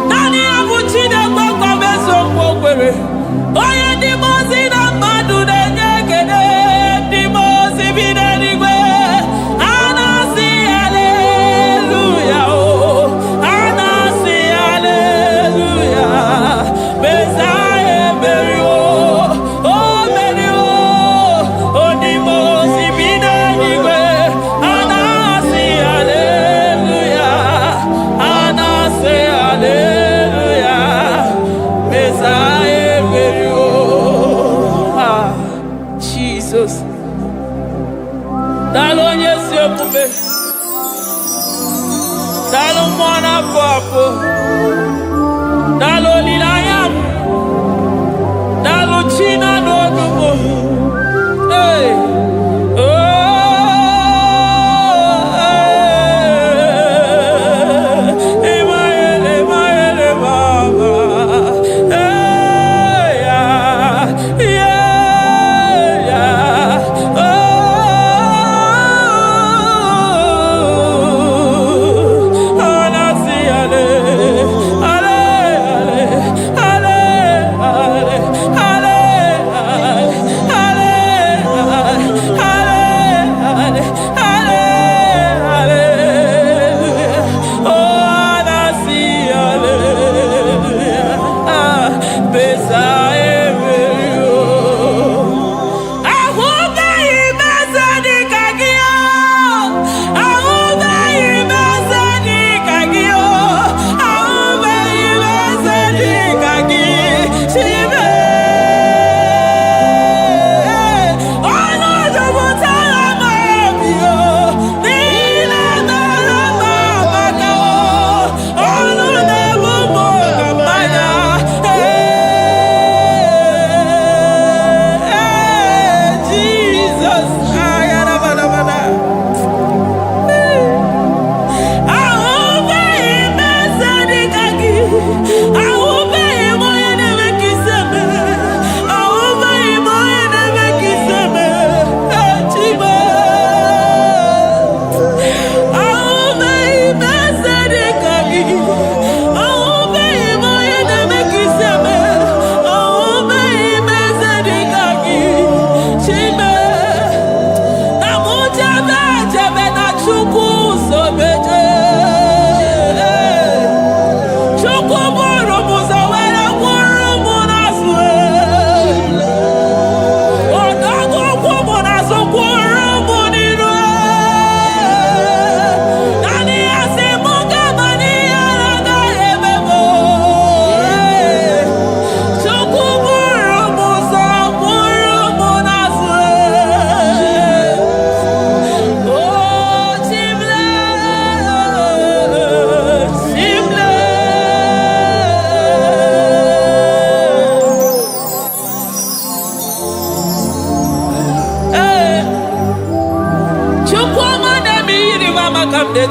nani abuchi de go beso kwere. Oye di mozi na madu de nyekede, di mozi bidenigwe. Anasi hallelujah. Hallelujah.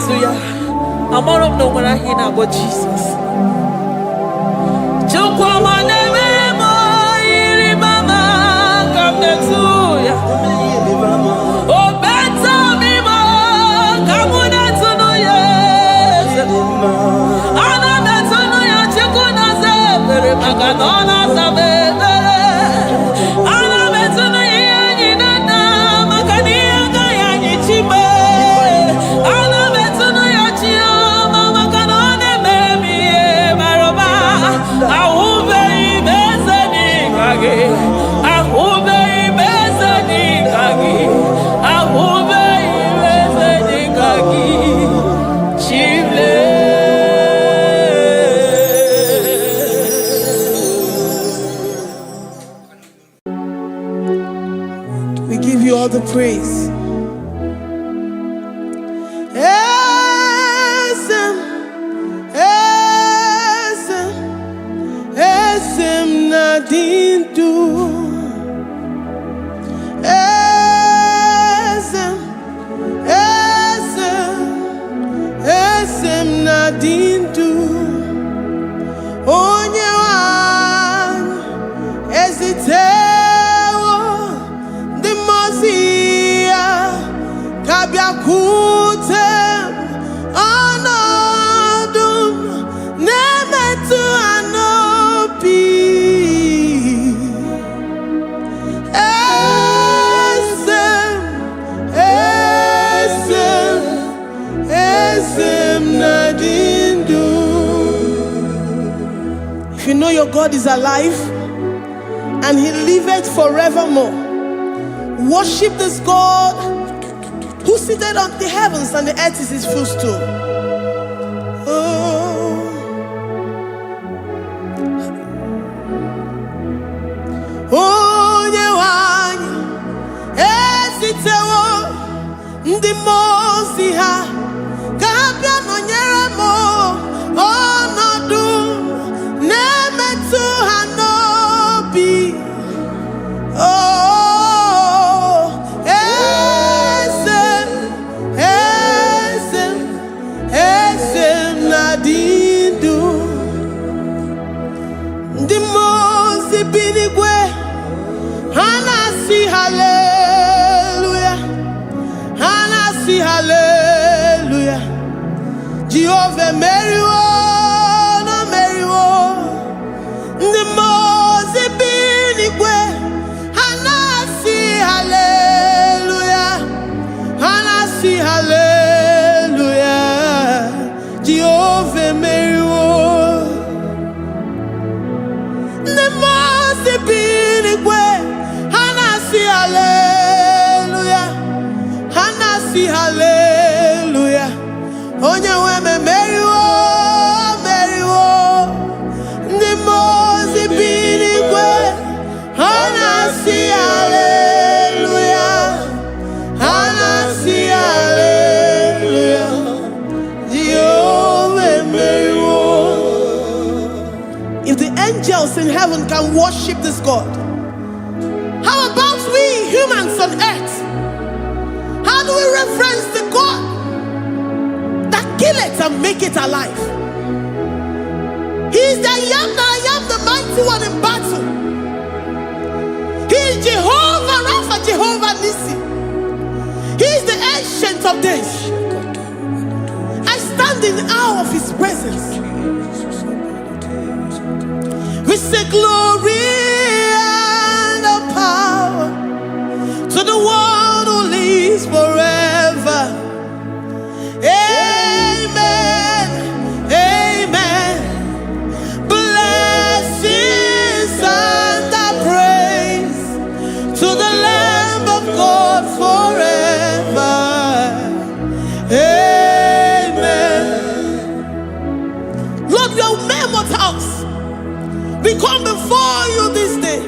to ya. I'm all of no when I hear about Jesus. Come next to ya. Oh, better me more. Come on, that's no yes. Ana better no ya. Chekuna se, very magadona se. Ana better no ya ni nana. Magani aga ya ni chibe. Ana better no ya chia. Mama kanone baby maroba. Ahube ibeze ni kage. Ahube ibeze ni kage. Ahube ibeze ni kage. Chible. We give you all the praise. Esem, esem, esem nadindu. Esem, esem, esem nadindu. Onyewan ezitewo the Mozia kabiakutem anadum nemetu anopi esem esem esem nadindu. If you know your God is alive and he liveth forevermore, worship this God who seated on the heavens and the earth is his footstool. Oh. Onye wanyi esitewo ndị mozi ha ka ha bịa nọnyere m ọnọdụ na-emetụ ha n'obi. Oh, esem, esem, esem nadindu. Ndị mozi bi n'igwe ha na-asị hallelujah, ha na-asị hallelujah. Jehovah meriwo na meriwo. Ndị mozi bi n'igwe ha na-asị hallelujah, ha na-asị hallelujah. Jehovah meriwo. Ndị mozi bi n'igwe ha na-asị hallelujah, ha na-asị hallelujah. Onye nwe m emeriwo, meriwo. Ndị mozi bi n'igwe ha na-asị hallelujah, ha na-asị hallelujah. Jehovah emeriwo. If the angels in heaven can worship this God, how about we humans on earth? How do we reference the God that kill it and make it alive? He is the I am, the mighty one in battle. He is Jehovah Rapha, Jehovah Nissi. He is the ancient of days. I stand in awe of his presence. We say glory and power to the one who lives forever. Amen, amen. Blessings and praise to the Lamb of God forever. Amen. Lord, we are mammoth house. We come before you this day.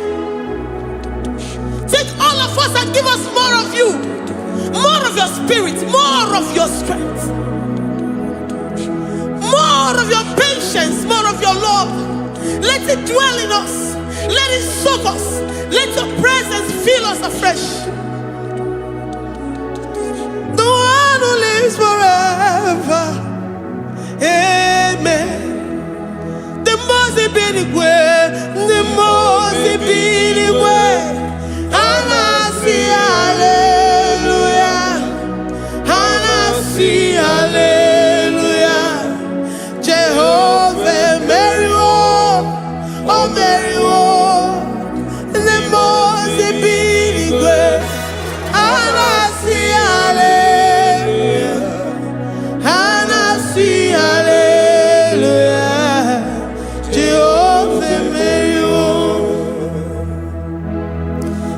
Take all of us and give us more of you, more of your spirit, more of your strength, more of your patience, more of your love. Let it dwell in us. Let it soak us. Let your presence fill us afresh. The one one who lives forever. Amen. The most big way, the most big way. And I see hallelujah. And I see hallelujah. Jehovah, Mary, oh Mary, the most big way. And I see hallelujah. And I see hallelujah. Jehovah, Mary,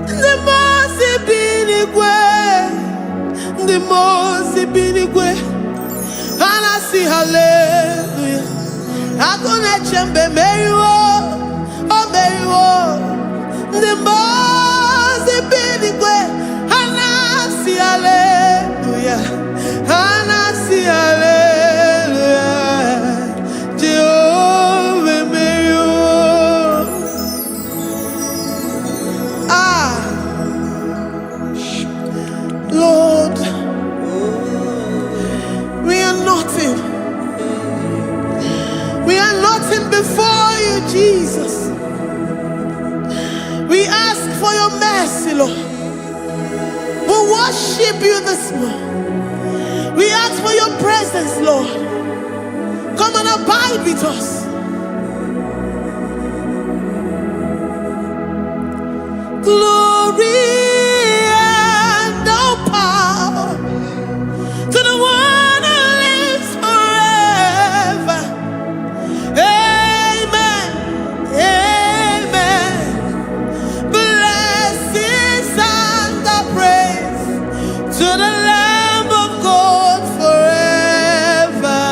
the most big way. The most big way. And I see hallelujah. I'm gonna chamber Mary, oh Mary, the most big way. And I see hallelujah. And I see hallelujah. Jehovah Mary, Lord, we are nothing. We are nothing before you, Jesus. We ask for your mercy, Lord. We worship you this morning. We ask for your presence, Lord. Come and abide with us. Glory and all power to the one who lives forever. Amen. Amen. Blessings and the praise to the Lamb of God forever.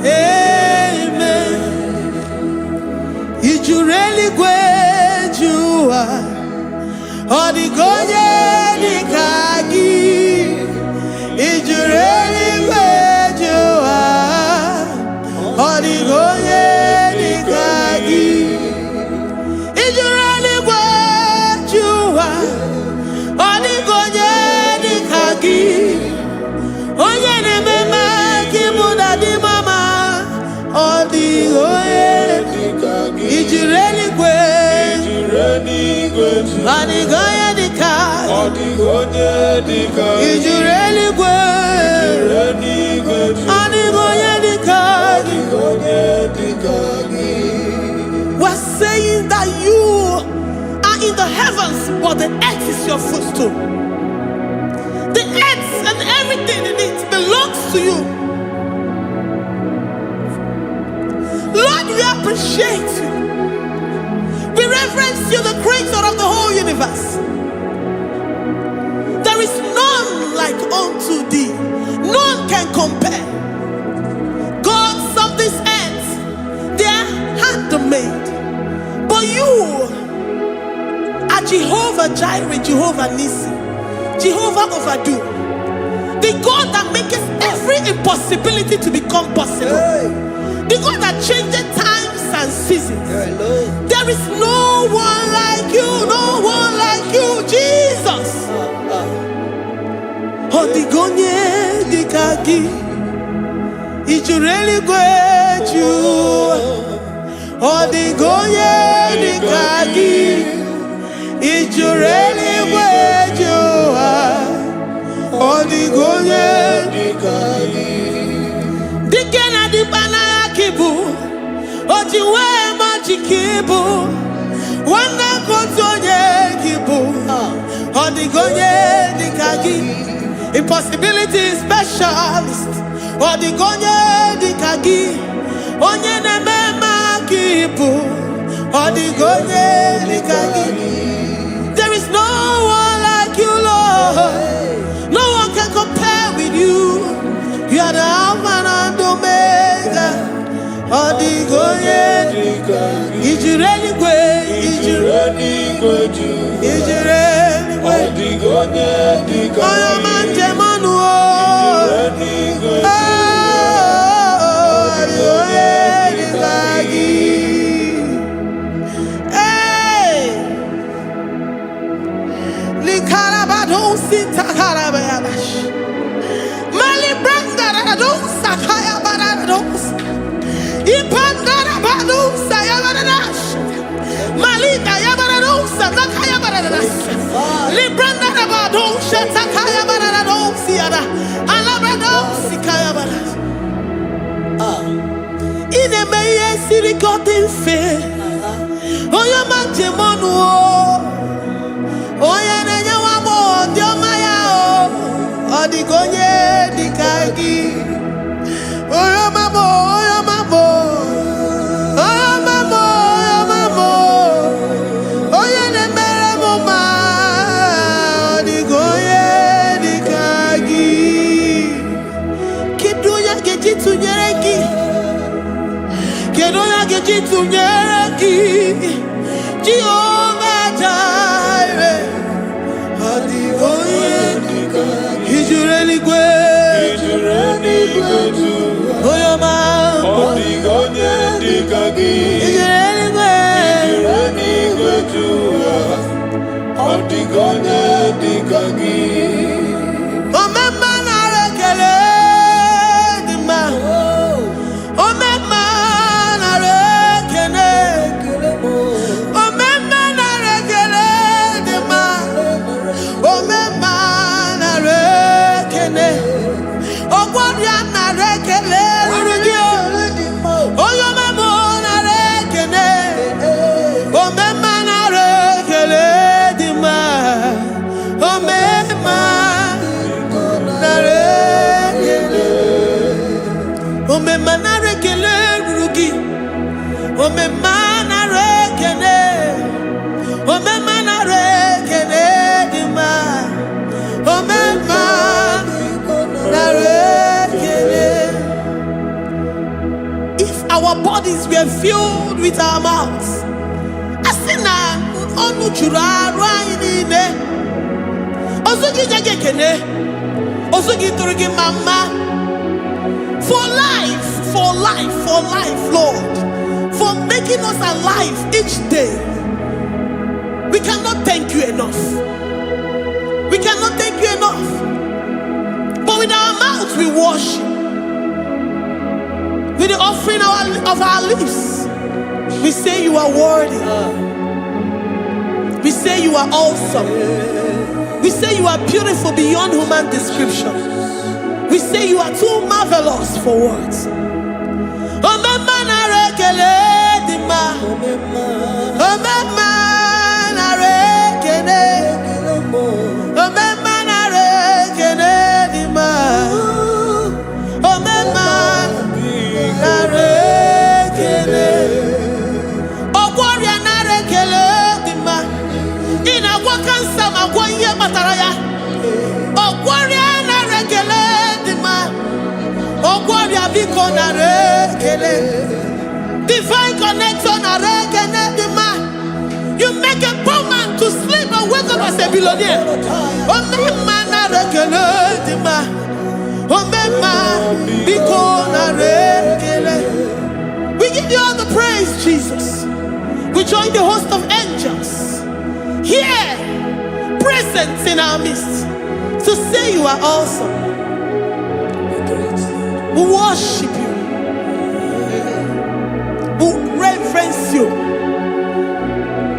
Amen. If you really great you are, or the Kagi. If you really great you are, or the Kagi. If you really great you are, or the Kagi. Onye ne mema kimuda di mama, or the Kagi. If you really great, is you really we're saying that you are in the heavens, but the earth is your footstool. The earth and everything in it belongs to you. Lord, we appreciate you. We reverence you, the creator of the whole universe. There is none like unto thee. None can compare. Gods of this earth, they are handmade. But you are Jehovah Jireh, Jehovah Nissi, Jehovah Overdo. The God that makes every impossibility to become possible. The God that changes times and seasons. There is no one like you, no one like you, Jesus. Odigonye dikagi, Ijureli gweju. Odigonye dikagi, Ijureli gweju. Odigonye dikagi. Dikena dipana kibu, ojiwe majikibu. Wana kotonye kibu, Odigonye dikagi. Impossibility specialist. Odigonye dikagi. Onye nemema kibu. Odigonye dikagi. There is no one like you, Lord. No one can compare with you. You are the Alpha and Omega. Odigonye dikagi. Ijureli gwe. Ijureli gwe. Odigonye dikagi. sirikotin fe. Oya manjemonu o. Oya nenya wamo diomaya o. Odigonye dikagi. Oya mamo, oya mamo. Oya mamo, oya mamo. Oya nemere moma. Odigonye dikagi. Kiduya gejitu nyereki. Kedoya gejitu nyereki. Jehovah Jireh. Odigonye dikagi. Ijureli gwe. Oyoma. Odigonye dikagi. Ijureli gwe. Odigonye dikagi. Omema na rekele dima. Omema na rekele. Omema na rekele dima. Omema na rekele. Ogwaria na rekele rugio. Oyoma mo na rekele. Omema na rekele dima. Omema na rekele. Omema na rekele rugi. Omema na rekele. Omema na rekele dima. Omema na rekele. If our bodies were filled with our mouths, asina onu chura rainine. Osugi jagekene. Osugi turugi mama. For life, for life, for life, Lord. For making us alive each day. We cannot thank you enough. We cannot thank you enough. But with our mouths we worship. With the offering of our lips, we say you are worthy. We say you are awesome. We say you are beautiful beyond human description. We say you are too marvelous for words. Omema na rekele dima. Omema na rekele. Omema na rekele dima. Omema na rekele. Ogwaria na rekele dima. Ina wakansa magwanye mataraya. Ogwaria na rekele dima. Ogwaria biko na rekele. Divine connection na rekele dima. You make a poor man to sleep and wake up as a billionaire. Omema na rekele dima. Omema biko na rekele. We give you all the praise, Jesus. We join the host of angels here, present in our midst, to say you are awesome. We worship you. We reverence you.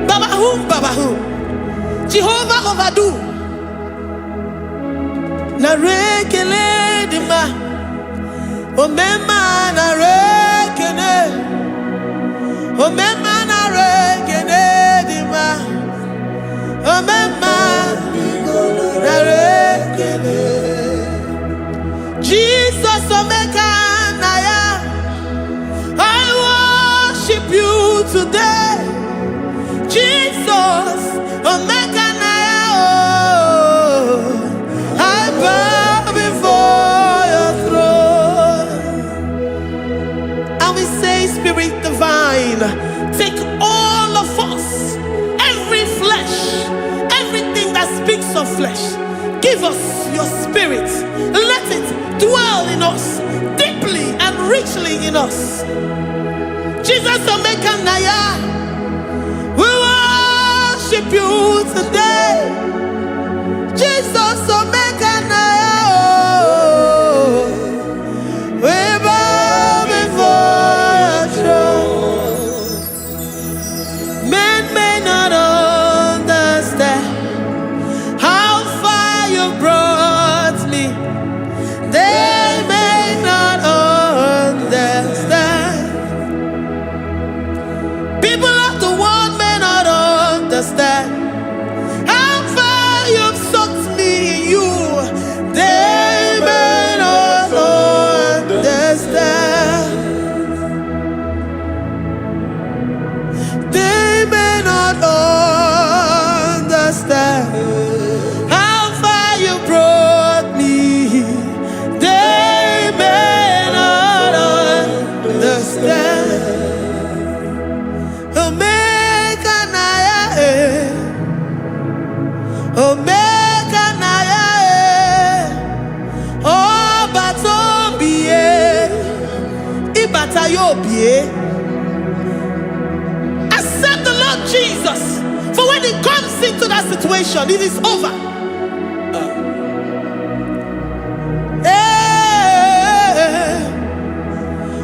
Babahum. Jehovah overdo. Na rekele dima. Omema na rekele. Omema na rekele dima. Omema na rekele. Jesus omeka na ya. I worship you today. Jesus omeka na ya. Oh, I bow before your throne. And we say, Spirit divine, take all of us, every flesh, everything that speaks of flesh. Give us your spirit. Let it dwell in us, deeply and richly in us. Jesus omeka na ya. We worship you today. Jesus omeka na ya. Oh, we bow before your throne. Men may not understand how far you brought me. They may not understand understand. How far you've sucked me in you, they may not understand. They may not understand how far you brought me. They may not understand. Omega Naya, Omega Naya, oh Batobie, Ibatayobie. Accept the Lord Jesus, for when He comes into that situation, it is over.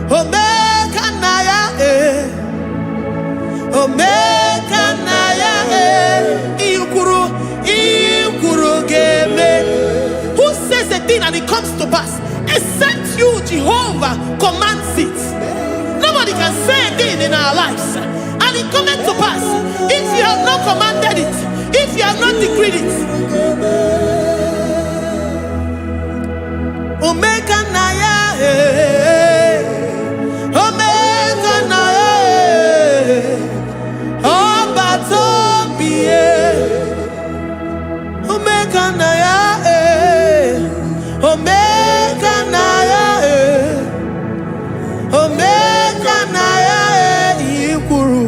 Omega Naya, Omega Naya, Ikuru Geme. Who says a thing and it comes to pass? Except you, Jehovah, commands it. Nobody can say a thing in our lives and it comes to pass if you have not commanded it, if you have not decreed it. Omega Naya, Omega Naya, oh Batobie, Omega Naya, Omega Naya, Omega Naya, Ikuru.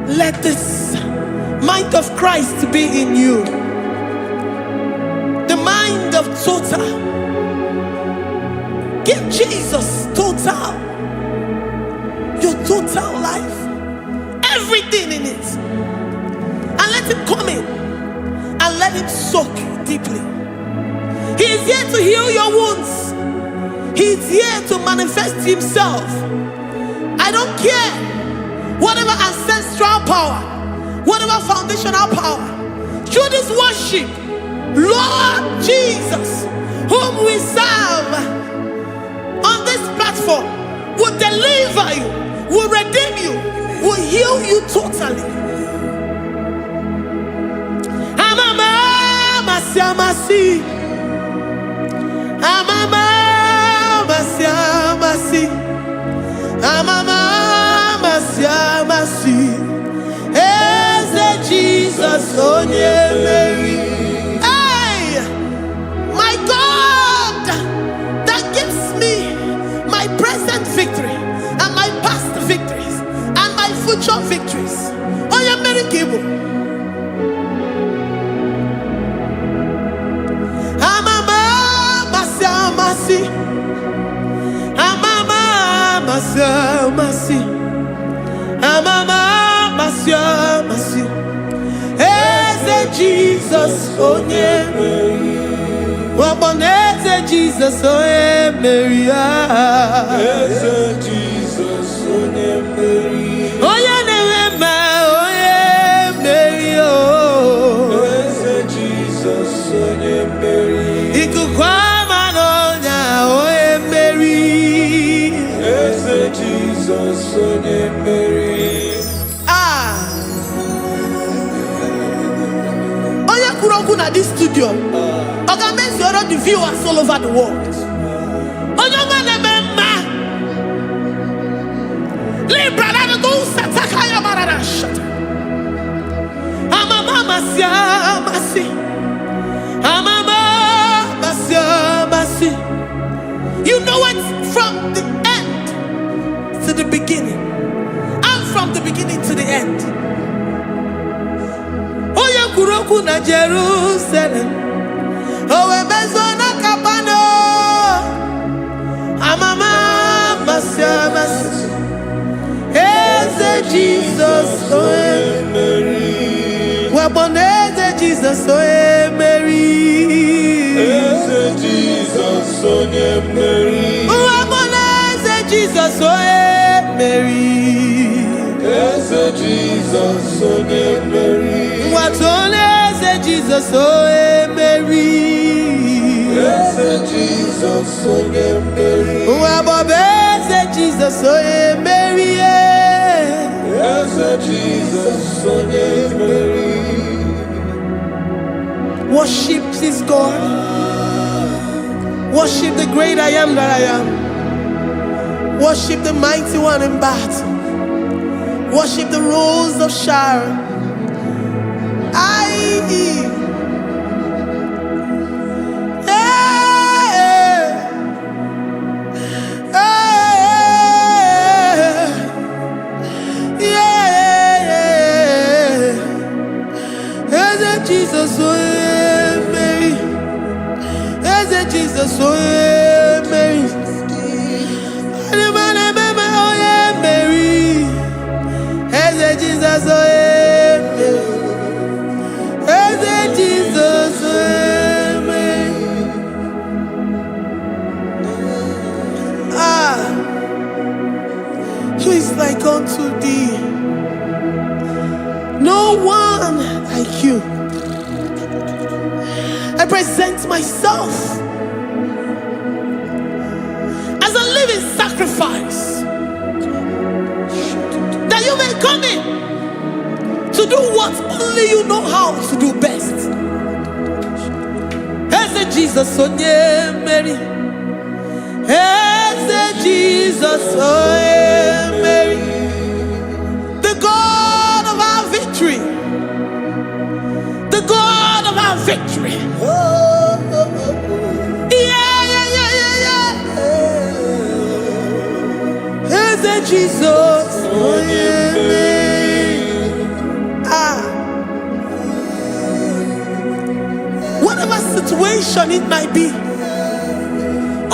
Let this mind of Christ be in you. The mind of total. Give Jesus total. Your total life. Everything in it. And let Him come in. And let Him soak deeply. He is here to heal your wounds. He is here to manifest Himself. I don't care. Whatever ancestral power, whatever foundational power, through this worship, Lord Jesus, whom we serve on this platform, will deliver you, will redeem you, will heal you totally. Amama Masiamasi, Amama Masiamasi, Amama Masiamasi. Jesus, oh yeah, Mary. Hey, my God, that gives me my present victory and my past victories and my future victories. Oh yeah, Mary Kibu. Amama Masiamasi, Amama Masiamasi, Amama Masiamasi. Jesus, oh yeah, Mary. Waboneze Jesus, oh yeah, Mary. Jesus, oh yeah, Mary. Oh yeah, Mary. Oh Jesus, oh yeah, Mary. Ikukwama no nya, oh yeah, Mary. Jesus, oh yeah, Mary. At this studio, organize the viewers all over the world. You know it from the end to the beginning, and from the beginning to the end. Kuroku na Jerusalem, oh Bezona Kapano, Amama Masiamas, Eze Jesus, oh Mary, Waboneze Jesus, oh Mary, Eze Jesus, oh Mary, Waboneze Jesus, oh Mary, Eze Jesus, oh Mary. What on is Jesus, oh Mary? Yes, Jesus, oh Mary. What is Jesus, Jesus, oh yeah, Mary, Yes, Jesus, oh yeah, Mary. Worship this God. Worship the great I am that I am. Worship the mighty one in battle. Worship the rose of Sharon. Jesus, oh yeah, Mary. Is it Jesus, oh yeah, Mary. Oh yeah, Mary. Is it Jesus, oh yeah, Mary. Is it Jesus, oh yeah, Mary. Who is like unto thee? No one like you. I present myself as a living sacrifice, that you may come in to do what only you know how to do best. Eze Jesus, oh yeah, Mary. Eze Jesus, oh yeah, Mary. The God of our victory. The God of our victory. Is it Jesus? Oh yeah, whatever situation it might be,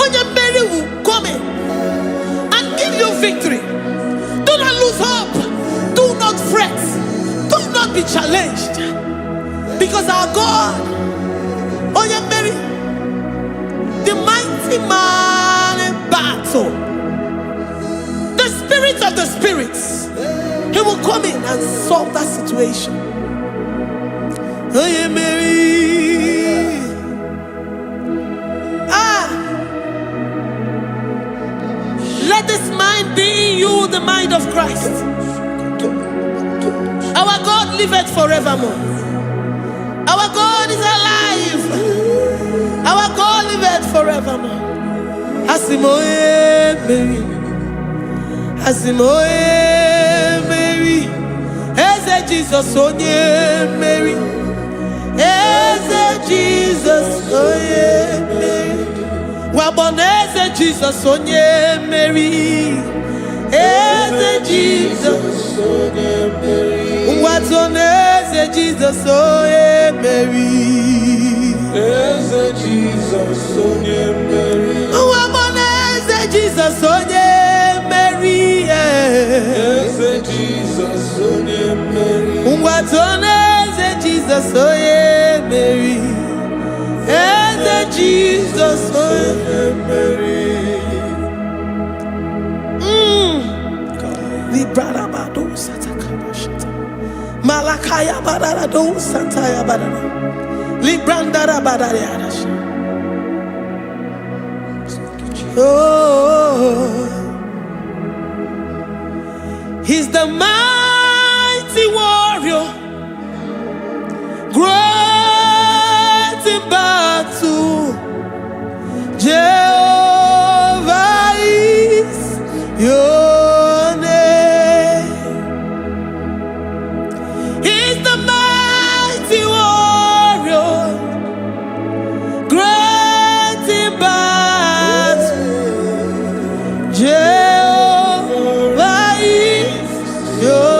Onya Mary will come in and give you victory. Do not lose hope. Do not fret. Do not be challenged. Because our God, Onya Mary, the mighty man in battle, the spirit of the spirits, he will come in and solve that situation. Onya Mary. Let this mind be in you, the mind of Christ. Our God liveth forevermore. Our God is alive. Our God liveth forevermore. Asimoye Mary. Asimoye Mary. Eze Jesus, onye Mary. Eze Jesus, onye Mary. Waboneze Jesus, onye Mary. Eze Jesus, onye Mary. Watoneze Jesus, onye Mary. Eze Jesus, onye Mary. Waboneze Jesus, onye Mary. Eze Jesus, onye Mary. Watoneze Jesus, onye Mary. Eze Jesus, onye Mary. Librarabado satakabashita. Malakaya bararado santaya barara. Librandara barariadash. Oh, he's the mighty warrior, great in battle. Jehovah is your name. He's the mighty warrior, great in battle. Jehovah is your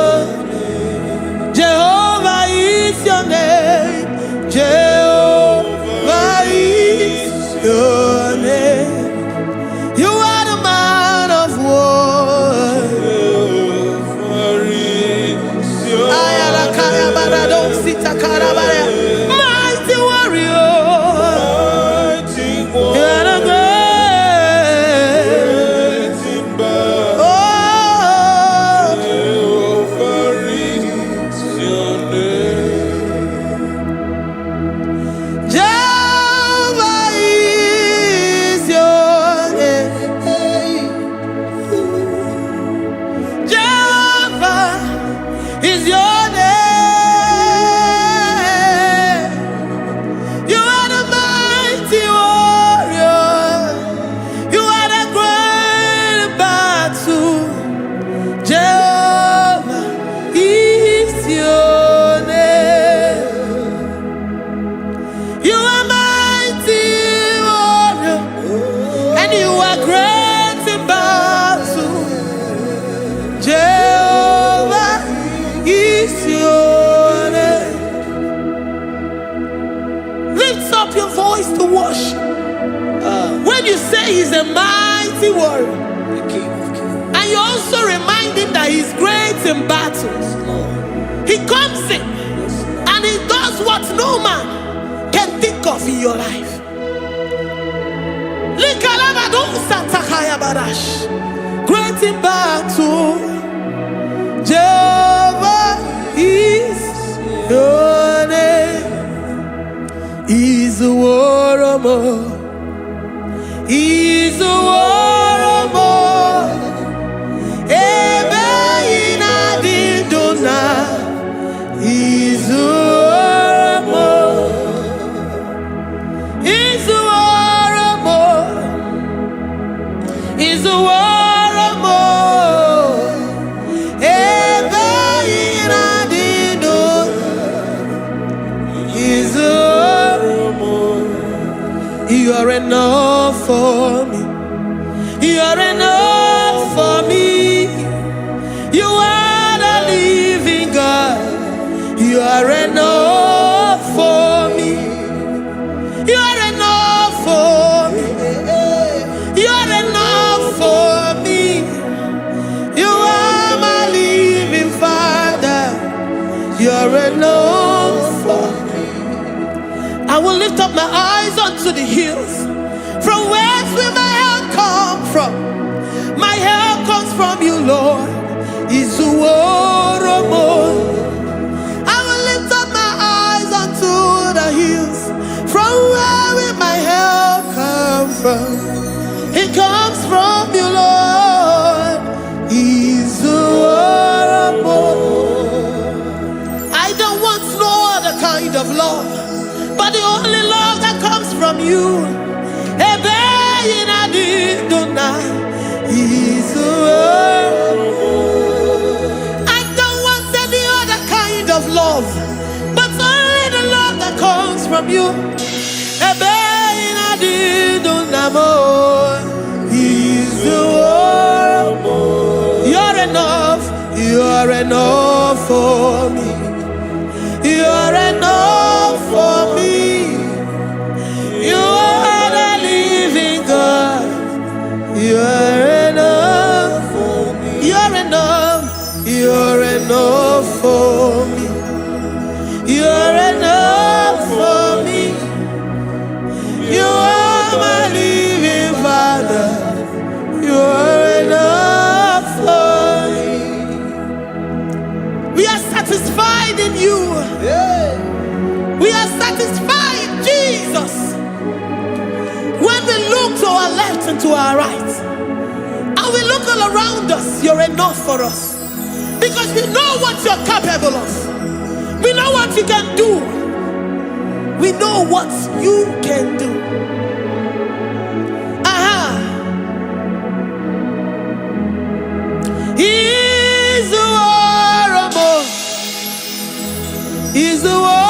are great in battle. Jehovah is your name. Lift up your voice to worship. When you say he's a mighty warrior, and you also remind him that he's great in battles, he comes in and he does what no man can think of in your life. Great in battle, Jehovah is your name. He's a warrior. He's a warrior. Ebe ina didona. He's a warrior. He's a warrior. He's a warrior. Ebe ina didona. He's a warrior. You are enough for me. You are enough for me. You are the living God. You are enough for me. You are enough for me. You are enough for me. You are my living Father. You are enough for me. I will lift up my eyes unto the hills. From whence will my help come from? My help comes from you, Lord. Is the word of God. I will lift up my eyes unto the hills. From where will my help come from? It comes from you, Lord. Is the word of God. I don't want no other kind of love, but the only love that comes from you. I don't want any other kind of love, but only the love that comes from you. You're enough. You're enough for me. You're enough for me. You are the living God. You are enough for me. You're enough. You're enough for me. You're enough for me. You are my living Father. You are enough for me. We are satisfied in you. We are satisfied in Jesus. When we look to our left and to our right, and we look all around us, you're enough for us. Because we know what you're capable of. We know what you can do. We know what you can do. He's the warrior. He's the warrior.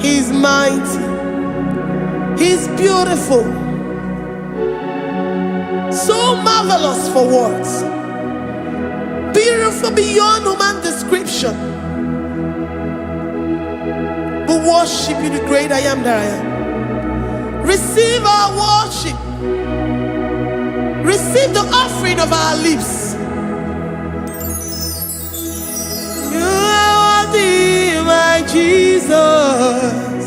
He's mighty. He's beautiful. So marvelous for words. Beautiful beyond human description. We worship you, the great I am that I am. Receive our worship. Receive the offering of our lips. Jesus.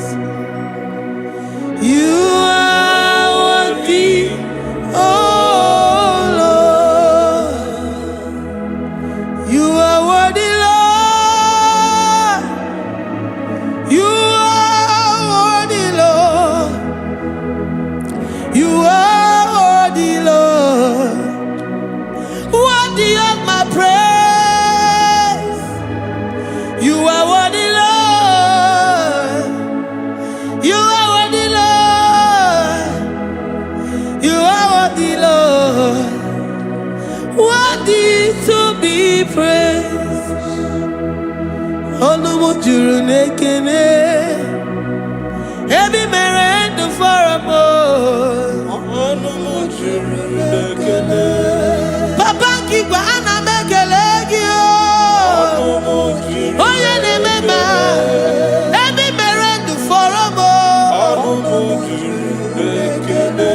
You are worthy, oh Lord. You are worthy, Lord. You are worthy, Lord. You are worthy, Lord. Worthy of my praise. You are worthy, Lord. You are worthy, Lord. You are worthy, Lord. Worthy to be praised. Onumu juru nekene. Ebi mere ndu foramo. Onumu juru nekene. Papa kigwa ana mekelegi o. Onumu juru. Oye ne mema. Ebi mere ndu foramo. Onumu juru nekene.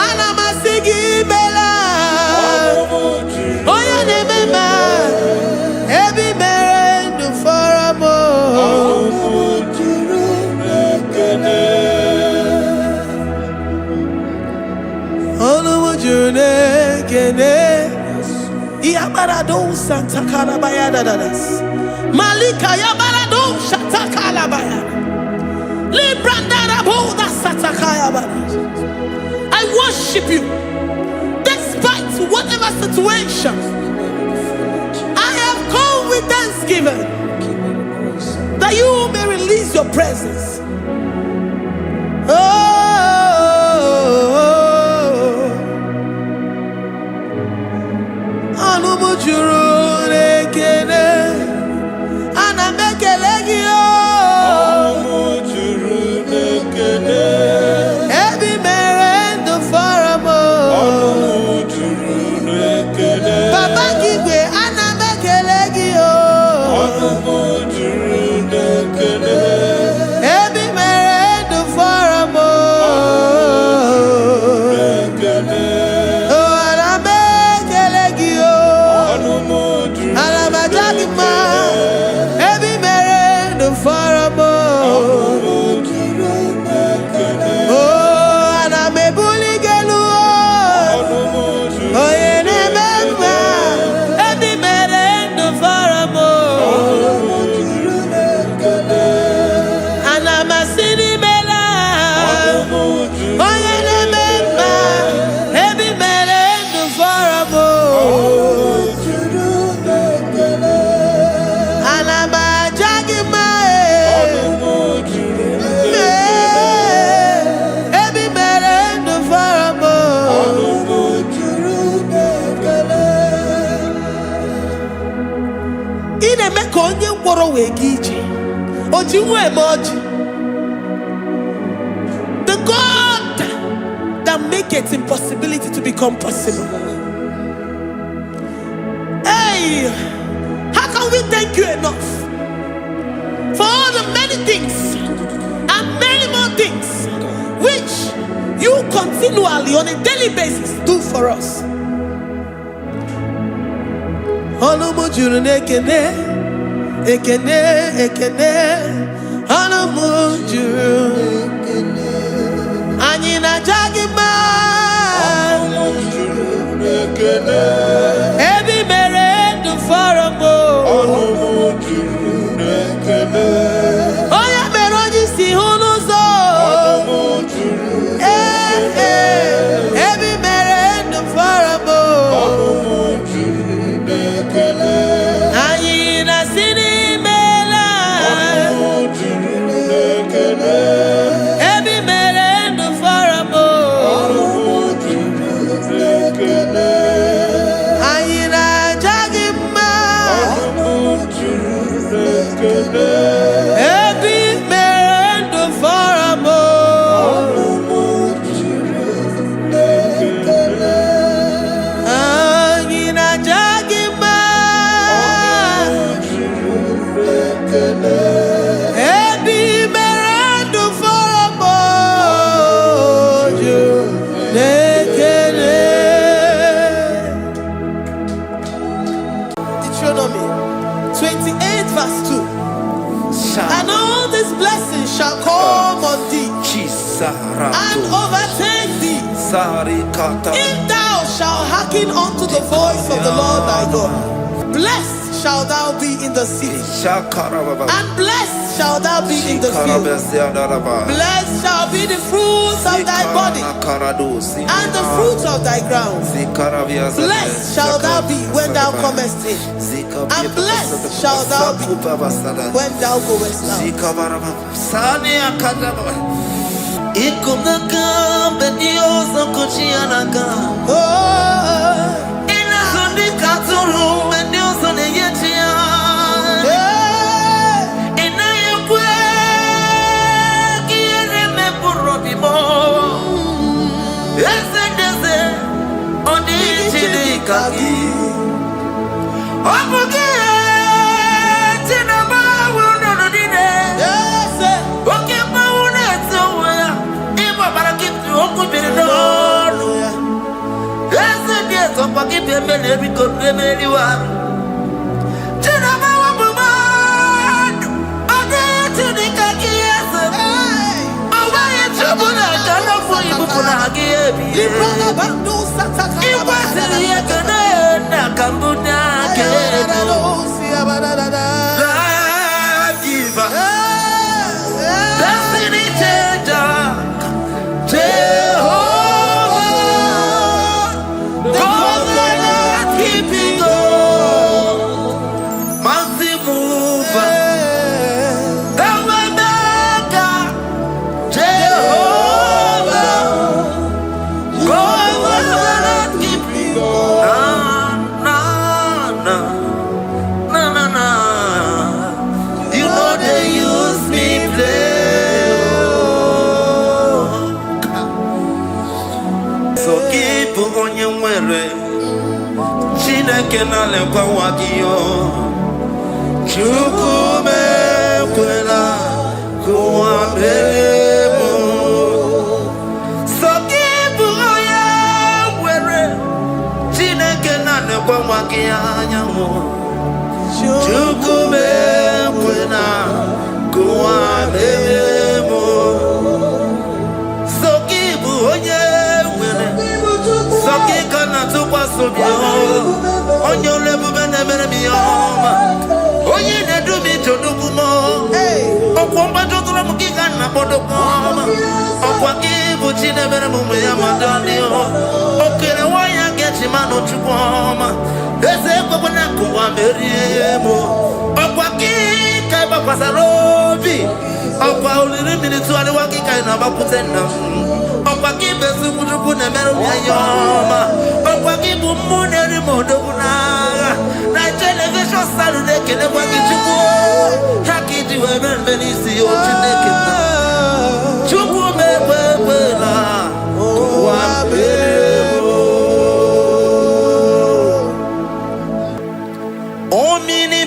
Ana masigi bela. Onumu juru. Oye ne mema. Ebi mere ndu foramo. Onumu juru nekene. Onumu juru nekene. Iabarado Santa Calabaya dadas. Malika Yabarado Shata Calabaya. Librandara Boda Satakaya. I worship you despite whatever situation. I have come with thanksgiving that you may release your presence. Anumu juru nekene. Ana mekelegi o. Anumu juru nekene. Ebi mere ndu foramo. Anumu juru nekene. Baba kigwe ana mekelegi o. Anumu juru nekene. Ebi mere ndu foramo. Anumu juru nekene. Oh, ana mekelegi o. Anumu juru nekene. Ebi mere ndu foramo. Anumu juru nekene. Oh, ana mebuligelu o. Anumu juru. Oye ne mema. Ebi mere ndu foramo. Anumu juru nekene. Ana masini mela. Anumu juru. Oye ne mema. Ebi mere ndu foramo. Anumu juru nekene. Ana majagima. Anumu juru nekene. Ebi mere ndu foramo. Anumu juru nekene. Ine meka onye ngwọrọ wee ga ije. Oji nwa eme ọjị. The God that maketh impossibility to become possible. Hey, how can we thank you enough for all the many things and many more things which you continually on a daily basis do for us? Onumu juru nekene. Ekene, ekene. Onumu juru. Anyị na-aja mma. Onumu juru nekene. Ebi mere ndụ foramo. Onumu juru nekene. Onye mere onye isi hụ n'ụzọ. Onumu juru nekene. Ebi mere ndụ foramo. Onumu juru nekene. Anyị na-asị n'imela. Onumu juru nekene. Ebi mere ndụ foramo. Onumu juru nekene. Anyị na-aja gị mma. Onumu juru nekene. Ebi mere ndụ foramo. Onumu juru nekene. Anyị na-aja gị mma. Onumu juru nekene. Ebi mere ndụ foramo. Juru nekene. Deuteronomy 28 verse 2. And all these blessings shall come on thee and overtake thee, if thou shalt hearken unto the voice of the Lord thy God. Blessed shall thou be in the city, and blessed shall thou be in the field. Blessed shall be the fruit of thy body, and the fruit of thy ground. Blessed shall thou be when thou comest in, and blessed shall thou be when thou goest out.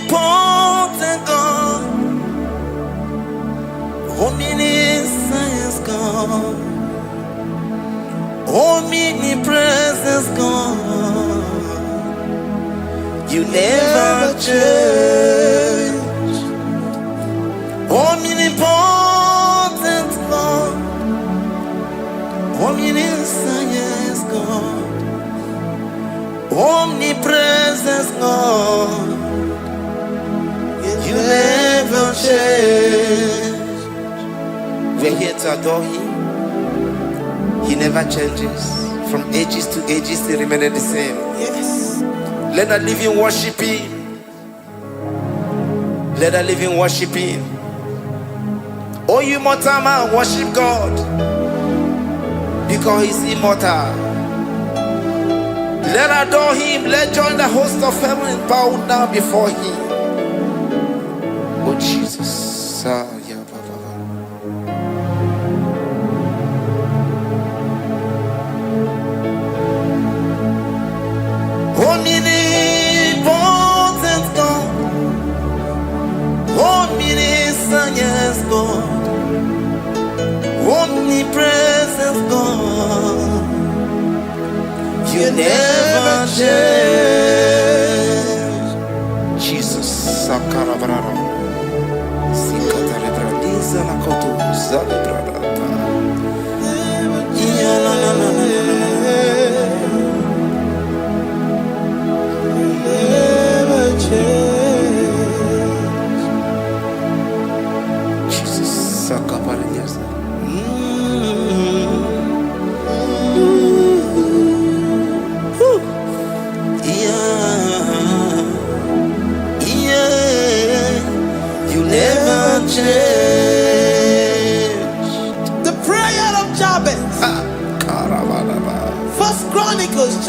Omnipotent God, omniscience God, omnipresence God, you never change. Omnipotent God, omniscience God, omnipresence God, you never change. We're here to adore Him. He never changes. From ages to ages, He remains the same. Yes. Let the living worship Him. Let the living worship Him. Oh, you mortal man, worship God, because He's immortal. Let adore Him. Let join the host of heaven and bow down before Him. Oh Jesus. Omnipotent God, omniscience God, omnipresence God, you never change. Jesus.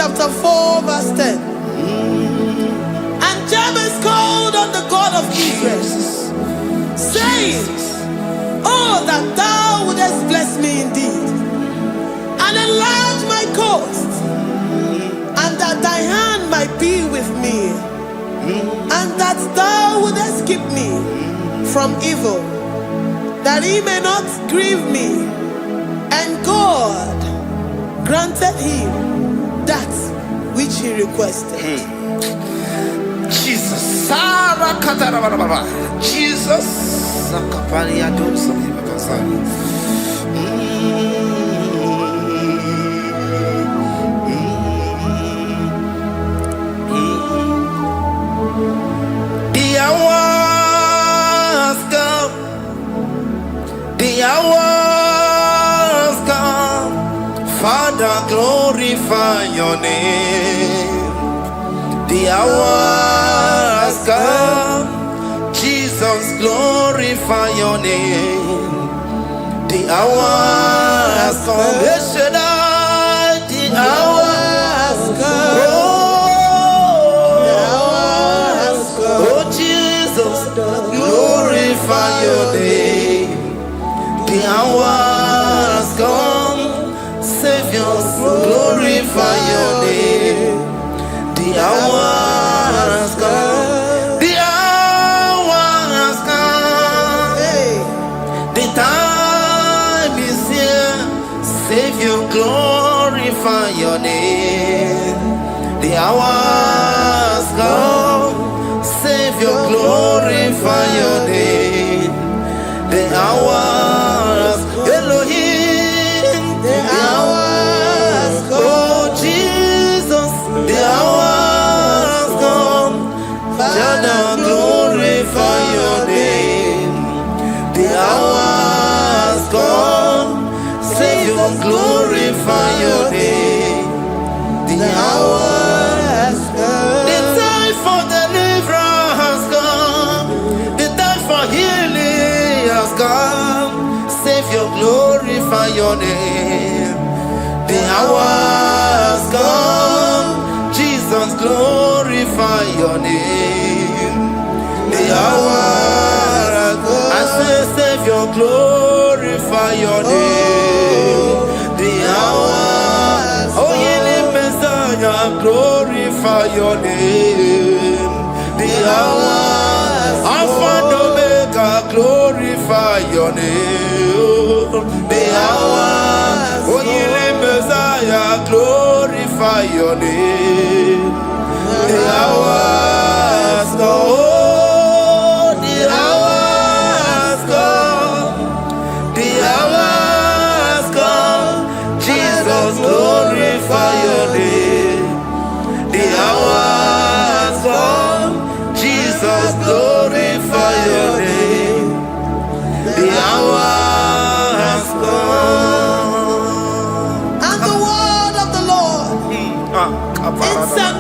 chapter 4, verse 10. And Jabez called on the God of Israel, saying, oh, that thou wouldest bless me indeed, and enlarge my coast, and that thy hand might be with me, and that thou wouldest keep me from evil, that he may not grieve me. And God granted him that which he requested. Jesus. Jesus. The hour has come. The hour has come. Father, glorify your name. The hour has come. Jesus, glorify your name. The hour has come. The hour has come. Oh, Jesus, glorify your name. The hour has come. Savior, glorify your name. The hour has come. The hour has come. The time is here. Savior, glorify your name. The hour has come. Savior, glorify your name. The hour has come. Elohim, the hour has come. Oh, Jesus, the hour has come. Father, glorify your name. The hour has come. Savior, glorify your name. The hour has come. The time for deliverance has come. The time for healing has come. Savior, glorify your name. The hour has come. Jesus, glorify your name. The hour has come. I say, Savior, glorify your name. The hour. Oh, healing Messiah, glorify your name. The hour. Alpha and Omega, glorify your name. The hour. Oh, healing Messiah, glorify your name. The hour has come. Oh, the hour has come. The hour has come. Jesus, glorify your name. The hour has come. Jesus, glorify your name. The hour has come. And the word of the Lord in Psalm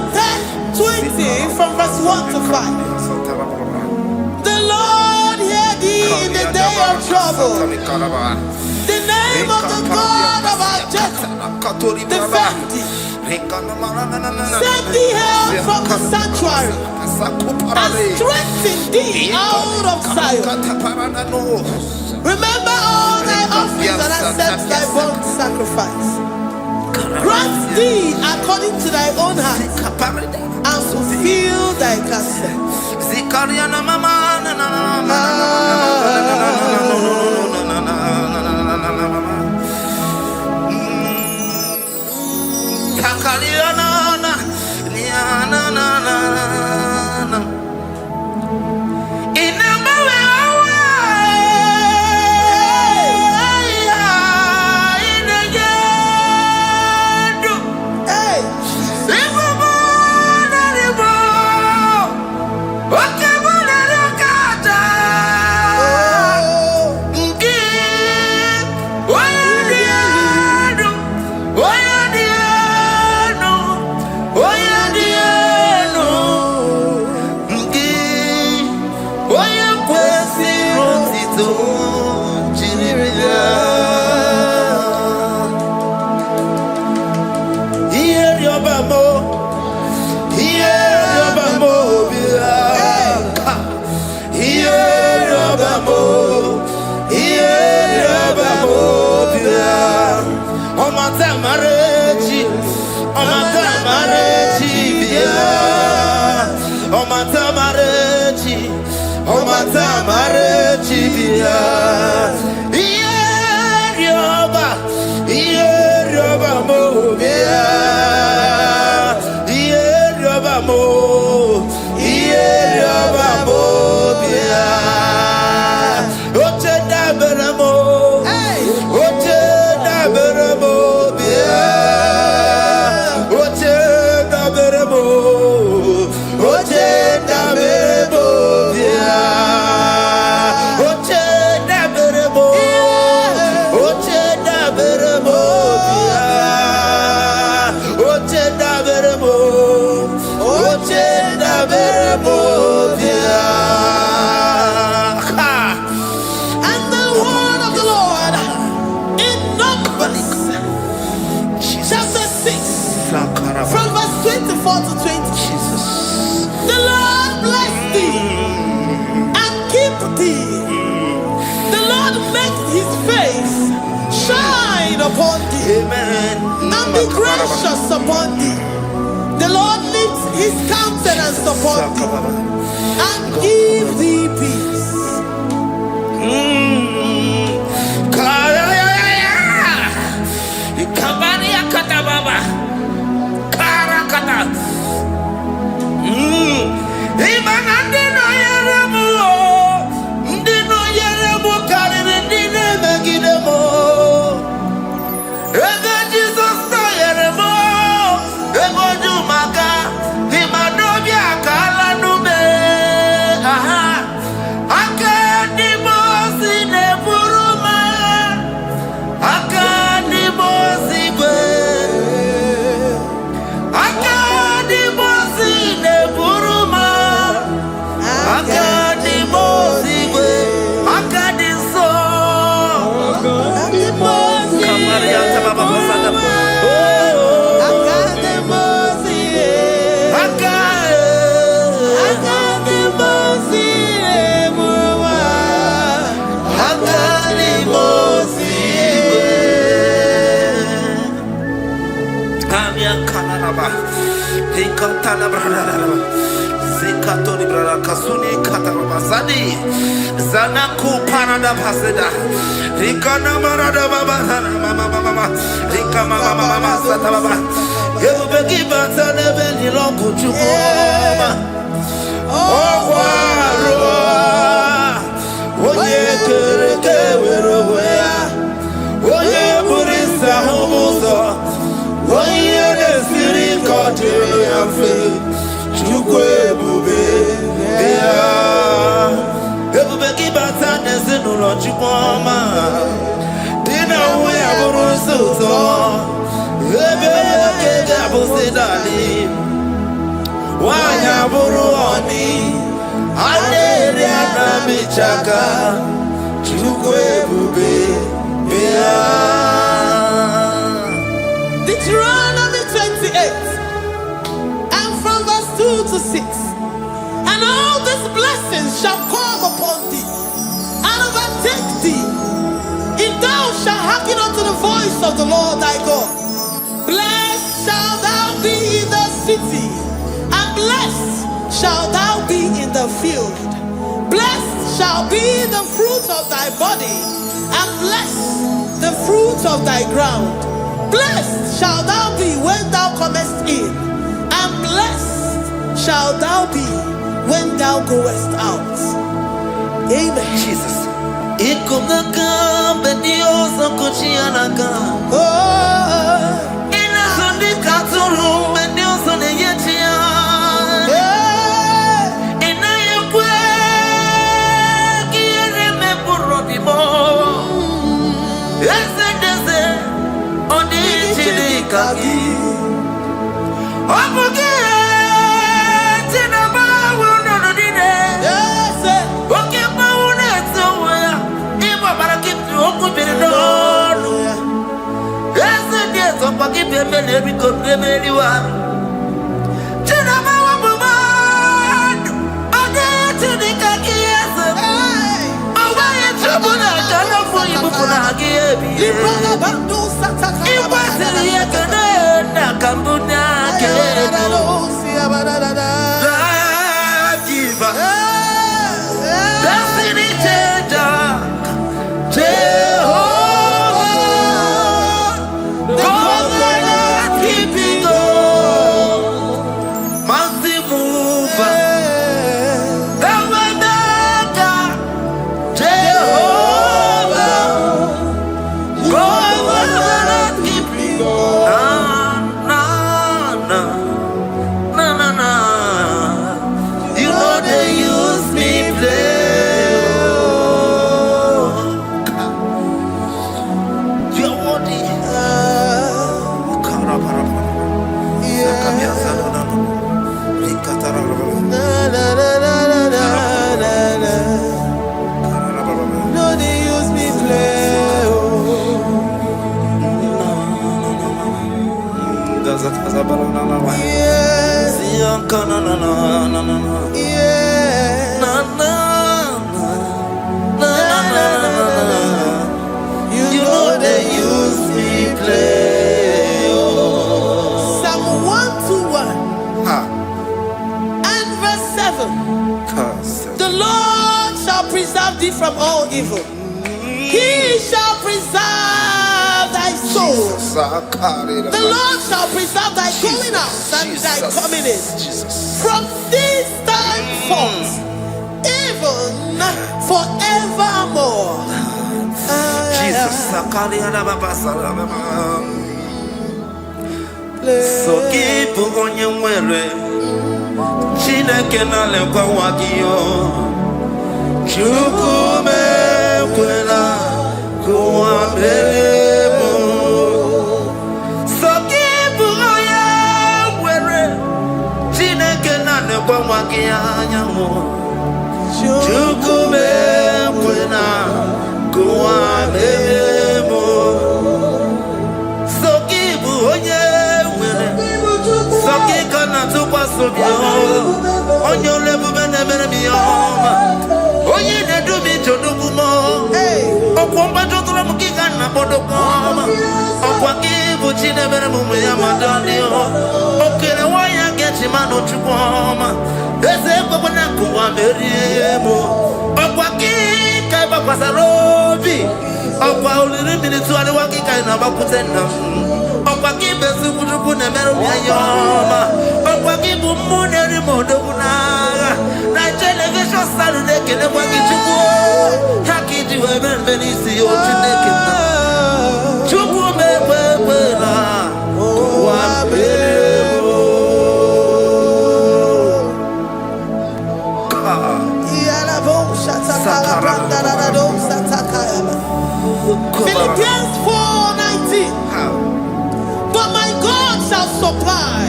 20 from verse 1 to 5. The Lord hear thee in the day of trouble. The name of the God of our Jacob defend thee. Set thee help from the sanctuary and strengthen thee out of Zion. Remember all thy offerings and accept thy burnt sacrifice. Grant thee according to thy own heart and fulfill thy counsel. tamare chibia. Rioba mo bia. Rioba mo bia. Oche da beramo. Oche da beramo bia. Oche da beramo. Oche da beramo bia. Oche da beramo. Oche da beramo bia. Oche da beramo. Oche da beramo bia. And the word of the Lord in Numbers chapter 6 from verse 24 to 20. The Lord bless thee and keep thee. The Lord make his face shine upon thee. Amen. And be gracious upon thee. The Lord lifts his countenance upon thee and give thee peace. Zanaku parada paseda. Rikana marada baba mama. Rikama mama sata baba. Yebu beki batane beni longu chukoma. Owarua. Oye kereke weroya. Oye burisa humuso. Oye nesiri kote yafe. Chukwe bube. Everybody but I didn't know what you want. Dinner we have a roso. Everybody got to say that. Why have a ruani? I did a bichaka. Chukwe Deuteronomy 28 and from verse 2 to 6. And all these blessings shall come upon thee and overtake thee, if thou shalt hearken unto the voice of the Lord thy God. Blessed shalt thou be in the city, and blessed shalt thou be in the field. Blessed shall be the fruit of thy body, and blessed the fruit of thy ground. Blessed shalt thou be when thou comest in, and blessed shalt thou be when thou goest out. Amen. Jesus. Ikumaka bedioso kuchianaka. Oh, Ina sundi katuru bedioso ne yetia. Ina yekwe kiere me burodibo. Ese dese odi chidikaki. Obuge tina bawo no dine. yes, Oke bawo ne tsoya. Ibo barakitu okubiri Ese diezo kwa kipembe nebi kopemeli wa. Tina bawo bumadu. Ode chidikaki yese. Owaye chobuna kana fuyi bufuna hagiyebi. Iwasiri yekene na kambuna kebu. Diva. That's Yeah. Na na na na na na na. You know they use me play. Psalm 121 and verse 7. The Lord shall preserve thee from all evil. He shall preserve thy soul. The Lord shall preserve thy going out and thy coming in from this time forth, even forevermore. Jesus, so keep on your way. Chineke na lekwa wagio. Chukume kwela kuamemo. So keep on your way. Chineke na lekwa wagia nyamo. Chukume kwela kuamemo. So keep on your way. So keep on onye olebube na-emere m ihe ọma onye na-edu m ije odugumo ọkwa mgbajọtụrụ m gị ka nna kpọdokwa ọma ọkwa gị bụ chi na-emere m ụmụ ya ma dọlịọ okere nwanyị a ga-eji manụ chukwu ọma eze ekwekwe na nkụwa merie m ọkwa gị ka ị gbakwasara obi ọkwa oliri mmiri tụgharịwa gị ka ị na-agbakwute nna m ọkwa gị bụ ezigbo chukwu na-emere m ihe ọma ọkwa gị bụ mmụọ na-eri m odogwu n'agha na telivishọn stanụ na-ekelekwa gị chukwu ha ka iji wee mere mbe n'isi ya otu na-ekele chukwu m ekwe ekwela ụwa mere Philippians 4:19. But my God shall supply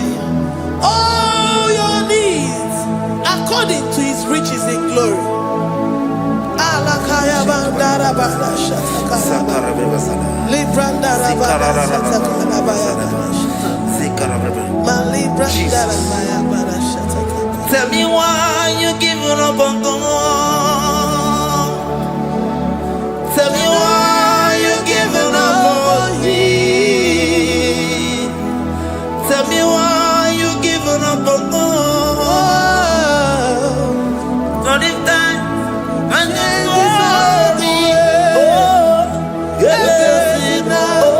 all your needs according to his riches in glory. Tell me why you giving up on God. Tell me why you giving up on me. Tell me why you giving up on God. Not in time and then glory. Oh, yes, oh,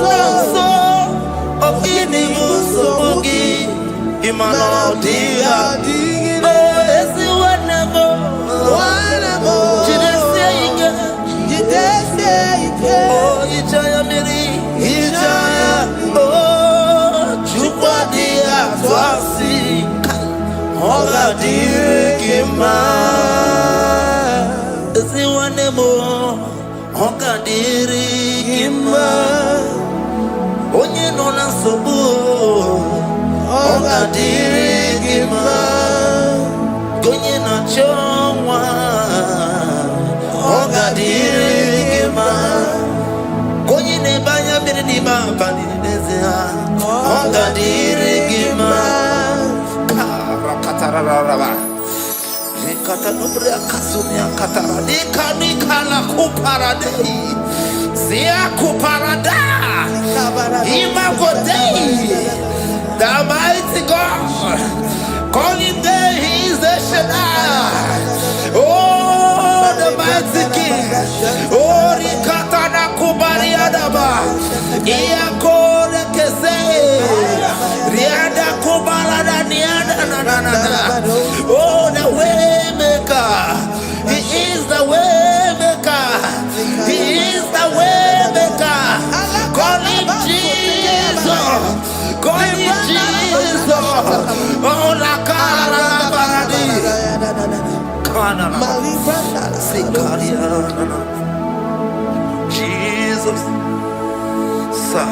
no, so of any so Imano dia, oh, it's the whatever. Oh, Ijaya Miri, Ijaya, oh, Chupadia, Twasi, Hola Dirikima, is the one more, Hoka Dirikima, Onye Nona Sobu. Oga dirigima Gonye na chongwa Oga dirigima Gonye ne banya mire ni mabani nezea Oga dirigima Karakatara Nikata nubria kasumia katara Nika kuparadei Zia kuparada Ima godei The mighty God, call him there, he is the Shaddai. Oh, the mighty King. Oh, Rikatana Kubariadaba. Iakore Kese. Riada Kubalada Niada. Oh, the way maker. He is the way maker. He is the way maker. Call him Jesus. Call him Jesus. Oh, la cara baradi. Kana. Sikariana. Jesus. Sa.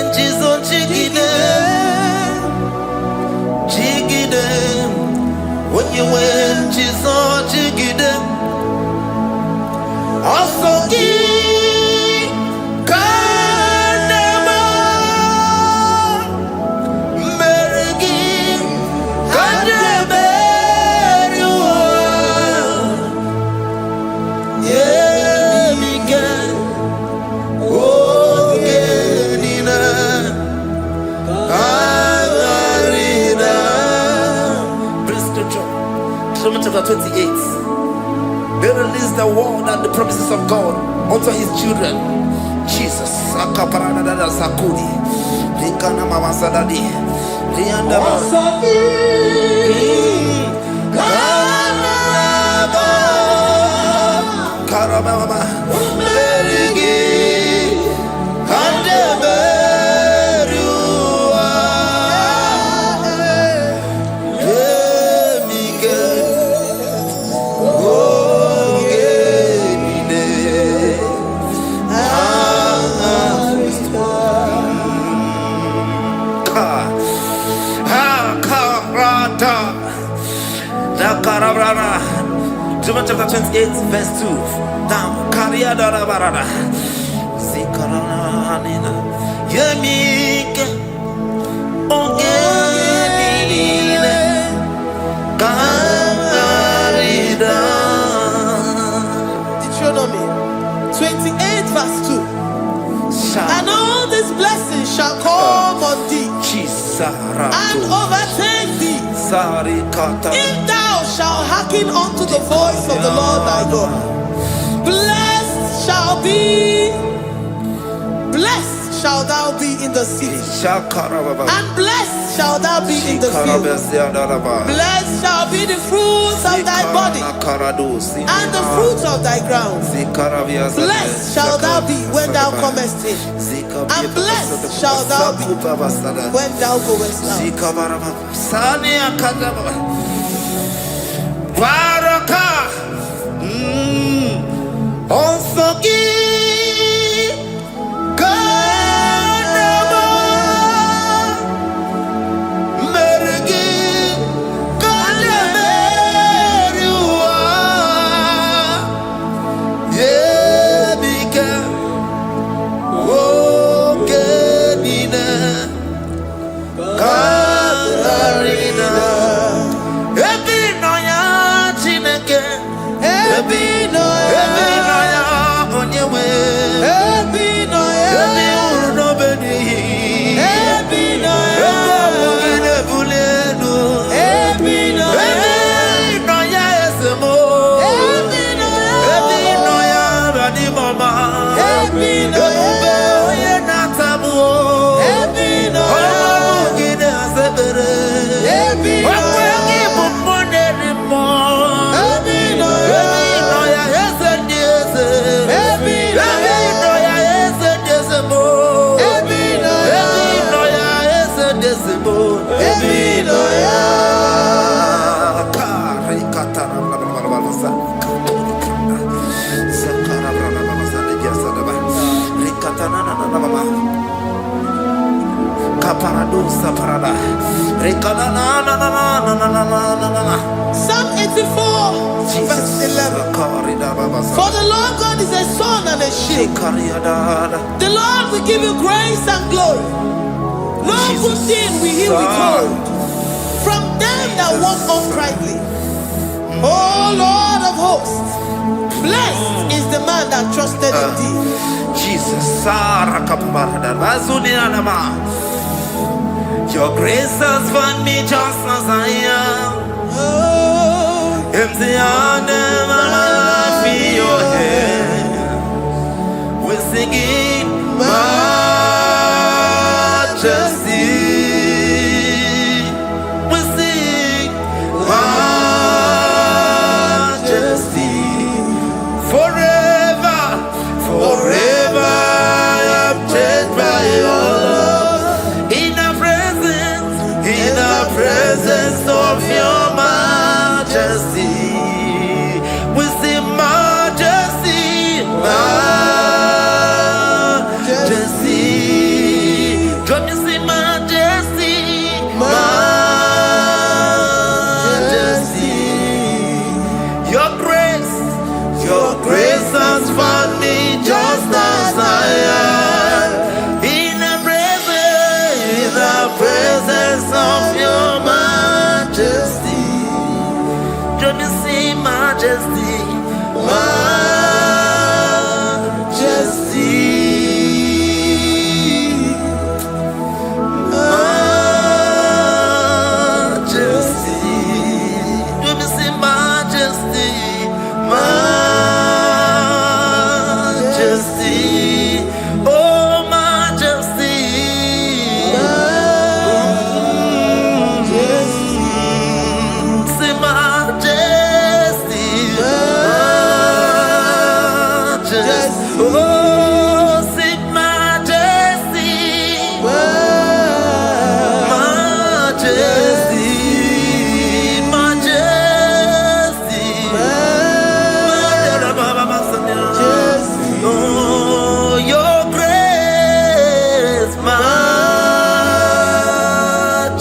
Jesus Deuteronomy chapter 28. They release the word and the promises of God unto his children. Jesus. Akaparadada sakudi. Likana mama sadadi. Lianda Karababa. Merigi. Kandeberua. Emike. Ogenine. Karata. Da Karabrana. Deuteronomy chapter 28, verse 2. Down. Kariada Barada. Zikaranina. Yemike. Ogenine. Karida. Deuteronomy 28 verse 2. And all these blessings shall come on thee and overtake thee if thou shalt hearken unto the voice of the Lord thy God. Blessed shalt thou be in the city, and blessed shalt thou be in the field. Blessed shall be the fruits of thy body and the fruits of thy ground. Blessed shalt thou be when thou comest in, and blessed shalt thou be when thou goest out. Psalm 84 verse 11. For the Lord God is a sun and a shield. The Lord will give you grace and glory. No good thing will he withhold from them that walk uprightly. O Lord of hosts, blessed is the man that trusted in thee. Jesus. Your grace has found me just as I am. Empty handed, my life in your hand. We're singing majesty. We sing majesty. Forever, forever I'm changed by your love. In the presence of your majesty, we see majesty, majesty. Come you see majesty, majesty. Your grace has found me just as I am. In the presence of your majesty.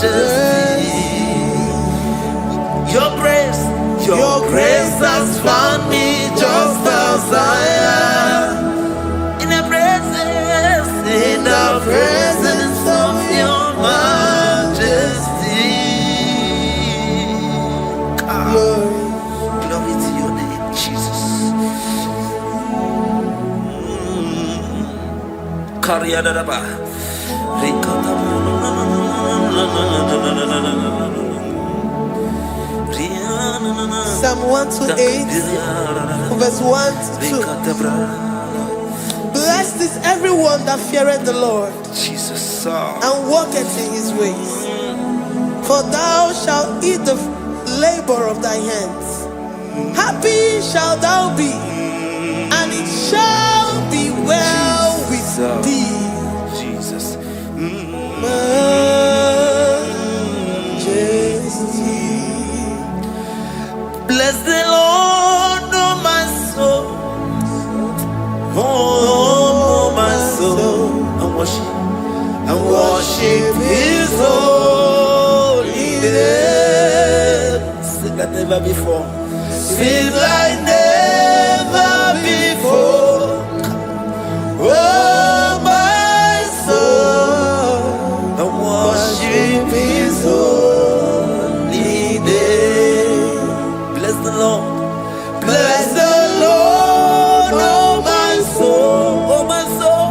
majesty. Your grace has found me just as I am. In the presence of your majesty. Glory to your name, Jesus. Psalm 128, verse 1 to 2. Blessed is everyone that feareth the Lord, Jesus, and walketh in his ways. For thou shalt eat the labor of thy hands. Happy shalt thou be, and it shall be well with thee. Jesus. Majesty. Bless the Lord, oh my soul. Oh, my soul. And worship his holy name. Sing like never before. Sing like never before. Oh, my soul. And worship his holy name. Bless the Lord. Bless the Lord, oh my soul. Oh my soul.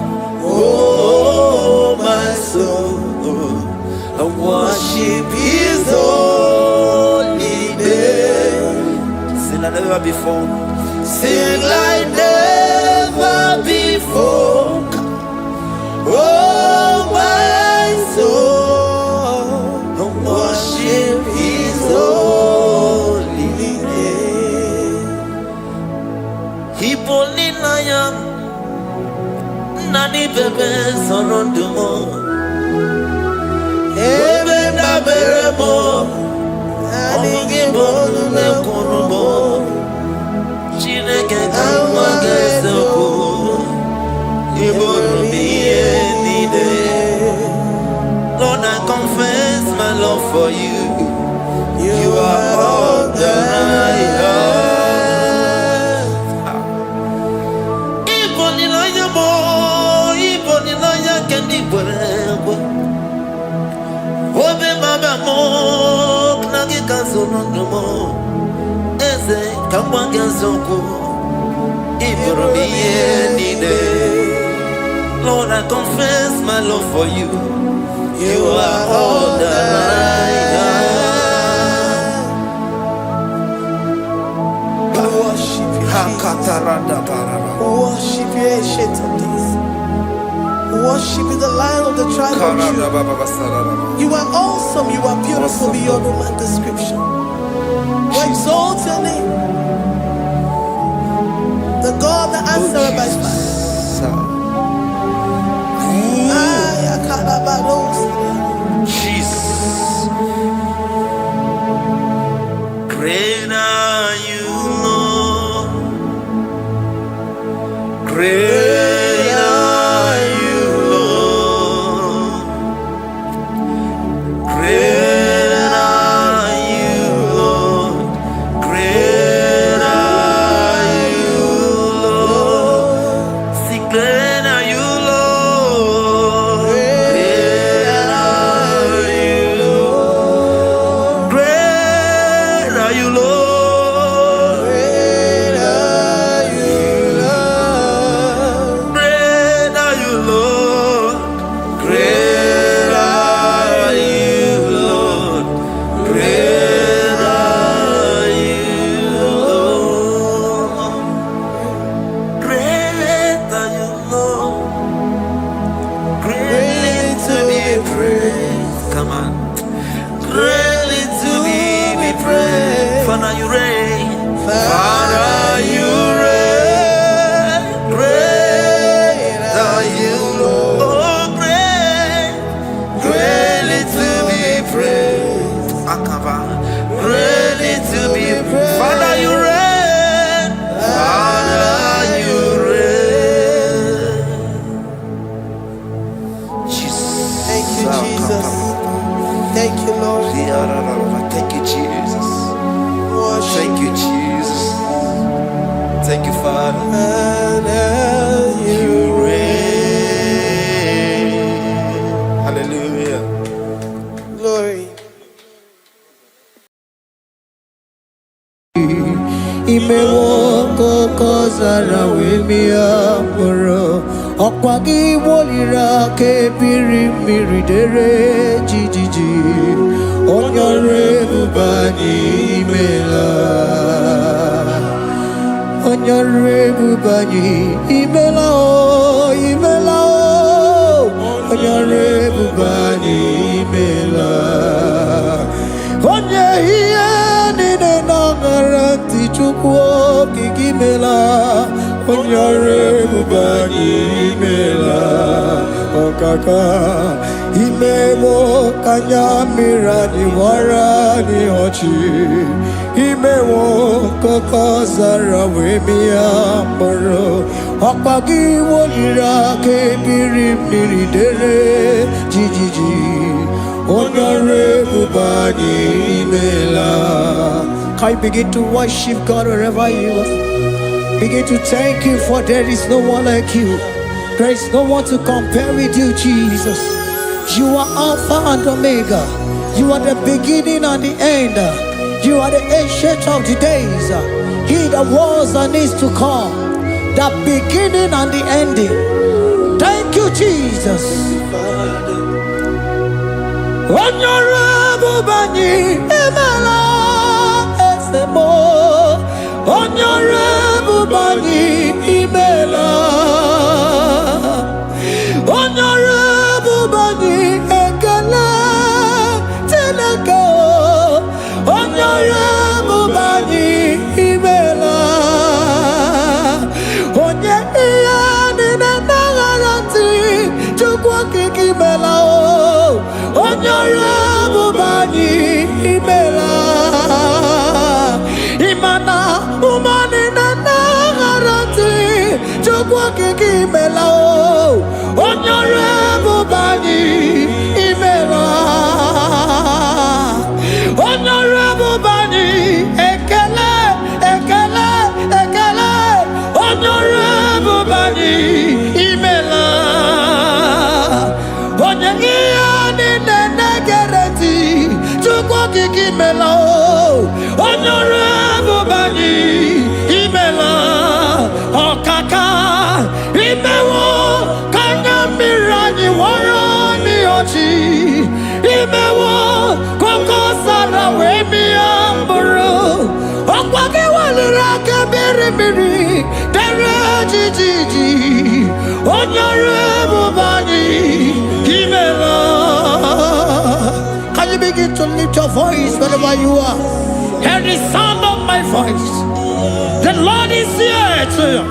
Oh my soul. And worship his holy name. Sing like never before. Sing like never before. Oh my soul. And worship his holy name. Hipolilayam Nani bebe sorondumo Ebe na beremo Omugibo nekonumo Chineke kama gesoko Ibonu miye nide. Lord, I confess my love for you. You are all that I have. Ibonilaya mo, ibonilaya kendi bwerewe. Obe mama mo, knagi kazonondo mo. Eze kamba gazoko, ibonu miye nide. Lord, I confess my love for you. You are all that I have. Worship you, worship you, ancient of days. Worship you, the Lion of the tribe of Judah. You are awesome, you are beautiful beyond human description. We exalt your name, the God that answered by fire. Jesus, great are you, Lord. Great are you, Lord. Great are you, Lord. Great are you, Lord. See, great are you, Lord. Great are Thank you, Lord. Thank you, Jesus. Worship. Thank you, Jesus. Thank you, Father. And You reign. Hallelujah. glory. Imewoko kozara wemia moro Okwagi wolira ke biri dere jijiji Onyore bubani imela Onyore bubani imela o imela o Onyore bubani imela Onye hiye nine nangaranti chukwo kikimela Onyore bubani imela Okaka Imemo kanyamira ni wara ni hochi Imemo kokozara wemia moro Okpagi wolira ke biri dere jijiji Onyore bubani imela. Can you begin to worship God wherever you are? Begin to thank Him, for there is no one like you. There is no one to compare with you, Jesus. You are Alpha and Omega. You are the beginning and the end. You are the ancient of the days. He that was and is to come. The beginning and the ending. Thank you, Jesus. Honorable Bani Emela Esemo. Honorable Bani Emela. Honorable Bani Ekele Teleko. Honorable Bani Emela. Onye iya nina nangaranti chukwa kikimela o. Honorable Bani Emela. Imana umani nangaranti chukwa kikimela o. Honorable Bani Emela. Honorable Bani Ekele Ekele Ekele. Honorable Bani Emela. Onye iya nine negereti chukwa kikimela o. Honorable Bani Emela. Okaka Imewo Kanyamira warani ochi Imewo Koko Sara Wemi Amburu Okwagi walira kebiri Dere jijiji Honorable Bani Emela. Can you begin to lift your voice wherever you are? Hear the sound of my voice. The Lord is here to you.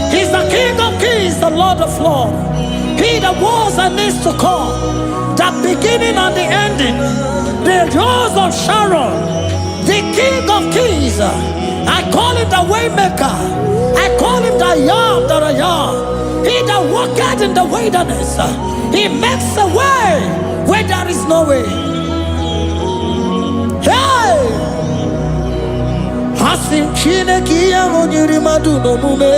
He's the King of Kings, the Lord of Lords. He that was and is to come, the beginning and the ending, the rose of Sharon, the King of Kings. I call him the Waymaker. I call him the Yam that I am. He that walketh in the wilderness, he makes a way where there is no way. Hey! Hasim Chineki Yamonyuri Maduno Mume.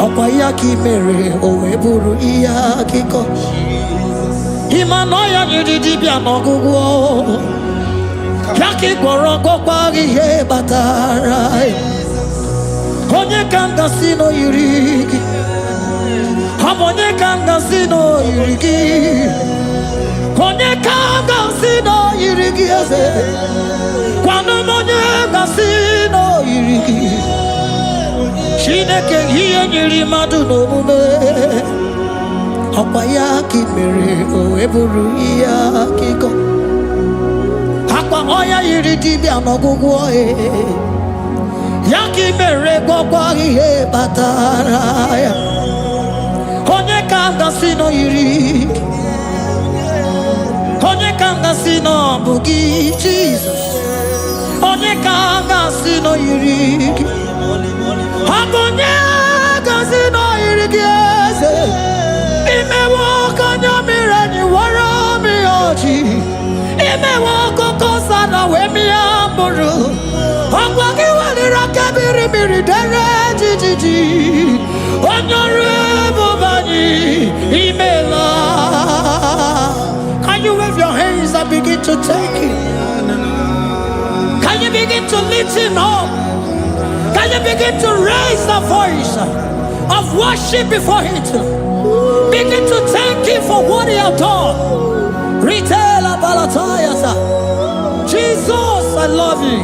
Okwayaki mere oweburu iya kiko. Imanoya nyidibia nogugo. Yaki gorogo kwagi he batara. Onye kanga sino yurigi. Onye kanga sino yurigi. Onye kanga sino yurigi eze. Kwano monye kanga sino yurigi. Chineke hiye nyiri madu n'omume. Okwayaki mere oweburu iya kiko. Akwa oya yiri dibia n'ogwugwo Yaki mere gwagwa ihe batara ya. Onye kanga sino yiri. Onye kanga sino bugi Jesus. Onye kanga sino yiri. Agonye kazino irigieze. Imewo kanya mirani wara mi oji. na wemi amburu. Ogwagi walira kabiri biri dere jiji. Honorable Bani Imela. Can you wave your hands and begin to take it? Can you begin to lift him up? Can you begin to raise the voice of worship before him? Begin to thank him for what he has done. Retail Balatayasa. Jesus, I love you.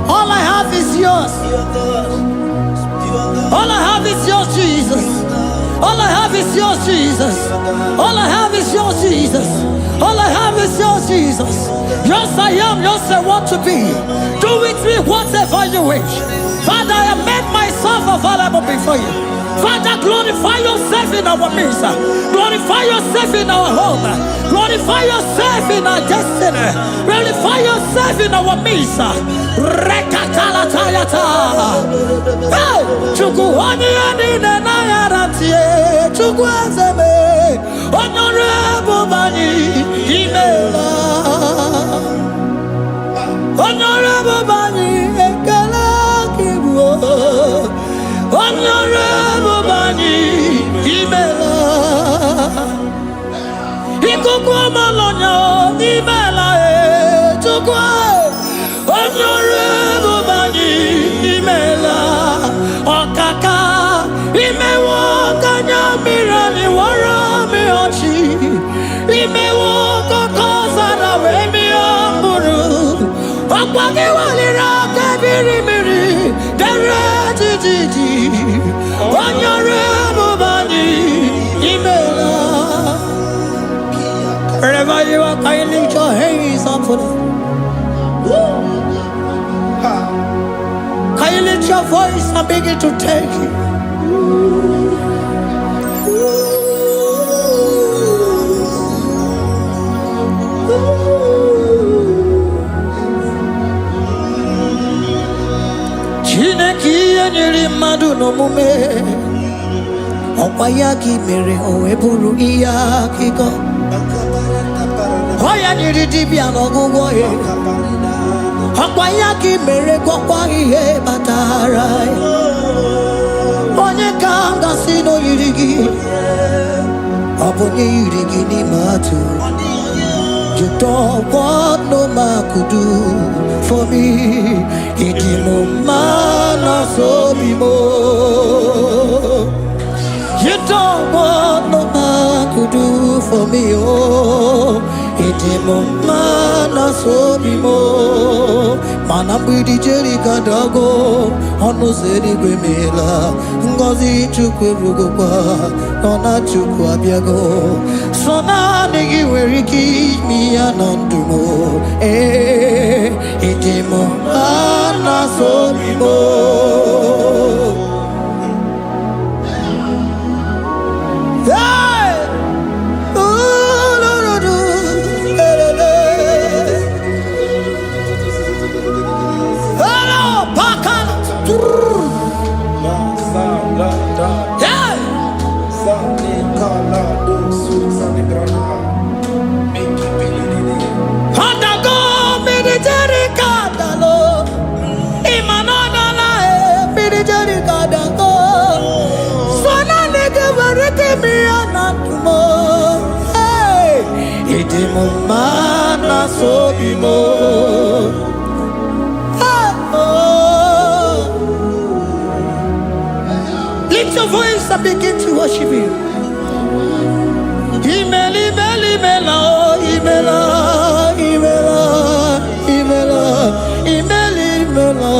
All I have is yours. All I have is yours, Jesus. All I have is yours, Jesus. All I have is yours, Jesus. All I have is yours, Jesus. Yours I am, yours I want to be. Do with me whatever you wish. Father, I have made myself available before you. Father, glorify yourself in our midst. Glorify yourself in our home. Glorify yourself in our destiny. Glorify yourself in our midst. Rekatalatayata. Hey! Chukwani anine na yarantie. Chukwazeme. Honorable Bani Imela. Honorable Bani Ekala Kibuo. Honorable Bani Imela. Ikukwa malonya Imela chukwa. Honorable Bani Imela. Okaka imewo kanya mirani wara mi ochi. Imewo kokosa na wemi amburu. Okwagi walira kabiri miri dere jiji. Honorable Bani Imela. Wherever you are, can you lift your hands up for them? Can you lift your voice and begin to take it? Chineki enyiri mmadụ n'omume ọkwa ya gị mere o wee bụrụ ihe akụkọ ọ ya nyiri dibịa n'ọgwụgwọ ya ọkwa ya gị mere gwọkwa ihe batara onye ka m gasị n'oyiri gị ọ bụ onye yiri gị n'ime atụ. You don't want no man could do for me. It is no man so be more. You don't want no man could do for me. Oh, it is no man so be more. Man, I'm with the Jerry Gadago. On no Zeri Bemela. Ngozi Chukwerugopa. Nona Chukwabiago. So now nigga where he keep me anondumo. Itimo ana so bimo. Hey, oh no no no, hello, pakan. Yeah. Mana so bimo. Lift your voice and begin to worship him. Imeli meli mela, imela, imela, imela, imeli mela.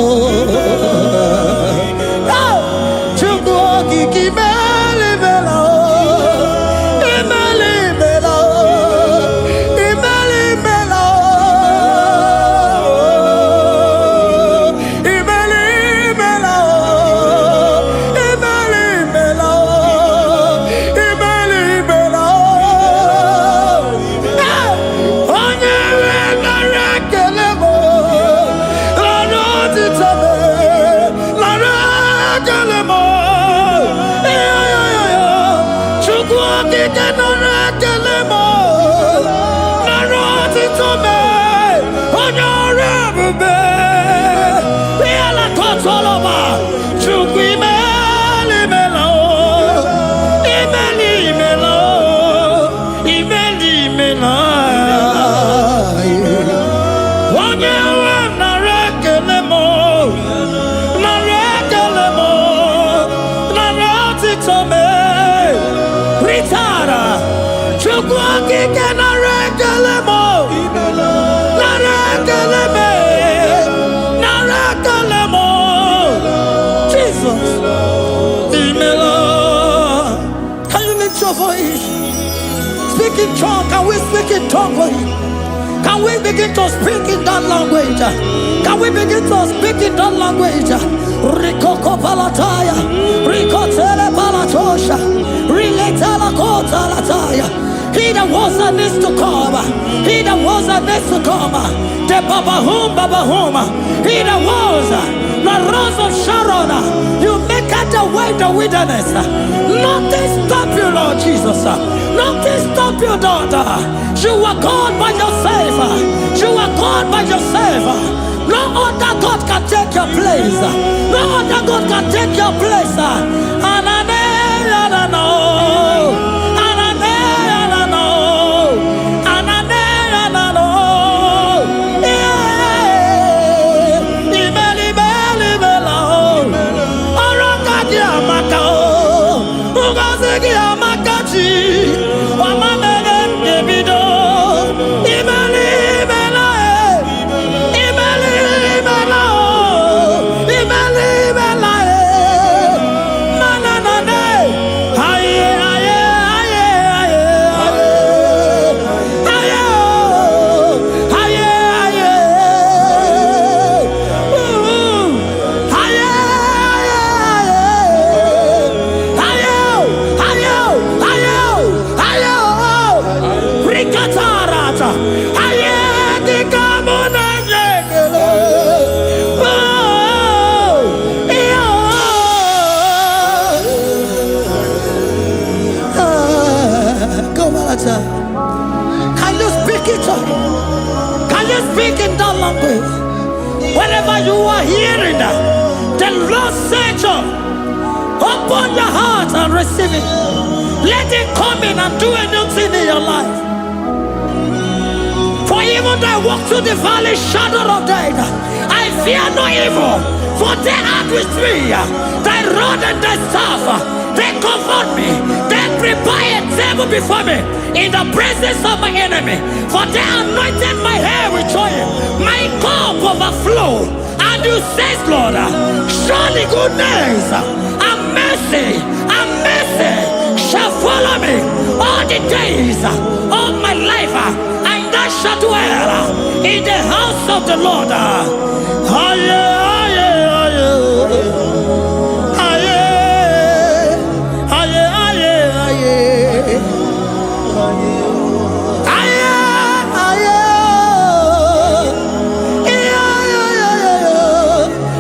Chukwagi kimeli mela. Speak in tongue. Can we speak in tongue for him? Can we begin to speak in that language? Can we begin to speak in that language? Rikoko palataya, rikotele palatosha, riletala kota lataya. He that was and is to come. He that was and is to come. The Babahum. He that was the rose of Sharon. You make out the way in the wilderness. Nothing stop you, Lord Jesus. Nothing stop you, daughter. You are God by yourself. You are God by yourself. No other God can take your place. No other God can take your place. Can you speak it? Can you speak in that language? Whenever you are hearing that, the Lord said, open your heart and receive it. Let it come in and do a new thing in your life. For even though I walk through the valley shadow of death, I fear no evil. For they are with me. Thy rod and thy staff, they comfort me. They prepare a table before me in the presence of my enemy. For they anointed my hair with oil. My cup overflow. And you say, Lord, surely goodness and mercy shall follow me all the days of my life. And I shall dwell in the house of the Lord.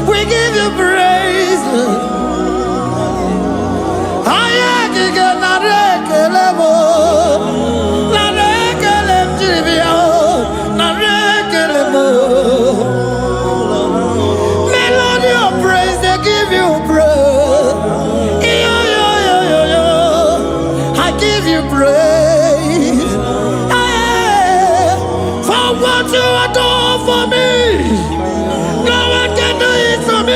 We give you praise. Melody of praise, they give you praise. I give you praise for what you have done for me. No one can do it for me.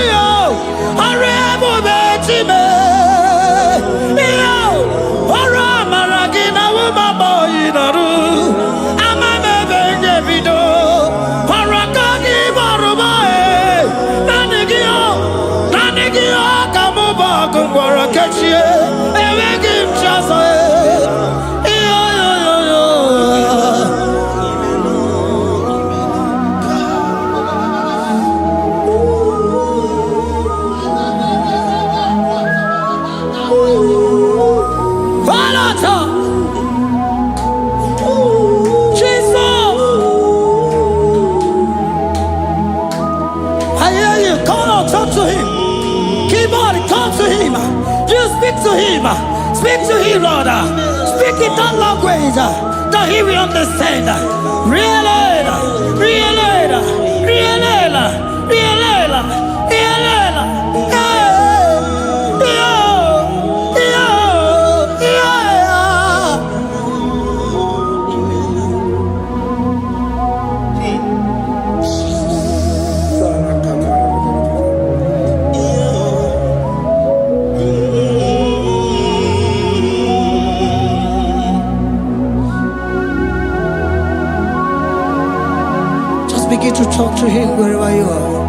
Speak to him, Lord. Speak in that language that he will understand. Really. begin to talk to him wherever you are.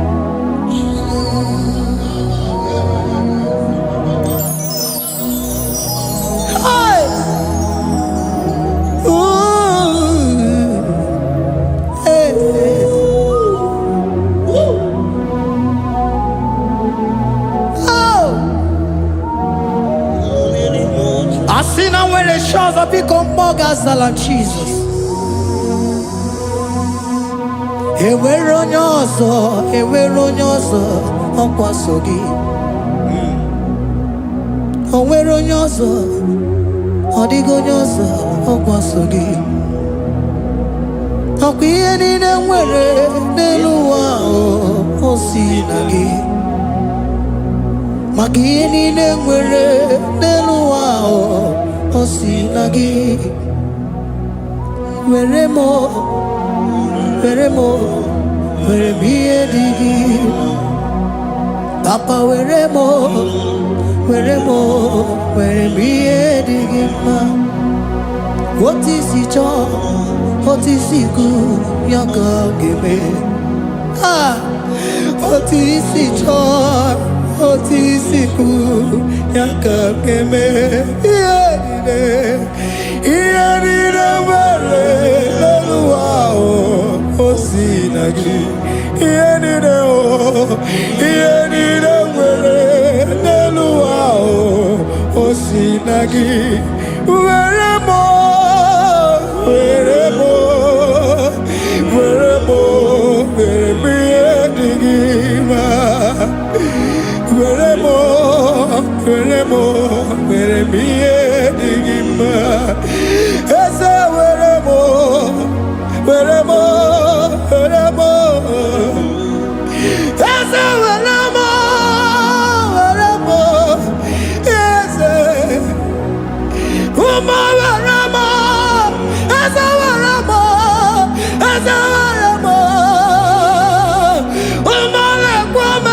I see now where the shores have become more than Jesus. Ewere onye ọzọ ọkwa so gị. O nwere onye ọzọ, ọ dịghị onye ọzọ ọkwa so gị. Ọkwa ihe niile nwere n'elu ụwa o si na gị. Maka ihe niile nwere n'elu ụwa o si na gị. Were m ihe dị gị. Papa were m ihe dị gị mma. Otu isi chọọ, otu isi kwu ya ka ọ ga-eme. Otu isi chọọ, otu isi kwu ya ka ọ ga-eme. Ihe niile nwere n'elu ụwa o si na gị. Ihe niile nwere n'elu ụwa o si na gị. Were m ihe dị gị mma. Were m ihe dị gị mma. Eze were m eze were m eze ụmụ were m eze were m ụmụ lekwa m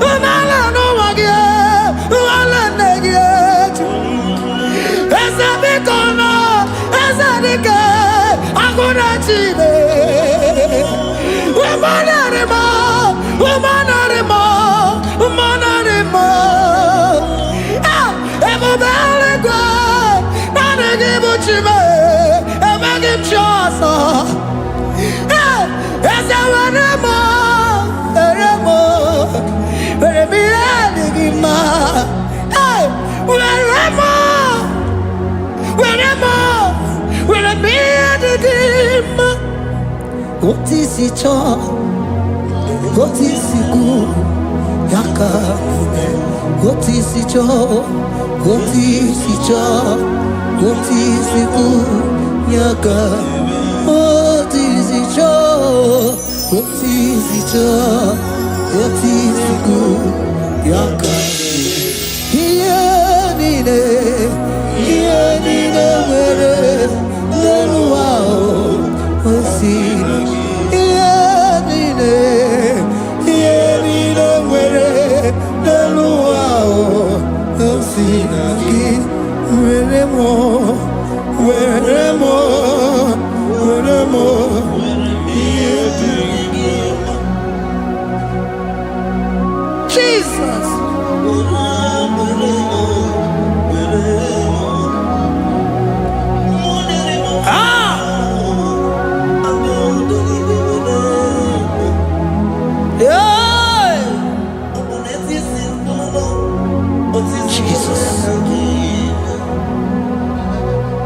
ụmụala n'ụwa gị ụmụala nne gị echi. Eze biko nọ eze dike agụ na chine. Ebube eluigwe naanị gị bụ Chime, emeghị m chi ọzọ. Eze were m ihe dị gị mma. Were m ihe dị gị mma. Otu isi chọọ, otu isi kwu ya ka ome. Otu isi chọọ, otu isi kwu ya ka. Otu isi chọọ, otu isi kwu ya ka. Ihe niile nwere n'elu ụwa o si na gị. Ihe niile nwere n'elu ụwa o si na gị. Were m ihe dị gị mma. Jesus.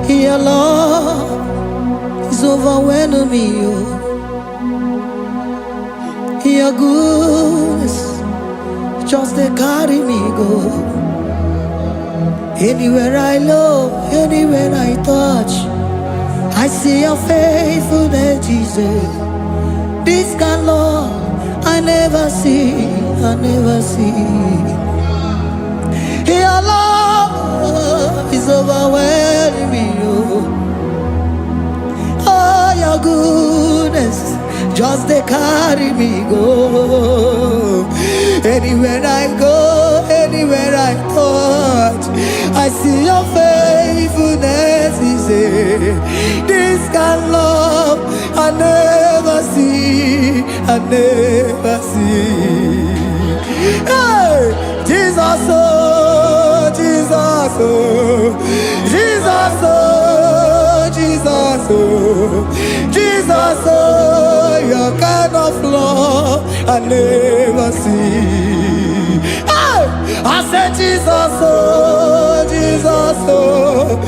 Your love is overwhelming me. Your goodness just they carry me go. Anywhere I look, anywhere I touch, I see your faithfulness, Jesus. This kind of love I never see. Your love is overwhelming me. Oh, your goodness just they carry me go. Anywhere I go, anywhere I touch, I see your faithfulness. This kind of love I never see. can never see. Hey, Jesus, oh, Jesus, oh, Jesus, oh, Jesus, oh, Jesus, oh, your kind of love I never see. Hey, I said Jesus, oh, Jesus, oh,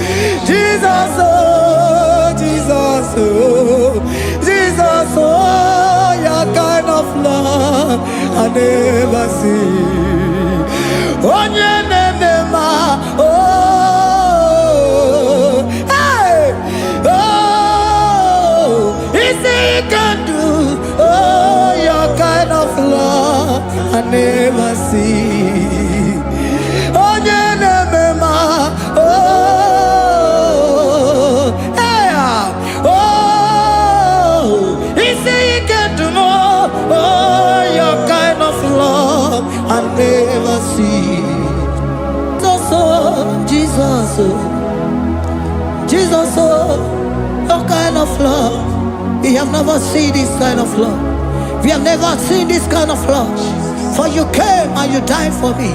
Jesus, oh, Jesus, oh, Jesus, oh, your kind of love I never see. Oh, hey, oh, easy you can do. Oh, your kind of love I never see. Oh, oh, hey, oh, easy you can do more. Oh, your kind of love I never see. Jesus, oh, Jesus, oh, your kind of love. We have never seen this kind of love. We have never seen this kind of love. For you came and you died for me.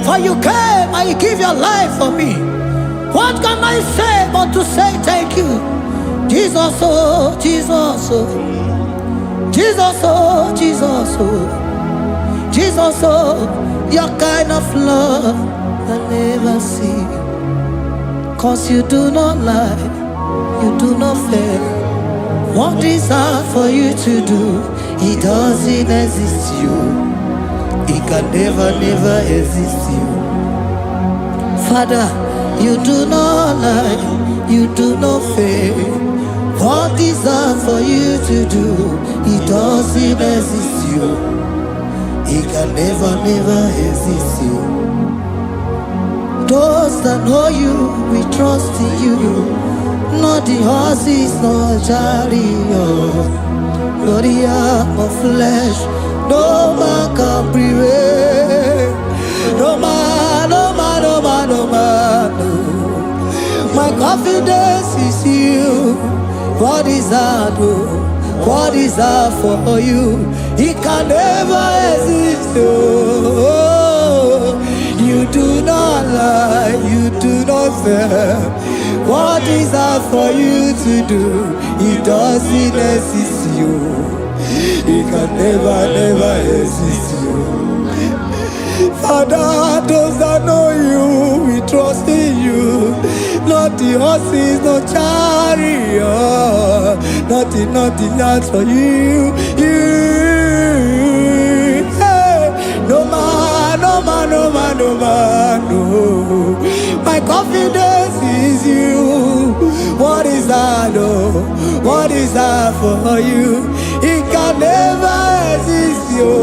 For you came and you give your life for me. What can I say but to say thank you? Jesus, oh, Jesus, oh, Jesus, oh, Jesus, oh, Jesus, oh, your kind of love I never see. 'Cause you do not lie, you do not fail. What is hard for you to do? It doesn't exist you. It can never, never exist you. Father, you do not lie, you do not fail. What is hard for you to do? It doesn't exist you. It can never, never exist you. Those that know you, we trust in you. Not the horses, not chariot, not the arm of flesh. No man can prevail. No man, no man, no man, no man, no. My confidence is you. What is hard, oh? What is hard for you? It can never exist, oh. You do not lie, you do not fail. What is hard for you to do? It doesn't exist you. It can never, never exist you. Father, those that know you, we trust in you. Not the horses, no chariot, nothing else for you. No man, no man, no man, no man, no. My confidence is you. What is that, oh? What is that for you? It can never exist, you.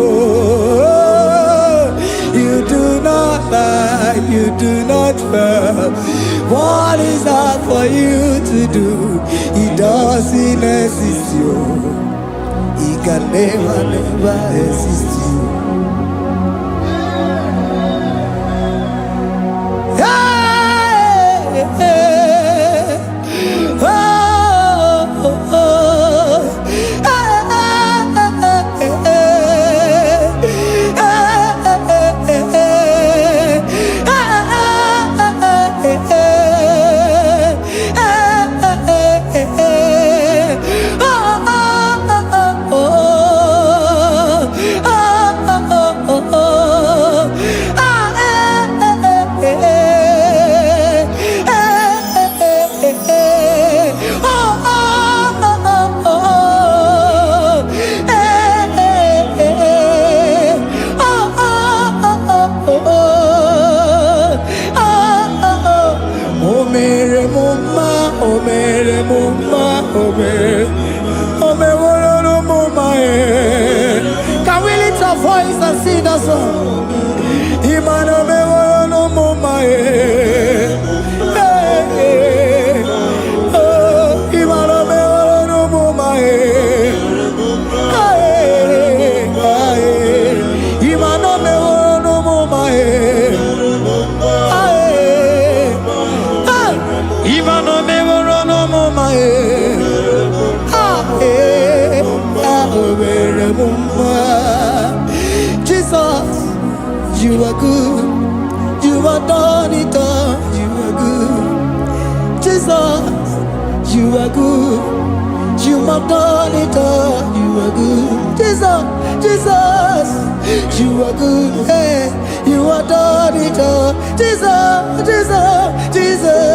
You do not lie, you do not fail. What is that for you to do? It doesn't exist, you. It can never, never exist, you. Can we lift our voice and sing that song? Jesus, you are good. You are done it all. You are good. Jesus, you are good. You have done it all. You are good. Jesus, Jesus, you are good. Hey, you are done it all. Jesus, Jesus, Jesus.